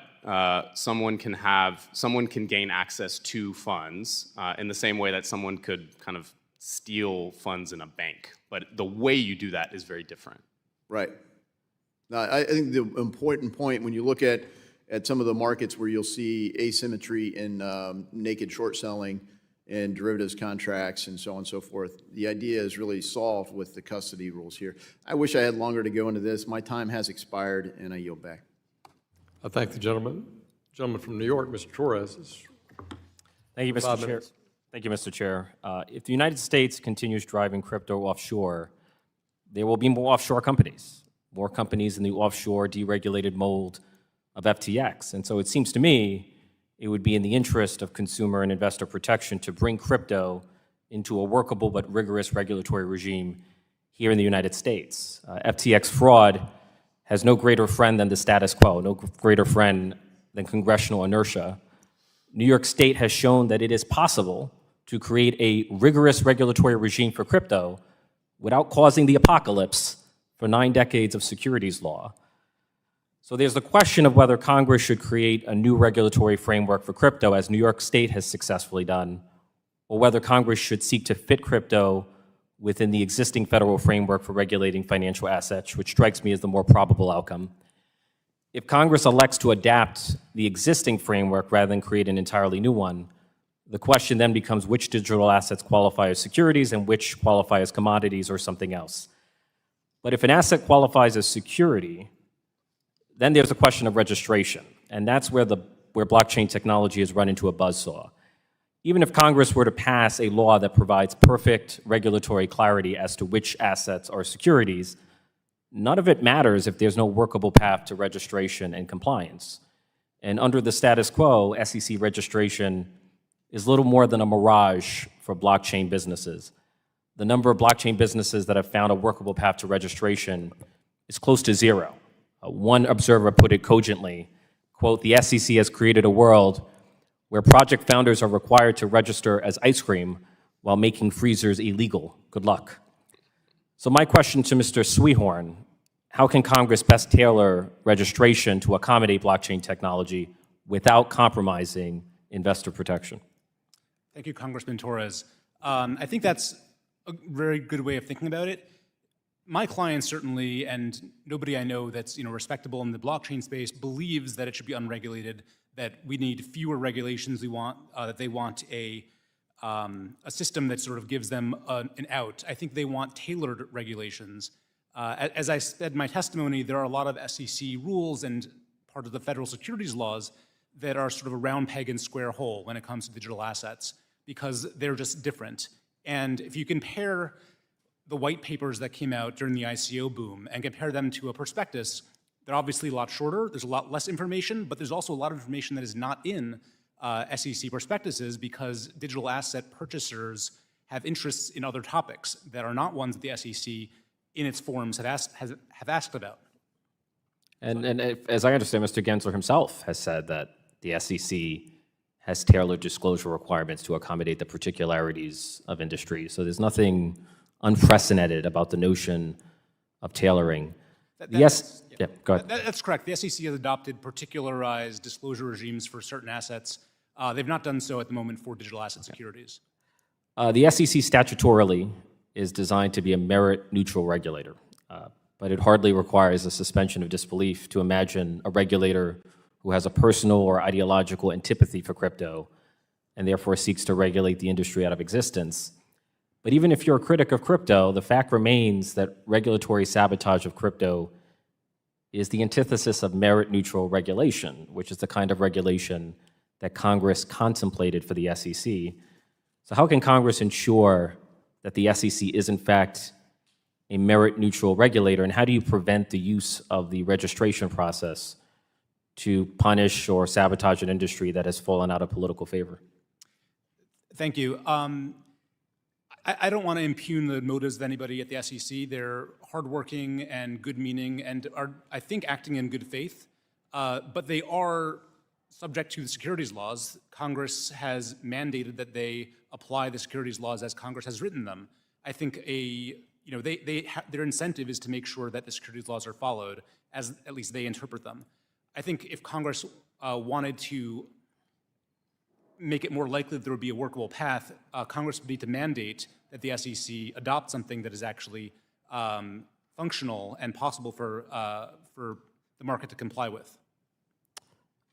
someone can gain access to funds in the same way that someone could kind of steal funds in a bank. But the way you do that is very different. Right. Now, I think the important point when you look at some of the markets where you'll see asymmetry in naked short selling and derivatives contracts and so on and so forth, the idea is really solved with the custody rules here. I wish I had longer to go into this. My time has expired, and I yield back. I thank the gentleman. Gentleman from New York, Mr. Torres. Thank you, Mr. Chair. Thank you, Mr. Chair. If the United States continues driving crypto offshore, there will be more offshore companies in the offshore deregulated mold of FTX. And so it seems to me it would be in the interest of consumer and investor protection to bring crypto into a workable but rigorous regulatory regime here in the United States. FTX fraud has no greater friend than the status quo, no greater friend than congressional inertia. New York State has shown that it is possible to create a rigorous regulatory regime for crypto without causing the apocalypse for 9 decades of securities law. So there's the question of whether Congress should create a new regulatory framework for crypto, as New York State has successfully done, or whether Congress should seek to fit crypto within the existing federal framework for regulating financial assets, which strikes me as the more probable outcome. If Congress elects to adapt the existing framework rather than create an entirely new one, the question then becomes which digital assets qualify as securities and which qualify as commodities or something else. But if an asset qualifies as security, then there's a question of registration. And that's where blockchain technology has run into a buzzsaw. Even if Congress were to pass a law that provides perfect regulatory clarity as to which assets are securities, none of it matters if there's no workable path to registration and compliance. And under the status quo, SEC registration is little more than a mirage for blockchain businesses. The number of blockchain businesses that have found a workable path to registration is close to zero. One observer put it cogently, quote, "The SEC has created a world where project founders are required to register as ice cream while making freezers illegal. Good luck." So my question to Mr. Sweehorn, how can Congress best tailor registration to accommodate blockchain technology without compromising investor protection? Thank you, Congressman Torres. I think that's a very good way of thinking about it. My clients certainly, and nobody I know that's respectable in the blockchain space, believes that it should be unregulated, that we need fewer regulations. We want that they want a system that sort of gives them an out. I think they want tailored regulations. As I said in my testimony, there are a lot of SEC rules and part of the federal securities laws that are sort of a round peg and square hole when it comes to digital assets, because they're just different. And if you compare the white papers that came out during the ICO boom and compare them to a prospectus, they're obviously a lot shorter, there's a lot less information, but there's also a lot of information that is not in SEC prospectuses because digital asset purchasers have interests in other topics that are not ones that the SEC in its forums have asked about. And as I understand, Mr. Gensler himself has said that the SEC has tailored disclosure requirements to accommodate the particularities of industry. So there's nothing unprecedented about the notion of tailoring. Yes, yeah, go ahead. That's correct. The SEC has adopted particularized disclosure regimes for certain assets. They've not done so at the moment for digital asset securities. The SEC statutorily is designed to be a merit-neutral regulator, but it hardly requires a suspension of disbelief to imagine a regulator who has a personal or ideological antipathy for crypto and therefore seeks to regulate the industry out of existence. But even if you're a critic of crypto, the fact remains that regulatory sabotage of crypto is the antithesis of merit-neutral regulation, which is the kind of regulation that Congress contemplated for the SEC. So how can Congress ensure that the SEC is in fact a merit-neutral regulator, and how do you prevent the use of the registration process to punish or sabotage an industry that has fallen out of political favor? Thank you. I don't want to impugn the motives of anybody at the SEC. They're hardworking and good-meaning and are, I think, acting in good faith, but they are subject to the securities laws. Congress has mandated that they apply the securities laws as Congress has written them. I think their incentive is to make sure that the securities laws are followed, as at least they interpret them. I think if Congress wanted to make it more likely that there would be a workable path, Congress would need to mandate that the SEC adopt something that is actually functional and possible for the market to comply with.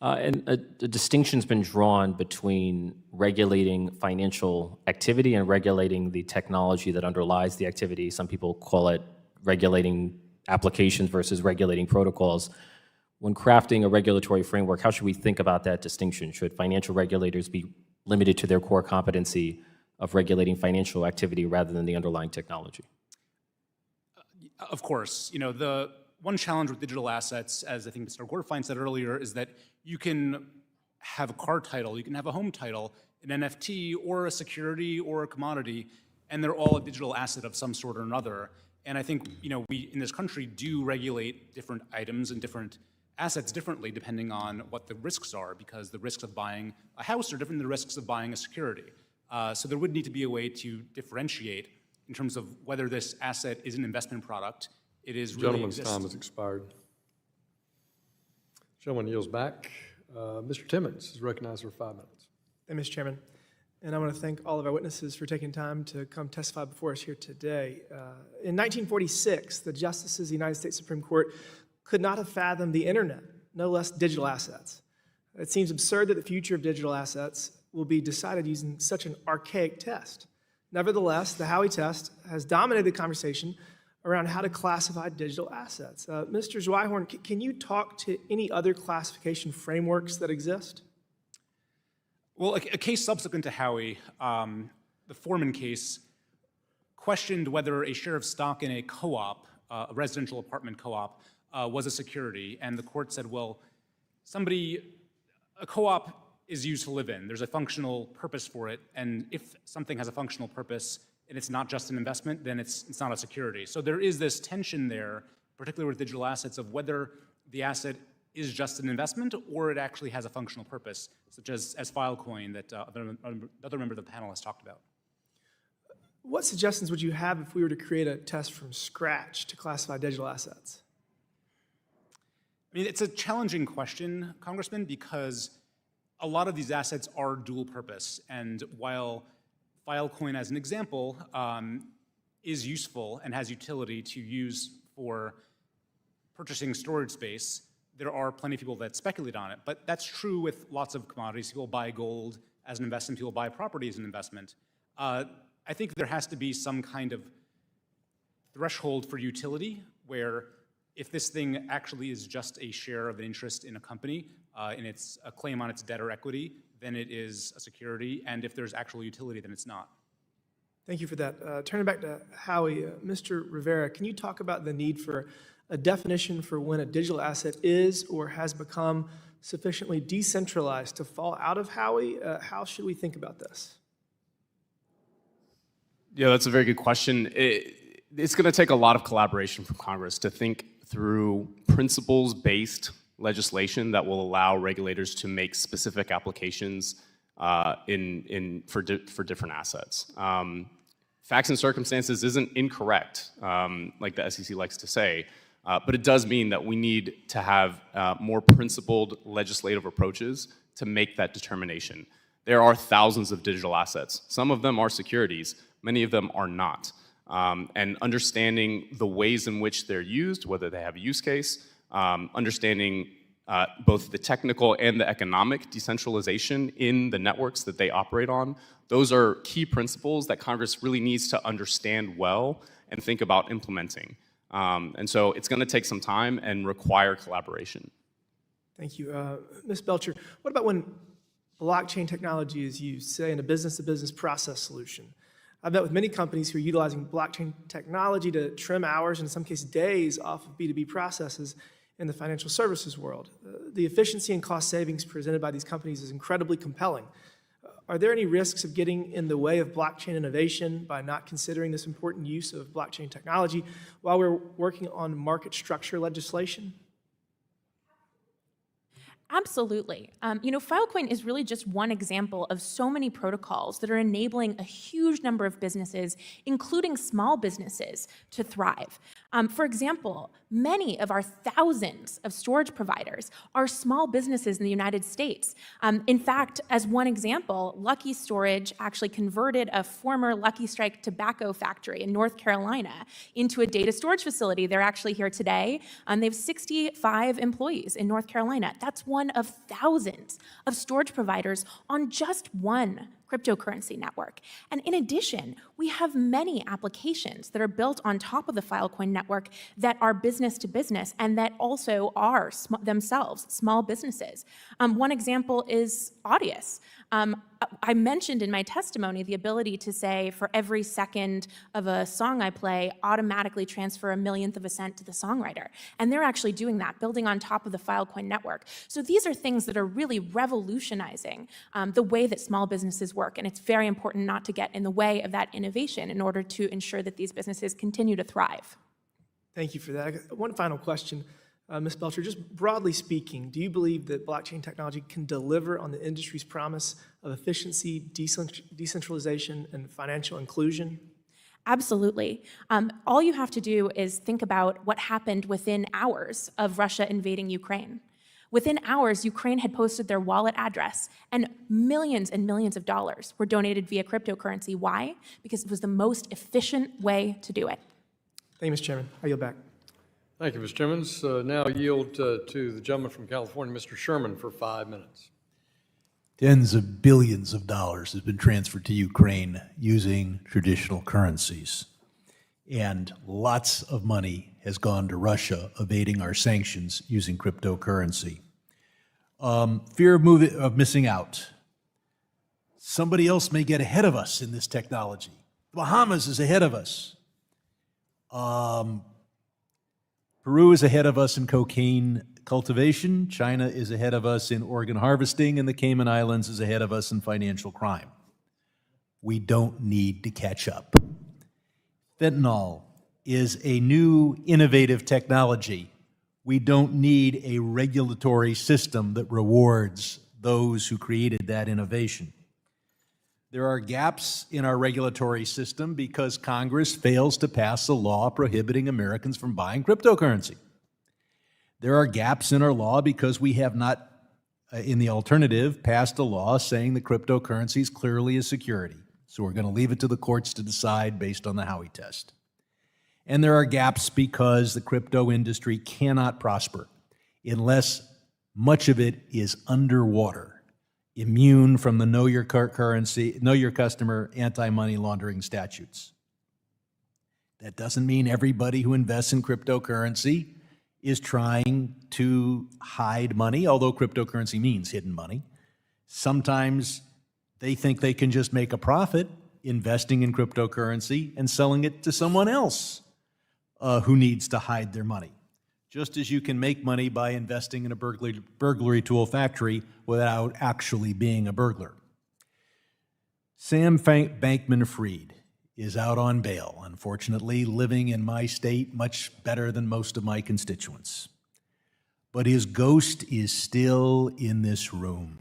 And a distinction's been drawn between regulating financial activity and regulating the technology that underlies the activity. Some people call it regulating applications versus regulating protocols. When crafting a regulatory framework, how should we think about that distinction? Should financial regulators be limited to their core competency of regulating financial activity rather than the underlying technology? Of course. The one challenge with digital assets, as I think Mr. Gorfine said earlier, is that you can have a car title, you can have a home title, an NFT, or a security, or a commodity, and they're all a digital asset of some sort or another. And I think we in this country do regulate different items and different assets differently depending on what the risks are, because the risks of buying a house are different than the risks of buying a security. So there would need to be a way to differentiate in terms of whether this asset is an investment product. It is really Gentleman's time has expired. Gentleman yields back. Mr. Timmons is recognized for 5 minutes. Thank you, Mr. Chairman. And I want to thank all of our witnesses for taking time to come testify before us here today. In 1946, the justices of the United States Supreme Court could not have fathomed the internet, no less digital assets. It seems absurd that the future of digital assets will be decided using such an archaic test. Nevertheless, the Howey test has dominated the conversation around how to classify digital assets. Mr. Zwihorn, can you talk to any other classification frameworks that exist? Well, a case subsequent to Howey, the Foreman case, questioned whether a share of stock in a co-op, a residential apartment co-op, was a security. And the court said, well, a co-op is used to live in. There's a functional purpose for it. And if something has a functional purpose and it's not just an investment, then it's not a security. So there is this tension there, particularly with digital assets, of whether the asset is just an investment or it actually has a functional purpose, such as Filecoin that another member of the panel has talked about. What suggestions would you have if we were to create a test from scratch to classify digital assets? I mean, it's a challenging question, Congressman, because a lot of these assets are dual purpose. And while Filecoin, as an example, is useful and has utility to use for purchasing storage space, there are plenty of people that speculate on it. But that's true with lots of commodities. People buy gold as an investment. People buy property as an investment. I think there has to be some kind of threshold for utility where if this thing actually is just a share of an interest in a company and it's a claim on its debt or equity, then it is a security. And if there's actual utility, then it's not. Thank you for that. Turning back to Howie, Mr. Rivera, can you talk about the need for a definition for when a digital asset is or has become sufficiently decentralized to fall out of Howie? How should we think about this? Yeah, that's a very good question. It's going to take a lot of collaboration from Congress to think through principles-based legislation that will allow regulators to make specific applications for different assets. Facts and circumstances isn't incorrect, like the SEC likes to say, but it does mean that we need to have more principled legislative approaches to make that determination. There are thousands of digital assets. Some of them are securities. Many of them are not. And understanding the ways in which they're used, whether they have a use case, understanding both the technical and the economic decentralization in the networks that they operate on, those are key principles that Congress really needs to understand well and think about implementing. And so it's going to take some time and require collaboration. Thank you. Ms. Belcher, what about when blockchain technology is used, say, in a business-to-business process solution? I've met with many companies who are utilizing blockchain technology to trim hours, and in some cases days, off of B2B processes in the financial services world. The efficiency and cost savings presented by these companies is incredibly compelling. Are there any risks of getting in the way of blockchain innovation by not considering this important use of blockchain technology while we're working on market structure legislation? Absolutely. Filecoin is really just one example of so many protocols that are enabling a huge number of businesses, including small businesses, to thrive. For example, many of our thousands of storage providers are small businesses in the United States. In fact, as one example, Lucky Storage actually converted a former Lucky Strike tobacco factory in North Carolina into a data storage facility. They're actually here today. They have 65 employees in North Carolina. That's one of thousands of storage providers on just one cryptocurrency network. And in addition, we have many applications that are built on top of the Filecoin network that are business to business and that also are themselves small businesses. One example is Audius. I mentioned in my testimony the ability to say for every second of a song I play, automatically transfer a millionth of a cent to the songwriter. And they're actually doing that, building on top of the Filecoin network. So these are things that are really revolutionizing the way that small businesses work. And it's very important not to get in the way of that innovation in order to ensure that these businesses continue to thrive. Thank you for that. I got one final question. Ms. Belcher, just broadly speaking, do you believe that blockchain technology can deliver on the industry's promise of efficiency, decentralization, and financial inclusion? Absolutely. All you have to do is think about what happened within hours of Russia invading Ukraine. Within hours, Ukraine had posted their wallet address, and millions of dollars were donated via cryptocurrency. Why? Because it was the most efficient way to do it. Thank you, Mr. Chairman. I yield back. Thank you, Mr. Timmons. Now yield to the gentleman from California, Mr. Sherman, for 5 minutes. Tens of billions of dollars has been transferred to Ukraine using traditional currencies. And lots of money has gone to Russia evading our sanctions using cryptocurrency. Fear of missing out. Somebody else may get ahead of us in this technology. The Bahamas is ahead of us. Peru is ahead of us in cocaine cultivation. China is ahead of us in organ harvesting, and the Cayman Islands is ahead of us in financial crime. We don't need to catch up. Fentanyl is a new innovative technology. We don't need a regulatory system that rewards those who created that innovation. There are gaps in our regulatory system because Congress fails to pass a law prohibiting Americans from buying cryptocurrency. There are gaps in our law because we have not, in the alternative, passed a law saying that cryptocurrency is clearly a security. So we're going to leave it to the courts to decide based on the Howey test. And there are gaps because the crypto industry cannot prosper unless much of it is underwater, immune from the know your customer, anti-money laundering statutes. That doesn't mean everybody who invests in cryptocurrency is trying to hide money, although cryptocurrency means hidden money. Sometimes they think they can just make a profit investing in cryptocurrency and selling it to someone else who needs to hide their money. Just as you can make money by investing in a burglary tool factory without actually being a burglar. Sam Bankman-Fried is out on bail, unfortunately, living in my state much better than most of my constituents. But his ghost is still in this room.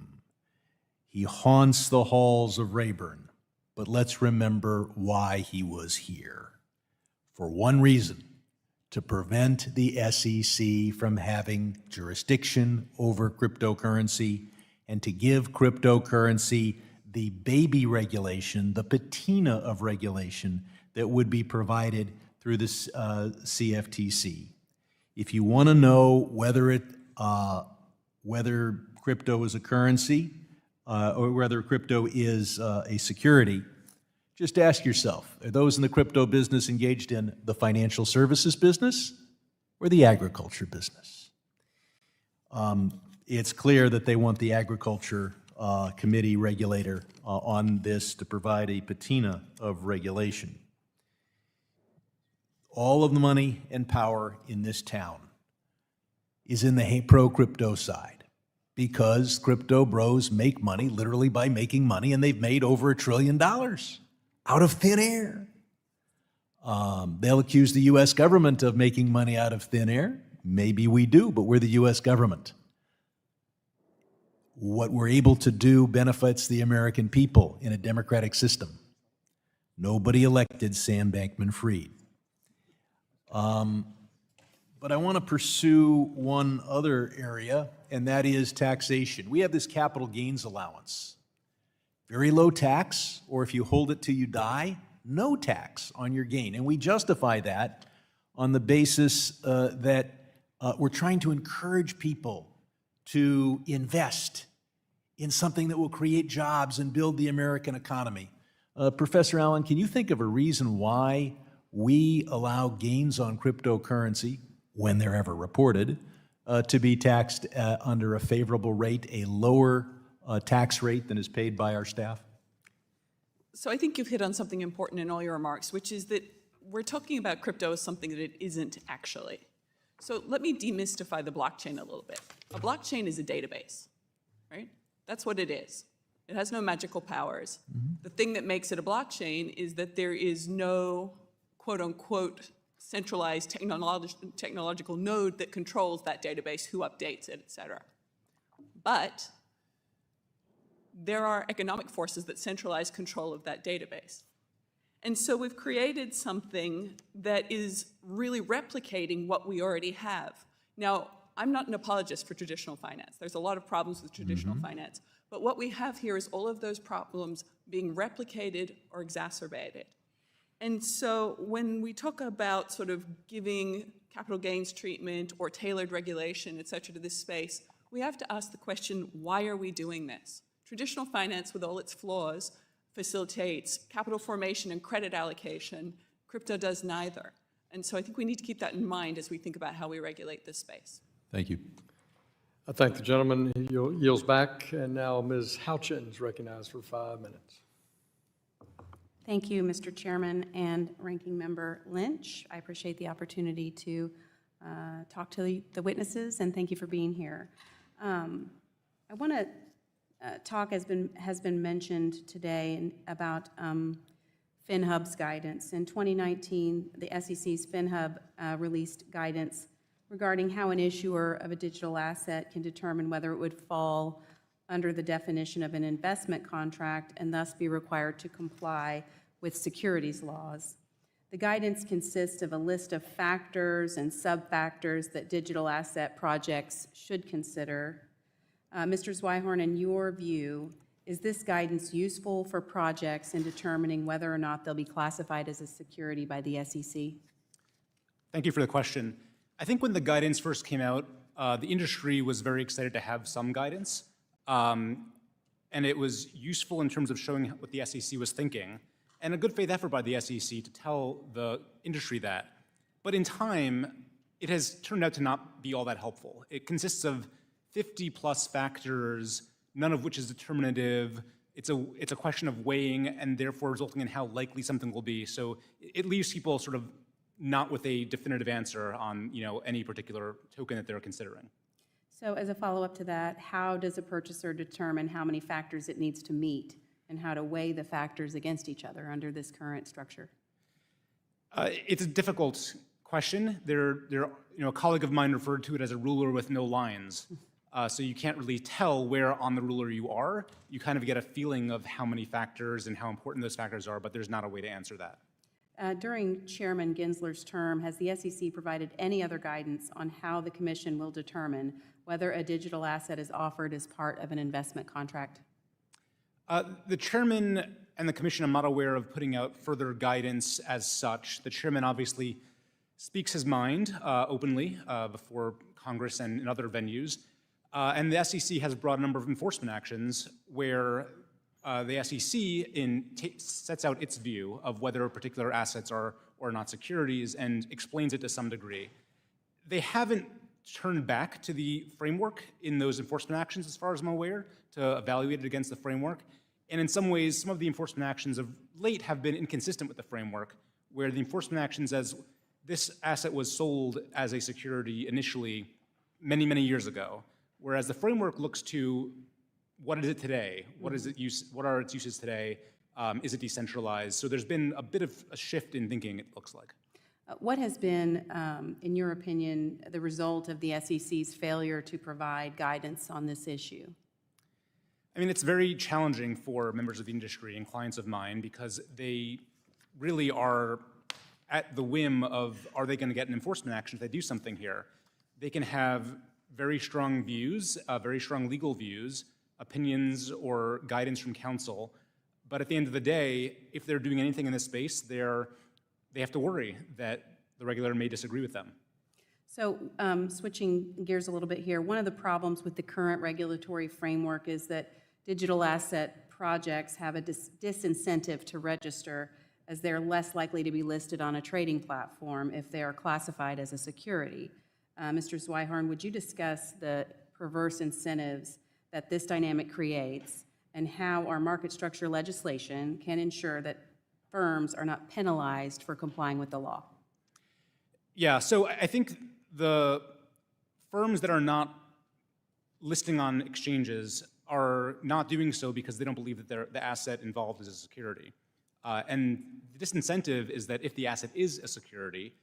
He haunts the halls of Rayburn, but let's remember why he was here. For one reason, to prevent the SEC from having jurisdiction over cryptocurrency and to give cryptocurrency the baby regulation, the patina of regulation that would be provided through the CFTC. If you want to know whether crypto is a currency or whether crypto is a security, just ask yourself, are those in the crypto business engaged in the financial services business or the agriculture business? It's clear that they want the agriculture committee regulator on this to provide a patina of regulation. All of the money and power in this town is in the pro-crypto side because crypto bros make money literally by making money, and they've made over $1 trillion out of thin air. They'll accuse the U.S. government of making money out of thin air. Maybe we do, but we're the U.S. government. What we're able to do benefits the American people in a democratic system. Nobody elected Sam Bankman-Fried. But I want to pursue one other area, and that is taxation. We have this capital gains allowance. Very low tax, or if you hold it till you die, no tax on your gain. And we justify that on the basis that we're trying to encourage people to invest in something that will create jobs and build the American economy. Professor Allen, can you think of a reason why we allow gains on cryptocurrency, when they're ever reported, to be taxed under a favorable rate, a lower tax rate than is paid by our staff? So I think you've hit on something important in all your remarks, which is that we're talking about crypto as something that it isn't actually. So let me demystify the blockchain a little bit. A blockchain is a database, right? That's what it is. It has no magical powers. The thing that makes it a blockchain is that there is no quote-unquote centralized technological node that controls that database, who updates it, et cetera. But there are economic forces that centralize control of that database. And so we've created something that is really replicating what we already have. Now, I'm not an apologist for traditional finance. There's a lot of problems with traditional finance. But what we have here is all of those problems being replicated or exacerbated. And so when we talk about sort of giving capital gains treatment or tailored regulation, et cetera, to this space, we have to ask the question, why are we doing this? Traditional finance, with all its flaws, facilitates capital formation and credit allocation, Crypto does neither. And so I think we need to keep that in mind as we think about how we regulate this space. Thank you. I thank the gentleman. He yields back, and now Ms. Houchin is recognized for 5 minutes. Thank you, Mr. Chairman and Ranking Member Lynch. I appreciate the opportunity to talk to the witnesses, and thank you for being here. I want to talk, has been mentioned today, about FinHub's guidance. In 2019, the SEC's FinHub released guidance regarding how an issuer of a digital asset can determine whether it would fall under the definition of an investment contract and thus be required to comply with securities laws. The guidance consists of a list of factors and sub-factors that digital asset projects should consider. Mr. Zweihauen, in your view, is this guidance useful for projects in determining whether or not they'll be classified as a security by the SEC? Thank you for the question. I think when the guidance first came out, the industry was very excited to have some guidance, and it was useful in terms of showing what the SEC was thinking, and a good faith effort by the SEC to tell the industry that. But in time, it has turned out to not be all that helpful. It consists of 50+ factors, none of which is determinative. It's a question of weighing and therefore resulting in how likely something will be. So it leaves people sort of not with a definitive answer on any particular token that they're considering. So as a follow-up to that, how does a purchaser determine how many factors it needs to meet and how to weigh the factors against each other under this current structure? It's a difficult question. A colleague of mine referred to it as a ruler with no lines. So you can't really tell where on the ruler you are. You kind of get a feeling of how many factors and how important those factors are, but there's not a way to answer that. During Chairman Gensler's term, has the SEC provided any other guidance on how the Commission will determine whether a digital asset is offered as part of an investment contract? The Chairman and the Commission, I'm not aware of putting out further guidance as such. The Chairman obviously speaks his mind openly before Congress and in other venues. And the SEC has brought a number of enforcement actions where the SEC sets out its view of whether particular assets are or not securities and explains it to some degree. They haven't turned back to the framework in those enforcement actions, as far as I'm aware, to evaluate it against the framework. And in some ways, some of the enforcement actions of late have been inconsistent with the framework, where the enforcement actions as this asset was sold as a security initially many, many years ago, whereas the framework looks to what is it today? What are its uses today? Is it decentralized? So there's been a bit of a shift in thinking, it looks like. What has been, in your opinion, the result of the SEC's failure to provide guidance on this issue? I mean, it's very challenging for members of the industry and clients of mine because they really are at the whim of, are they going to get an enforcement action if they do something here? They can have very strong views, very strong legal views, opinions or guidance from counsel, but at the end of the day, if they're doing anything in this space, they have to worry that the regulator may disagree with them. So switching gears a little bit here, one of the problems with the current regulatory framework is that digital asset projects have a disincentive to register, as they're less likely to be listed on a trading platform if they are classified as a security. Mr. Zweihauen, would you discuss the perverse incentives that this dynamic creates and how our market structure legislation can ensure that firms are not penalized for complying with the law? Yeah, so I think the firms that are not listing on exchanges are not doing so because they don't believe that the asset involved is a security. And the disincentive is that if the asset is a security,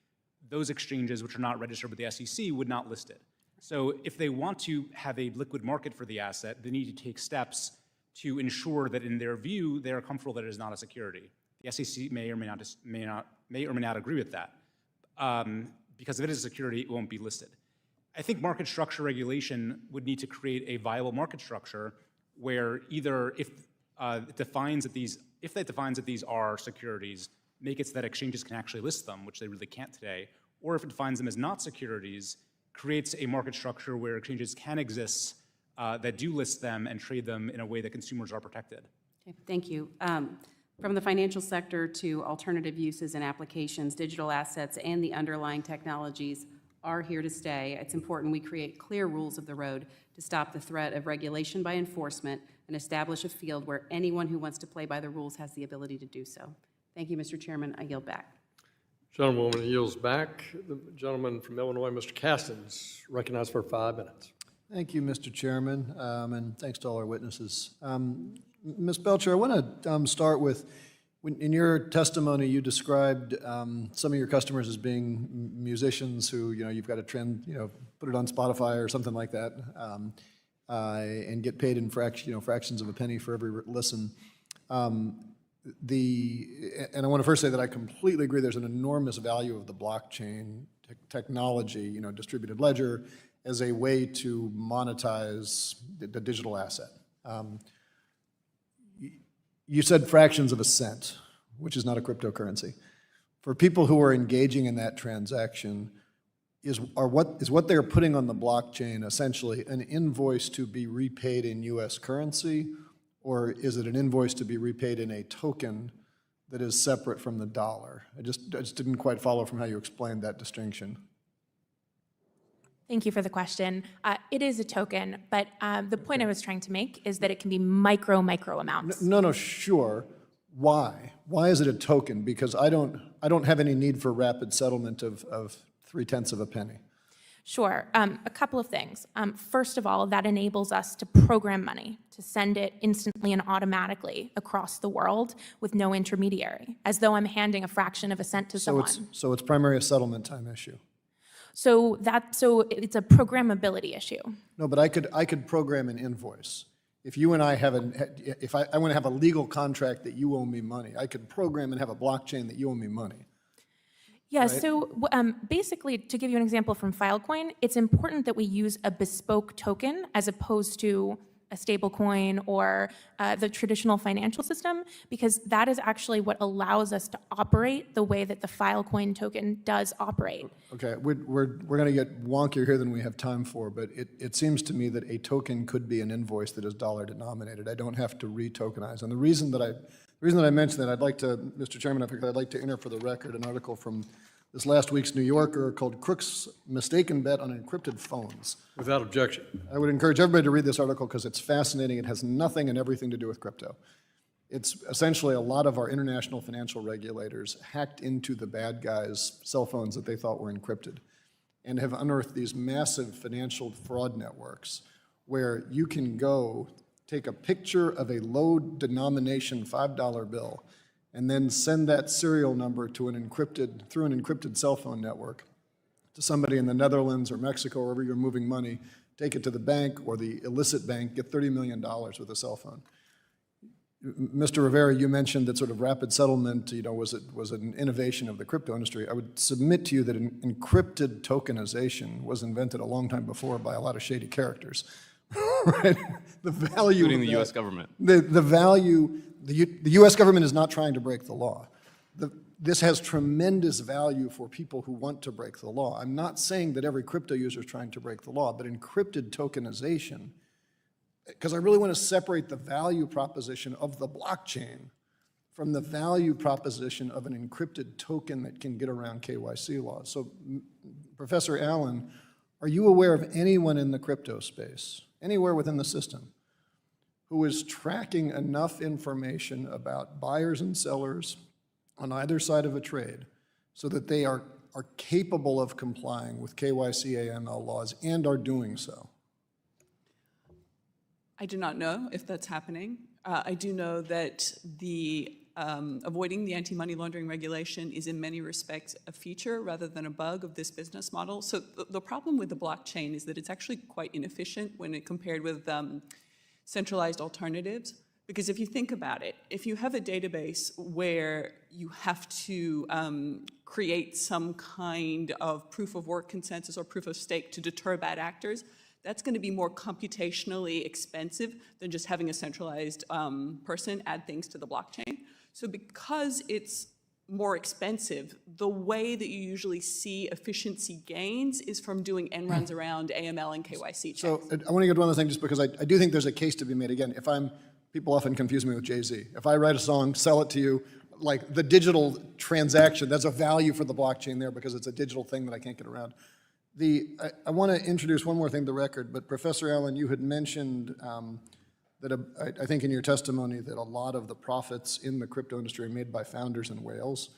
those exchanges which are not registered with the SEC would not list it. So if they want to have a liquid market for the asset, they need to take steps to ensure that in their view, they are comfortable that it is not a security. The SEC may or may not agree with that. Because if it is a security, it won't be listed. I think market structure regulation would need to create a viable market structure where either if it defines that these are securities, make it so that exchanges can actually list them, which they really can't today, or if it defines them as not securities, creates a market structure where exchanges can exist that do list them and trade them in a way that consumers are protected. Okay, thank you. From the financial sector to alternative uses and applications, digital assets and the underlying technologies are here to stay. It's important we create clear rules of the road to stop the threat of regulation by enforcement and establish a field where anyone who wants to play by the rules has the ability to do so. Thank you, Mr. Chairman. I yield back. Gentlewoman yields back. The gentleman from Illinois, Mr. Castens, recognized for 5 minutes. Thank you, Mr. Chairman, and thanks to all our witnesses. Ms. Belcher, I want to start with, in your testimony, you described some of your customers as being musicians who, you've got a trend, put it on Spotify or something like that, and get paid in fractions of a penny for every listen. And I want to first say that I completely agree there's an enormous value of the blockchain technology, distributed ledger, as a way to monetize the digital asset. You said fractions of a cent, which is not a cryptocurrency. For people who are engaging in that transaction, is what they're putting on the blockchain essentially an invoice to be repaid in US currency, or is it an invoice to be repaid in a token that is separate from the dollar? I just didn't quite follow from how you explained that distinction. Thank you for the question. It is a token, but the point I was trying to make is that it can be micro amounts. No, sure. Why? Why is it a token? Because I don't have any need for rapid settlement of 0.3 of a penny. Sure. A couple of things. First of all, that enables us to program money, to send it instantly and automatically across the world with no intermediary, as though I'm handing a fraction of a cent to someone. So it's primarily a settlement time issue. So it's a programmability issue. No, but I could program an invoice. If you and I have if I want to have a legal contract that you owe me money, I could program and have a blockchain that you owe me money. Yeah, right? so basically, to give you an example from Filecoin, it's important that we use a bespoke token as opposed to a stable coin or the traditional financial system, because that is actually what allows us to operate the way that the Filecoin token does operate. Okay, we're going to get wonkier here than we have time for, but it seems to me that a token could be an invoice that is dollar denominated. I don't have to re-tokenize. And the reason that I mentioned that, Mr. Chairman, I'd like to enter for the record an article from this last week's New Yorker called "Crook's Mistaken Bet on Encrypted Phones." Without objection. I would encourage everybody to read this article because it's fascinating. It has nothing and everything to do with crypto. It's essentially a lot of our international financial regulators hacked into the bad guys' cell phones that they thought were encrypted and have unearthed these massive financial fraud networks where you can go take a picture of a low denomination $5 bill and then send that serial number to through an encrypted cell phone network to somebody in the Netherlands or Mexico, wherever you're moving money, take it to the bank or the illicit bank, get $30 million with a cell phone. Mr. Rivera, you mentioned that sort of rapid settlement, was an innovation of the crypto industry. I would submit to you that encrypted tokenization was invented a long time before by a lot of shady characters. Right? The value, including the U.S. government. The value, the U.S. government is not trying to break the law. This has tremendous value for people who want to break the law. I'm not saying that every crypto user is trying to break the law, but encrypted tokenization, because I really want to separate the value proposition of the blockchain from the value proposition of an encrypted token that can get around KYC laws. So, Professor Allen, are you aware of anyone in the crypto space, anywhere within the system, who is tracking enough information about buyers and sellers on either side of a trade so that they are capable of complying with KYC AML laws and are doing so? I do not know if that's happening. I do know that avoiding the anti-money laundering regulation is in many respects a feature rather than a bug of this business model. So the problem with the blockchain is that it's actually quite inefficient when it compared with centralized alternatives. Because if you think about it, if you have a database where you have to create some kind of proof of work consensus or proof of stake to deter bad actors, that's going to be more computationally expensive than just having a centralized person add things to the blockchain. So because it's more expensive, the way that you usually see efficiency gains is from doing end runs around AML and KYC checks. So I want to get one other thing just because I do think there's a case to be made. Again, if I'm people often confuse me with Jay-Z. If I write a song, sell it to you, like the digital transaction, there's a value for the blockchain there because it's a digital thing that I can't get around. I want to introduce one more thing to the record, but Professor Allen, you had mentioned that I think in your testimony that a lot of the profits in the crypto industry are made by founders in Wales.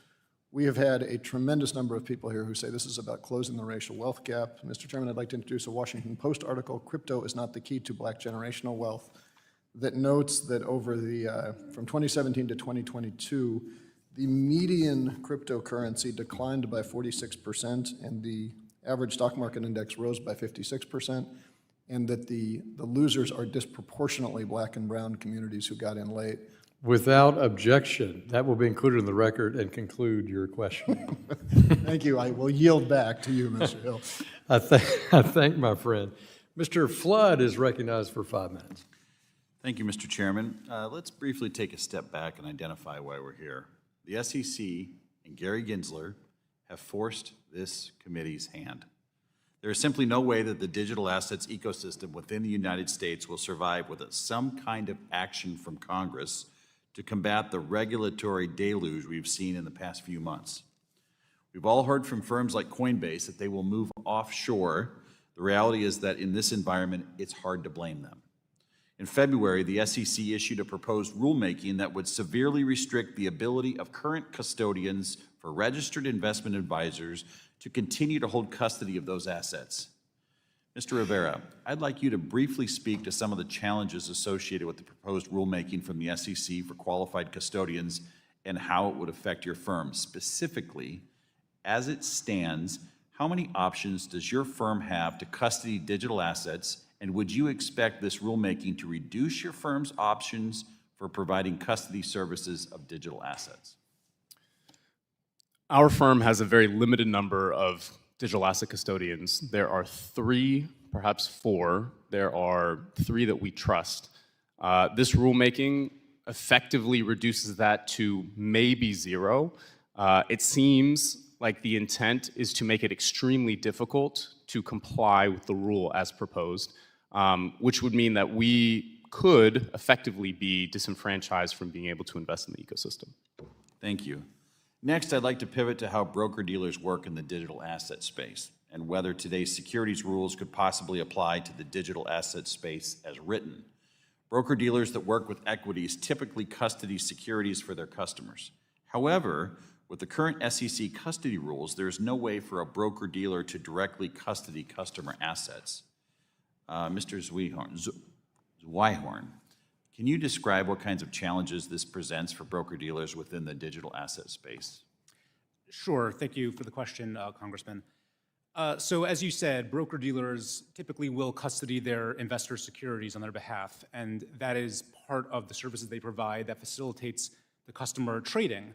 We have had a tremendous number of people here who say this is about closing the racial wealth gap. Mr. Chairman, I'd like to introduce a Washington Post article, "Crypto is Not the Key to Black Generational Wealth," that notes that over the, from 2017 to 2022, the median cryptocurrency declined by 46%, and the average stock market index rose by 56%, and that the losers are disproportionately black and brown communities who got in late. Without objection, that will be included in the record and conclude your question. Thank you. I will yield back to you, Mr. Hill. I thank my friend. Mr. Flood is recognized for 5 minutes. Thank you, Mr. Chairman. Let's briefly take a step back and identify why we're here. The SEC and Gary Gensler have forced this committee's hand. There is simply no way that the digital assets ecosystem within the United States will survive without some kind of action from Congress to combat the regulatory deluge we've seen in the past few months. We've all heard from firms like Coinbase that they will move offshore. The reality is that in this environment, it's hard to blame them. In February, the SEC issued a proposed rulemaking that would severely restrict the ability of current custodians for registered investment advisors to continue to hold custody of those assets. Mr. Rivera, I'd like you to briefly speak to some of the challenges associated with the proposed rulemaking from the SEC for qualified custodians and how it would affect your firm. Specifically, as it stands, how many options does your firm have to custody digital assets, and would you expect this rulemaking to reduce your firm's options for providing custody services of digital assets? Our firm has a very limited number of digital asset custodians. There are 3, perhaps 4. There are 3 that we trust. This rulemaking effectively reduces that to maybe 0. It seems like the intent is to make it extremely difficult to comply with the rule as proposed, which would mean that we could effectively be disenfranchised from being able to invest in the ecosystem. Thank you. Next, I'd like to pivot to how broker-dealers work in the digital asset space and whether today's securities rules could possibly apply to the digital asset space as written. Broker-dealers that work with equities typically custody securities for their customers. However, with the current SEC custody rules, there is no way for a broker-dealer to directly custody customer assets. Mr. Zwihorn, can you describe what kinds of challenges this presents for broker-dealers within the digital asset space? Sure. Thank you for the question, Congressman. So as you said, broker-dealers typically will custody their investor securities on their behalf, and that is part of the services they provide that facilitates the customer trading.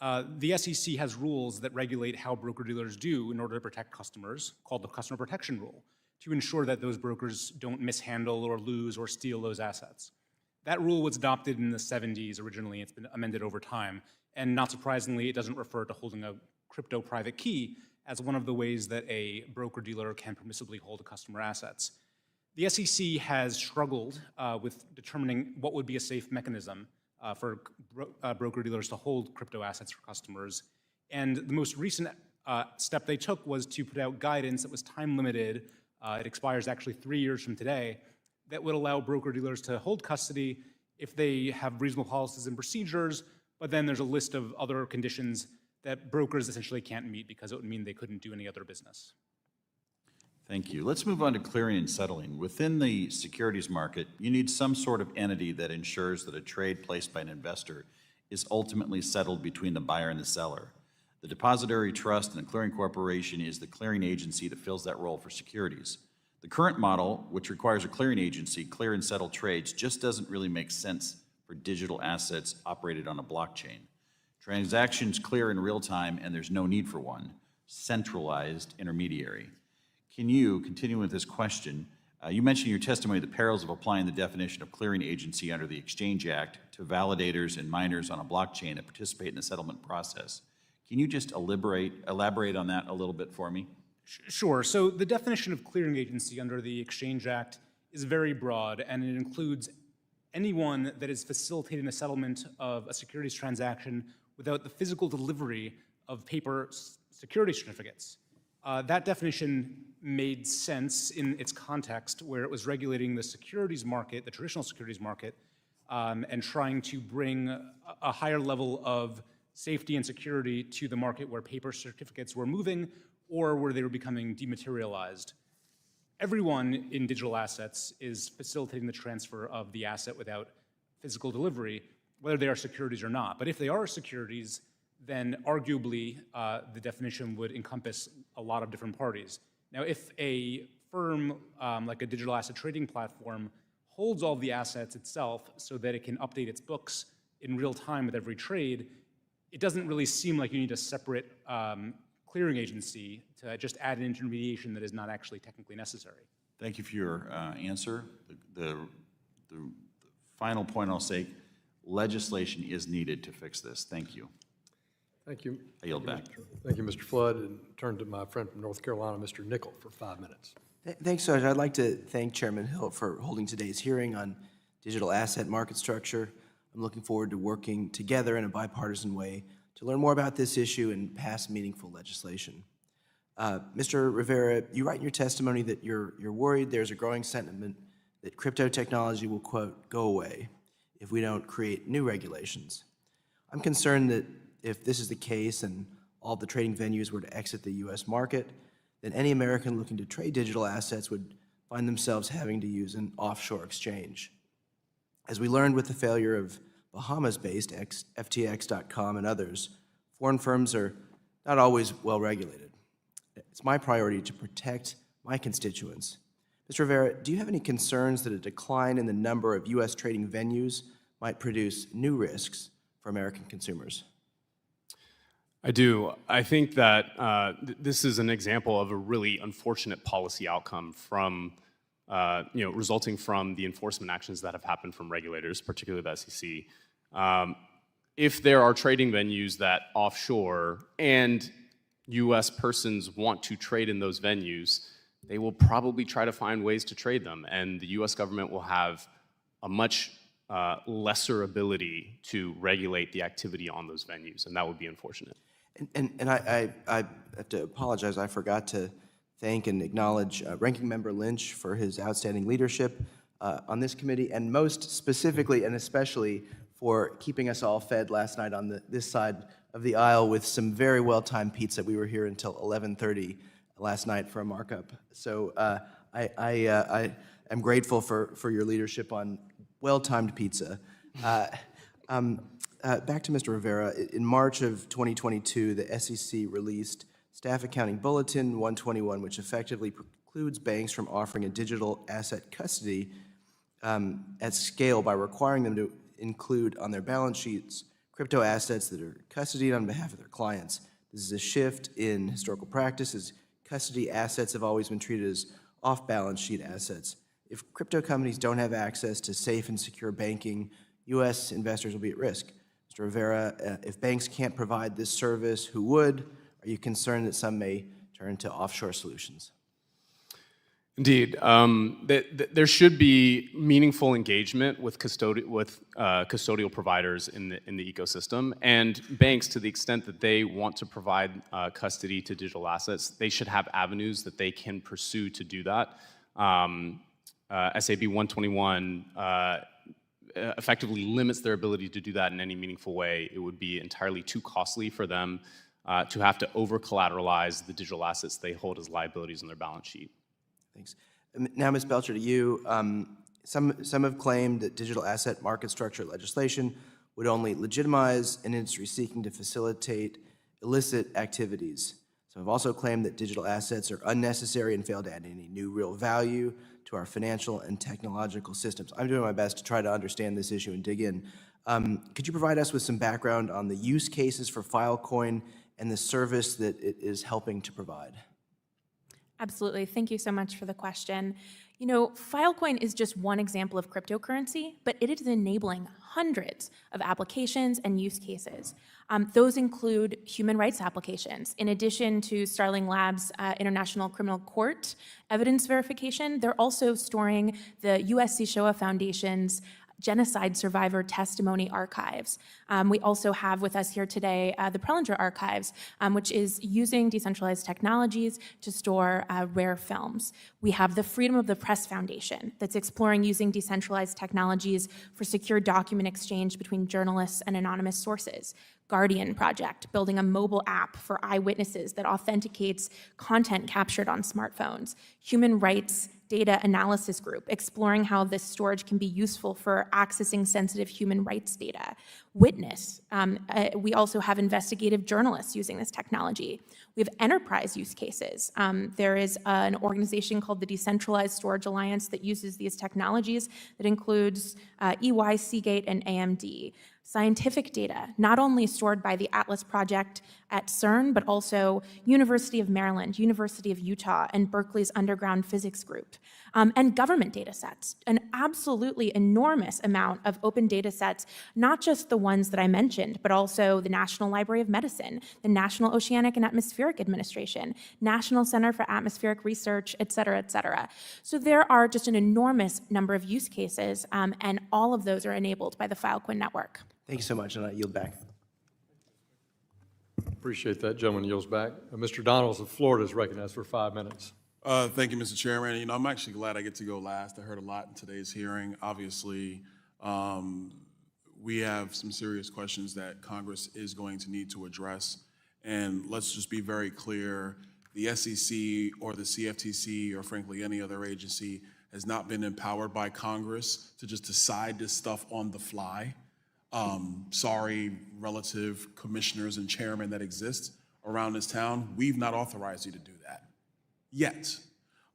The SEC has rules that regulate how broker-dealers do in order to protect customers, called the Customer Protection Rule, to ensure that those brokers don't mishandle or lose or steal those assets. That rule was adopted in the 70s originally. It's been amended over time. And not surprisingly, it doesn't refer to holding a crypto private key as one of the ways that a broker-dealer can permissibly hold customer assets. The SEC has struggled with determining what would be a safe mechanism for broker-dealers to hold crypto assets for customers. And the most recent step they took was to put out guidance that was time-limited. It expires actually 3 years from today, that would allow broker-dealers to hold custody if they have reasonable policies and procedures, but then there's a list of other conditions that brokers essentially can't meet because it would mean they couldn't do any other business. Thank you. Let's move on to clearing and settling. Within the securities market, you need some sort of entity that ensures that a trade placed by an investor is ultimately settled between the buyer and the seller. The Depository Trust and the Clearing Corporation is the clearing agency that fills that role for securities. The current model, which requires a clearing agency clear and settle trades, just doesn't really make sense for digital assets operated on a blockchain. Transactions clear in real time, and there's no need for one centralized intermediary. Can you, continue with this question, you mentioned in your testimony the perils of applying the definition of clearing agency under the Exchange Act to validators and miners on a blockchain that participate in the settlement process. Can you just elaborate on that a little bit for me? Sure. So the definition of clearing agency under the Exchange Act is very broad, and it includes anyone that is facilitating the settlement of a securities transaction without the physical delivery of paper security certificates. That definition made sense in its context where it was regulating the securities market, the traditional securities market, and trying to bring a higher level of safety and security to the market where paper certificates were moving or where they were becoming dematerialized. Everyone in digital assets is facilitating the transfer of the asset without physical delivery, whether they are securities or not. But if they are securities, then arguably the definition would encompass a lot of different parties. Now, if a firm like a digital asset trading platform holds all the assets itself so that it can update its books in real time with every trade, it doesn't really seem like you need a separate clearing agency to just add an intermediation that is not actually technically necessary. Thank you for your answer. The final point I'll say, legislation is needed to fix this. Thank you. Thank you. I yield back. Thank you, Mr. Flood, and turn to my friend from North Carolina, Mr. Nickel, for 5 minutes. Thanks, Judge. I'd like to thank Chairman Hill for holding today's hearing on digital asset market structure. I'm looking forward to working together in a bipartisan way to learn more about this issue and pass meaningful legislation. Mr. Rivera, you write in your testimony that you're worried there's a growing sentiment that crypto technology will, quote, go away if we don't create new regulations. I'm concerned that if this is the case and all the trading venues were to exit the U.S. market, then any American looking to trade digital assets would find themselves having to use an offshore exchange. As we learned with the failure of Bahamas-based FTX.com and others, foreign firms are not always well regulated. It's my priority to protect my constituents. Mr. Rivera, do you have any concerns that a decline in the number of U.S. trading venues might produce new risks for American consumers? I do. I think that this is an example of a really unfortunate policy outcome from, resulting from the enforcement actions that have happened from regulators, particularly the SEC. If there are trading venues that offshore and U.S. persons want to trade in those venues, they will probably try to find ways to trade them, and the U.S. government will have a much lesser ability to regulate the activity on those venues, and that would be unfortunate. And I have to apologize. I forgot to thank and acknowledge Ranking Member Lynch for his outstanding leadership on this committee, and most specifically and especially for keeping us all fed last night on this side of the aisle with some very well-timed pizza. We were here until 11:30 last night for a markup. So I am grateful for your leadership on well-timed pizza. Back to Mr. Rivera. In March of 2022, the SEC released Staff Accounting Bulletin 121, which effectively precludes banks from offering a digital asset custody at scale by requiring them to include on their balance sheets crypto assets that are custodied on behalf of their clients. This is a shift in historical practices. Custody assets have always been treated as off-balance sheet assets. If crypto companies don't have access to safe and secure banking, U.S. investors will be at risk. Mr. Rivera, if banks can't provide this service, who would? Are you concerned that some may turn to offshore solutions? Indeed. There should be meaningful engagement with custodial providers in the ecosystem, and banks, to the extent that they want to provide custody to digital assets, they should have avenues that they can pursue to do that. SAB 121 effectively limits their ability to do that in any meaningful way. It would be entirely too costly for them to have to over-collateralize the digital assets they hold as liabilities on their balance sheet. Thanks. Now, Ms. Belcher, to you. Some have claimed that digital asset market structure legislation would only legitimize an industry seeking to facilitate illicit activities. Some have also claimed that digital assets are unnecessary and fail to add any new real value to our financial and technological systems. I'm doing my best to try to understand this issue and dig in. Could you provide us with some background on the use cases for Filecoin and the service that it is helping to provide? Absolutely. Thank you so much for the question. You know, Filecoin is just one example of cryptocurrency, but it is enabling hundreds of applications and use cases. Those include human rights applications. In addition to Starling Labs' International Criminal Court evidence verification, they're also storing the USC Shoah Foundation's genocide survivor testimony archives. We also have with us here today the Prelinger Archives, which is using decentralized technologies to store rare films. We have the Freedom of the Press Foundation that's exploring using decentralized technologies for secure document exchange between journalists and anonymous sources. Guardian Project, building a mobile app for eyewitnesses that authenticates content captured on smartphones. Human Rights Data Analysis Group, exploring how this storage can be useful for accessing sensitive human rights data. Witness, we also have investigative journalists using this technology. We have enterprise use cases. There is an organization called the Decentralized Storage Alliance that uses these technologies that includes EY, Seagate, and AMD. Scientific data, not only stored by the Atlas Project at CERN, but also University of Maryland, University of Utah, and Berkeley's Underground Physics Group. And government data sets, an absolutely enormous amount of open data sets, not just the ones that I mentioned, but also the National Library of Medicine, the National Oceanic and Atmospheric Administration, National Center for Atmospheric Research, et cetera, et cetera. So there are just an enormous number of use cases, and all of those are enabled by the Filecoin network. Thank you so much, and I yield back. Appreciate that. Gentleman yields back. Mr. Donalds of Florida is recognized for 5 minutes. Thank you, Mr. Chairman. You know, I'm actually glad I get to go last. I heard a lot in today's hearing. Obviously, we have some serious questions that Congress is going to need to address. And let's just be very clear, the SEC or the CFTC or frankly any other agency has not been empowered by Congress to just decide this stuff on the fly. Sorry, relative commissioners and chairmen that exist around this town, we've not authorized you to do that yet.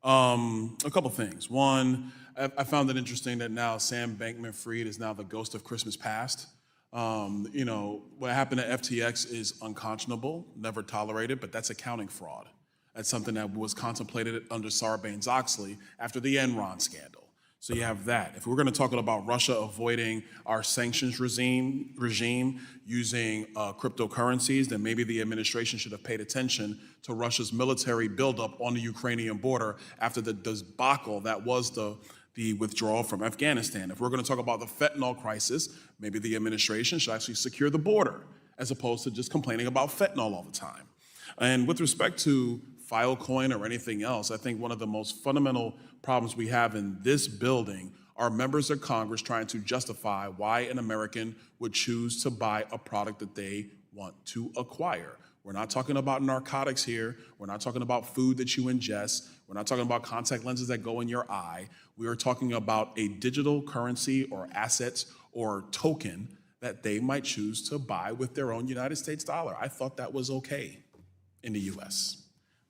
A couple things. One, I found it interesting that now Sam Bankman-Fried is now the ghost of Christmas past. You know, what happened at FTX is unconscionable, never tolerated, but that's accounting fraud. That's something that was contemplated under Sarbanes-Oxley after the Enron scandal. So you have that. If we're going to talk about Russia avoiding our sanctions regime using cryptocurrencies, then maybe the administration should have paid attention to Russia's military buildup on the Ukrainian border after the debacle that was the withdrawal from Afghanistan. If we're going to talk about the fentanyl crisis, maybe the administration should actually secure the border as opposed to just complaining about fentanyl all the time. And with respect to Filecoin or anything else, I think one of the most fundamental problems we have in this building are members of Congress trying to justify why an American would choose to buy a product that they want to acquire. We're not talking about narcotics here. We're not talking about food that you ingest. We're not talking about contact lenses that go in your eye. We are talking about a digital currency or assets or token that they might choose to buy with their own United States dollar. I thought that was okay in the US.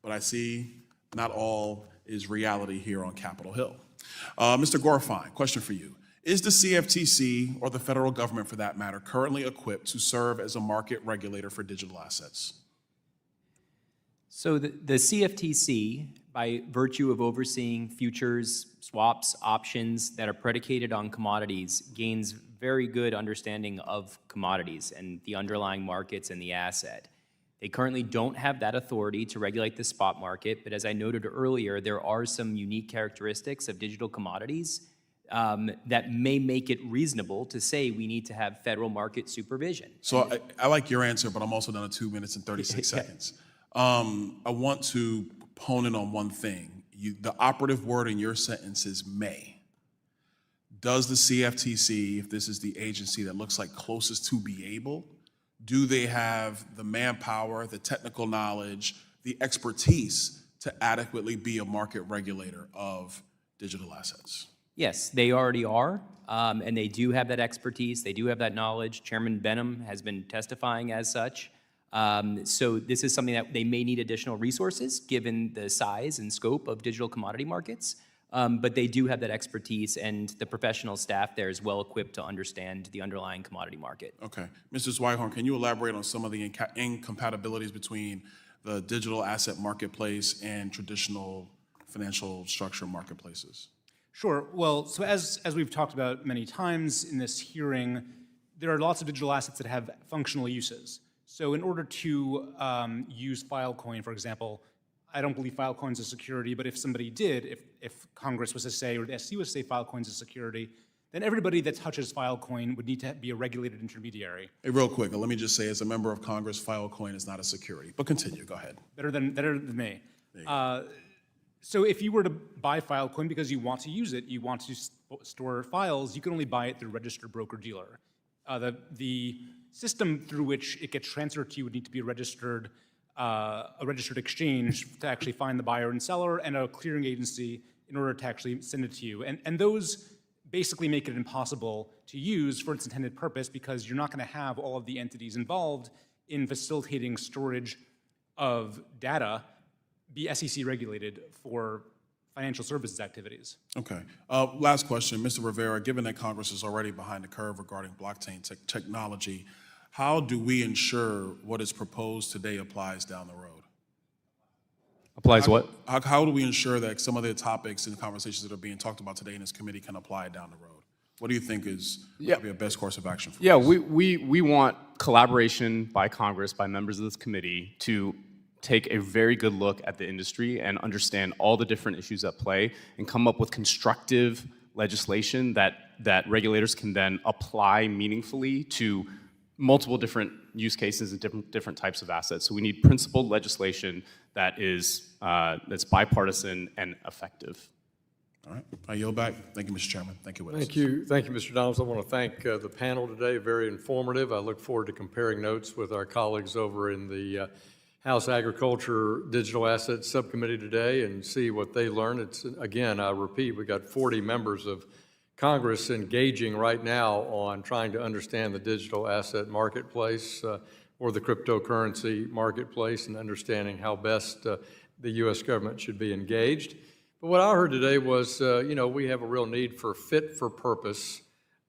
But I see not all is reality here on Capitol Hill. Mr. Gorfine, question for you. Is the CFTC, or the federal government for that matter, currently equipped to serve as a market regulator for digital assets? So the CFTC, by virtue of overseeing futures, swaps, options that are predicated on commodities, gains very good understanding of commodities and the underlying markets and the asset. They currently don't have that authority to regulate the spot market, but as I noted earlier, there are some unique characteristics of digital commodities that may make it reasonable to say we need to have federal market supervision. So I like your answer, but I'm also down to 2 minutes and 36 seconds. I want to hone in on one thing. The operative word in your sentence is may. Does the CFTC, if this is the agency that looks like closest to be able, do they have the manpower, the technical knowledge, the expertise to adequately be a market regulator of digital assets? Yes, they already are, and they do have that expertise. They do have that knowledge. Chairman Benham has been testifying as such. So this is something that they may need additional resources given the size and scope of digital commodity markets. But they do have that expertise, and the professional staff there is well equipped to understand the underlying commodity market. Okay. Mr. Zweighorn, can you elaborate on some of the incompatibilities between the digital asset marketplace and traditional financial structure marketplaces? Sure. Well, so as we've talked about many times in this hearing, there are lots of digital assets that have functional uses. So in order to use Filecoin, for example, I don't believe Filecoin's a security, but if somebody did, if Congress was to say, or the SEC was to say Filecoin's a security, then everybody that touches Filecoin would need to be a regulated intermediary. Hey, real quick, let me just say, as a member of Congress, Filecoin is not a security. But continue, go ahead. Better than me. So if you were to buy Filecoin because you want to use it, you want to store files, you can only buy it through a registered broker-dealer. The system through which it gets transferred to you would need to be a registered exchange to actually find the buyer and seller, and a clearing agency in order to actually send it to you. And those basically make it impossible to use for its intended purpose, because you're not going to have all of the entities involved in facilitating storage of data be SEC regulated for financial services activities. Okay. Last question, Mr. Rivera, given that Congress is already behind the curve regarding blockchain technology, how do we ensure what is proposed today applies down the road? Applies what? How do we ensure that some of the topics and conversations that are being talked about today in this committee can apply down the road? What do you think is probably a best course of action for us? Yeah, we want collaboration by Congress, by members of this committee, to take a very good look at the industry and understand all the different issues at play and come up with constructive legislation that regulators can then apply meaningfully to multiple different use cases and different types of assets. So we need principled legislation that is that's bipartisan and effective. All right, I yield back. Thank you, Mr. Chairman. Thank you, witnesses. Thank you, Mr. Donalds. I want to thank the panel today, very informative. I look forward to comparing notes with our colleagues over in the House Agriculture Digital Asset Subcommittee today and see what they learn. It's, again, I repeat, we've got 40 members of Congress engaging right now on trying to understand the digital asset marketplace or the cryptocurrency marketplace, and understanding how best the U.S. government should be engaged. But what I heard today was, we have a real need for fit-for-purpose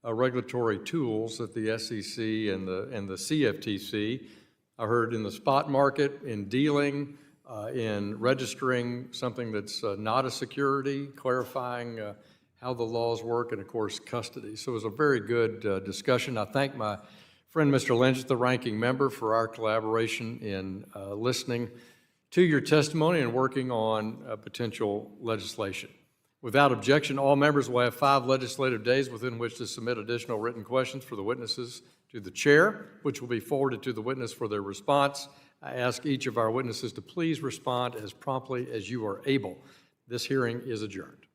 regulatory tools at the SEC and the CFTC. I heard in the spot market, in dealing, in registering something that's not a security, clarifying how the laws work, and of course, custody. So it was a very good discussion. I thank my friend, Mr. Lynch, the ranking member, for our collaboration in listening to your testimony and working on potential legislation. Without objection, all members will have 5 legislative days within which to submit additional written questions for the witnesses to the chair, which will be forwarded to the witness for their response. I ask each of our witnesses to please respond as promptly as you are able. This hearing is adjourned.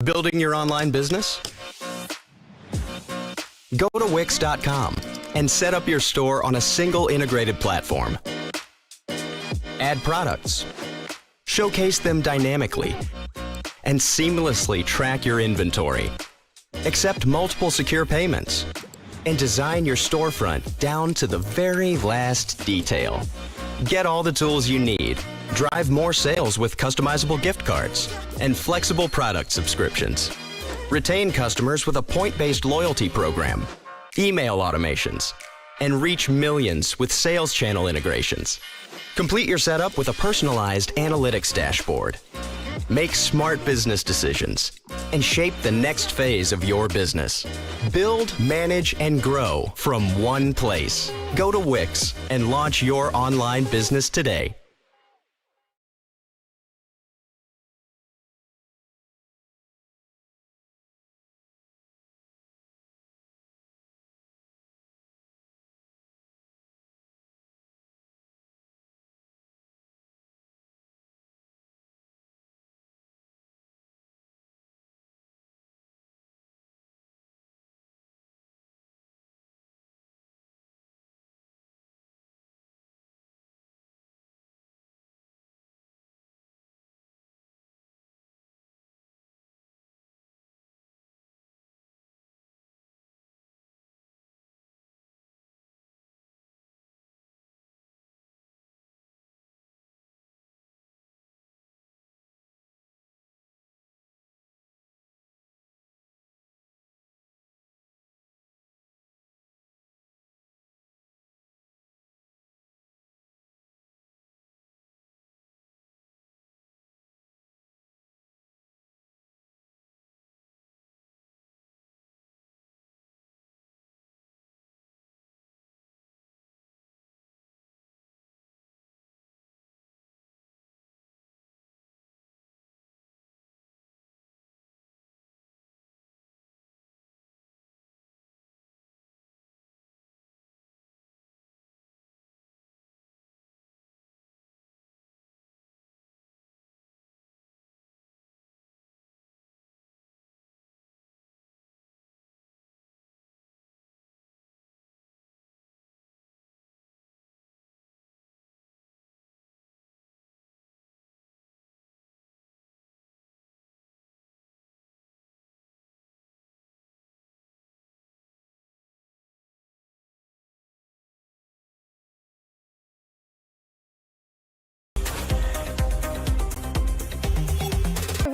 Building your online business? Go to Wix.com and set up your store on a single integrated platform. Add products, showcase them dynamically, and seamlessly track your inventory. Accept multiple secure payments, and design your storefront down to the very last detail. Get all the tools you need. Drive more sales with customizable gift cards and flexible product subscriptions. Retain customers with a point-based loyalty program, email automations, and reach millions with sales channel integrations. Complete your setup with a personalized analytics dashboard. Make smart business decisions and shape the next phase of your business. Build, manage, and grow from one place. Go to Wix and launch your online business today.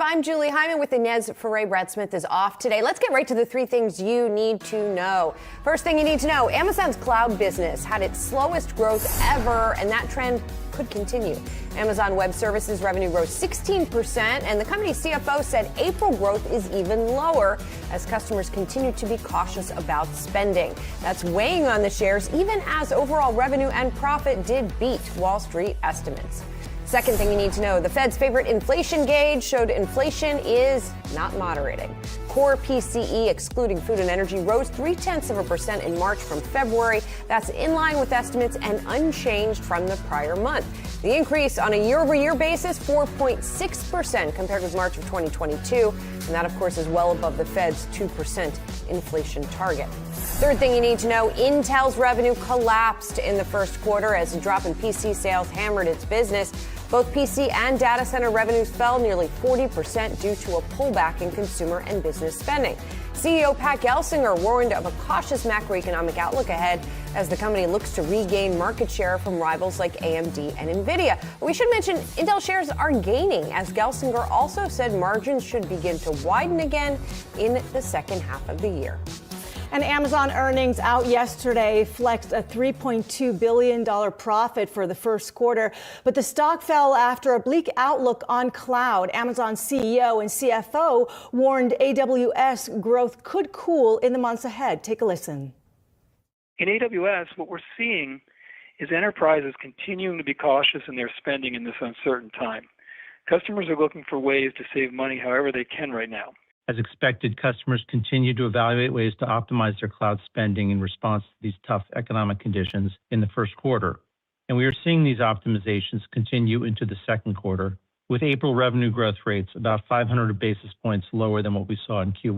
I'm Julie Hyman with Inez Ferre. Brad Smith is off today. Let's get right to the 3 things you need to know. First thing you need to know, Amazon's cloud business had its slowest growth ever, and that trend could continue. Amazon Web Services revenue rose 16%, and the company's CFO said April growth is even lower as customers continue to be cautious about spending. That's weighing on the shares, even as overall revenue and profit did beat Wall Street estimates. Second thing you need to know, the Fed's favorite inflation gauge showed inflation is not moderating. Core PCE, excluding food and energy, rose 0.3% in March from February. That's in line with estimates and unchanged from the prior month. The increase on a year-over-year basis, 4.6% compared with March of 2022. And that, of course, is well above the Fed's 2% inflation target. Third thing you need to know, Intel's revenue collapsed in the first quarter as a drop in PC sales hammered its business. Both PC and data center revenues fell nearly 40% due to a pullback in consumer and business spending. CEO Pat Gelsinger warned of a cautious macroeconomic outlook ahead as the company looks to regain market share from rivals like AMD and NVIDIA. We should mention Intel shares are gaining, as Gelsinger also said margins should begin to widen again in the second half of the year. And Amazon earnings out yesterday flexed a $3.2 billion profit for the first quarter. But the stock fell after a bleak outlook on cloud. Amazon CEO and CFO warned AWS growth could cool in the months ahead. Take a listen. In AWS, what we're seeing is enterprises continuing to be cautious in their spending in this uncertain time. Customers are looking for ways to save money however they can right now. As expected, customers continue to evaluate ways to optimize their cloud spending in response to these tough economic conditions in the first quarter. And we are seeing these optimizations continue into the second quarter, with April revenue growth rates about 500 basis points lower than what we saw in Q1.